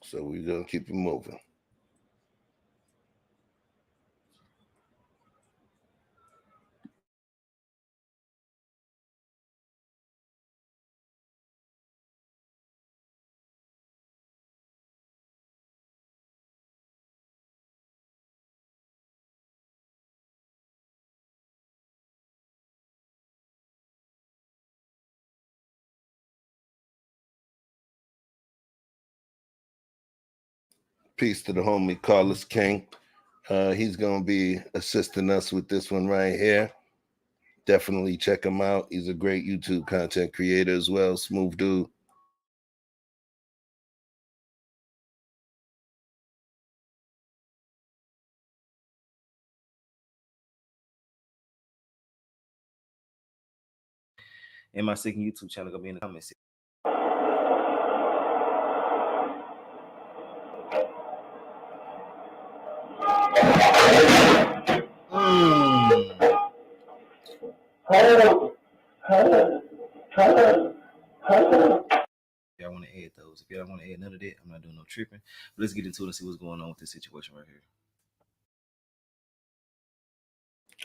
So we're going to keep it moving. Peace to the homie Carlos King. He's going to be assisting us with this one right here. Definitely check him out. He's a great YouTube content creator as well. Smooth dude. And my second YouTube channel gonna be in the comments. If y'all want to add those. If y'all want to add none of that, I'm not doing no tripping. But let's get into it and see what's going on with this situation right here.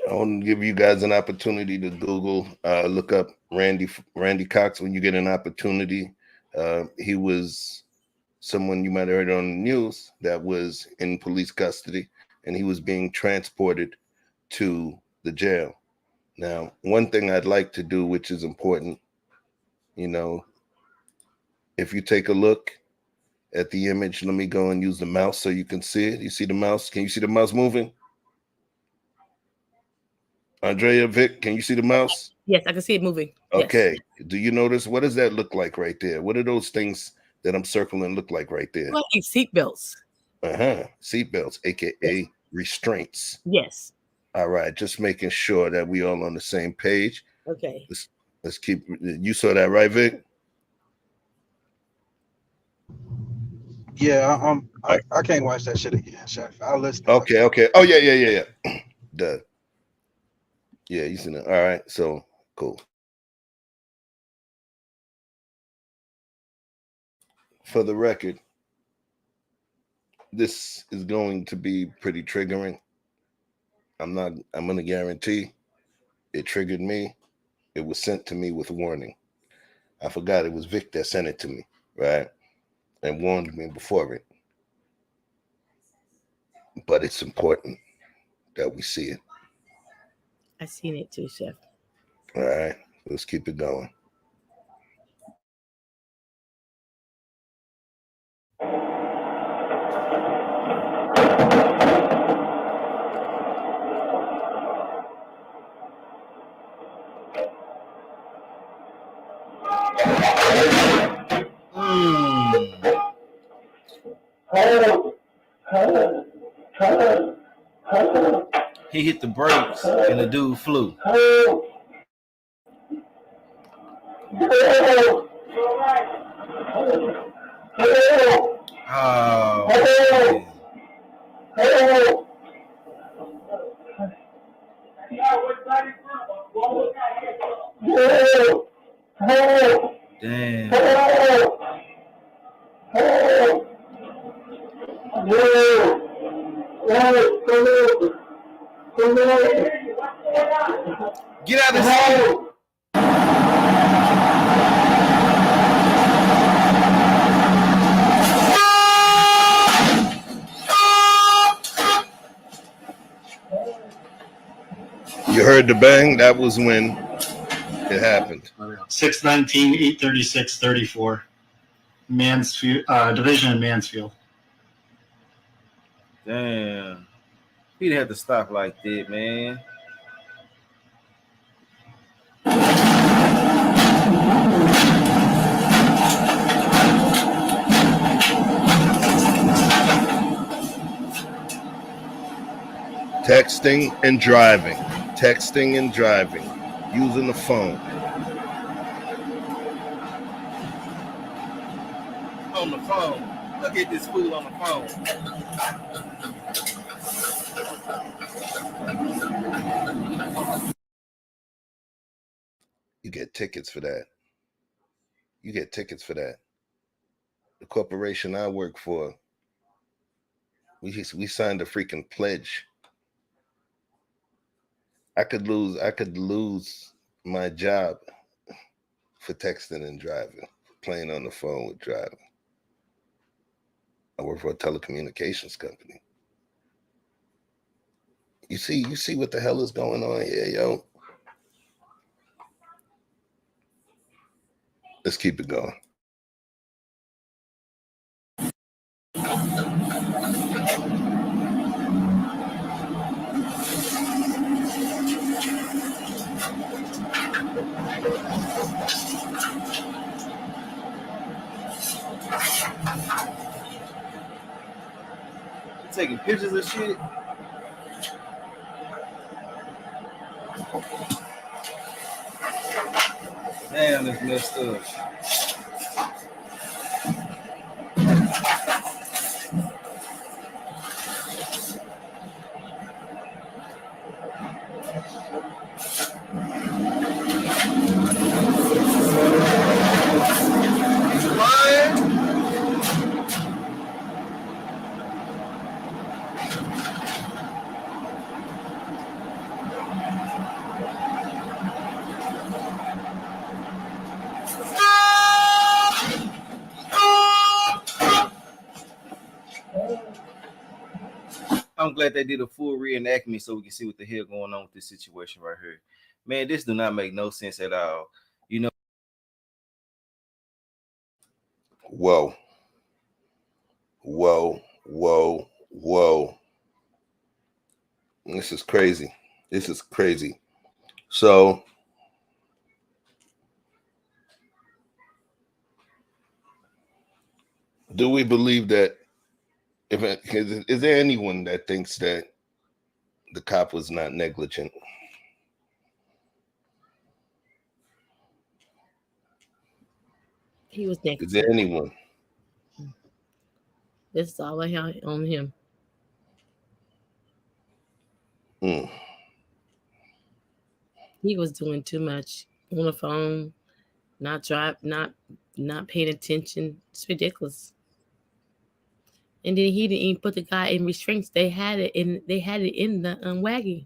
I want to give you guys an opportunity to Google, look up Randy Cox when you get an opportunity. He was someone you might have heard on the news that was in police custody, and he was being transported to the jail. Now, one thing I'd like to do, which is important, you know, if you take a look at the image, let me go and use the mouse so you can see it. You see the mouse? Can you see the mouse moving? Andrea, Vic, can you see the mouse? Yes, I can see it moving. Okay. Yes. Do you notice, what does that look like right there? What do those things that I'm circling look like right there? Like seat belts. Seat belts, aka restraints. Yes. All right, just making sure that we all on the same page. Okay. Let's keep. You saw that, right, Vic? Yeah, I can't watch that shit again, Chef. I'll listen. Okay. Oh yeah. Duh. Yeah, you seen it. All right, so cool. For the record, this is going to be pretty triggering. I'm gonna guarantee it triggered me. It was sent to me with warning. I forgot it was Vic that sent it to me, right? And warned me before it. But it's important that we see it. I seen it too, Chef. All right, let's keep it going. He hit the brakes and the dude flew. Damn. Get out of the seat. You heard the bang? That was when it happened. 619, 836, 34. Mansfield, division in Mansfield. Damn. He'd have to stop like that, man. Texting and driving. Texting and driving. Using the phone. On the phone. Look at this fool on the phone. You get tickets for that. You get tickets for that. The corporation I work for, we signed a freaking pledge. I could lose my job for texting and driving, playing on the phone with driving. I work for a telecommunications company. You see what the hell is going on here, yo? Let's keep it going. You taking pictures of shit? Damn, it's messed up. I'm glad they did a full reenactment so we can see what the hell going on with this situation right here. Man, this do not make no sense at all. You know. Whoa. This is crazy. So Do we believe that? Is there anyone that thinks that the cop was not negligent? He was negligent. Is there anyone? This is all on him. He was doing too much on the phone, not paying attention. It's ridiculous. And then he didn't even put the guy in restraints. They had it in the waggy.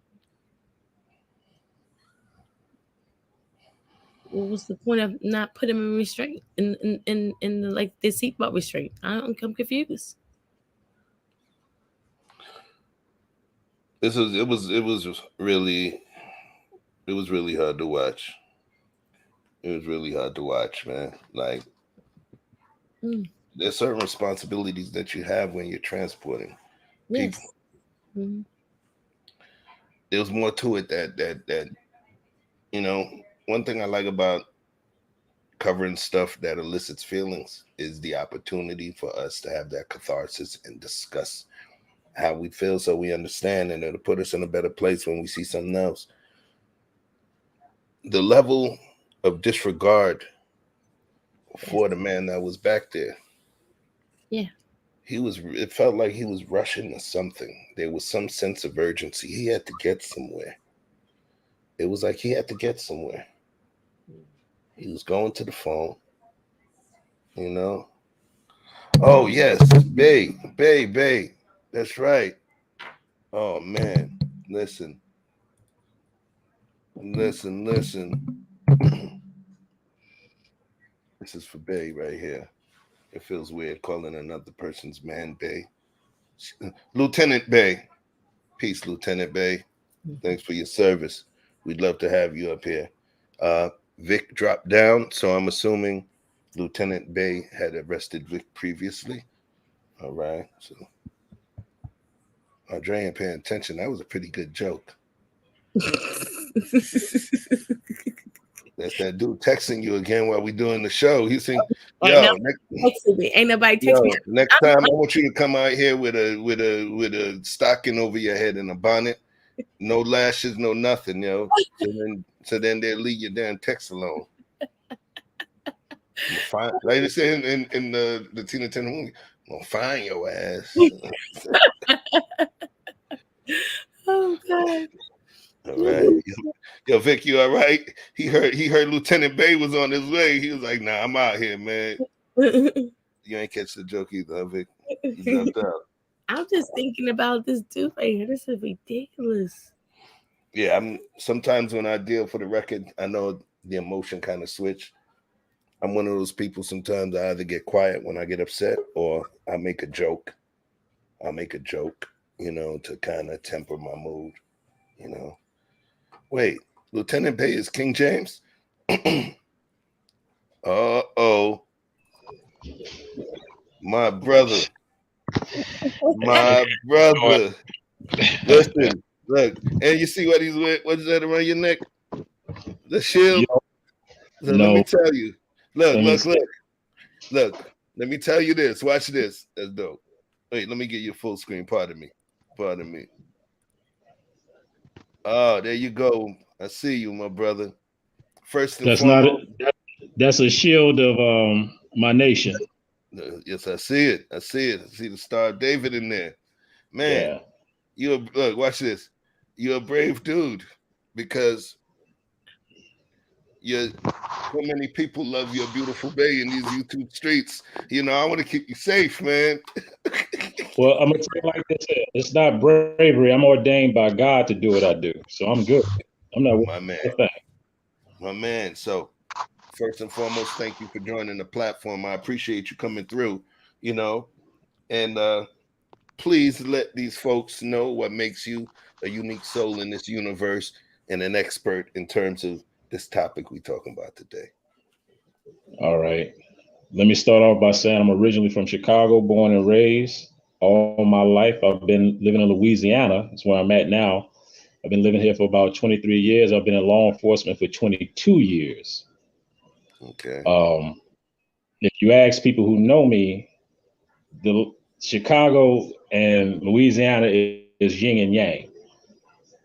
What was the point of not putting him in restraint in the, like, the seatbelt restraint? I'm confused. It was really hard to watch. It was really hard to watch, man. Like, there's certain responsibilities that you have when you're transporting people. Mm-hmm. There was more to it that one thing I like about covering stuff that elicits feelings is the opportunity for us to have that catharsis and discuss how we feel, so we understand, and it'll put us in a better place when we see something else. The level of disregard for the man that was back there. Yeah. It felt like he was rushing to something. There was some sense of urgency. He had to get somewhere. It was like he had to get somewhere. He was going to the phone, Oh, yes, babe. That's right. Oh, man. Listen. This is for Bay right here. It feels weird calling another person's man Bay. Lieutenant Bay. Peace, Lieutenant Bay. Thanks for your service. We'd love to have you up here. Vic dropped down, so I'm assuming Lieutenant Bay had arrested Vic previously. All right. So Andrea ain't paying attention. That was a pretty good joke. That's that dude texting you again while we doing the show. He's saying, ain't nobody text me. Next time I want you to come out here with a stocking over your head and a bonnet, no lashes, no nothing, So then they'll leave your damn text alone. Like they say in the Tina Turner movie, I'm gonna find your ass. Oh God. All right. Yo, Vic, you all right? He heard Lieutenant Bay was on his way. He was like, nah, I'm out here, man. You ain't catch the joke either, Vic. You left out. I'm just thinking about this dude right here. This is ridiculous. Yeah, sometimes when I deal for the record, I know the emotion kind of switch. I'm one of those people, sometimes I either get quiet when I get upset or I make a joke. To kind of temper my mood, Wait, Lieutenant Bay is King James? Uh-oh. My brother. Listen, look, and you see what he's with? What's that around your neck? The shield. So let me tell you. Look. Let me tell you this. Watch this. That's dope. Wait, let me get you full screen. Pardon me. Oh, there you go. I see you, my brother. First and foremost. That's a shield of my nation. Yes, I see it. I see the Star of David in there. Man, look, watch this. You're a brave dude because so many people love your beautiful Bay in these YouTube streets. I want to keep you safe, man. Well, I'm gonna tell you like this: it's not bravery. I'm ordained by God to do what I do, so I'm good. I'm not my man. So, first and foremost, thank you for joining the platform. I appreciate you coming through. And please let these folks know what makes you a unique soul in this universe and an expert in terms of this topic we're talking about today. All right. Let me start off by saying I'm originally from Chicago, born and raised. All my life, I've been living in Louisiana. That's where I'm at now. I've been living here for about 23 years. I've been in law enforcement for 22 years. Okay. If you ask people who know me, the Chicago and Louisiana is yin and yang.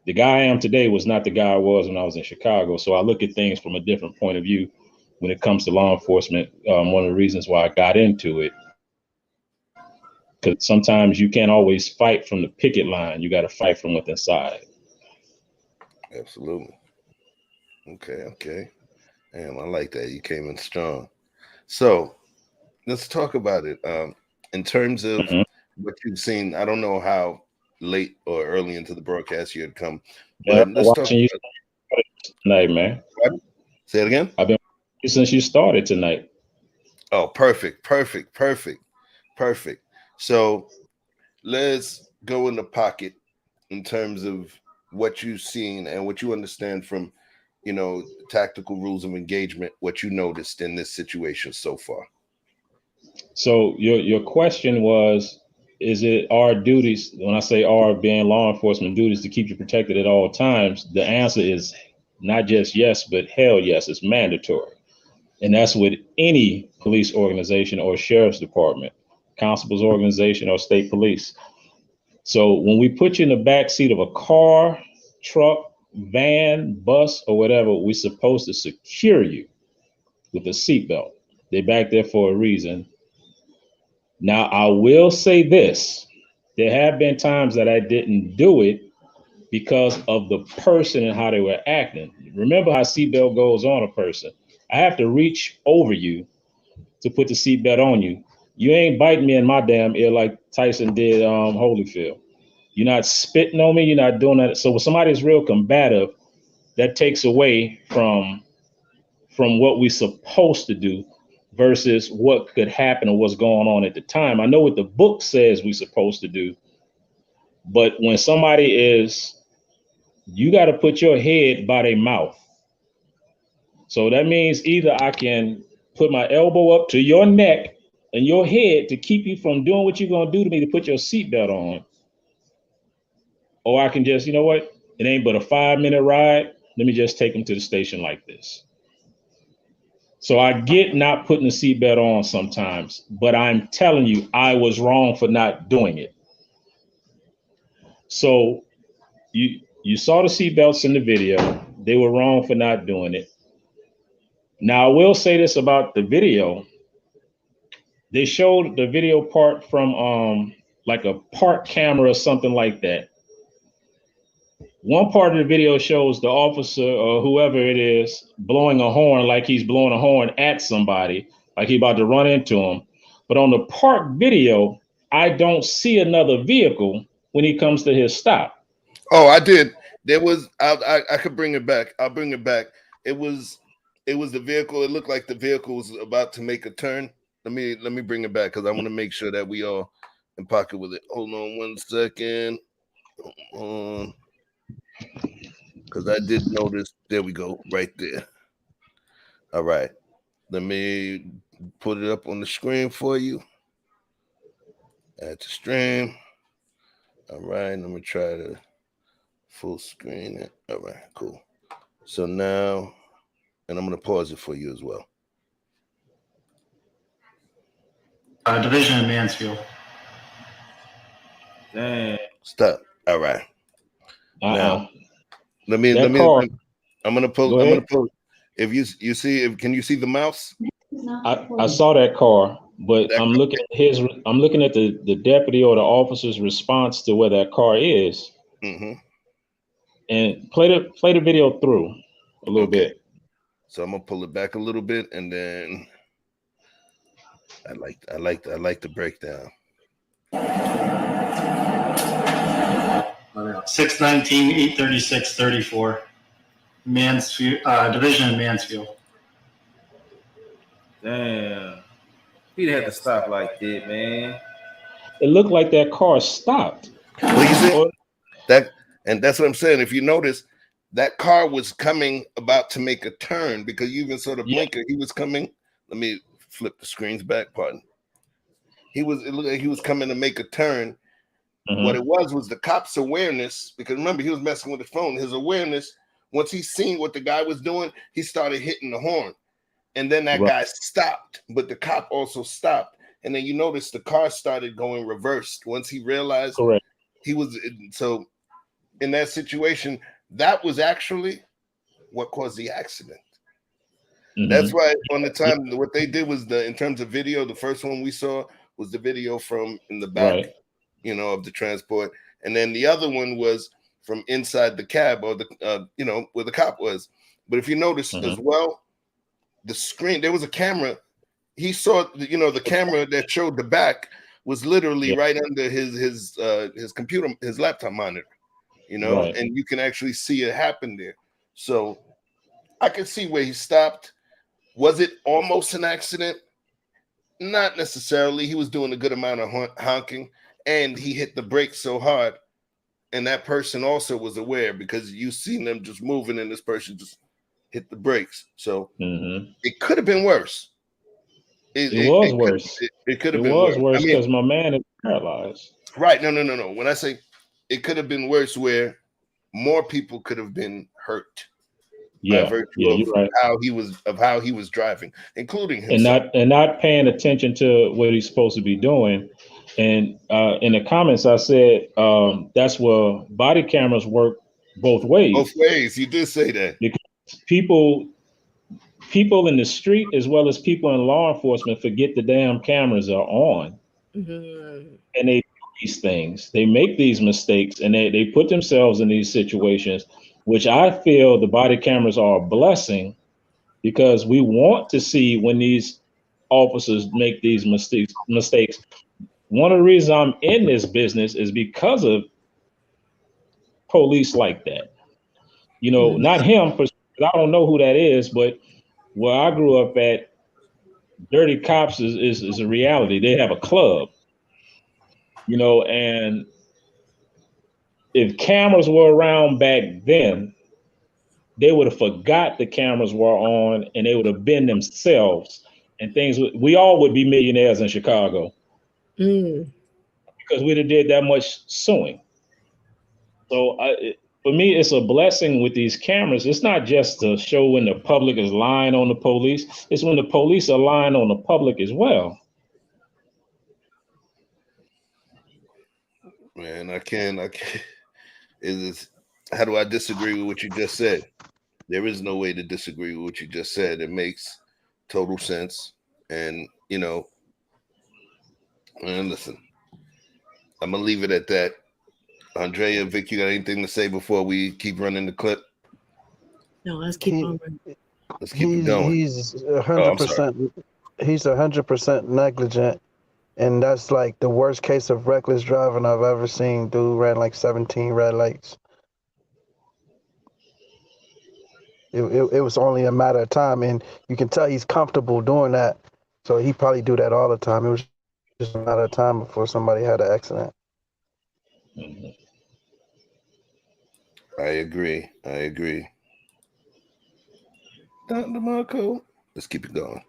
The guy I am today was not the guy I was when I was in Chicago. So I look at things from a different point of view when it comes to law enforcement. One of the reasons why I got into it, because sometimes you can't always fight from the picket line. You got to fight from within inside. Absolutely. Okay. Damn, I like that. You came in strong. So let's talk about it. In terms of what you've seen, I don't know how late or early into the broadcast you had come, but let's talk watching you tonight, man. What? Say it again. I've been watching since you started tonight. Oh, perfect. So let's go in the pocket in terms of what you've seen and what you understand from, tactical rules of engagement, what you noticed in this situation so far. So your question was, is it our duties? When I say our being law enforcement duties to keep you protected at all times, the answer is not just yes, but hell yes, it's mandatory. And that's with any police organization or sheriff's department, constable's organization or state police. So when we put you in the back seat of a car, truck, van, bus, or whatever, we're supposed to secure you with a seatbelt. They're back there for a reason. Now, I will say this. There have been times that I didn't do it because of the person and how they were acting. Remember how seatbelt goes on a person. I have to reach over you to put the seatbelt on you. You ain't biting me in my damn ear like Tyson did Holyfield. You're not spitting on me. You're not doing that. So when somebody's real combative, that takes away from what we're supposed to do versus what could happen or what's going on at the time. I know what the book says we're supposed to do, but when somebody is, you got to put your head by their mouth. So that means either I can put my elbow up to your neck and your head to keep you from doing what you're going to do to me to put your seatbelt on. Or I can just, you know what? It ain't but a 5-minute ride. Let me just take them to the station like this. So I get not putting the seatbelt on sometimes, but I'm telling you, I was wrong for not doing it. So you saw the seatbelts in the video. They were wrong for not doing it. Now, I will say this about the video. They showed the video part from like a park camera or something like that. One part of the video shows the officer or whoever it is blowing a horn like he's blowing a horn at somebody, like he's about to run into him. But on the park video, I don't see another vehicle when he comes to his stop. Oh, I did. There was, I could bring it back. I'll bring it back. It was the vehicle. It looked like the vehicle was about to make a turn. Let me bring it back because I want to make sure that we all in pocket with it. Hold on 1 second. Because I did notice. There we go, right there. All right. Let me put it up on the screen for you. Add to stream. All right. Let me try to full screen it. All right, cool. So now, and I'm going to pause it for you as well. Division in Mansfield. Damn. Stop. All right. Now, I'm gonna pull. I'm gonna pull. If you see, can you see the mouse? I saw that car, but I'm looking at the deputy or the officer's response to where that car is. Mm-hmm. And play the video through a little bit. So I'm gonna pull it back a little bit, and then I like the breakdown. 619, 836, 34. Mansfield, Division in Mansfield. Damn. He'd have to stop like that, man. It looked like that car stopped. Well, you see that, and that's what I'm saying. If you notice, that car was coming about to make a turn because you even saw the blinker. He was coming. Let me flip the screens back. Pardon. It looked like he was coming to make a turn. Mm-hmm. What it was the cop's awareness, because remember, he was messing with the phone. His awareness, once he seen what the guy was doing, he started hitting the horn. And then that guy stopped, but the cop also stopped. and then you notice the car started going reversed once he realized Correct. he was. So in that situation, that was actually what caused the accident. That's why on the time what they did was in terms of video, the first one we saw was the video from in the back, of the transport, and then the other one was from inside the cab or the where the cop was. But if you notice as well, the screen, there was a camera. He saw the camera that showed the back was literally right under his computer, his laptop monitor, and you can actually see it happen there. So I could see where he stopped. Was it almost an accident? Not necessarily. He was doing a good amount of honking, and he hit the brakes so hard. And that person also was aware because you seen them just moving, and this person just hit the brakes. So it could have been worse. It was worse. It could have been worse. It was worse because my man is paralyzed. Right. No. When I say it could have been worse, where more people could have been hurt. Yeah, you're right. How he was driving, including himself. And not paying attention to what he's supposed to be doing. And in the comments, I said that's where body cameras work both ways. Both ways. You did say that. Because people in the street as well as people in law enforcement forget the damn cameras are on. And they do these things. They make these mistakes and they put themselves in these situations, which I feel the body cameras are a blessing because we want to see when these officers make these mistakes. One of the reasons I'm in this business is because of police like that. Not him, I don't know who that is, but where I grew up at, dirty cops is a reality. They have a club, and if cameras were around back then, they would have forgot the cameras were on and they would have been themselves and things. We all would be millionaires in Chicago because we'd have did that much suing. So for me, it's a blessing with these cameras. It's not just to show when the public is lying on the police. It's when the police are lying on the public as well. Man, I can't. How do I disagree with what you just said? There is no way to disagree with what you just said. It makes total sense. And, and listen, I'm going to leave it at that. Andrea, Vic, you got anything to say before we keep running the clip? No, let's keep on running. Let's keep it going. He's 100%. He's 100% negligent. And that's like the worst case of reckless driving I've ever seen. Dude ran like 17 red lights. It was only a matter of time, and you can tell he's comfortable doing that. So he probably do that all the time. It was just a matter of time before somebody had an accident. I agree. Dr. Marco. Let's keep it going.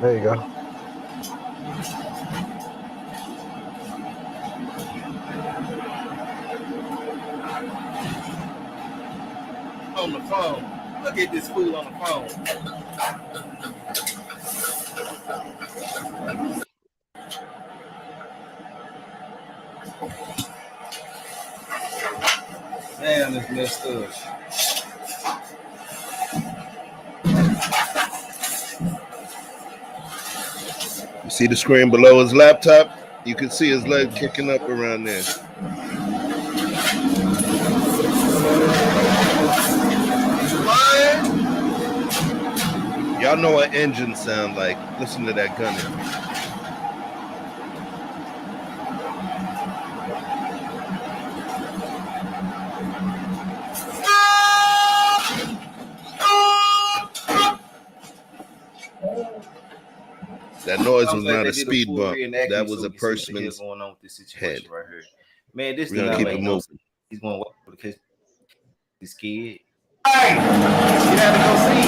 There you go. On the phone. Look at this fool on the phone. Man, it's messed up. You see the screen below his laptop? You can see his leg kicking up around there. Y'all know what engines sound like. Listen to that gunning. That noise was not a speed bump. That was a person's head. Right here. Man, this We're gonna keep it moving. He's going to walk because he's scared. Hey, you have to go see.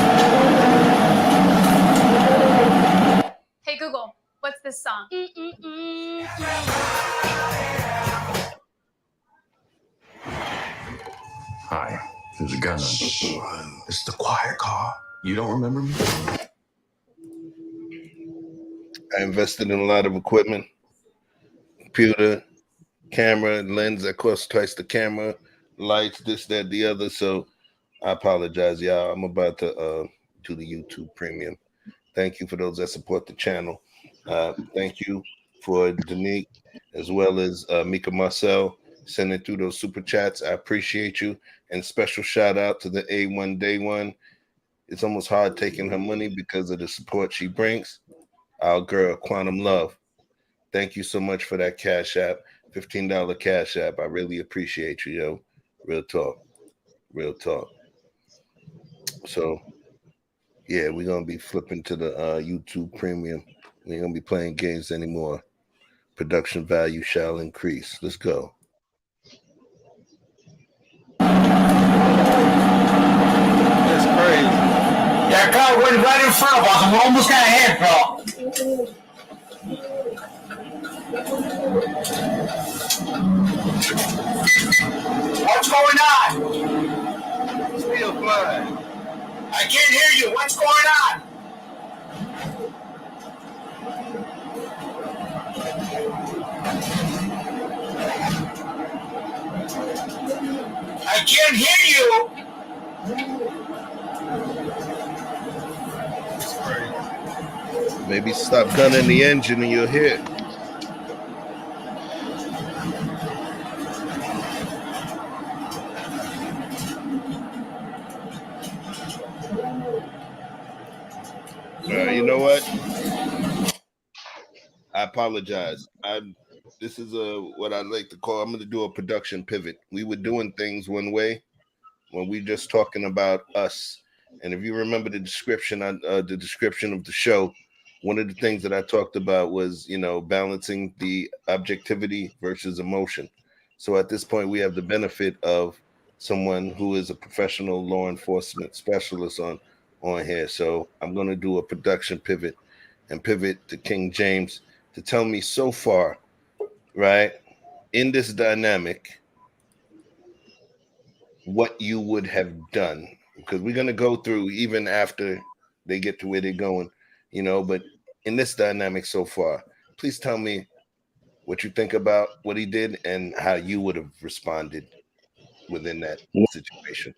Hey Google, what's this song? There's a gun. It's the quiet car. You don't remember me? I invested in a lot of equipment, computer, camera, lens that cost twice the camera, lights, this, that, the other. So I apologize, y'all. I'm about to do the YouTube premium. Thank you for those that support the channel. Thank you for Danique, as well as Mika Marcel, sending through those super chats. I appreciate you. And special shout out to the A1 Day One. It's almost hard taking her money because of the support she brings. Our girl, Quantum Love. Thank you so much for that Cash App, $15 Cash App. I really appreciate you, yo. Real talk. Real talk. So, yeah, we're going to be flipping to the YouTube Premium. We ain't going to be playing games anymore. Production value shall increase. Let's go. That's crazy. That car went right in front of us and we almost got ahead, bro. What's going on? Still flying. I can't hear you. What's going on? I can't hear you. Maybe stop gunning the engine and you'll hear. You know what? I apologize. This is what I like to call. I'm going to do a production pivot. We were doing things one way when we just talking about us. And if you remember the description of the show, one of the things that I talked about was, balancing the objectivity versus emotion. So at this point, we have the benefit of someone who is a professional law enforcement specialist on here. So I'm going to do a production pivot and pivot to King James to tell me so far, right, in this dynamic, what you would have done. Because we're going to go through even after they get to where they're going, but in this dynamic so far, please tell me what you think about what he did and how you would have responded within that situation.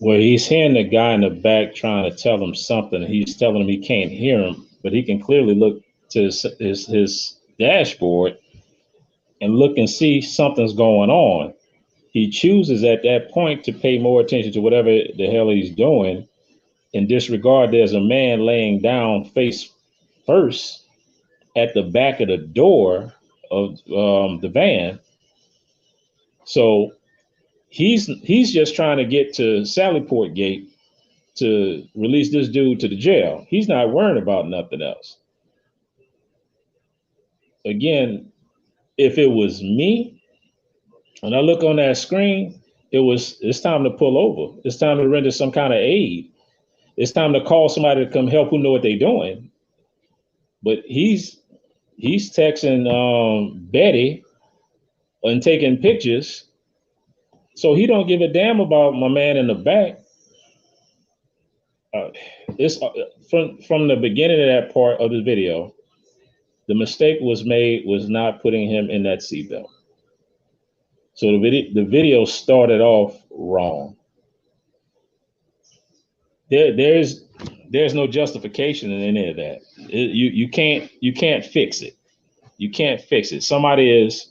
Well, he's hearing the guy in the back trying to tell him something. He's telling him he can't hear him, but he can clearly look to his dashboard and look and see something's going on. He chooses at that point to pay more attention to whatever the hell he's doing and disregard there's a man laying down face first at the back of the door of the van. So he's just trying to get to Sallyport Gate to release this dude to the jail. He's not worrying about nothing else. Again, if it was me, when I look on that screen, it's time to pull over. It's time to render some kind of aid. It's time to call somebody to come help who know what they're doing. But he's texting Betty and taking pictures. So he don't give a damn about my man in the back. It's from the beginning of that part of the video, the mistake was not putting him in that seatbelt. So the video started off wrong. There's no justification in any of that. You can't fix it. You can't fix it. Somebody's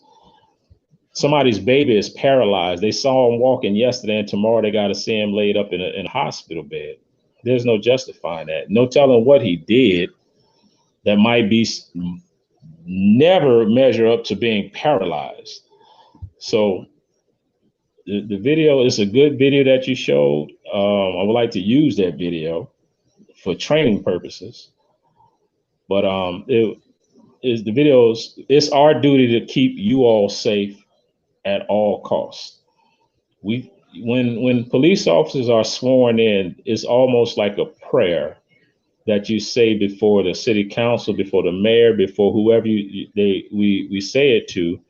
baby is paralyzed. They saw him walking yesterday, and tomorrow they got to see him laid up in a hospital bed. There's no justifying that. No telling what he did that might be never measure up to being paralyzed. So the video is a good video that you showed. I would like to use that video for training purposes. But it's our duty to keep you all safe at all costs. When police officers are sworn in, it's almost like a prayer that you say before the city council, before the mayor, before whoever we say it to,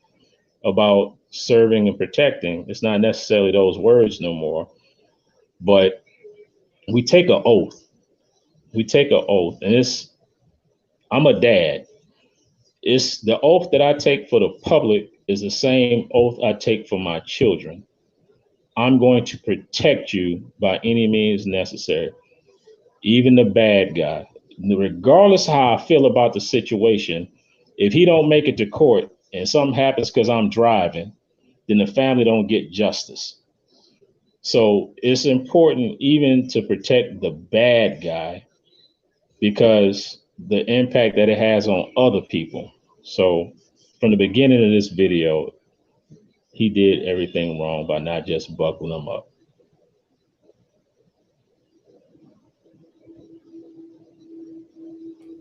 about serving and protecting, it's not necessarily those words no more, but we take an oath. We take an oath, and I'm a dad. It's the oath that I take for the public is the same oath I take for my children. I'm going to protect you by any means necessary, even the bad guy. Regardless how I feel about the situation, if he don't make it to court and something happens because I'm driving, then the family don't get justice. So it's important even to protect the bad guy because the impact that it has on other people. So from the beginning of this video, he did everything wrong by not just buckling them up.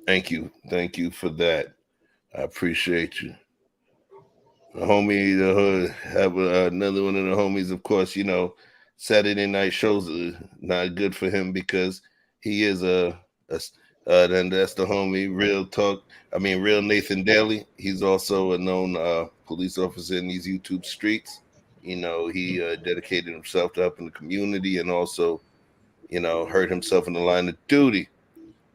Thank you. Thank you for that. I appreciate you. The homie, the hood, have another one of the homies, of course, you know, Saturday night shows are not good for him because he is then that's the homie, Real Nathan Daly. He's also a known police officer in these YouTube streets. You know, he dedicated himself to helping the community and also, you know, hurt himself in the line of duty.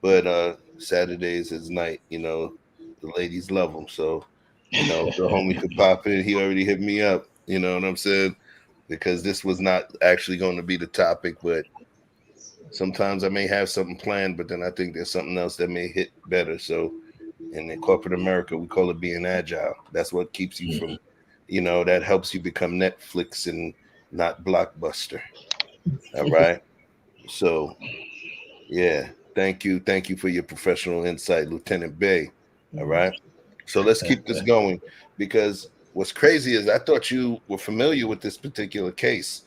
But Saturday is his night, you know, the ladies love him. So, you know, if the homie could pop in, he already hit me up, you know what I'm saying? Because this was not actually going to be the topic, but sometimes I may have something planned, but then I think there's something else that may hit better. So in corporate America, we call it being agile. That's what keeps you from, you know, that helps you become Netflix and not Blockbuster. All right. So, yeah. Thank you. Thank you for your professional insight, Lieutenant Bay. All right. So let's keep this going because what's crazy is I thought you were familiar with this particular case.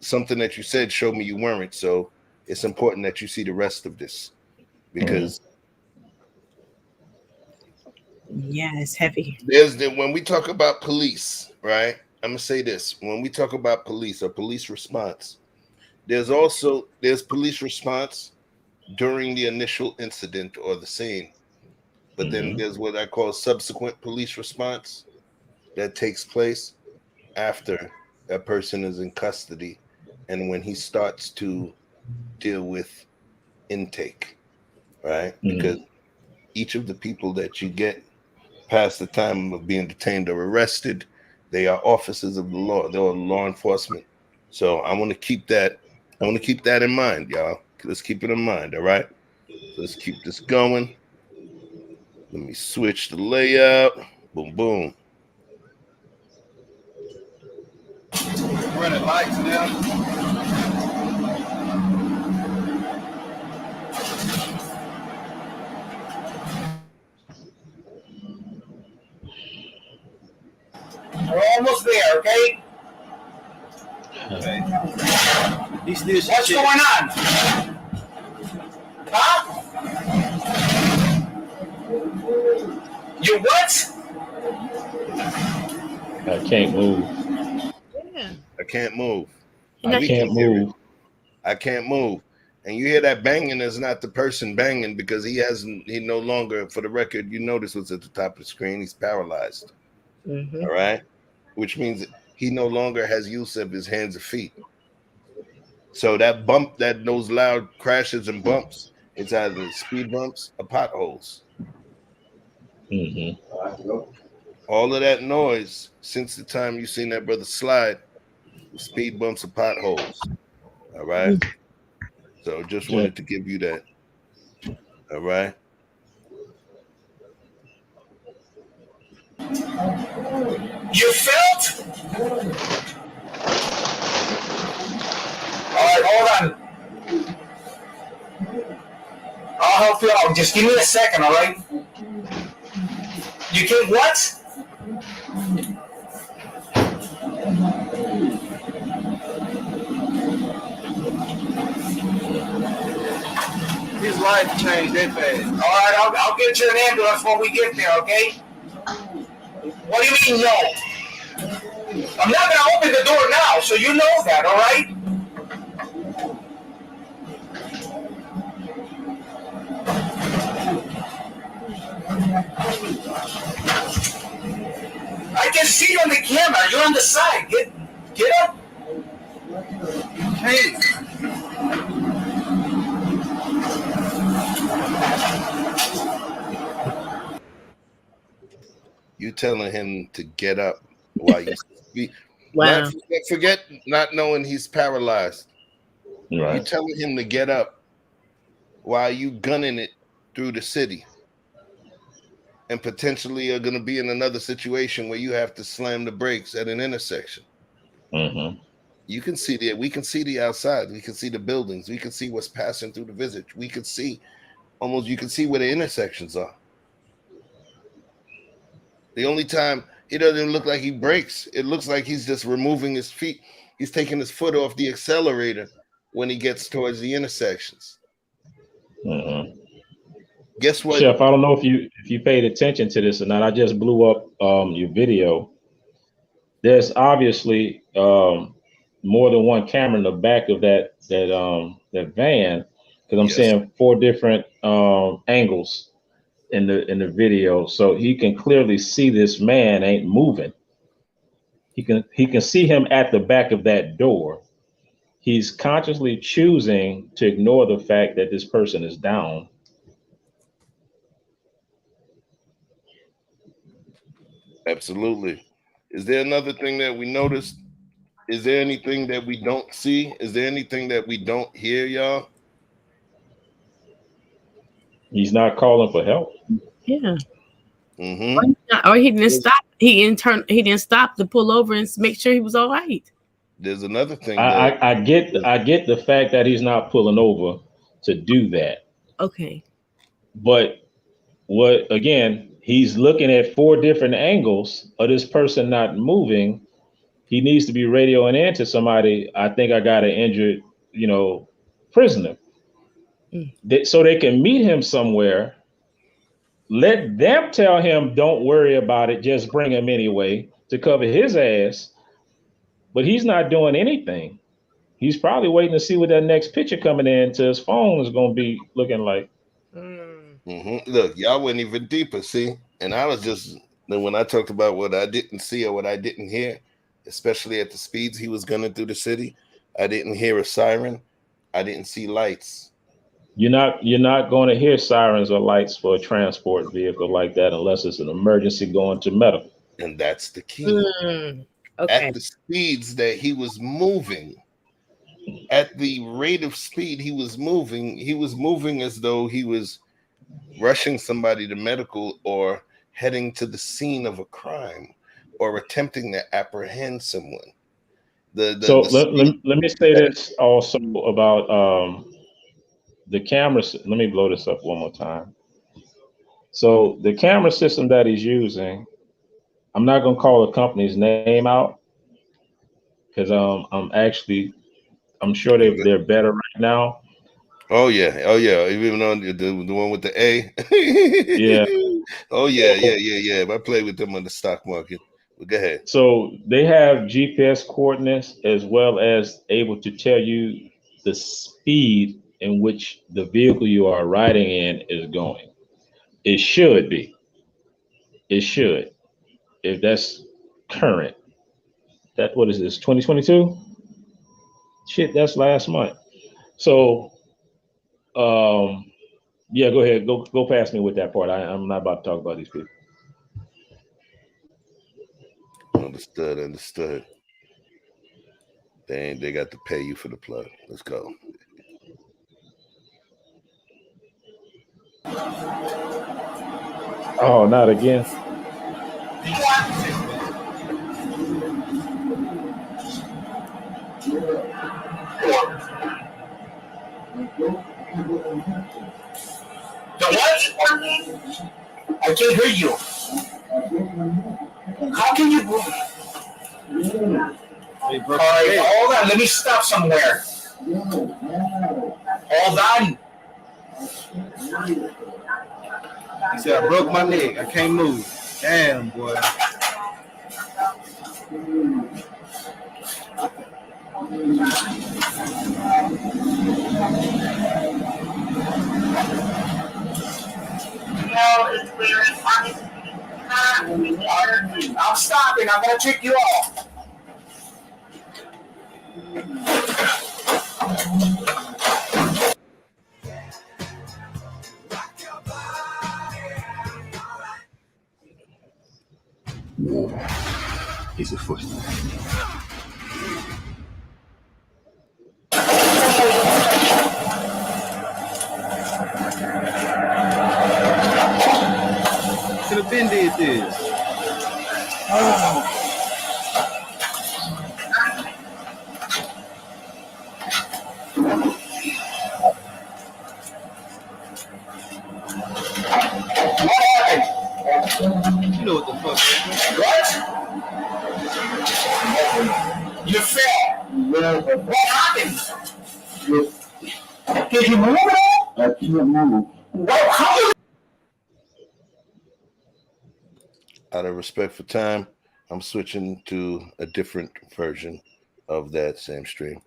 Something that you said showed me you weren't. So it's important that you see the rest of this because yeah, it's heavy. When we talk about police, right? I'm gonna say this. When we talk about police or police response, there's police response during the initial incident or the scene. But then there's what I call subsequent police response that takes place after that person is in custody and when he starts to deal with intake, right? Because each of the people that you get past the time of being detained or arrested, they are officers of the law. They're law enforcement. So I want to keep that in mind, y'all. Let's keep it in mind, all right? So let's keep this going. Let me switch the layout. Boom, boom. Running lights now. We're almost there, okay? What's going on? Huh? You what? I can't move. Yeah. I can't move. I can't move. I can't move. And you hear that banging is not the person banging because he no longer, for the record, you notice what's at the top of the screen, he's paralyzed. All right? Which means he no longer has use of his hands or feet. So that bump, those loud crashes and bumps, it's either speed bumps or potholes. All of that noise since the time you seen that brother slide, speed bumps or potholes. All right. So just wanted to give you that. All right. You felt? All right, hold on. I'll help you out. Just give me a second, all right? You can what? His life changed that fast. All right, I'll get you an ambulance when we get there, okay? What do you mean, no? I'm not going to open the door now, so you know that, all right? I can see you on the camera. You're on the side. Get up. Hey. You telling him to get up while you speak. Wow. Forget not knowing he's paralyzed. Right. You telling him to get up while you gunning it through the city. And potentially are going to be in another situation where you have to slam the brakes at an intersection. Mm-hmm. You can see we can see the outside. We can see the buildings. We can see what's passing through the visage. We can see you can see where the intersections are. The only time it doesn't look like he brakes, it looks like he's just removing his feet. He's taking his foot off the accelerator when he gets towards the intersections. Mm-hmm. Guess what, Chef? I don't know if you paid attention to this or not. I just blew up your video. There's obviously more than one camera in the back of that van, because I'm seeing 4 different angles in the video, so he can clearly see this man ain't moving. He can see him at the back of that door. He's consciously choosing to ignore the fact that this person is down. Absolutely. Is there another thing that we noticed? Is there anything that we don't see? Is there anything that we don't hear, y'all? He's not calling for help. Yeah. Mm-hmm. Or he didn't stop. He didn't stop to pull over and make sure he was all right. There's another thing. I get the fact that he's not pulling over to do that. Okay. But he's looking at 4 different angles of this person not moving. He needs to be radioing in to somebody. I think I got an injured, prisoner. So they can meet him somewhere. Let them tell him, don't worry about it. Just bring him anyway to cover his ass. But he's not doing anything. He's probably waiting to see what that next picture coming in to his phone is going to be looking like. Mm-hmm. Look, y'all went even deeper, see? And I was when I talked about what I didn't see or what I didn't hear, especially at the speeds he was gunning through the city, I didn't hear a siren. I didn't see lights. You're not going to hear sirens or lights for a transport vehicle like that unless it's an emergency going to medical. And that's the key. Okay. At the speeds that he was moving, at the rate of speed he was moving as though he was rushing somebody to medical or heading to the scene of a crime or attempting to apprehend someone. Let me say this also about the cameras. Let me blow this up one more time. So the camera system that he's using, I'm not going to call the company's name out because I'm sure they're better right now. Oh yeah. Even on the one with the A. Yeah. Oh yeah. I played with them on the stock market. Well, go ahead. So they have GPS coordinates as well as able to tell you the speed in which the vehicle you are riding in is going. It should be. It should. If that's current. What is this? 2022? Shit, that's last month. So yeah, go ahead. Go past me with that part. I'm not about to talk about these people. Understood. They got to pay you for the plug. Let's go. Oh, not again. The what? I can't hear you. How can you? All right, hold on. Let me stop somewhere. Hold on. He said, I broke my leg. I can't move. Damn, boy. I'm stopping. and I'm gonna trick you all. He's a foot. Could have been did this. You know what the fuck? What? You fell. What happened? Did you move at all? I can't move. What? How you? Out of respect for time, I'm switching to a different version of that same stream.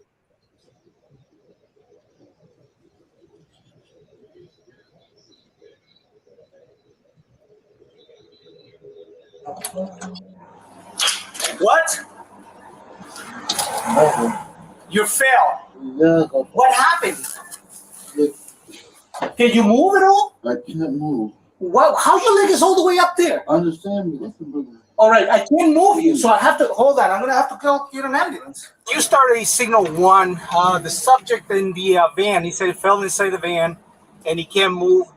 What? You fell. What happened? Can you move at all? I can't move. What? How your leg is all the way up there? Understand me. Listen, brother. All right, I can't move you, so I have to hold on. I'm gonna have to go get an ambulance. You started a signal 1. The subject in the van, he said he fell inside the van, and he can't move.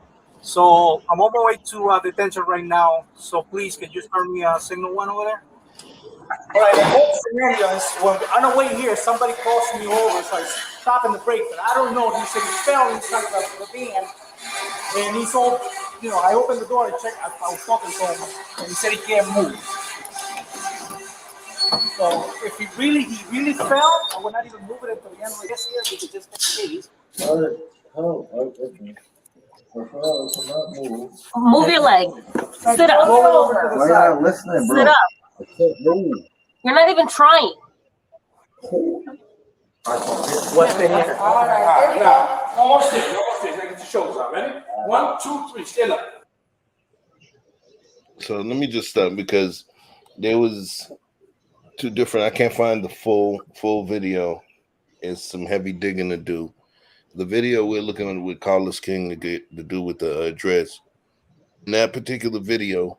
So I'm on my way to detention right now. So please, can you start me signal 1 over there? All right, in both scenarios, when on the way here, somebody crossed me over, so I stopped in the brake, but I don't know. He said he fell inside the van, and he's all, you know, I opened the door and checked. I was talking to him, and he said he can't move. So if he really fell, I would not even move it until the end of this year, because just in case. Okay. Move your leg. Sit up. Roll over to the Why side. not listening, bro? Sit up. I can't move. You're not even trying. What's the here? All right, now, almost there. Now get your shoulders out. Ready? 1, 2, 3. Stand up. So let me just stop because there was two different. I can't find the full video. It's some heavy digging to do. The video we're looking at with Carlos King to do with the dreads. In that particular video,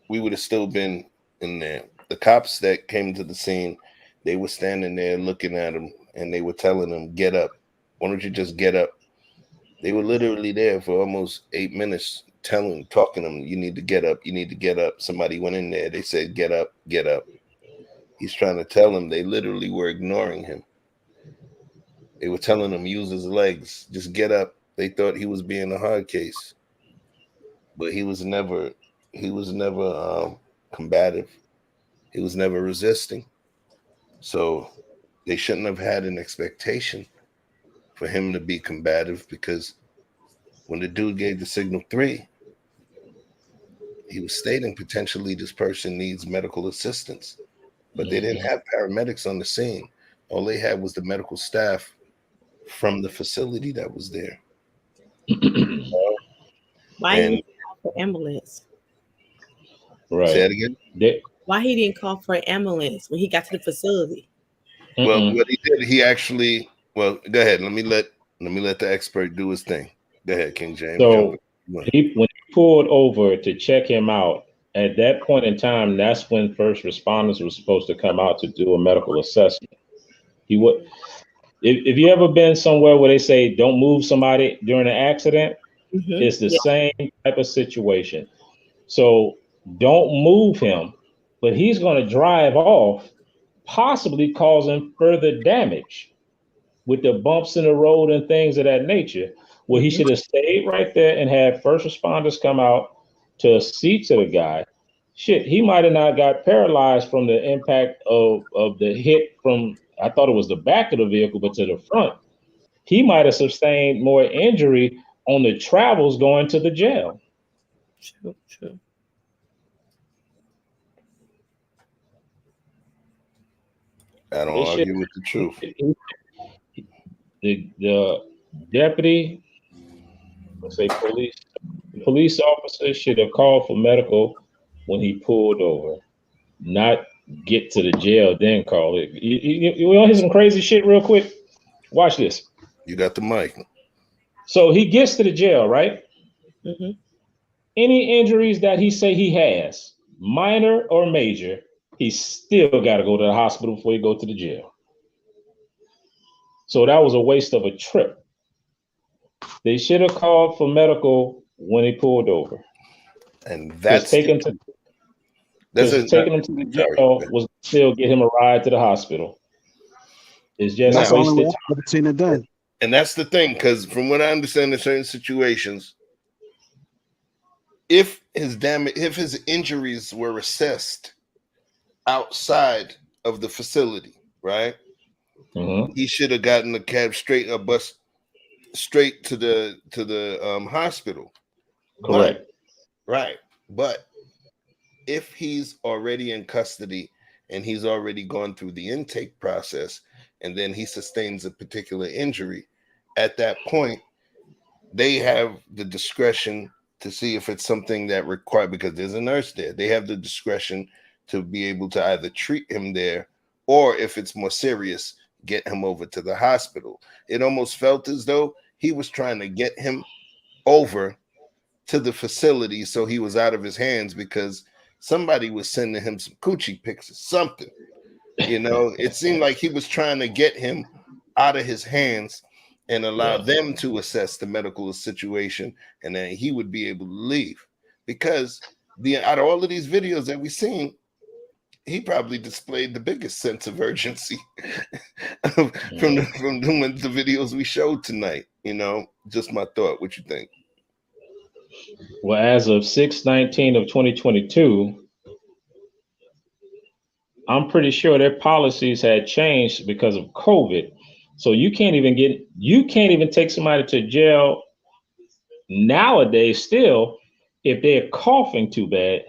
we would have still been in there. The cops that came to the scene, they were standing there looking at him, and they were telling him, "Get up. Why don't you just get up?" They were literally there for almost 8 minutes, talking to him, "You need to get up. You need to get up." Somebody went in there. They said, "Get up, get up." He's trying to tell him. They literally were ignoring him. They were telling him, use his legs, just get up. They thought he was being a hard case, but he was never combative. He was never resisting. So they shouldn't have had an expectation for him to be combative, because when the dude gave the signal 3, he was stating potentially this person needs medical assistance, but they didn't have paramedics on the scene. All they had was the medical staff from the facility that was there. Why didn't he call for ambulance? Right. Say that again? Why he didn't call for an ambulance when he got to the facility? Well, what he did, he actually. Well, go ahead. Let me let the expert do his thing. Go ahead, King James. So when he pulled over to check him out, at that point in time, that's when first responders were supposed to come out to do a medical assessment. He would. If you ever been somewhere where they say don't move somebody during an accident, it's the same type of situation. So don't move him, but he's going to drive off, possibly causing further damage with the bumps in the road and things of that nature. Well, he should have stayed right there and had first responders come out to see to the guy. Shit, he might have not got paralyzed from the impact of the hit from, I thought it was the back of the vehicle, but to the front. He might have sustained more injury on the travels going to the jail. True. I don't argue with the truth. The deputy, let's say police officer should have called for medical when he pulled over. not get to the jail, then call it. You want to hear some crazy shit real quick? Watch this. You got the mic. So he gets to the jail, right? Mm-hmm. Any injuries that he say he has, minor or major, he still got to go to the hospital before he go to the jail. So that was a waste of a trip. They should have called for medical when he pulled over. And that's taking him to the jail was still get him a ride to the hospital. It's just That's the only way wasted I've ever seen it done. And that's the thing, because from what I understand in certain situations, if his injuries were assessed outside of the facility, right? Mm-hmm. He should have gotten a cab a bus straight to the hospital. Correct. Right. But if he's already in custody and he's already gone through the intake process and then he sustains a particular injury, at that point, they have the discretion to see if it's something that requires, because there's a nurse there, they have the discretion to be able to either treat him there or if it's more serious, get him over to the hospital. It almost felt as though he was trying to get him over to the facility so he was out of his hands because somebody was sending him some coochie pics or something. You know, it seemed like he was trying to get him out of his hands and allow them to assess the medical situation, and then he would be able to leave. Because out of all of these videos that we've seen, he probably displayed the biggest sense of urgency from the videos we showed tonight. You know, just my thought. What you think? Well, as of 6/19 of 2022, I'm pretty sure their policies had changed because of COVID. So you can't even take somebody to jail nowadays still if they're coughing too bad.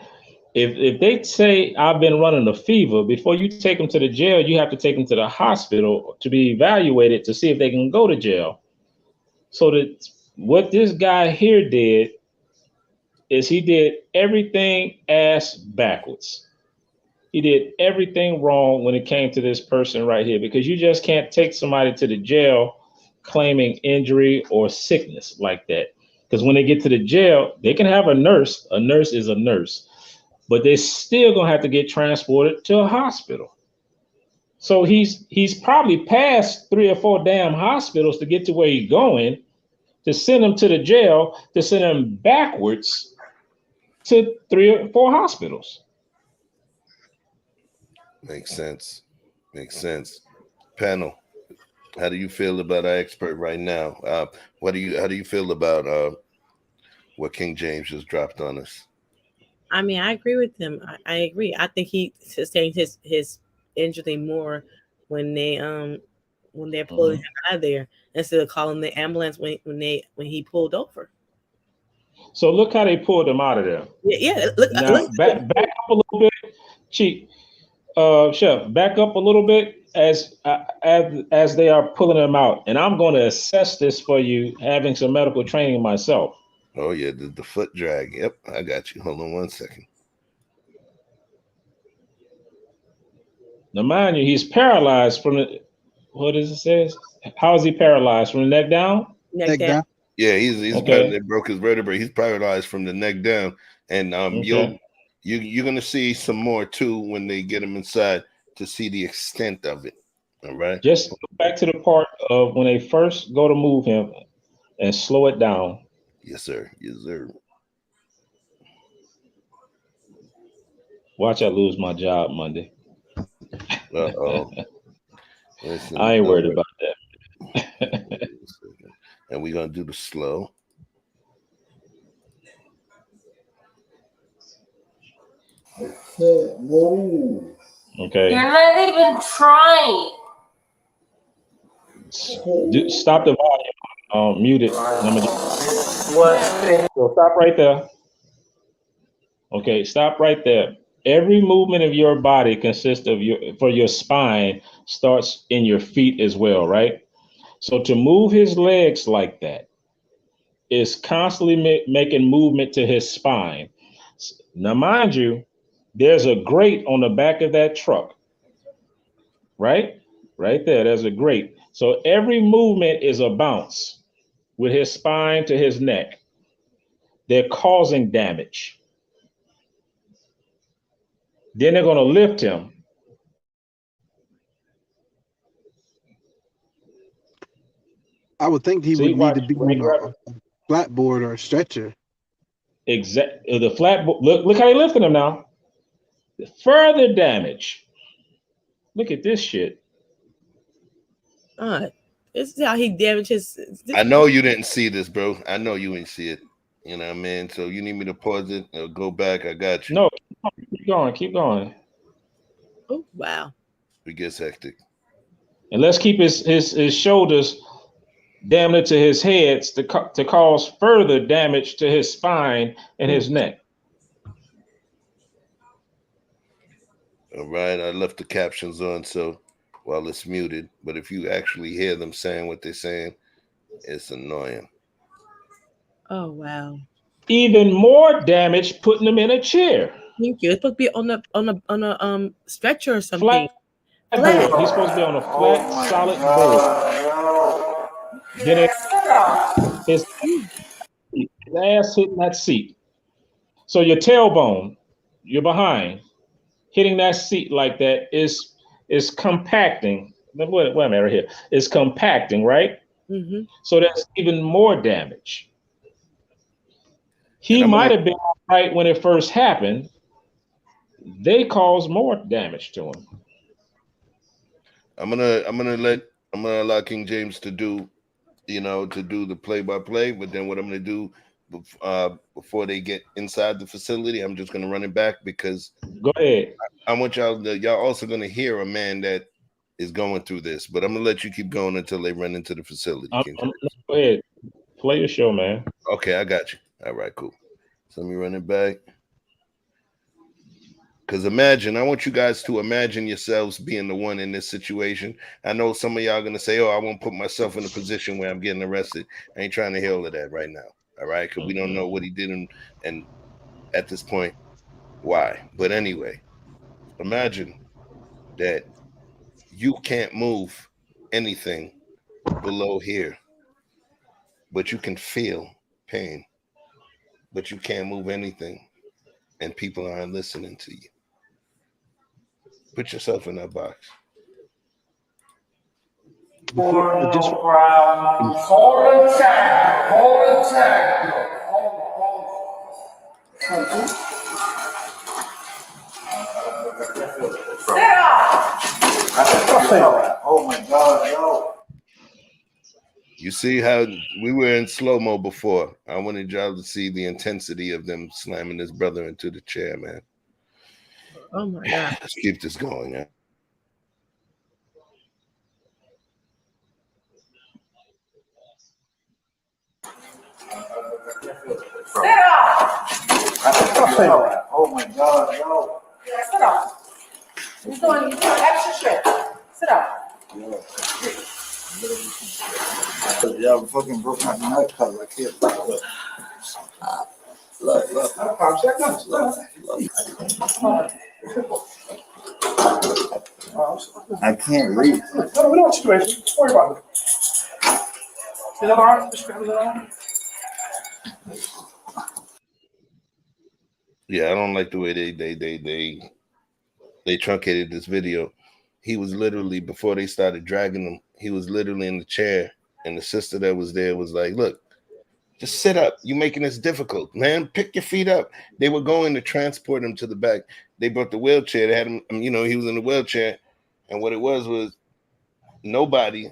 If they say I've been running a fever, before you take them to the jail, you have to take them to the hospital to be evaluated to see if they can go to jail. So that what this guy here did is he did everything ass backwards. He did everything wrong when it came to this person right here, because you just can't take somebody to the jail claiming injury or sickness like that. Because when they get to the jail, they can have a nurse. A nurse is a nurse, but they're still gonna have to get transported to a hospital. So he's probably passed 3 or 4 damn hospitals to get to where he's going, to send him to the jail, to send him backwards to 3 or 4 hospitals. Makes sense. Panel, how do you feel about our expert right now? How do you feel about what King James just dropped on us? I mean, I agree with him. I agree. I think he sustained his injury more when they're pulling him out of there instead of calling the ambulance when he pulled over. So look how they pulled him out of there. Yeah. Now back up a little bit, Chief. Chef, back up a little bit as they are pulling him out, and I'm going to assess this for you, having some medical training myself. Oh yeah, the foot drag. Yep, I got you. Hold on 1 second. Now, mind you, he's paralyzed from the. What does it say? How is he paralyzed from the neck down? Neck down. Yeah, he's okay. They broke his vertebrae. He's paralyzed from the neck down, and you're gonna see some more too when they get him inside to see the extent of it. All right. Just go back to the part of when they first go to move him and slow it down. Yes, sir. Yes, sir. Watch I lose my job Monday. Uh-oh. I ain't worried about that. And we're gonna do the slow. Okay. You're not even trying. Stop the volume. Mute it. So stop right there. Okay, stop right there. Every movement of your body consists of your spine starts in your feet as well, right? So to move his legs like that is constantly making movement to his spine. Now, mind you, There's a grate on the back of that truck, right? Right there, there's a grate. So every movement is a bounce with his spine to his neck. They're causing damage. Then they're going to lift him. I would think he would need to be on a flatboard or a stretcher. Exactly. The flatboard. Look how they lifting him now. Further damage. Look at this shit. This is how he damages. I know you didn't see this, bro. I know you didn't see it. You know what I mean? So you need me to pause it or go back? I got you. No, keep going. Keep going. Oh, wow. It gets hectic. And let's keep his shoulders damn near to his heads to cause further damage to his spine and his neck. All right, I left the captions on so while it's muted, but if you actually hear them saying what they're saying, it's annoying. Oh, wow. Even more damage putting him in a chair. Thank you. It's supposed to be on a stretcher or something. Flat board. He's supposed to be on a flat, solid board. Then his ass hitting that seat. So your tailbone, your behind, hitting that seat like that is compacting. Wait a minute right here. It's compacting, right? Mm-hmm. So that's even more damage. He might have been all right when it first happened. They caused more damage to him. I'm gonna allow King James to do, the play-by-play, but then what I'm gonna do before they get inside the facility, I'm just gonna run it back because go ahead. I want y'all also gonna hear a man that is going through this, but I'm gonna let you keep going until they run into the facility. Go ahead. Play your show, man. Okay, I got you. All right, cool. So let me run it back. Because I want you guys to imagine yourselves being the one in this situation. I know some of y'all are going to say, oh, I won't put myself in a position where I'm getting arrested. I ain't trying to hear all of that right now. All right? Because we don't know what he did and at this point, why. But anyway, imagine that you can't move anything below here, but you can feel pain, but you can't move anything and people aren't listening to you. Put yourself in that box. Hold attack. Oh my God, yo. You see how we were in slow-mo before. I wanted y'all to see the intensity of them slamming this brother into the chair, man. Oh my God. Let's keep this going, yeah. Oh my God, yo. Sit down. You're doing extra shit. Sit down. Yeah, I'm fucking broke my nightclub right here. Look. I can't read. No, we don't want you to. Don't worry about it. See that arm? Just grab that arm. Yeah, I don't like the way they truncated this video. He was literally, before they started dragging him, he was literally in the chair, and the sister that was there was like, look, just sit up. You're making this difficult, man. Pick your feet up. They were going to transport him to the back. They brought the wheelchair. They had him, he was in the wheelchair, and what it was nobody,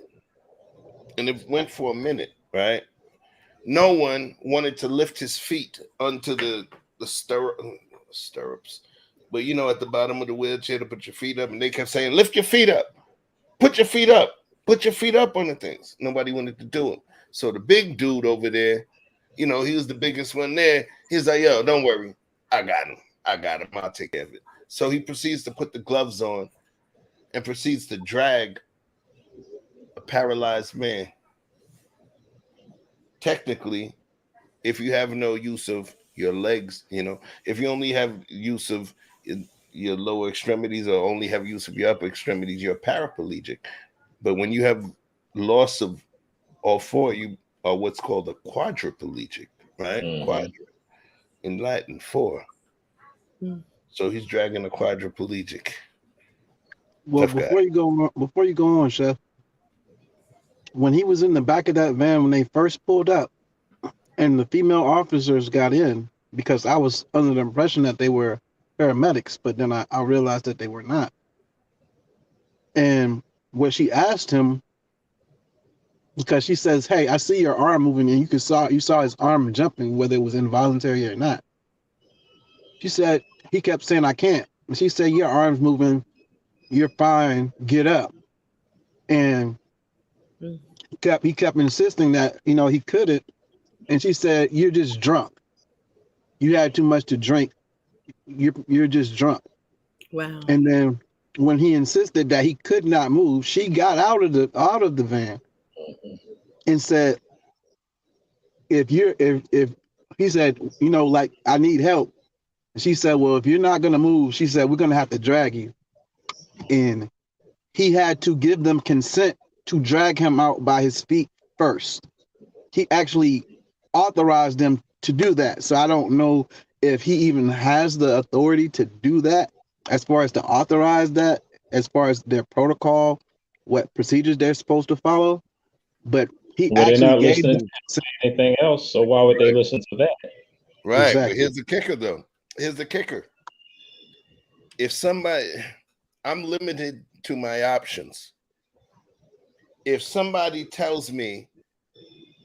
and it went for a minute, right? No one wanted to lift his feet onto the stirrups. But at the bottom of the wheelchair to put your feet up, and they kept saying, lift your feet up, put your feet up on the things. Nobody wanted to do it. So the big dude over there, he was the biggest one there. He's like, yo, don't worry. I got him. I'll take care of it. So he proceeds to put the gloves on and proceeds to drag a paralyzed man. Technically, if you have no use of your legs, if you only have use of your lower extremities or only have use of your upper extremities, you're paraplegic. But when you have loss of all four, you are what's called a quadriplegic, right? Quadra in Latin, four. So he's dragging a quadriplegic. Well, Tough guy. before you go on, Chef, when he was in the back of that van when they first pulled up, and the female officers got in, because I was under the impression that they were paramedics, but then I realized that they were not. And what she asked him, because she says, "Hey, I see your arm moving," and you saw his arm jumping, whether it was involuntary or not. She said he kept saying, "I can't," and she said, "Your arm's moving. You're fine. Get up." And he kept insisting that he couldn't, and she said, "You're just drunk. You had too much to drink. You're just drunk." Wow. And then when he insisted that he could not move, she got out of the van and said, if he said, like, "I need help." And she said, "Well, if you're not gonna move," she said, "we're gonna have to drag you." And he had to give them consent to drag him out by his feet first. He actually authorized them to do that. So I don't know if he even has the authority to do that, as far as to authorize that, as far as their protocol, what procedures they're supposed to follow. But he They're actually not gave listening them to anything else, so why would they listen to that? Right. Exactly. But here's the kicker, though. Here's the kicker. If I'm limited to my options. If somebody tells me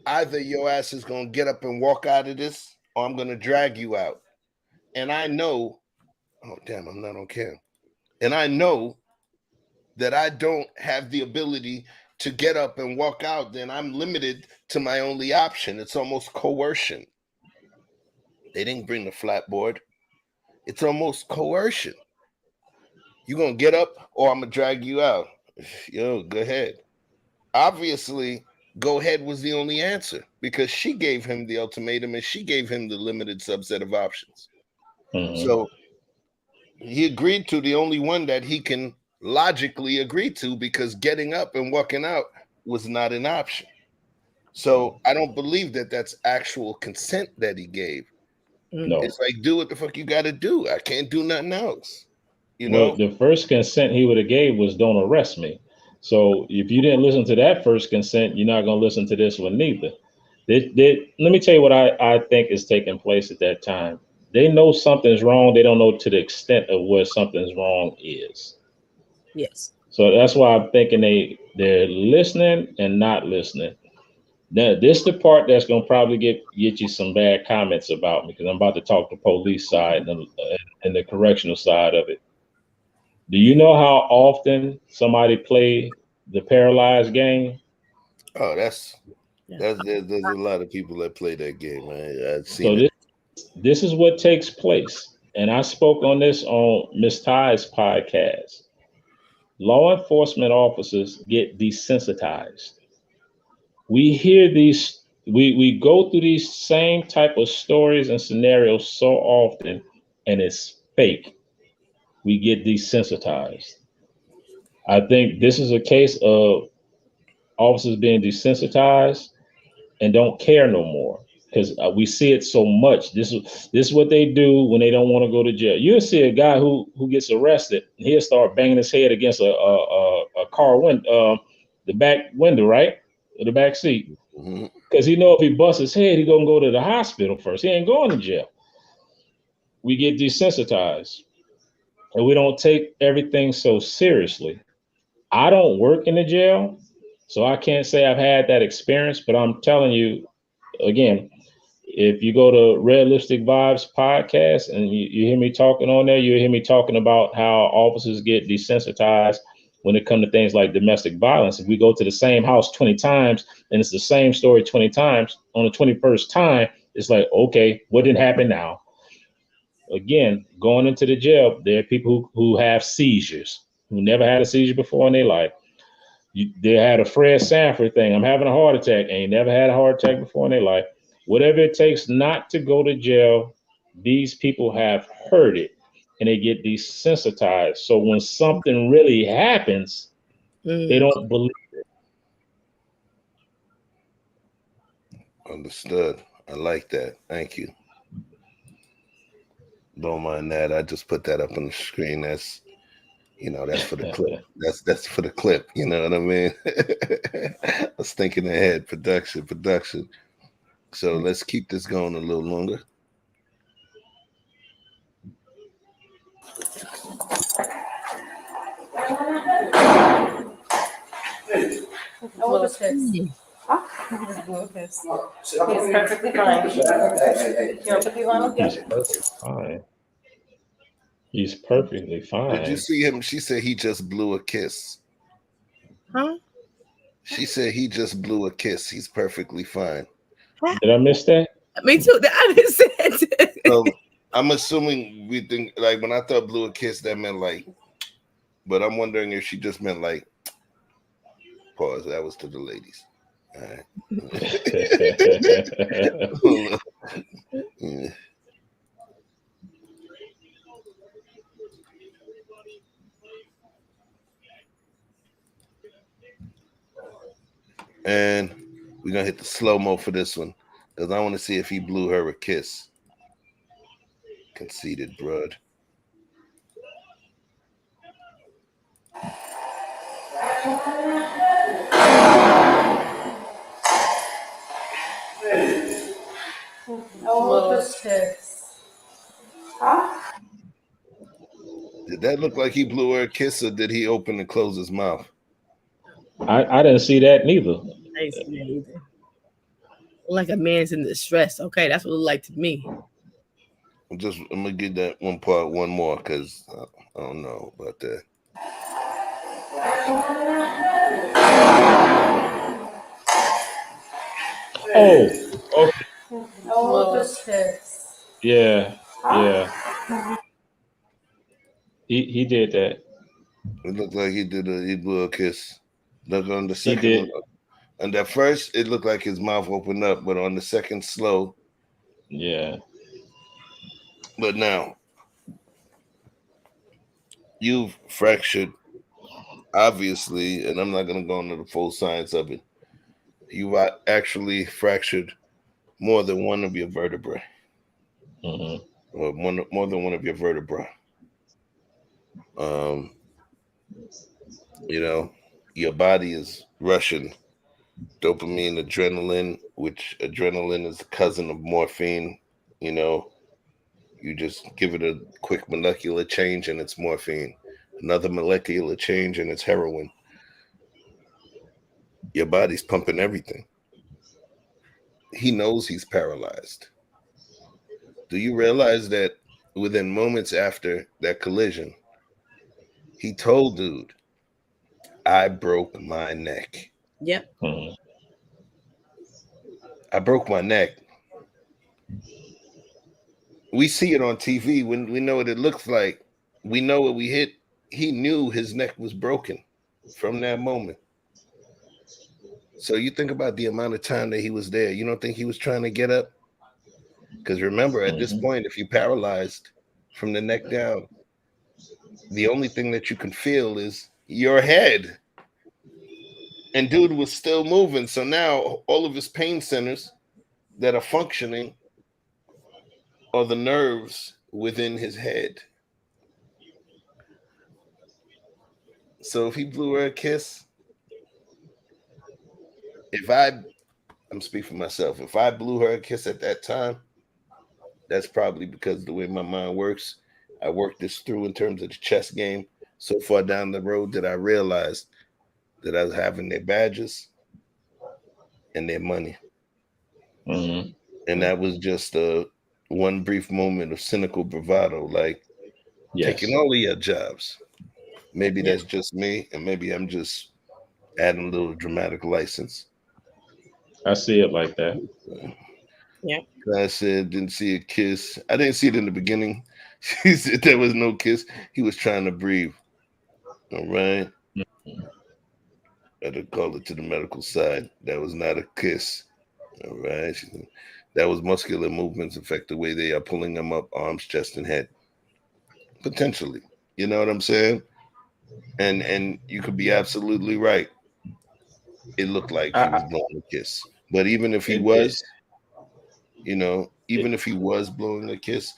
either your ass is going to get up and walk out of this, or I'm going to drag you out, and I know, oh, damn, I'm not on cam, and I know that I don't have the ability to get up and walk out, then I'm limited to my only option. It's almost coercion. They didn't bring the flatboard. It's almost coercion. You're going to get up or I'm going to drag you out. Yo, go ahead. Obviously, go ahead was the only answer because she gave him the ultimatum and she gave him the limited subset of options. So he agreed to the only one that he can logically agree to because getting up and walking out was not an option. So I don't believe that that's actual consent that he gave. No. It's like, do what the fuck you got to do. I can't do nothing else. Well, the first consent he would have gave was don't arrest me. So if you didn't listen to that first consent, you're not going to listen to this one neither. Let me tell you what I think is taking place at that time. They know something's wrong. They don't know to the extent of what something's wrong is. Yes. So that's why I'm thinking they're listening and not listening. Now, this is the part that's going to probably get you some bad comments about me because I'm about to talk the police side and the correctional side of it. Do you know how often somebody play the paralyzed game? Oh, there's a lot of people that play that game. I've seen So it. This is what takes place. And I spoke on this on Miss Ty's podcast. Law enforcement officers get desensitized. We hear these, we go through these same type of stories and scenarios so often, and it's fake. We get desensitized. I think this is a case of officers being desensitized and don't care no more because we see it so much. This is what they do when they don't want to go to jail. You'll see a guy who gets arrested. He'll start banging his head against a car window, the back window, right? Or the back seat. Because he know if he busts his head, he's going to go to the hospital first. He ain't going to jail. We get desensitized. And we don't take everything so seriously. I don't work in the jail, so I can't say I've had that experience, but I'm telling you, again, if you go to Red Lipstick Vibes podcast and you hear me talking on there, you hear me talking about how officers get desensitized when it comes to things like domestic violence. If we go to the same house 20 times and it's the same story 20 times, on the 21st time, it's like, okay, what didn't happen now? Again, going into the jail, there are people who have seizures, who never had a seizure before in their life. They had a Fred Sanford thing. I'm having a heart attack. Ain't never had a heart attack before in their life. Whatever it takes not to go to jail, these people have heard it. and they get desensitized. So when something really happens, they don't believe it. Understood. I like that. Thank you. Don't mind that. I just put that up on the screen. That's that's for the clip. That's for the clip. You know what I mean? I was thinking ahead. Production. So let's keep this going a little longer. Little kiss. Huh? Just little kiss. He's perfectly fine. You want to put these on? He's perfectly fine. He's perfectly fine. Did you see him? She said he just blew a kiss. Huh? She said he just blew a kiss. He's perfectly fine. Did I miss that? Me too. I missed it. So I'm assuming we think like when I thought blew a kiss, that meant like, but I'm wondering if she just meant like, pause. That was to the ladies. All right. Yeah. And we're gonna hit the slow-mo for this one because I want to see if he blew her a kiss. Conceited broad. Oh, this kiss. Huh? Did that look like he blew her a kiss, or did he open and close his mouth? I didn't see that neither. I didn't see that either. Like a man's in distress. Okay, that's what it looked like to me. I'm gonna get that one part one more because I don't know about that. Oh, okay. Oh, this kiss. Yeah. He did that. It looked like he blew a kiss. Look on the second one. And at first, it looked like his mouth opened up, but on the second slow. Yeah. But now, you've fractured, obviously, and I'm not going to go into the full science of it. You actually fractured more than one of your vertebrae. Mm-hmm. Or more than one of your vertebrae. Your body is rushing dopamine, adrenaline, which adrenaline is a cousin of morphine. You just give it a quick molecular change and it's morphine. Another molecular change and it's heroin. Your body's pumping everything. He knows he's paralyzed. Do you realize that within moments after that collision, he told dude, I broke my neck. Yep. Mm-hmm. I broke my neck. We see it on TV when we know what it looks like. We know what we hit. He knew his neck was broken from that moment. So you think about the amount of time that he was there. You don't think he was trying to get up? Because remember, at this point, if you're paralyzed from the neck down, the only thing that you can feel is your head. And dude was still moving. So now all of his pain centers that are functioning are the nerves within his head. So if he blew her a kiss, I'm speaking for myself. If I blew her a kiss at that time, that's probably because of the way my mind works. I worked this through in terms of the chess game so far down the road that I realized that I was having their badges and their money. Mm-hmm. And that was just one brief moment of cynical bravado, like taking all of your jobs. Maybe that's just me, and maybe I'm just adding a little dramatic license. I see it like that. Yeah. I said, didn't see a kiss. I didn't see it in the beginning. She said there was no kiss. He was trying to breathe. All right. I had to call it to the medical side. That was not a kiss. All right. That was muscular movements affect the way they are pulling them up, arms, chest, and head. potentially. You know what I'm saying? And you could be absolutely right. It looked like he was blowing a kiss. But even if he was, even if he was blowing a kiss,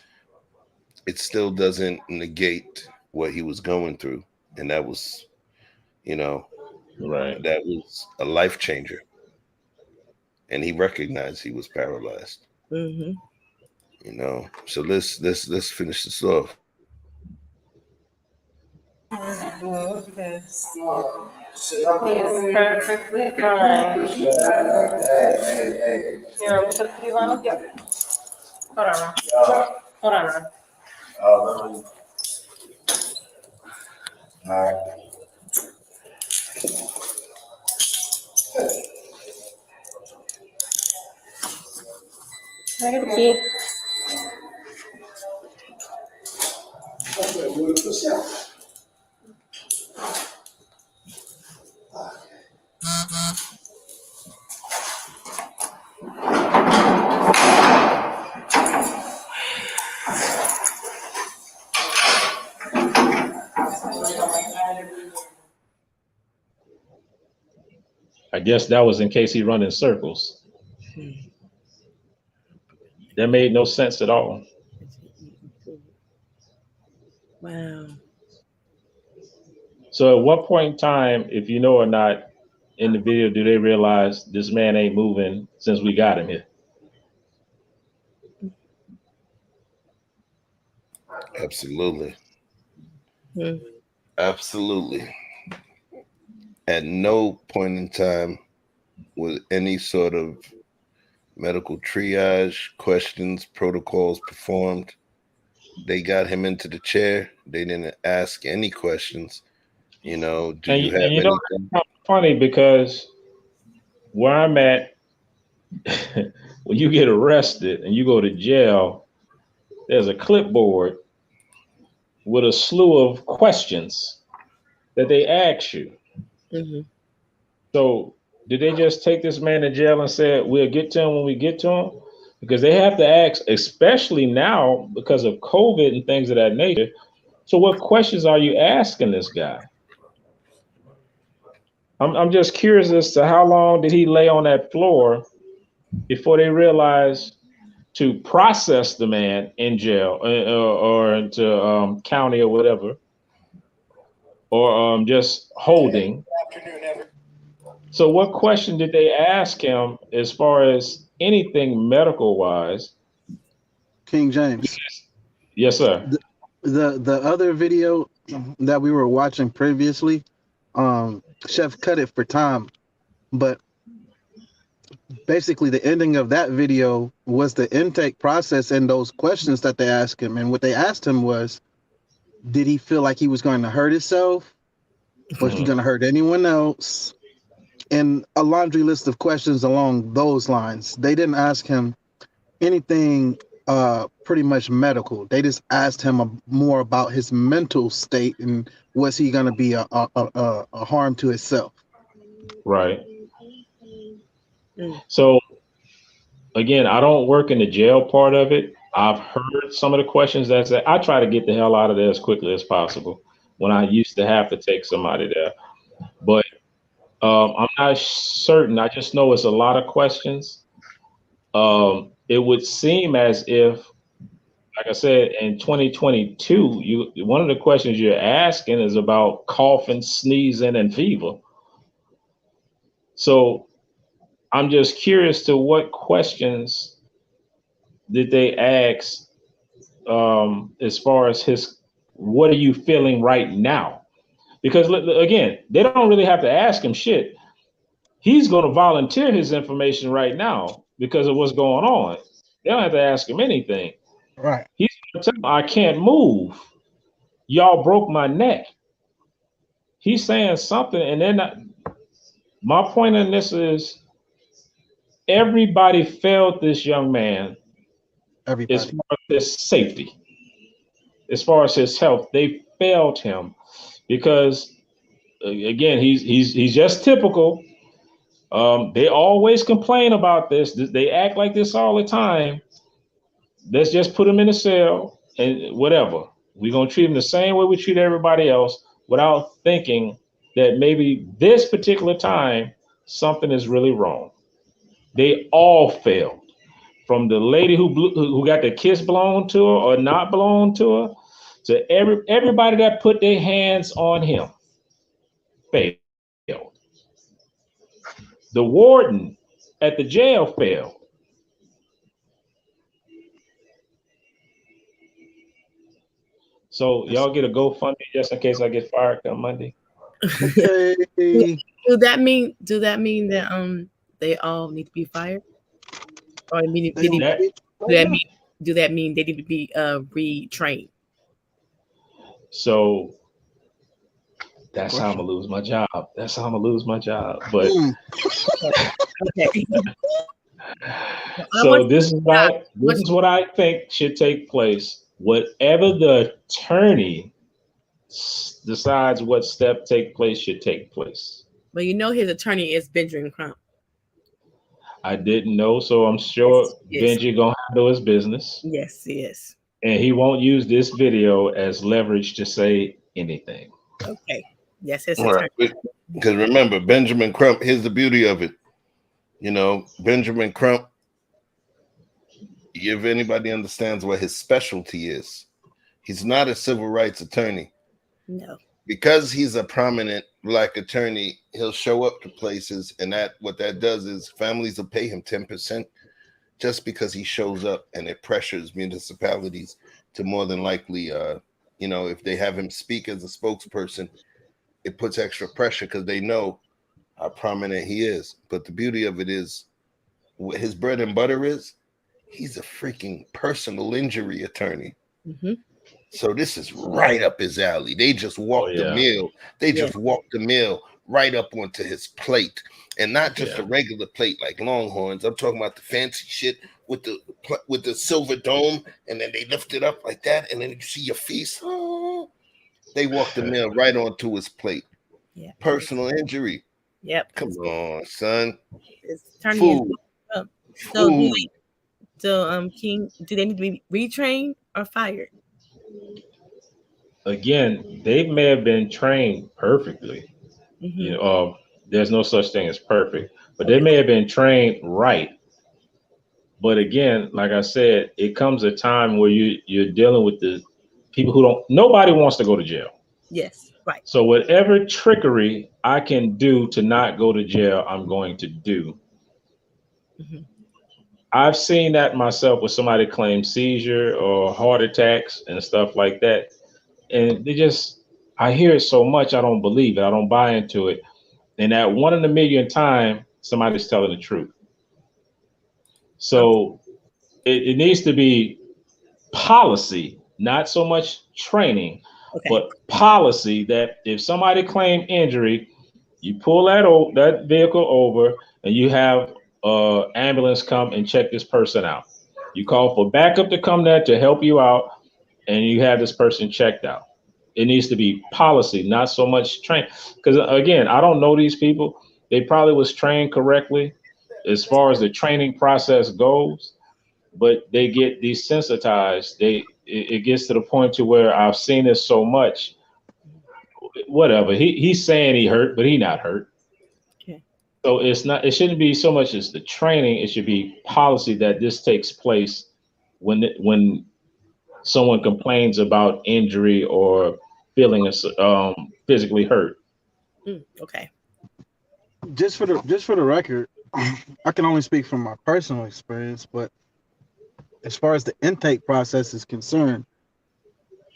it still doesn't negate what he was going through. And that was, right. That was a life changer. And he recognized he was paralyzed. Mm-hmm. So let's finish this off. This. He's perfectly fine. Here, we'll put these on. Yeah. Hold on, Ron. Hold on, Ron. All right. I got the key. I guess that was in case he run in circles. That made no sense at all. Wow. So at what point in time, if you know or not, in the video, do they realize this man ain't moving since we got him here? Absolutely. Mm. Absolutely. At no point in time was any sort of medical triage, questions, protocols performed. They got him into the chair. They didn't ask any questions. Do you have anything? It's kind of funny because where I'm at, when you get arrested and you go to jail, there's a clipboard with a slew of questions that they ask you. Mm-hmm. So did they just take this man to jail and say, we'll get to him when we get to him? Because they have to ask, especially now because of COVID and things of that nature. So what questions are you asking this guy? I'm just curious as to how long did he lay on that floor before they realized to process the man in jail or into county or whatever, or just holding. So what question did they ask him as far as anything medical wise? King James. Yes, sir. The other video that we were watching previously, Chef cut it for time, but basically the ending of that video was the intake process and those questions that they asked him. And what they asked him was, did he feel like he was going to hurt himself? Was he going to hurt anyone else? And a laundry list of questions along those lines. They didn't ask him anything pretty much medical. They just asked him more about his mental state and was he going to be a harm to himself? Right. So again, I don't work in the jail part of it. I've heard some of the questions that say, I try to get the hell out of there as quickly as possible when I used to have to take somebody there. But I'm not certain. I just know it's a lot of questions. It would seem as if, like I said, in 2022, one of the questions you're asking is about coughing, sneezing, and fever. So I'm just curious to what questions did they ask as far as what are you feeling right now? Because again, they don't really have to ask him shit. He's going to volunteer his information right now because of what's going on. They don't have to ask him anything. Right. He's going to tell them, I can't move. Y'all broke my neck. He's saying something, and they're not. My point in this is everybody failed this young man. Everybody. As far as his safety, as far as his health, they failed him because, again, he's just typical. They always complain about this. They act like this all the time. Let's just put him in a cell and whatever. We're going to treat them the same way we treat everybody else without thinking that maybe this particular time something is really wrong. They all failed. From the lady who got the kiss blown to her or not blown to her, to everybody that put their hands on him failed. The warden at the jail failed. So y'all get a GoFundMe just in case I get fired come Monday. Do that mean that they all need to be fired? Or do that mean they need to be retrained? So that's how I'm gonna lose my job. That's how I'm gonna lose my job. But okay. So this is what I think should take place. Whatever the attorney decides what step take place should take place. But you know his attorney is Benjamin Crump. I didn't know, so I'm sure Yes. Benji gonna handle his business. Yes, yes. And he won't use this video as leverage to say anything. Okay. Yes, his All attorney. right. Because remember, Benjamin Crump, here's the beauty of it. You know, Benjamin Crump, if anybody understands what his specialty is, he's not a civil rights attorney. No. Because he's a prominent Black attorney, he'll show up to places, and what that does is families will pay him 10% just because he shows up, and it pressures municipalities to more than likely, if they have him speak as a spokesperson, it puts extra pressure because they know how prominent he is. But the beauty of it is, what his bread and butter is, he's a freaking personal injury attorney. Mm-hmm. So this is right up his alley. They just walked the meal. They just walked the meal right up onto his plate, and not just a regular plate like Longhorns. I'm talking about the fancy shit with the silver dome, and then they lift it up like that, and then you see your feast. Oh, they walked the meal right onto his plate. Yeah. Personal injury. Yep. Come on, son. Food. Food. King, do they need to be retrained or fired? Again, they may have been trained perfectly. Mm-hmm. There's no such thing as perfect, but they may have been trained right. But again, like I said, it comes a time where you're dealing with the people nobody wants to go to jail. Yes, right. So whatever trickery I can do to not go to jail, I'm going to do. Mm-hmm. I've seen that myself with somebody claim seizure or heart attacks and stuff like that. And I hear it so much, I don't believe it. I don't buy into it. And that 1 in a million time, somebody's telling the truth. So it needs to be policy, not so much training, but policy that if somebody claim injury, you pull that vehicle over and you have ambulance come and check this person out. You call for backup to come there to help you out, and you have this person checked out. It needs to be policy, not so much train. Because again, I don't know these people. They probably was trained correctly as far as the training process goes, but they get desensitized. It gets to the point to where I've seen this so much. Whatever. He's saying he hurt, but he not hurt. So it shouldn't be so much as the training. It should be policy that this takes place when someone complains about injury or feeling physically hurt. Okay. Just for the record, I can only speak from my personal experience, but as far as the intake process is concerned,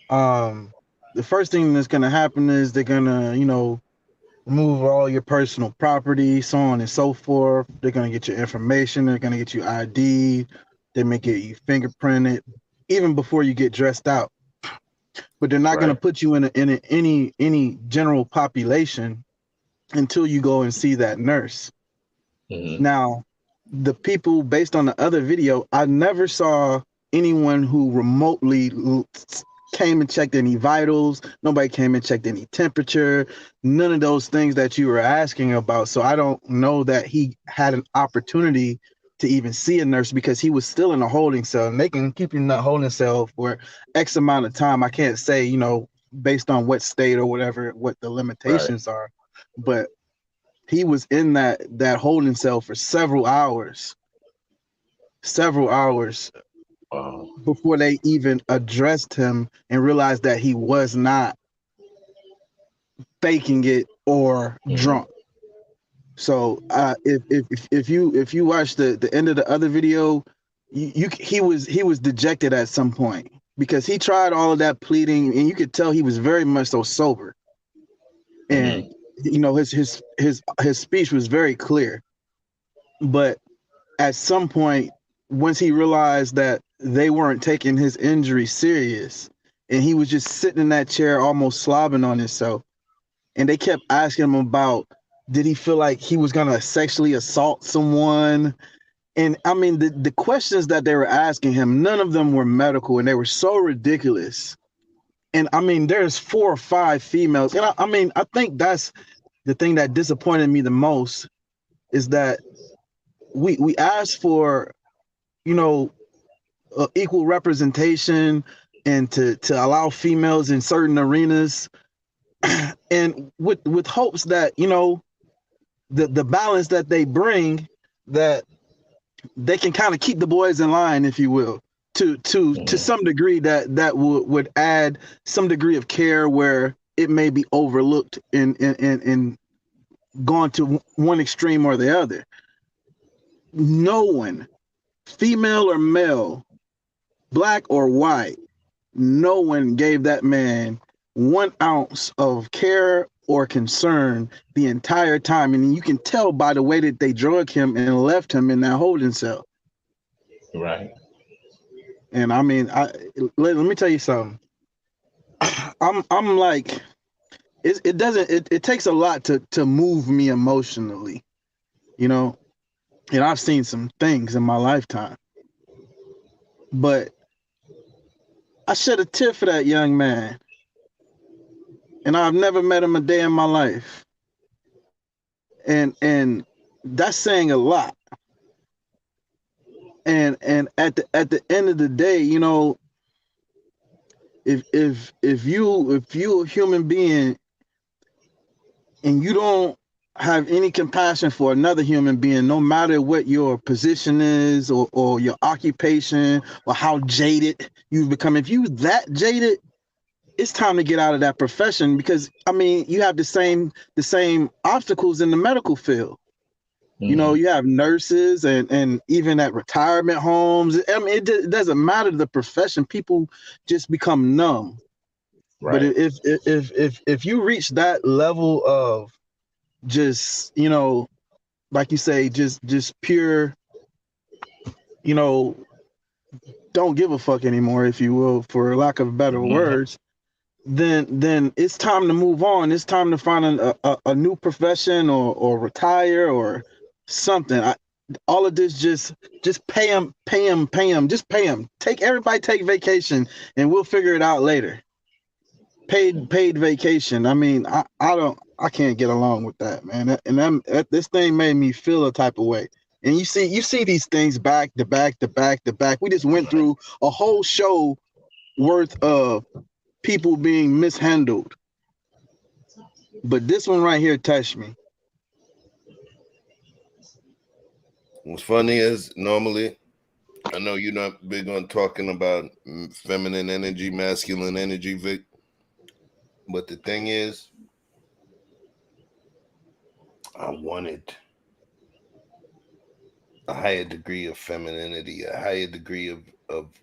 the first thing that's going to happen is they're going to, remove all your personal property, so on and so forth. They're going to get your information. They're going to get you ID. They may get you fingerprinted even before you get dressed out. But they're not going to put you in any general population until you go and see that nurse. Mm-hmm. Now, the people, based on the other video, I never saw anyone who remotely came and checked any vitals. Nobody came and checked any temperature, none of those things that you were asking about. So I don't know that he had an opportunity to even see a nurse because he was still in a holding cell, and they can keep you in that holding cell for X amount of time. I can't say, you know, based on what state or whatever, what the limitations are, but he was in that holding cell for several hours before they even addressed him and realized that he was not faking it or drunk. So if you watch the end of the other video, he was dejected at some point because he tried all of that pleading, and you could tell he was very much so sober, and you know his speech was very clear. But at some point, once he realized that they weren't taking his injury serious, and he was just sitting in that chair almost slobbing on himself, and they kept asking him about, did he feel like he was gonna sexually assault someone? And I mean, the questions that they were asking him, none of them were medical, and they were so ridiculous. And I mean, there's 4 or 5 females, and I mean, I think that's the thing that disappointed me the most, is that we asked for, you know, equal representation and to allow females in certain arenas, and with hopes that, you know, the balance that they bring, that they can kind of keep the boys in line, if you will, to some degree, that would add some degree of care where it may be overlooked and gone to one extreme or the other. No one, female or male, black or white, no one gave that man 1 ounce of care or concern the entire time. And you can tell by the way that they drug him and left him in that holding cell. Right. And I mean, let me tell you something. I'm like, it takes a lot to move me emotionally, you know. And I've seen some things in my lifetime, but I shed a tear for that young man, and I've never met him a day in my life. And that's saying a lot. And at the end of the day, you know, if you a human being and you don't have any compassion for another human being, no matter what your position is or your occupation or how jaded you've become, if you that jaded, it's time to get out of that profession, because I mean, you have the same obstacles in the medical field. You know, you have nurses and even at retirement homes. I mean, it doesn't matter the profession. People just become numb. Right. But if you reach that level of just, you know, like you say, just pure, you know, don't give a fuck anymore, if you will, for lack of better words, then it's time to move on. It's time to find a new profession or retire or something. All of this, just pay them. Just pay them. Everybody take vacation, and we'll figure it out later. Paid vacation. I mean, I can't get along with that, man. And this thing made me feel a type of way. And you see these things back to back to back to back. We just went through a whole show worth of people being mishandled, but this one right here touched me. What's funny is, normally, I know you're not big on talking about feminine energy, masculine energy, Vic, but the thing is, I wanted a higher degree of femininity, a higher degree of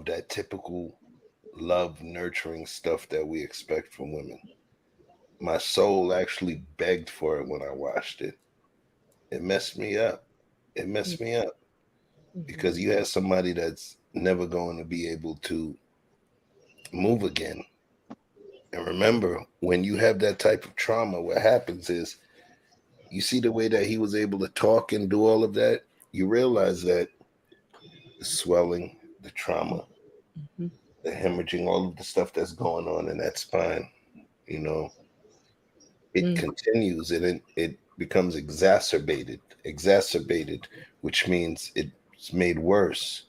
that typical love, nurturing stuff that we expect from women. My soul actually begged for it when I watched it. It messed me up. It messed me up because you have somebody that's never going to be able to move again. And remember, when you have that type of trauma, what happens is, you see the way that he was able to talk and do all of that, you realize that the swelling, the trauma, the hemorrhaging, all of the stuff that's going on in that spine, you know, it continues, and becomes exacerbated, which means it's made worse,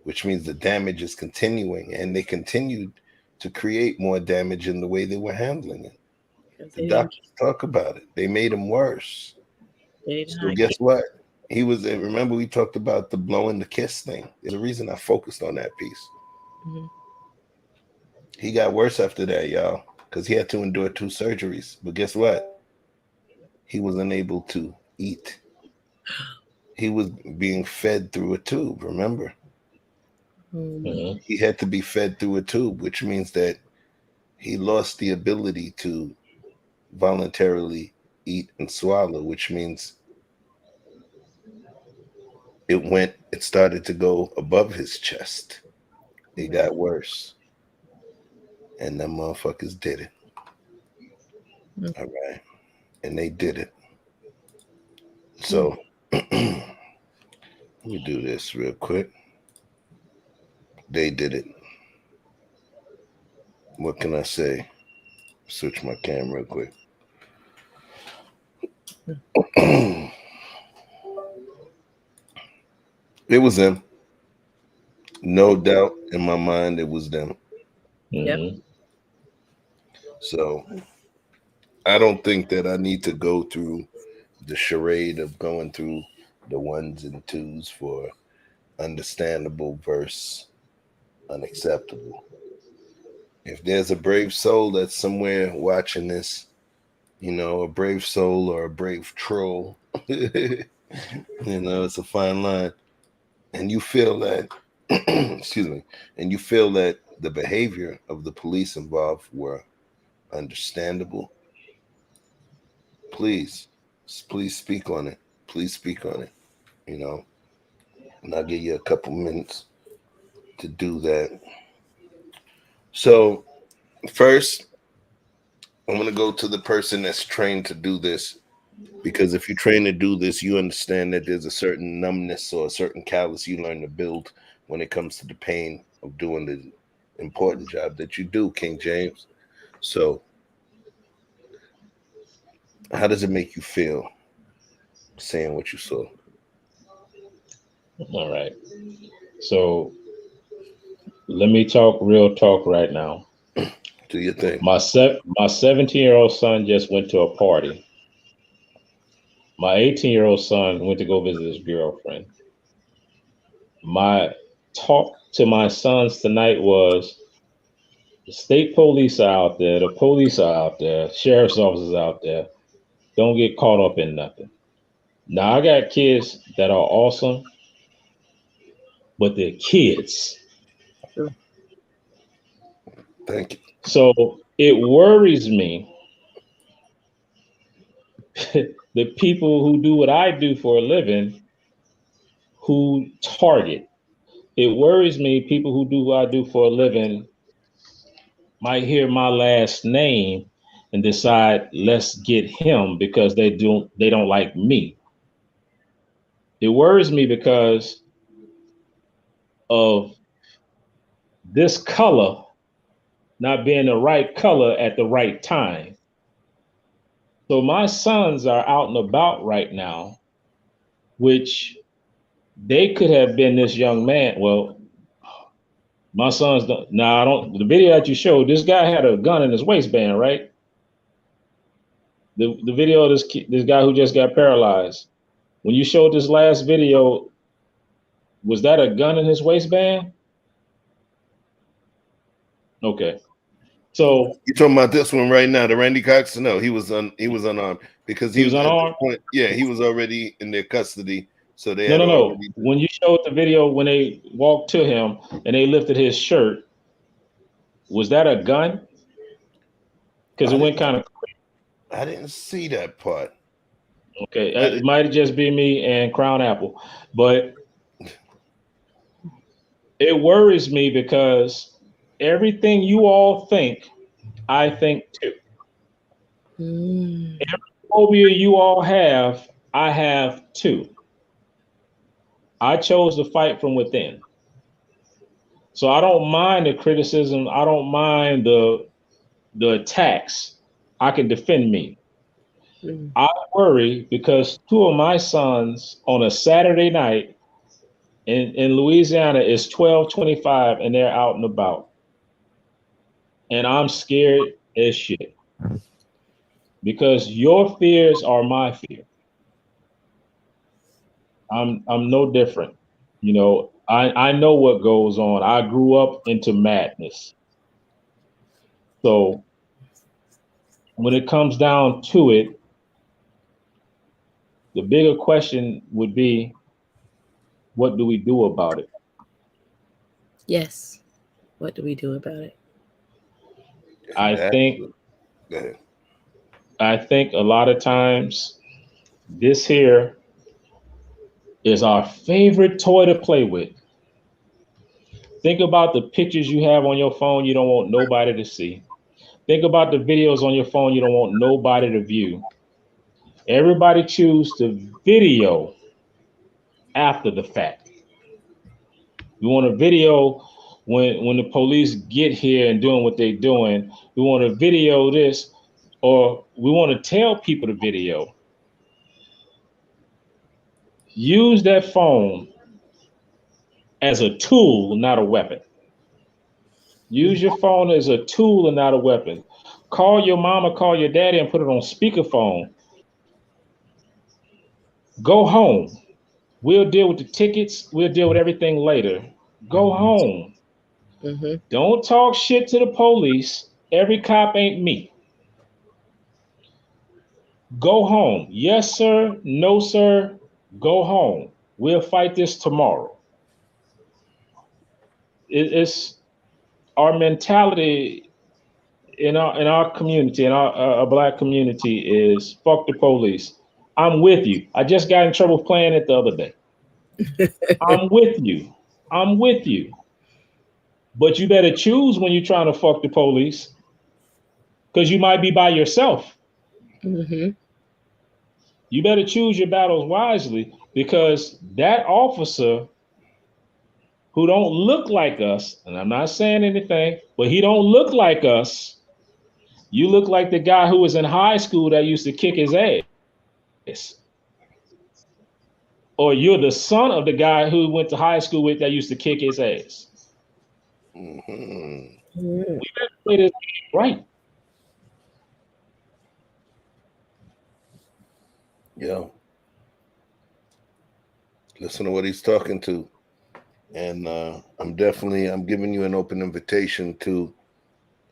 which means the damage is continuing, and they continued to create more damage in the way they were handling it. The doctors talk about it. They made him worse. So guess what? He was, remember we talked about the blowing the kiss thing. There's a reason I focused on that piece. Mhm. He got worse after that, y'all, because he had to endure 2 surgeries. But guess what? He was unable to eat. He was being fed through a tube, remember? Mhm. He had to be fed through a tube, which means that he lost the ability to voluntarily eat and swallow, which means it started to go above his chest. It got worse. And them motherfuckers did it. All right. And they did it. So let me do this real quick. They did it. What can I say? Switch my camera real quick. It was them. No doubt in my mind, it was them. Yep. So I don't think that I need to go through the charade of going through the 1s and 2s for understandable versus unacceptable. If there's a brave soul that's somewhere watching this, a brave soul or a brave troll, it's a fine line. And you feel that, excuse me, and you feel that the behavior of the police involved were understandable, please speak on it. Please speak on it, and I'll give you a couple minutes to do that. So first, I'm going to go to the person that's trained to do this, because if you're trained to do this, you understand that there's a certain numbness or a certain callus you learn to build when it comes to the pain of doing the important job that you do, King James. So how does it make you feel saying what you saw? All right. So let me talk real talk right now. Do your thing. My 17-year-old son just went to a party. My 18-year-old son went to go visit his girlfriend. My talk to my sons tonight was, the state police are out there, the police are out there, sheriff's officers out there. Don't get caught up in nothing. Now, I got kids that are awesome, but they're kids. Thank you. So it worries me the people who do what I do for a living who target. It worries me people who do what I do for a living might hear my last name and decide, let's get him because they don't like me. It worries me because of this color not being the right color at the right time. So my sons are out and about right now, which they could have been this young man. Well, my sons don't. Now, I don't. The video that you showed, this guy had a gun in his waistband, right? The video of this guy who just got paralyzed. When you showed this last video, was that a gun in his waistband? Okay. So you talking about this one right now, the Randy Cox? No, he was unarmed because he was unarmed. He was already in their custody. So they no. When you showed the video when they walked to him and they lifted his shirt, was that a gun? Because it went kind of quick. I didn't see that part. Okay, it might just be me and Crown Apple, but it worries me because everything you all think, I think too. Every phobia you all have, I have too. I chose to fight from within. So I don't mind the criticism. I don't mind the attacks. I can defend me. I worry because two of my sons on a Saturday night in Louisiana is 12:25 and they're out and about. And I'm scared as shit. Because your fears are my fear. I'm no different. You know, I know what goes on. I grew up into madness. So when it comes down to it, the bigger question would be, what do we do about it? Yes. What do we do about it? I think a lot of times this here is our favorite toy to play with. Think about the pictures you have on your phone you don't want nobody to see. Think about the videos on your phone you don't want nobody to view. Everybody choose to video after the fact. We want a video when the police get here and doing what they're doing. We want to video this, or we want to tell people to video. Use that phone as a tool, not a weapon. Use your phone as a tool and not a weapon. Call your mama, call your daddy, and put it on speakerphone. Go home. We'll deal with the tickets. We'll deal with everything later. Go home. Don't talk shit to the police. Every cop ain't me. Go home. Yes, sir. No, sir. Go home. We'll fight this tomorrow. It's our mentality in our community, in our Black community, is fuck the police. I'm with you. I just got in trouble playing it the other day. I'm with you. I'm with you. But you better choose when you're trying to fuck the police, because you might be by yourself. You better choose your battles wisely, because that officer who don't look like us, and I'm not saying anything, but he don't look like us. You look like the guy who was in high school that used to kick his ass. Or you're the son of the guy who went to high school with that used to kick his ass. We better play this right. Yeah. Listen to what he's talking to. And I'm giving you an open invitation to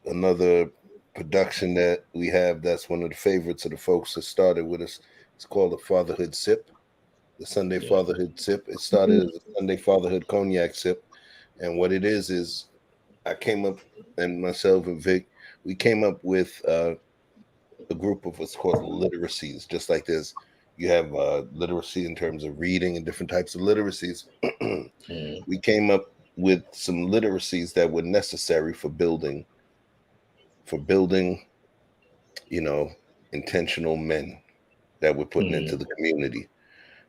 another production that we have that's one of the favorites of the folks that started with us. It's called the Fatherhood Sip, the Sunday Fatherhood Sip. It started as a Sunday Fatherhood Cognac Sip. And what it is I came up, and myself and Vic, we came up with a group of what's called literacies. Just like this, you have literacy in terms of reading and different types of literacies. We came up with some literacies that were necessary for building, you know, intentional men that we're putting into the community.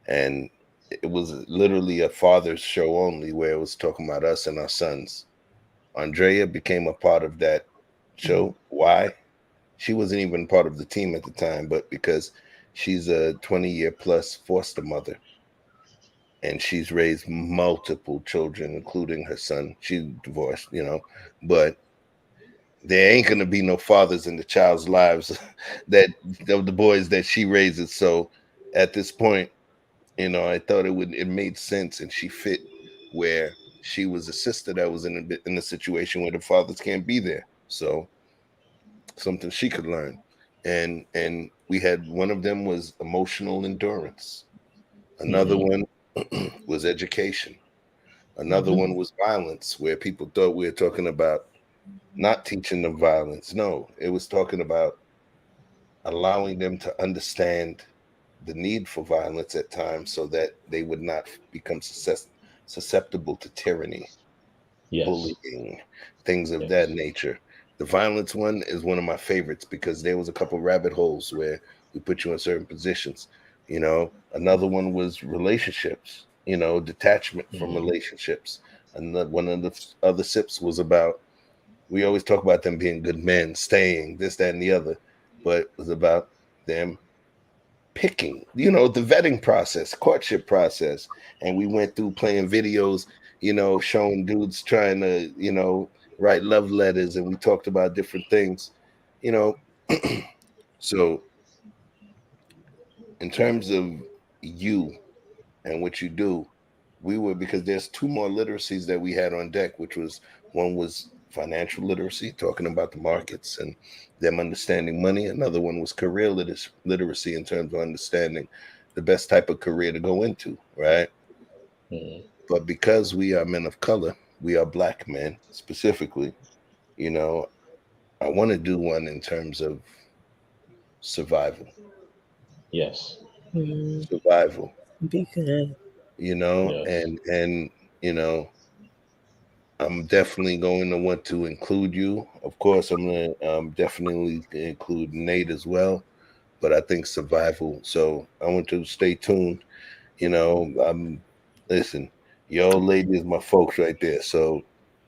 And it was literally a father's show only, where it was talking about us and our sons. Andrea became a part of that show. Why? She wasn't even part of the team at the time, but because she's a 20-year plus foster mother, and she's raised multiple children, including her son. She's divorced, you know, but there ain't gonna be no fathers in the child's lives that of the boys that she raises. So at this point, you know, I thought it made sense, and she fit where she was a sister that was in a situation where the fathers can't be there. So something she could learn. And we had, one of them was emotional endurance. Another one was education. Another one was violence, where people thought we were talking about not teaching them violence. No, it was talking about allowing them to understand the need for violence at times so that they would not become susceptible to tyranny, bullying, things of that nature. The violence one is one of my favorites because there was a couple rabbit holes where we put you in certain positions. You know, another one was relationships, you know, detachment from relationships. And one of the other sips was about, we always talk about them being good men, staying, this, that, and the other, but it was about them picking, the vetting process, courtship process. And we went through playing videos, showing dudes trying to, write love letters, and we talked about different things, So in terms of you and what you do, because there's two more literacies that we had on deck, which was one was financial literacy, talking about the markets and them understanding money. Another one was career literacy in terms of understanding the best type of career to go into, right? Mm-hmm. But because we are men of color, we are Black men specifically, I want to do one in terms of survival. Yes. Survival. Be good. Yes. And I'm definitely going to want to include you. Of course, I'm going to definitely include Nate as well. But I think survival. So I want to stay tuned. Listen, your old lady is my folks right there. So,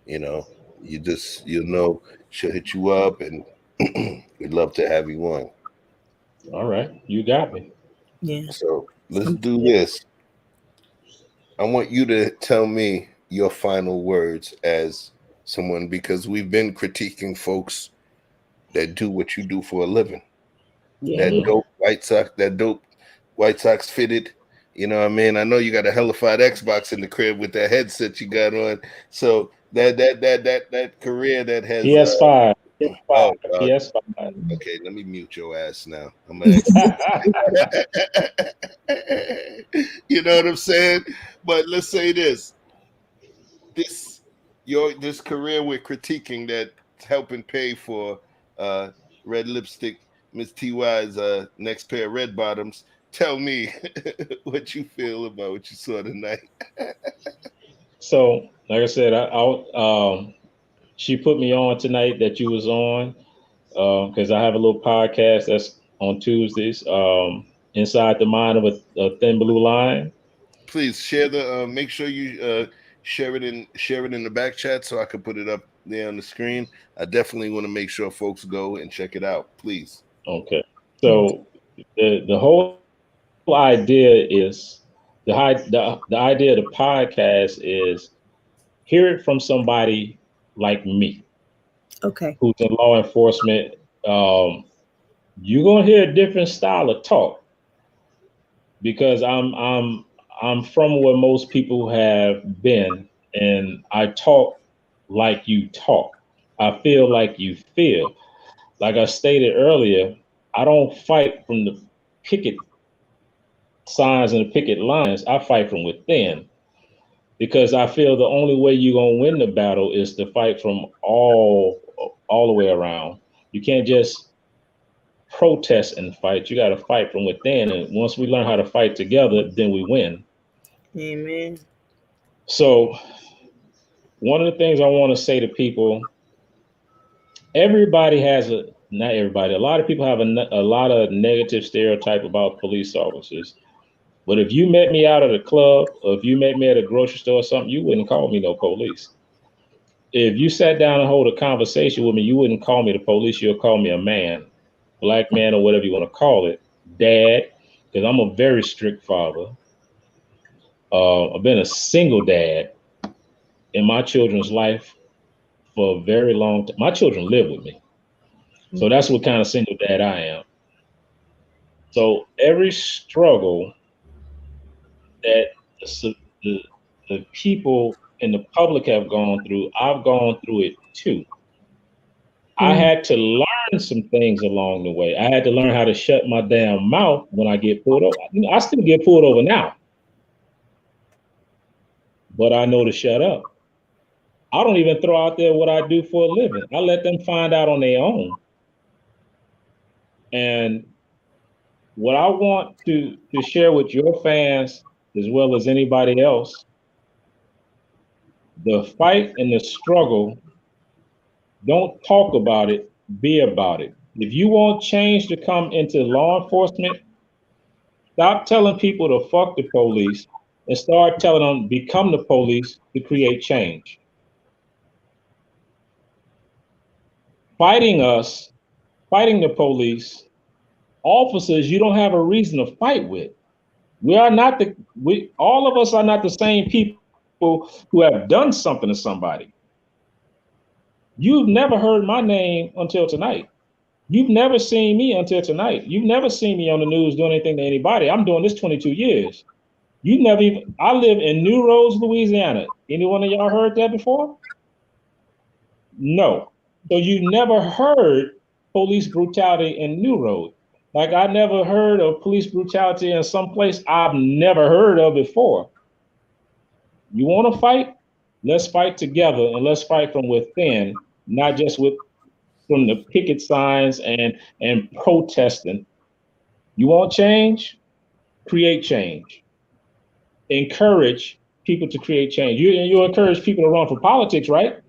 you'll know she'll hit you up, and we'd love to have you on. All right, you got me. Yeah. So let's do this. I want you to tell me your final words as someone, because we've been critiquing folks that do what you do for a living. Yeah. That dope White Sox fitted. You know what I mean? I know you got a hellified Xbox in the crib with that headset you got on. So that career that has PS5. Oh, PS5. Okay, let me mute your ass now. You know what I'm saying? But let's say this career we're critiquing that's helping pay for red lipstick, Miss TY's next pair of red bottoms. Tell me what you feel about what you saw tonight. So, like I said, she put me on tonight that you was on, because I have a little podcast that's on Tuesdays, Inside the Mind of a Thin Blue Line. Please share make sure you share it in the back chat so I can put it up there on the screen. I definitely want to make sure folks go and check it out, please. Okay. So the whole idea is the idea of the podcast is hear it from somebody like me. Okay. Who's in law enforcement. You're gonna hear a different style of talk because I'm from where most people have been, and I talk like you talk. I feel like you feel. Like I stated earlier, I don't fight from the picket signs and the picket lines. I fight from within because I feel the only way you're gonna win the battle is to fight from all the way around. You can't just protest and fight. You got to fight from within, and once we learn how to fight together, then we win. Amen. So one of the things I want to say to people, everybody has not everybody, a lot of people have a lot of negative stereotype about police officers. But if you met me out at a club, or if you met me at a grocery store or something, you wouldn't call me no police. If you sat down and hold a conversation with me, you wouldn't call me the police. You'll call me a man, Black man, or whatever you want to call it, dad, because I'm a very strict father. I've been a single dad in my children's life for a very long time. My children live with me. So that's what kind of single dad I am. So every struggle that the people in the public have gone through, I've gone through it too. I had to learn some things along the way. I had to learn how to shut my damn mouth when I get pulled over. I still get pulled over now, but I know to shut up. I don't even throw out there what I do for a living. I let them find out on their own. And what I want to share with your fans, as well as anybody else, the fight and the struggle, don't talk about it, be about it. If you want change to come into law enforcement, stop telling people to fuck the police and start telling them become the police to create change. Fighting the police officers you don't have a reason to fight with. All of us are not the same people who have done something to somebody. You've never heard my name until tonight. You've never seen me until tonight. You've never seen me on the news doing anything to anybody. I'm doing this 22 years. I live in New Roads, Louisiana. Anyone of y'all heard that before? No. So you never heard police brutality in New Roads. Like I never heard of police brutality in some place I've never heard of before. You want to fight? Let's fight together, and let's fight from within, not just from the picket signs and protesting. You want change? Create change. Encourage people to create change. You encourage people to run for politics, right?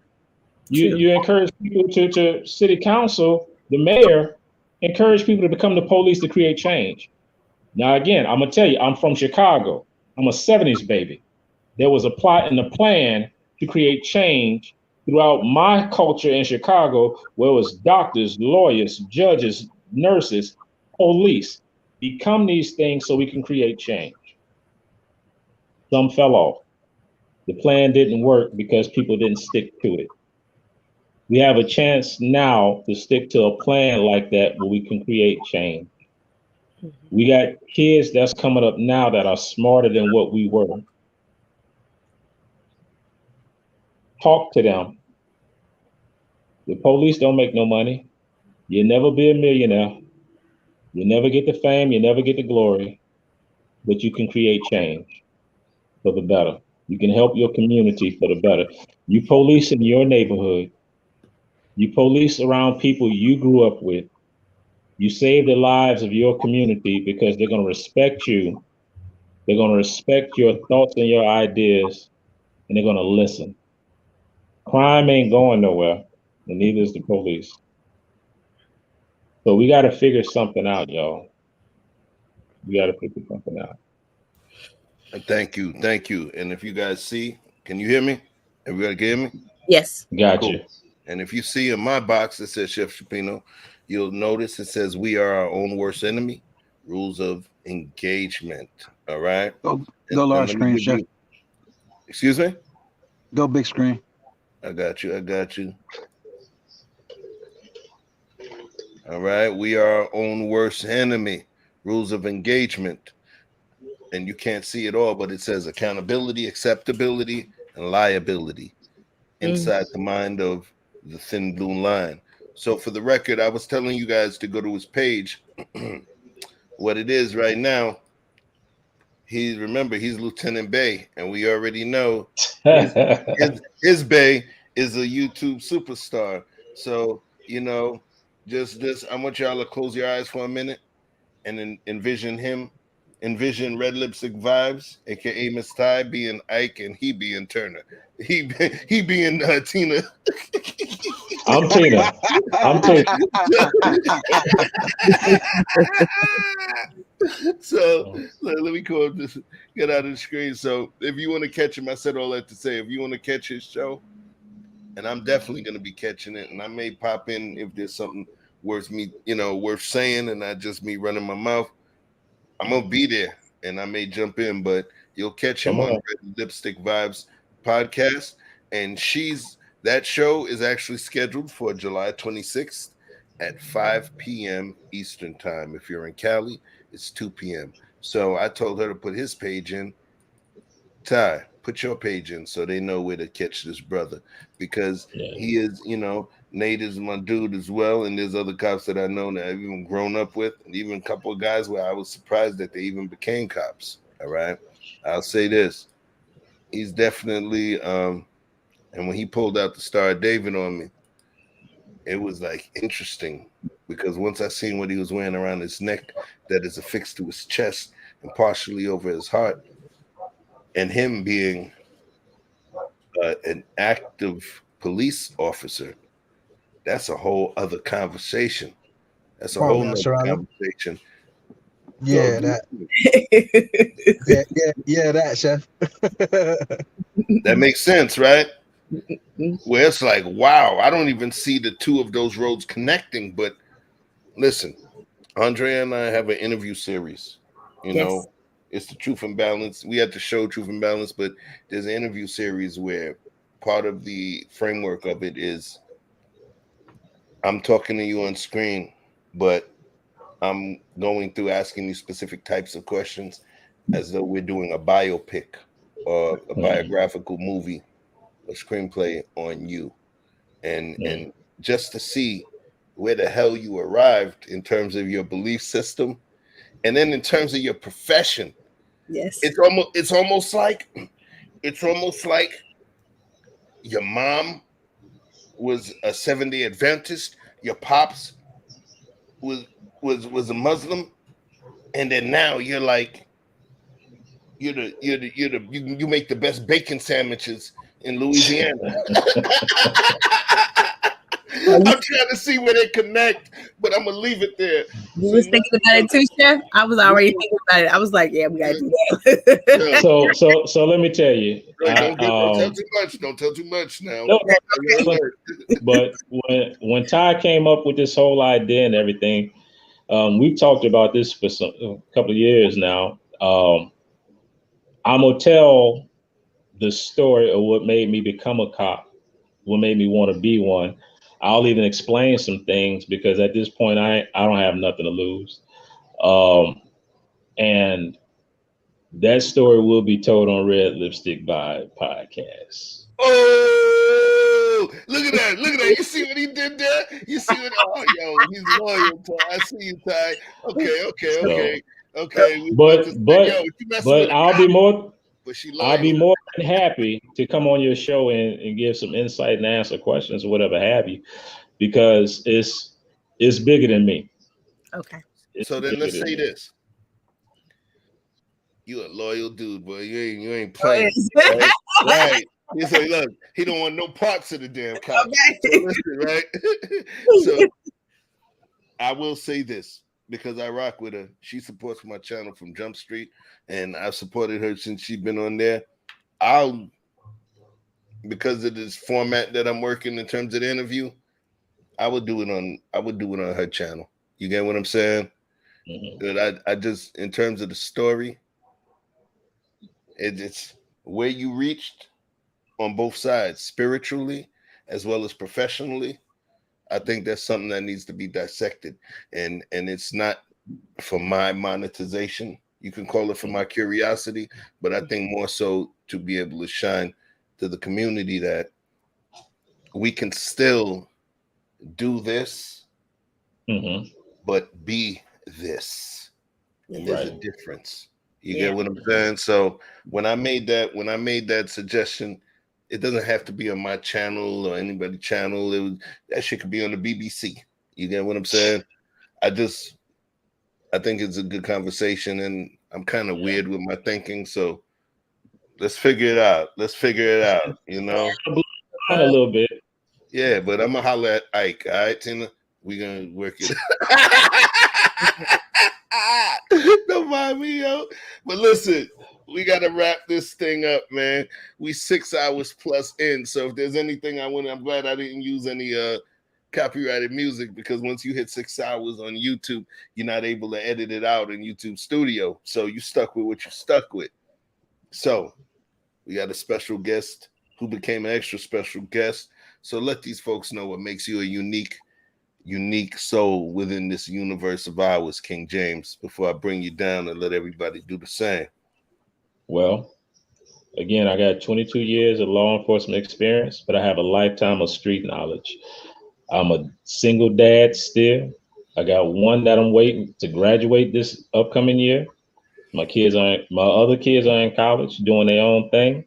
You encourage people to city council, the mayor, encourage people to become the police to create change. Now, again, I'm going to tell you, I'm from Chicago. I'm a 70s baby. There was a plot and a plan to create change throughout my culture in Chicago, where it was doctors, lawyers, judges, nurses, police. Become these things so we can create change. Some fell off. The plan didn't work because people didn't stick to it. We have a chance now to stick to a plan like that where we can create change. We got kids that's coming up now that are smarter than what we were. Talk to them. The police don't make no money. You'll never be a millionaire. You'll never get the fame. You'll never get the glory. But you can create change for the better. You can help your community for the better. You police in your neighborhood. You police around people you grew up with. You save the lives of your community because they're going to respect you. They're going to respect your thoughts and your ideas, and they're going to listen. Crime ain't going nowhere, and neither is the police. So we got to figure something out, y'all. We got to figure something out. Thank you. And if you guys see, can you hear me? Everybody can hear me? Yes. Gotcha. Cool. And if you see in my box that says Chef Choupino, you'll notice it says we are our own worst enemy. Rules of engagement. All right. Go large screen, Chef. Excuse me? Go big screen. I got you. All right. We are our own worst enemy. Rules of engagement. And you can't see it all, but it says accountability, acceptability, and liability inside the mind of the thin blue line. So for the record, I was telling you guys to go to his page. What it is right now, he's Lieutenant Bay, and we already know his Bay is a YouTube superstar. So, just I want y'all to close your eyes for a minute and envision Red Lipstick Vibes, aka Miss Ty, being Ike, and he being Turner. He being Tina. I'm Tina. So let me get out of the screen. So if you want to catch him, I said all that to say, if you want to catch his show, and I'm definitely going to be catching it, and I may pop in if there's something worth saying, and not just me running my mouth. I'm gonna be there, and I may jump in, but you'll catch him on Red Lipstick Vibes podcast, and that show is actually scheduled for July 26th at 5 p.m. Eastern time. If you're in Cali, it's 2 p.m. So I told her to put his page in. Ty, put your page in so they know where to catch this brother, because he is, Nate is my dude as well, and there's other cops that I know that I've even grown up with, and even a couple of guys where I was surprised that they even became cops. All right, I'll say this: he's definitely, and when he pulled out the Star of David on me, it was like interesting, because once I seen what he was wearing around his neck, that is affixed to his chest and partially over his heart, and him being an active police officer. That's a whole other conversation. That's a whole other conversation. Yeah, that. yeah, that, Chef. That makes sense, right? Where it's like, wow, I don't even see the two of those roads connecting. But listen, Andrea and I have an interview series. You know, it's the Truth and Balance. We had the show Truth and Balance, but there's an interview series where part of the framework of it is I'm talking to you on screen, but I'm going through asking you specific types of questions as though we're doing a biopic or a biographical movie or screenplay on you. And just to see where the hell you arrived in terms of your belief system, and then in terms of your profession. Yes. It's almost like your mom was a 7-day Adventist, your pops was a Muslim, and then now you're like you make the best bacon sandwiches in Louisiana. I'm trying to see where they connect, but I'm gonna leave it there. You was thinking about it too, Chef? I was already thinking about it. I was like, yeah, we gotta do that. So let me tell you. Don't tell too much. Don't tell too much now. No, but when Ty came up with this whole idea and everything, we've talked about this for a couple of years now. I'm gonna tell the story of what made me become a cop, what made me want to be one. I'll even explain some things because at this point I don't have nothing to lose. And that story will be told on Red Lipstick Vibe podcast. Oh, look at that. Look at that. You see what he did there? You see what? Oh, yo, he's loyal, Ty. I see you, Ty. Okay. But I'll be more than happy to come on your show and give some insight and answer questions or whatever have you, because it's bigger than me. Okay. So then let's say this. You a loyal dude, boy. You ain't playing. Right. He said, look, he don't want no parts of the damn couch. Okay. So listen, right? So I will say this because I rock with her. She supports my channel from Jump Street, and I've supported her since she's been on there. Because of this format that I'm working in terms of the interview, I would do it on her channel. You get what I'm saying? Mm-hmm. I just, in terms of the story, it's where you reached on both sides, spiritually as well as professionally. I think that's something that needs to be dissected, and it's not for my monetization. You can call it for my curiosity, but I think more so to be able to shine to the community that we can still do this, but be this, and there's a difference. You get what I'm saying? So when I made that suggestion, it doesn't have to be on my channel or anybody's channel. That shit could be on the BBC. You get what I'm saying? I think it's a good conversation, and I'm kind of weird with my thinking. So let's figure it out. You know, a little bit. Yeah, but I'm gonna holler at Ike. All right, Tina, we gonna work it. Don't mind me, yo. But listen, we gotta wrap this thing up, man. We 6 hours plus in. So if there's anything I'm glad I didn't use any copyrighted music, because once you hit 6 hours on YouTube, you're not able to edit it out in YouTube Studio. So you stuck with what you stuck with. So we got a special guest who became an extra special guest. So let these folks know what makes you a unique soul within this universe of ours, King James, before I bring you down and let everybody do the same. Well, again, I got 22 years of law enforcement experience, but I have a lifetime of street knowledge. I'm a single dad still. I got one that I'm waiting to graduate this upcoming year. My other kids are in college doing their own thing.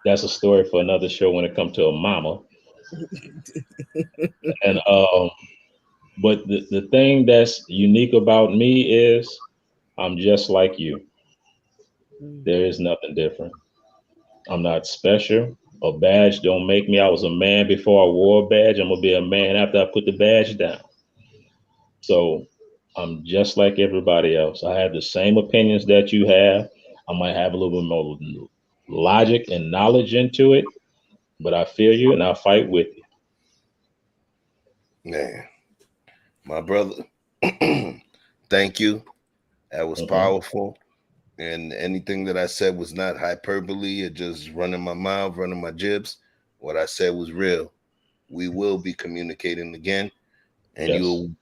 That's a story for another show when it comes to a mama. And but the thing that's unique about me is I'm just like you. There is nothing different. I'm not special. A badge don't make me. I was a man before I wore a badge. I'm gonna be a man after I put the badge down. So I'm just like everybody else. I have the same opinions that you have. I might have a little bit more logic and knowledge into it, but I feel you and I fight with you. Man, My brother, thank you. That was powerful. And anything that I said was not hyperbole or just running my mouth, running my jibs. What I said was real. We will be communicating again. And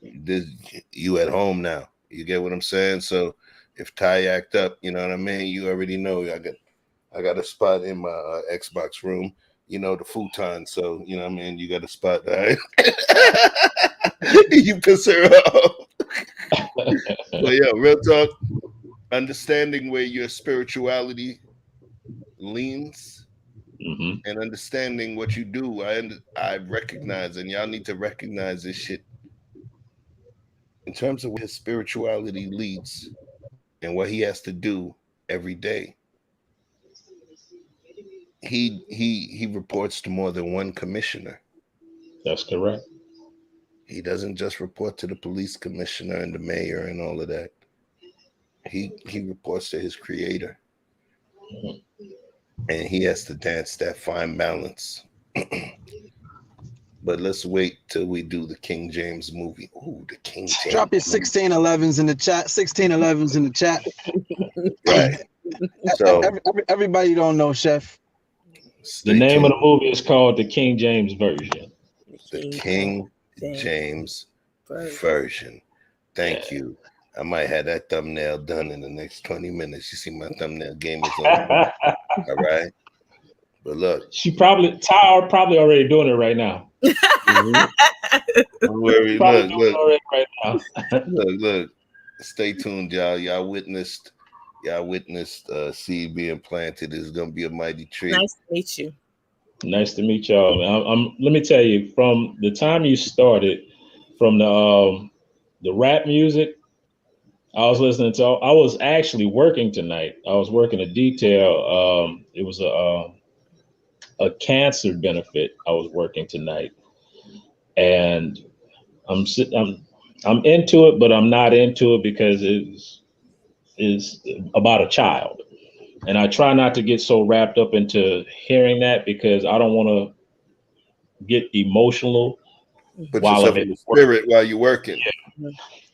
you at home now. You get what I'm saying? So if Ty act up, you know what I mean? You already know I got a spot in my Xbox room, you know, the futon. So, you know what I mean? You got a spot that you piss her off. But yeah, real talk, understanding where your spirituality leans and understanding what you do. I recognize, and y'all need to recognize this shit in terms of where his spirituality leads and what he has to do every day. He reports to more than one commissioner. That's correct. He doesn't just report to the police commissioner and the mayor and all of that. He reports to his creator. And he has to dance that fine balance. But let's wait till we do the King James movie. Ooh, the King James. Drop your 1611s in the chat. 1611s in the chat. Right. So everybody don't know, Chef. The name of the movie is called the King James Version. The King James Version. Thank you. I might have that thumbnail done in the next 20 minutes. You see, my thumbnail game is on. All right. But look. Tyra probably already doing it right now. Look. Stay tuned, y'all. Y'all witnessed seed being planted. It's gonna be a mighty tree. Nice to meet you. Nice to meet y'all. Let me tell you, from the time you started, from the rap music, I was listening to. I was actually working tonight. I was working a detail. It was a cancer benefit. I was working tonight, and I'm into it, but I'm not into it because it's about a child. And I try not to get so wrapped up into hearing that because I don't want to get emotional. Put yourself in the spirit while you're working. Yeah.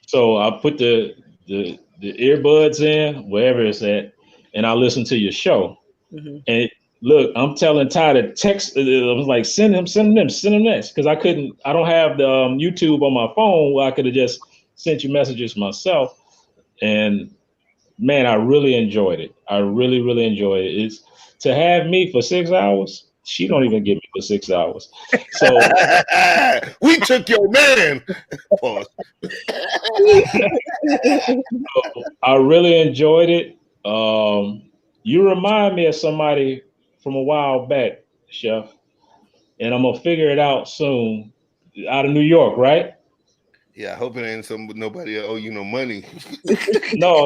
So I put the earbuds in, wherever it's at, and I listen to your show. And look, I'm telling Ty to text. I was like, send him this. Because I don't have the YouTube on my phone where I could have just sent you messages myself. And man, I really enjoyed it. I really, really enjoyed it. It's to have me for 6 hours. She don't even get me for 6 hours. So we took your man. Pause. So, I really enjoyed it. You remind me of somebody from a while back, Chef, and I'm gonna figure it out soon. Out of New York, right? Yeah, I hope it ain't nobody owe you no money. No.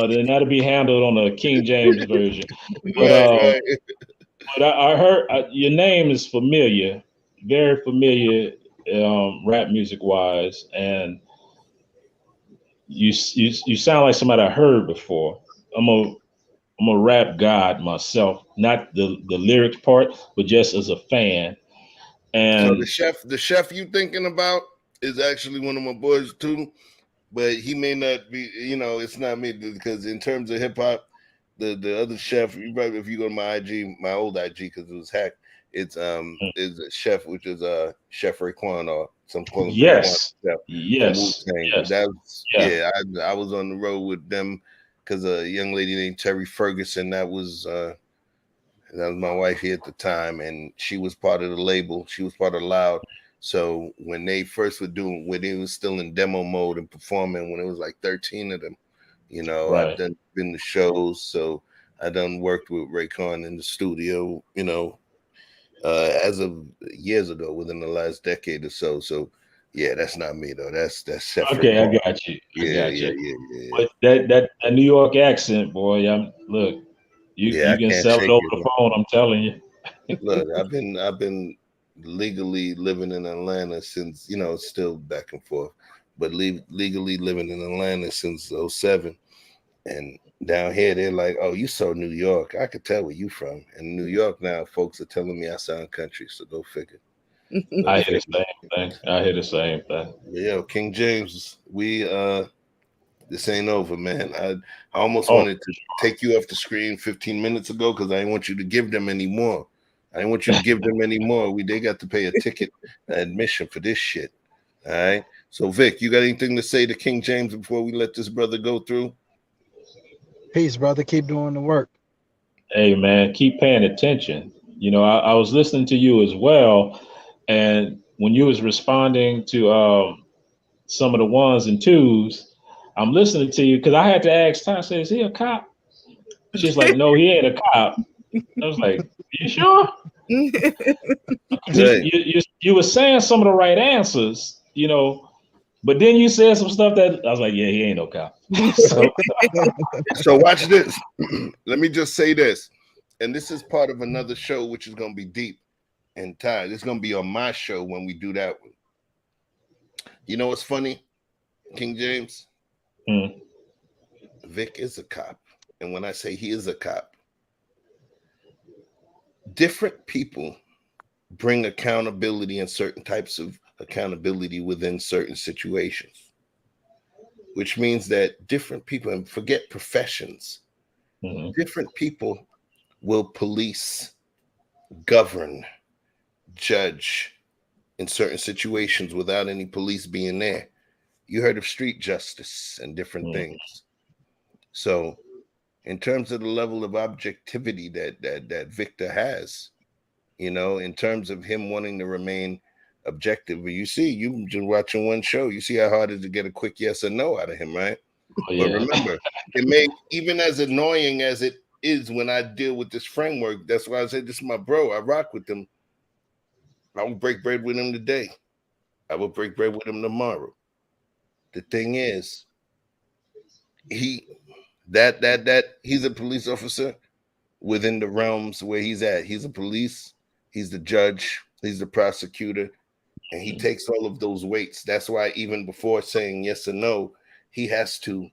Then that'll be handled on the King James version. But, right. But I heard your name is familiar, very familiar, rap music wise, and you sound like somebody I heard before. I'm a rap god myself, not the lyrics part, but just as a fan. And so the chef you thinking about is actually one of my boys too, but he may not be. You know, it's not me because in terms of hip hop, the other chef, if you go to my IG, my old IG, because it was hacked, it's is a chef, which is Chef Raekwon or some clone. Yes. Yes. I was on the road with them because a young lady named Terry Ferguson that was my wife here at the time, and she was part of the label. She was part of Loud. So when they first were doing, when it was still in demo mode and performing, when it was like 13 of them, you know, right. I've been to shows. So I done worked with Raekwon in the studio, you know, as of years ago, within the last decade or so. So yeah, that's not me though. That's Chef okay. Raekwon. I got you. Yeah. But that New York accent, boy. Look, you can sell it over the phone. I'm telling you. Look, I've been legally living in Atlanta since, you know, still back and forth, but legally living in Atlanta since 07. And down here, they're like, oh, you so New York. I could tell where you from. And New York now, folks are telling me I sound country, so go figure. I hear the same thing. I hear the same thing. Yeah, King James, this ain't over, man. I almost wanted to take you off the screen 15 minutes ago because I didn't want you to give them any more. I didn't want you to give them any more. They got to pay a ticket admission for this shit. All right. So Vic, you got anything to say to King James before we let this brother go through? Peace, brother. Keep doing the work. Hey, man, keep paying attention. You know, I was listening to you as well, and when you was responding to some of the ones and twos, I'm listening to you because I had to ask Ty, I said, is he a cop? She's like, no, he ain't a cop. I was like, you sure? You were saying some of the right answers, you know, but then you said some stuff that I was like, yeah, he ain't no cop. So watch this. Let me just say this. And this is part of another show, which is going to be deep and tied. It's going to be on my show when we do that one. You know what's funny, King James? Vic is a cop. And when I say he is a cop, different people bring accountability and certain types of accountability within certain situations, which means that different people, and forget professions, different people will police, govern, judge in certain situations without any police being there. You heard of street justice and different things. So in terms of the level of objectivity that Victor has, you know, in terms of him wanting to remain objective, you see, you just watching one show, you see how hard it is to get a quick yes or no out of him, right? Yeah. But remember, it may, even as annoying as it is when I deal with this framework, that's why I said this is my bro. I rock with him. I will break bread with him today. I will break bread with him tomorrow. The thing is, he's a police officer within the realms where he's at. He's a police, he's the judge, he's the prosecutor, and he takes all of those weights. That's why even before saying yes or no, he has to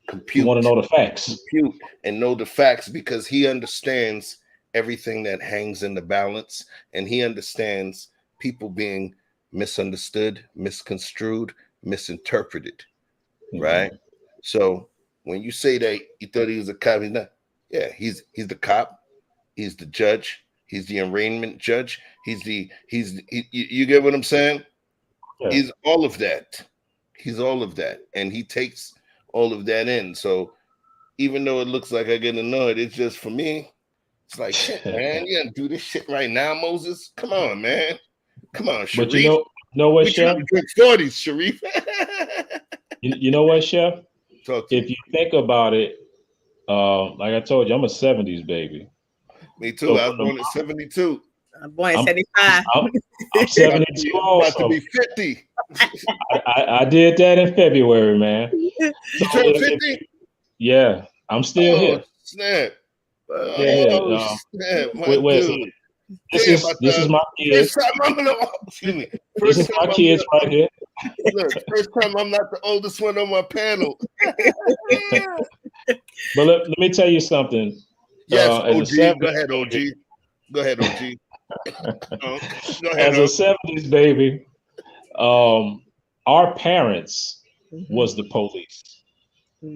compute. You want to know the facts. Compute and know the facts because he understands everything that hangs in the balance, and he understands people being misunderstood, misconstrued, misinterpreted, right? So when you say that you thought he was a cop, he's not. Yeah, he's the cop, he's the judge, he's the arraignment judge, you get what I'm saying? Yeah. He's all of that. He's all of that, and he takes all of that in. So even though it looks like I get annoyed, it's just for me. It's like, shit, man, you gotta do this shit right now, Moses. Come on, man. Come on, Sharif. But you know what, Chef? Drink 40s, Sharif. you know what, Chef? If you think about it, like I told you, I'm a 70s baby. Me too. So I was born in 72. I'm born in 75. I'm 72 also. About to be 50. I did that in February, man. You turned 50? Yeah, I'm still here. Snap. Snap. This is my kids. Excuse me. This is my kids right here. Look, first time I'm not the oldest one on my panel. But let me tell you something. Yes, OG. Go ahead, OG. Go ahead, OG. Go ahead, as a 70s baby, our parents was the police.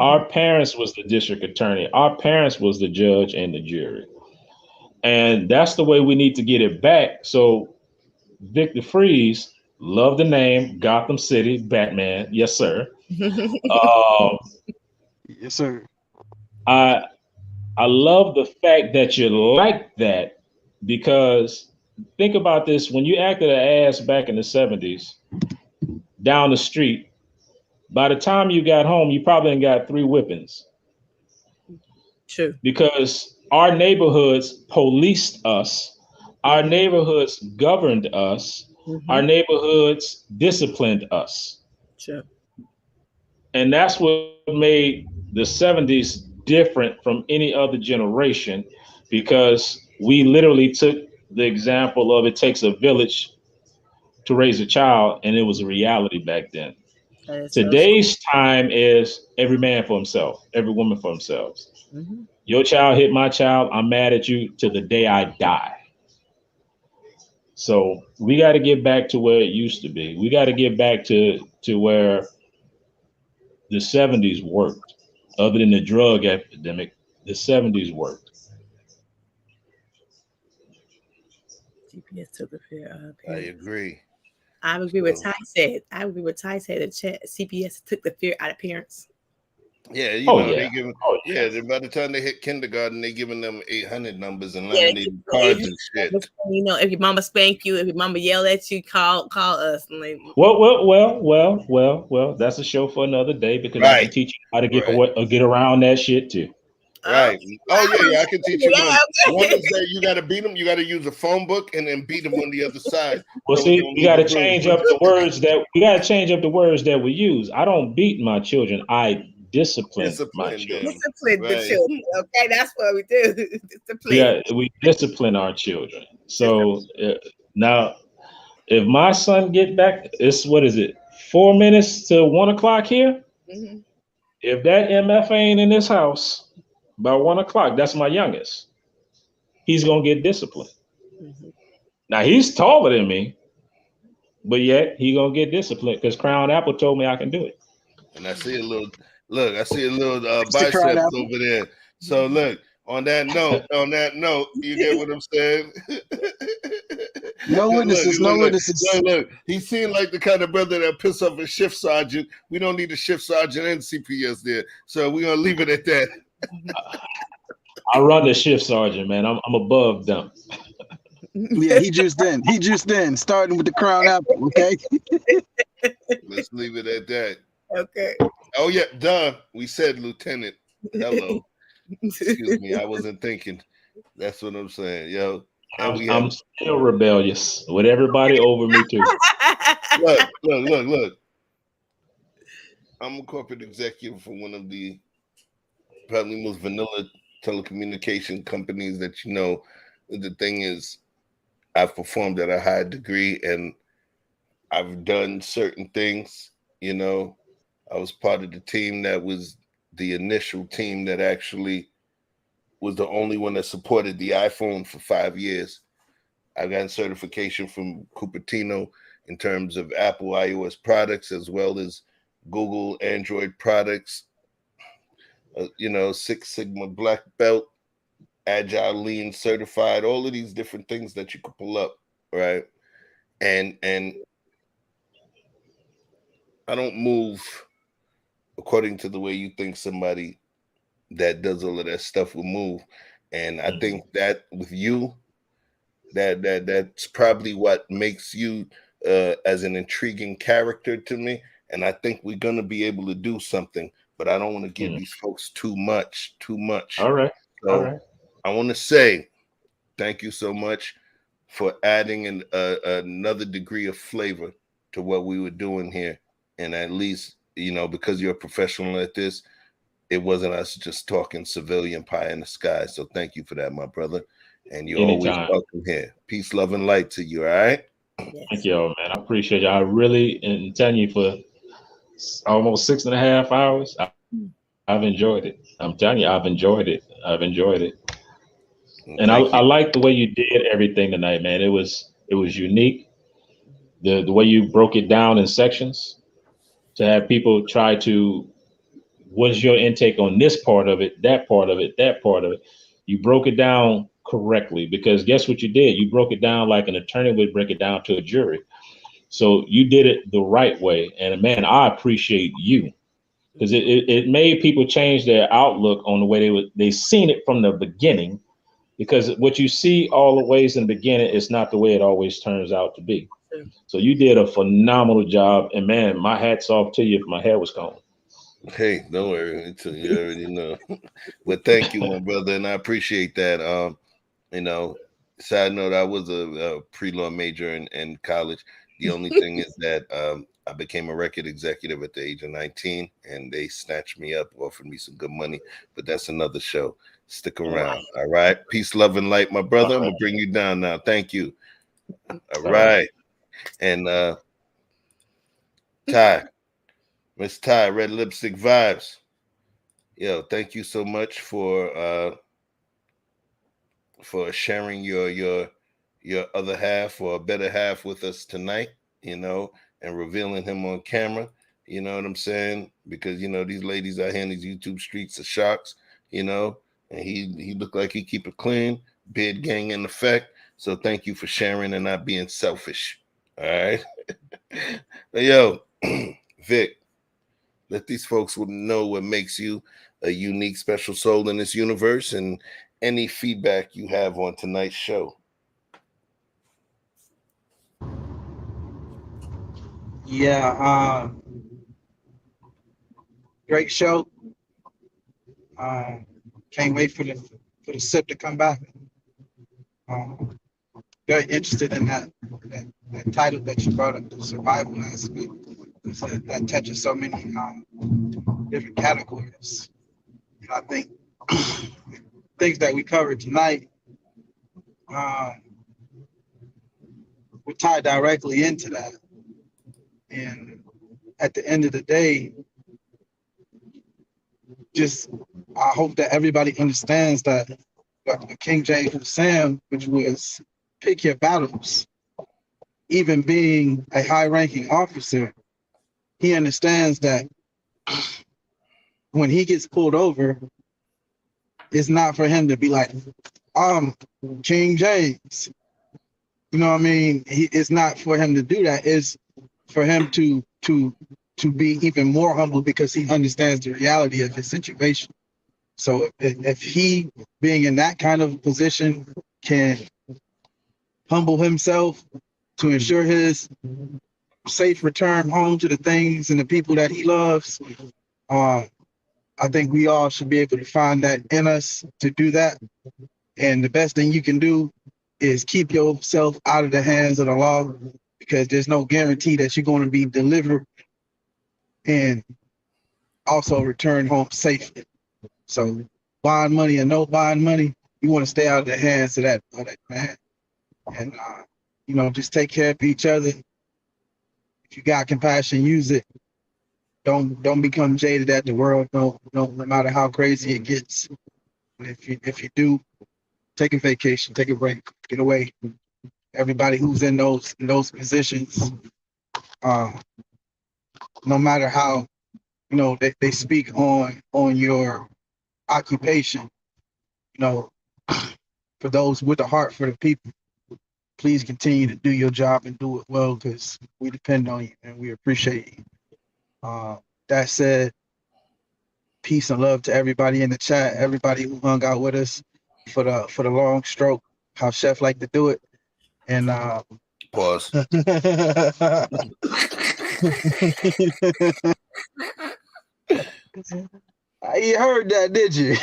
Our parents was the district attorney. Our parents was the judge and the jury. And that's the way we need to get it back. So Victor Freeze, love the name, Gotham City, Batman. Yes, sir. Yes, sir. I love the fact that you like that, because think about this. When you acted an ass back in the 70s, down the street, by the time you got home, you probably ain't got 3 whippings. True. Because our neighborhoods policed us. Our neighborhoods governed us. Our neighborhoods disciplined us. Sure. And that's what made the 70s different from any other generation, because we literally took the example of it takes a village to raise a child, and it was a reality back then. Today's time is every man for himself, every woman for themselves. Your child hit my child, I'm mad at you to the day I die. So we got to get back to where it used to be. We got to get back to where the 70s worked. Other than the drug epidemic, the 70s worked. CPS took the fear. I agree. I agree with Ty said. I agree with Ty said. The CPS took the fear out of parents. Yeah, you know, they give by the time they hit kindergarten, they giving them 800 numbers and laminated cards and shit. You know, if your mama spank you, if your mama yell at you, call us. Like, Well. That's a show for another day because I can teach you how to get around that shit too. Right. I can teach you one. One is that you got to beat them. You got to use a phone book and then beat them on the other side. Well, see, we got to change up the words that we use. I don't beat my children. I discipline my children. Discipline the children. Okay, that's what we do. Discipline. Yeah, we discipline our children. So now, if my son get back, it's 4 minutes to 1 o'clock here. Mm-hmm. If that MF ain't in this house by 1 o'clock, that's my youngest. He's gonna get disciplined. Mm-hmm. Now he's taller than me, but yet he gonna get disciplined because Crown Apple told me I can do it. And I see a little biceps over there. So look, on that note, you get what I'm saying? No witnesses. Look, he seemed like the kind of brother that piss off a shift sergeant. We don't need a shift sergeant and CPS there. So we're gonna leave it at that. I run the shift sergeant, man. I'm above them. Yeah, he juiced in, starting with the Crown Apple, okay? Let's leave it at that. Okay. Oh yeah, duh. We said lieutenant. Hello. Excuse me, I wasn't thinking. That's what I'm saying, yo. I'm still rebellious with everybody over me too. Look. I'm a corporate executive for one of the probably most vanilla telecommunication companies that you know. The thing is, I've performed at a high degree and I've done certain things, you know. I was part of the team that was the initial team that actually was the only one that supported the iPhone for 5 years. I got certification from Cupertino in terms of Apple iOS products as well as Google Android products. Six Sigma Black Belt, Agile Lean certified, all of these different things that you could pull up, right? And I don't move according to the way you think somebody that does all of that stuff will move. And I think that with you, that's probably what makes you as an intriguing character to me. And I think we're gonna be able to do something, but I don't want to give these folks too much. All right. So I want to say thank you so much for adding another degree of flavor to what we were doing here. And at least, because you're a professional at this, it wasn't us just talking civilian pie in the sky. So thank you for that, my brother. And you're always welcome here. Peace, love, and light to you, all right? Thank you, man. I appreciate you. I really am telling you for almost 6.5 hours. I've enjoyed it. I'm telling you, I've enjoyed it. And I like the way you did everything tonight, man. It was unique. The way you broke it down in sections to have people try to, what's your intake on this part of it, that part of it, that part of it. You broke it down correctly because guess what you did? You broke it down like an attorney would break it down to a jury. So you did it the right way. And man, I appreciate you because it made people change their outlook on the way they seen it from the beginning, because what you see all the ways in the beginning is not the way it always turns out to be. So you did a phenomenal job. And man, my hat's off to you if my hair was combed. Hey, don't worry. You already know. But thank you, my brother. And I appreciate that. Side note, I was a pre-law major in college. The only thing is that I became a record executive at the age of 19, and they snatched me up, offered me some good money. But that's another show. Stick around. All right. Peace, love, and light, my brother. I'm going to bring you down now. Thank you. All right. And Ty, Miss Ty, Red Lipstick Vibes. Yo, thank you so much for sharing your your other half or a better half with us tonight, and revealing him on camera. You know what I'm saying? Because, these ladies out here in these YouTube streets are sharks, and he looked like he keep it clean, beard gang in effect. So thank you for sharing and not being selfish. All right. But yo, Vic, let these folks know what makes you a unique, special soul in this universe and any feedback you have on tonight's show. Yeah, great show. Can't wait for the sip to come back. Very interested in that title that you brought up, the survival aspect. That touches so many different categories. And I think things that we covered tonight we tie directly into that. And at the end of the day, just I hope that everybody understands that King James was saying, which was pick your battles. Even being a high-ranking officer, he understands that when he gets pulled over, it's not for him to be like, I'm King James. You know what I mean? It's not for him to do that. It's for him to be even more humble because he understands the reality of his situation. So if he, being in that kind of position, can humble himself to ensure his safe return home to the things and the people that he loves, I think we all should be able to find that in us to do that. And the best thing you can do is keep yourself out of the hands of the law, because there's no guarantee that you're going to be delivered and also return home safely. So bond money or no bond money, you want to stay out of the hands of that man. And, just take care of each other. If you got compassion, use it. Don't become jaded at the world. No matter how crazy it gets. If you do, take a vacation, take a break, get away. Everybody who's in those positions, no matter how they speak on your occupation, for those with a heart for the people, please continue to do your job and do it well, because we depend on you and we appreciate you. That said, peace and love to everybody in the chat, everybody who hung out with us for the long stroke, how Chef like to do it. And pause. You heard that, did you?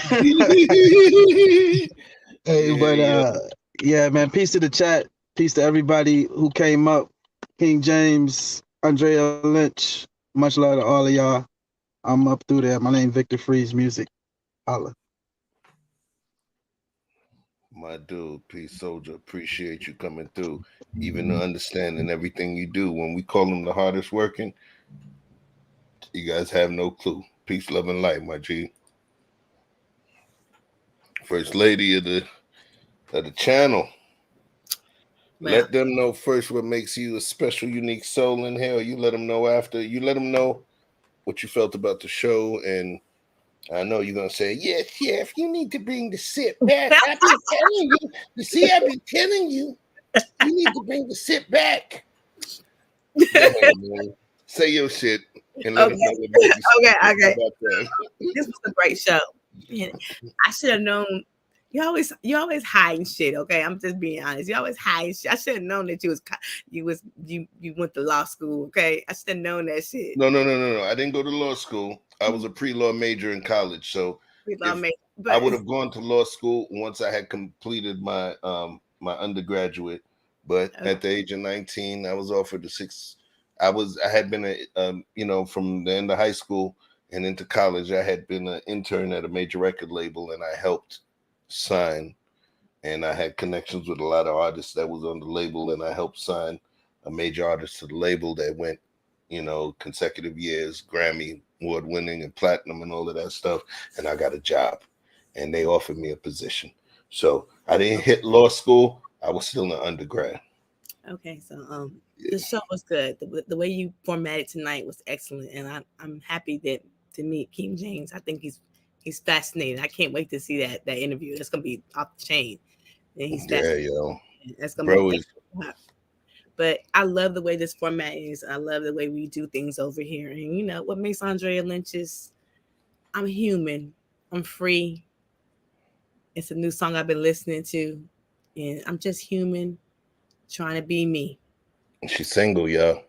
Hey, but yeah, man, peace to the chat, peace to everybody who came up. King James, Andrea Lynch, much love to all of y'all. I'm up through there. My name VictorFreezeMusic. Holla. My dude, peace soldier, appreciate you coming through, even understanding everything you do. When we call them the hardest working, you guys have no clue. Peace, love, and light, my G. First lady of the channel. Man. Let them know first what makes you a special, unique soul in here. You let them know after. You let them know what you felt about the show. And I know you're going to say, yes, Chef, you need to bring the sip back. I've been telling you. You see, I've been telling you. You need to bring the sip back. Go ahead, man. Say your shit. And let us know what okay. This was a great show. Man, I should have known. You always hiding shit. Okay, I'm just being honest. You always hiding shit. I should have known that you went to law school. Okay, I should have known that shit. No. I didn't go to law school. I was a pre-law major in college. So I would have gone to law school once I had completed my my undergraduate. But at the age of 19, I was offered I had been from the end of high school and into college, I had been an intern at a major record label, and I helped sign, and I had connections with a lot of artists that was on the label, and I helped sign a major artist to the label that went, consecutive years, Grammy award winning and platinum and all of that stuff. And I got a job, and they offered me a position. So I didn't hit law school. I was still an undergrad. Okay, so the show was good. The way you formatted tonight was excellent, and I'm happy to meet King James. I think he's fascinating. I can't wait to see that interview. That's gonna be off the chain. And he's fascinating. Yo. That's gonna Bro be is. But I love the way this format is. I love the way we do things over here. And you know what makes Andrea Lynch is I'm human. I'm free. It's a new song I've been listening to. And I'm just human trying to be me. She's single, yo.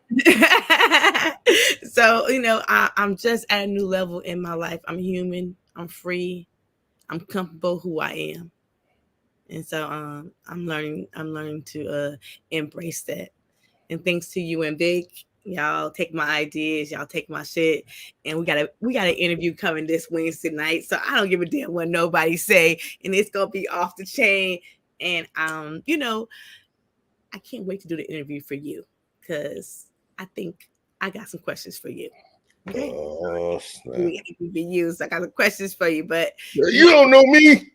So, you know, I'm just at a new level in my life. I'm human. I'm free. I'm comfortable who I am. And so I'm learning to embrace that. And thanks to you and Vic, y'all take my ideas, y'all take my shit, and we got an interview coming this Wednesday night. So I don't give a damn what nobody say, and it's gonna be off the chain. And you know, I can't wait to do the interview for you because I think I got some questions for you. Okay. Oh, snap. So I got some questions for you, but you don't know me.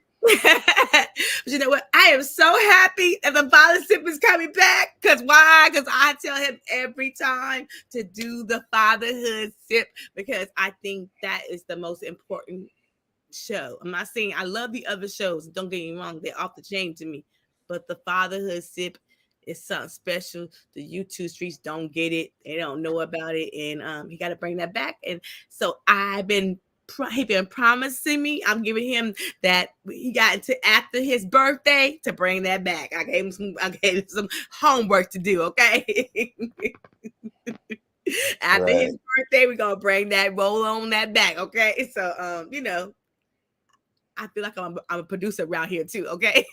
But you know what? I am so happy that the father sip is coming back. Because why? Because I tell him every time to do the fatherhood sip because I think that is the most important show. I'm not saying I love the other shows. Don't get me wrong. They're off the chain to me. But the fatherhood sip is something special. The YouTube streets don't get it. They don't know about it. And he got to bring that back. And so he been promising me. I'm giving him that he got into after his birthday to bring that back. I gave him some homework to do. Okay. After his birthday, we're gonna roll on that back. Okay. So you know, I feel like I'm a producer around here too. Okay.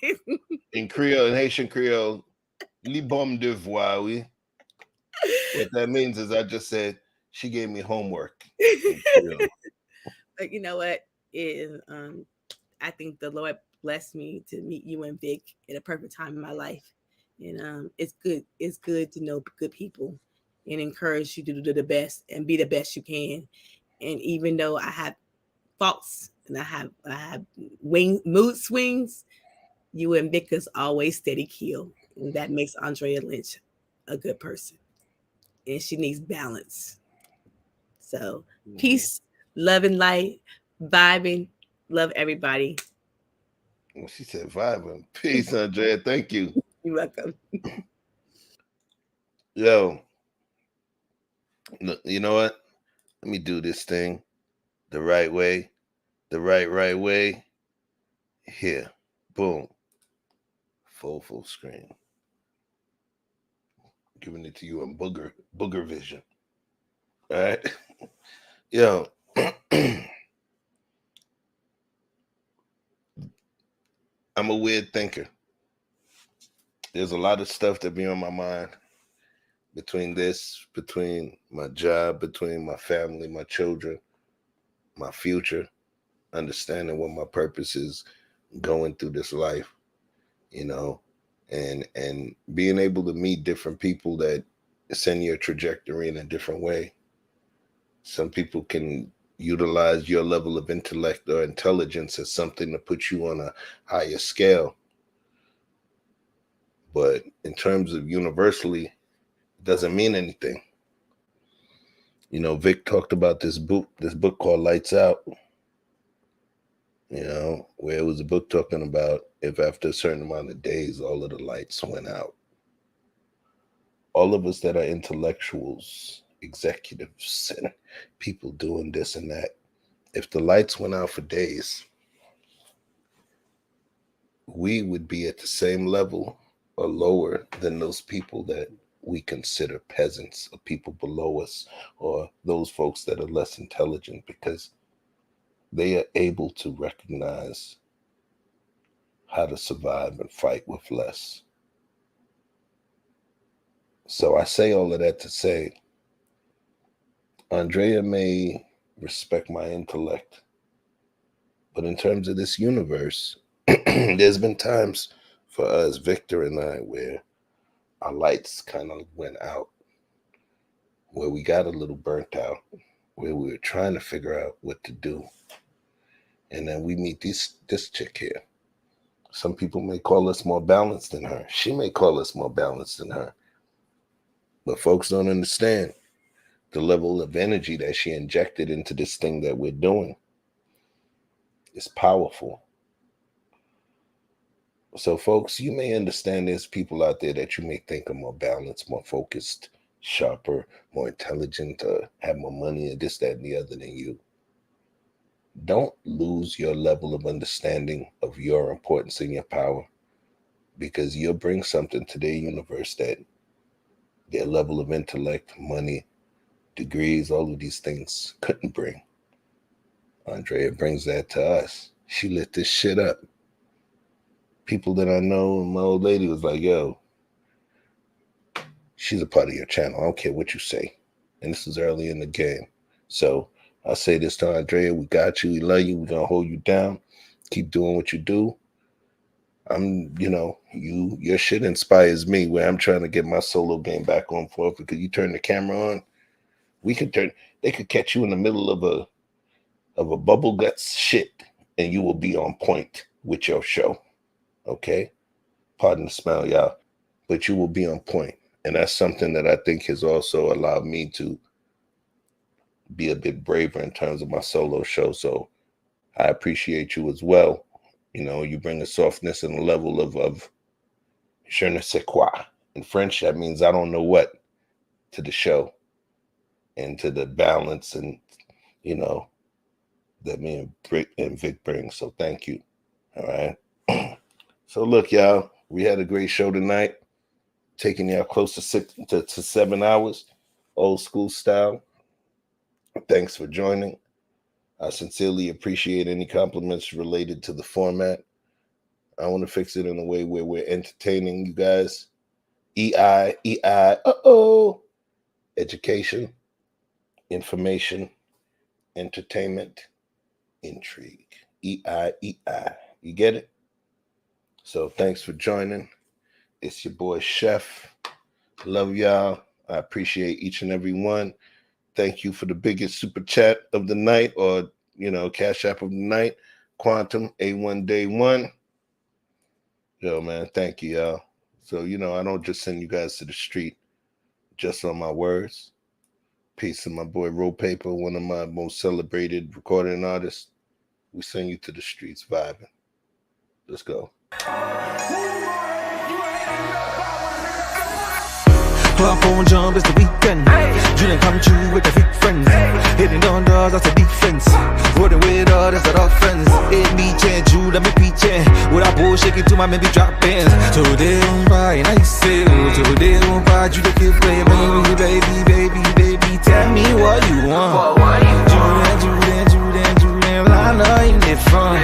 In Creole, in Haitian Creole, li bom devoir, oui. What that means is I just said she gave me homework. But you know what? I think the Lord blessed me to meet you and Vic at a perfect time in my life. And it's good. It's good to know good people and encourage you to do the best and be the best you can. And even though I have faults and I have mood swings, you and Vic is always steady keel. And that makes Andrea Lynch a good person. And she needs balance. So peace, love and light, vibing. Love everybody. Well, she said vibing. Peace, Andrea. Thank you. You're welcome. Yo, you know what? Let me do this thing the right way. The right way. Here. Boom. Full screen. Giving it to you in booger vision. All right. Yo. I'm a weird thinker. There's a lot of stuff that be on my mind between my job, between my family, my children, my future, understanding what my purpose is going through this life, you know, and being able to meet different people that send your trajectory in a different way. Some people can utilize your level of intellect or intelligence as something to put you on a higher scale. But in terms of universally, it doesn't mean anything. You know, Vic talked about this book called Lights Out, you know, where it was a book talking about if after a certain amount of days, all of the lights went out. All of us that are intellectuals, executives, and people doing this and that, if the lights went out for days, we would be at the same level or lower than those people that we consider peasants or people below us or those folks that are less intelligent because they are able to recognize how to survive and fight with less. So I say all of that to say, Andrea may respect my intellect, but in terms of this universe, there's been times for us, Victor and I, where our lights kind of went out, where we got a little burnt out, where we were trying to figure out what to do. And then we meet this chick here. Some people may call us more balanced than her. She may call us more balanced than her. But folks don't understand the level of energy that she injected into this thing that we're doing. It's powerful. So, folks, you may understand there's people out there that you may think are more balanced, more focused, sharper, more intelligent, have more money, or this, that, and the other than you. Don't lose your level of understanding of your importance and your power, because you'll bring something to their universe that their level of intellect, money, degrees, all of these things couldn't bring. Andrea brings that to us. She lit this shit up. People that I know, and my old lady was like, yo, she's a part of your channel. I don't care what you say. And this is early in the game. So I'll say this to Andrea, we got you, we love you, we're going to hold you down. Keep doing what you do. Your shit inspires me where I'm trying to get my solo game back on forth, because you turn the camera on, they could catch you in the middle of a bubble guts shit, and you will be on point with your show. Okay? Pardon the smell, y'all. But you will be on point. And that's something that I think has also allowed me to be a bit braver in terms of my solo show. So I appreciate you as well. You bring a softness and a level of je ne sais quoi. In French, that means I don't know what to the show and to the balance and, that me and Vic bring. So thank you. All right. So look, y'all, we had a great show tonight, taking y'all close to 7 hours, old school style. Thanks for joining. I sincerely appreciate any compliments related to the format. I want to fix it in a way where we're entertaining you guys. Education, information, entertainment, intrigue. EI. You get it? So thanks for joining. It's your boy Chef. Love y'all. I appreciate each and every one. Thank you for the biggest super chat of the night, or, Cash App of the night. Quantum, A1 Day 1. Yo, man, thank you, y'all. So, I don't just send you guys to the street just on my words. Peace to my boy Roll Paper, one of my most celebrated recording artists. We send you to the streets vibing. Let's go. Up on jump, it's the weekend. Dream come true with the big friends. Hitting on doors, that's a defense. Rolling with all that's our friends. It me change, you let me preaching. With a bull shaking to my maybe drop pins. Today on by and I say, today on by you the kid play, baby, tell me what you want. Julian, I know you need fun.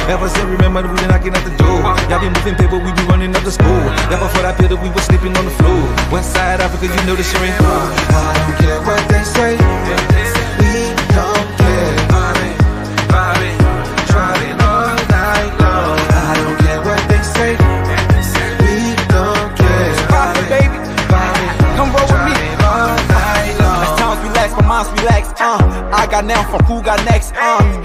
Ever since remember we been knocking at the door. Y'all been moving paper, we be running up the school. Never for that pillar, we was sleeping on the floor. West side Africa, you know the shit ain't hard. I don't care what they say. We don't care. Driving all night long. I don't care what they say. We don't care. Pop it, baby. Come roll with me. All night long. As times relax, my mind's relaxed. I got now from who got next.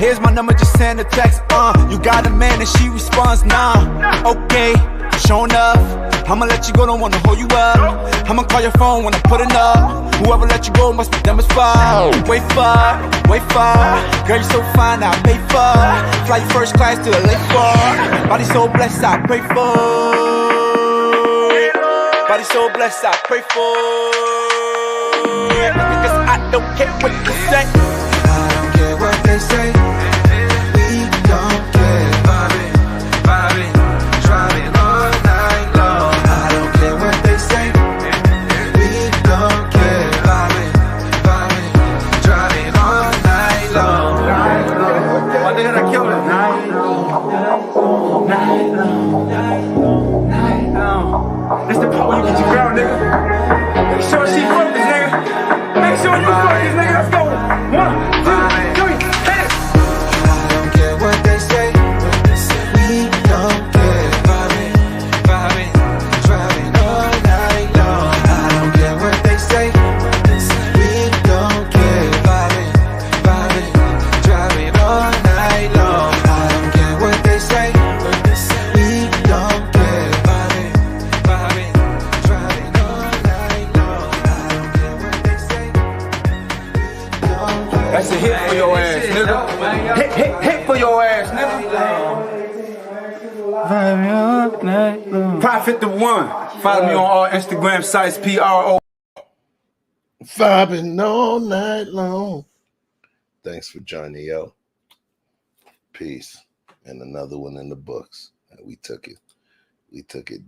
Here's my number, just send a text. You got a man and she responds, nah. Okay, sure enough. I'ma let you go, don't wanna hold you up. I'ma call your phone when I'm putting up. Whoever let you go must be them as far. Wait far. Girl, you so fine, I pay for. Fly you first class to LA for. Body so blessed, I pray for. Body so blessed, I pray for. Because I don't care what you say. I don't care what they say. We don't care. Vibing, driving all night long. I don't care what they say. We don't care. Vibing, driving all night long. My nigga, I killed it. Night long. That's the part where you get your girl, nigga. Make sure she focus, nigga. Make sure you focus, nigga. Let's go. 1, 2, 3, hit it. I don't care what they say. We don't care. Vibing, driving all night long. I don't care what they say. We don't care. Vibing, driving all night long. I don't care what they say. all night long. Prophet the One. Follow me on all Instagram sites, PRO. Vibing all night long. Thanks for joining, yo. Peace. And another one in the books. We took it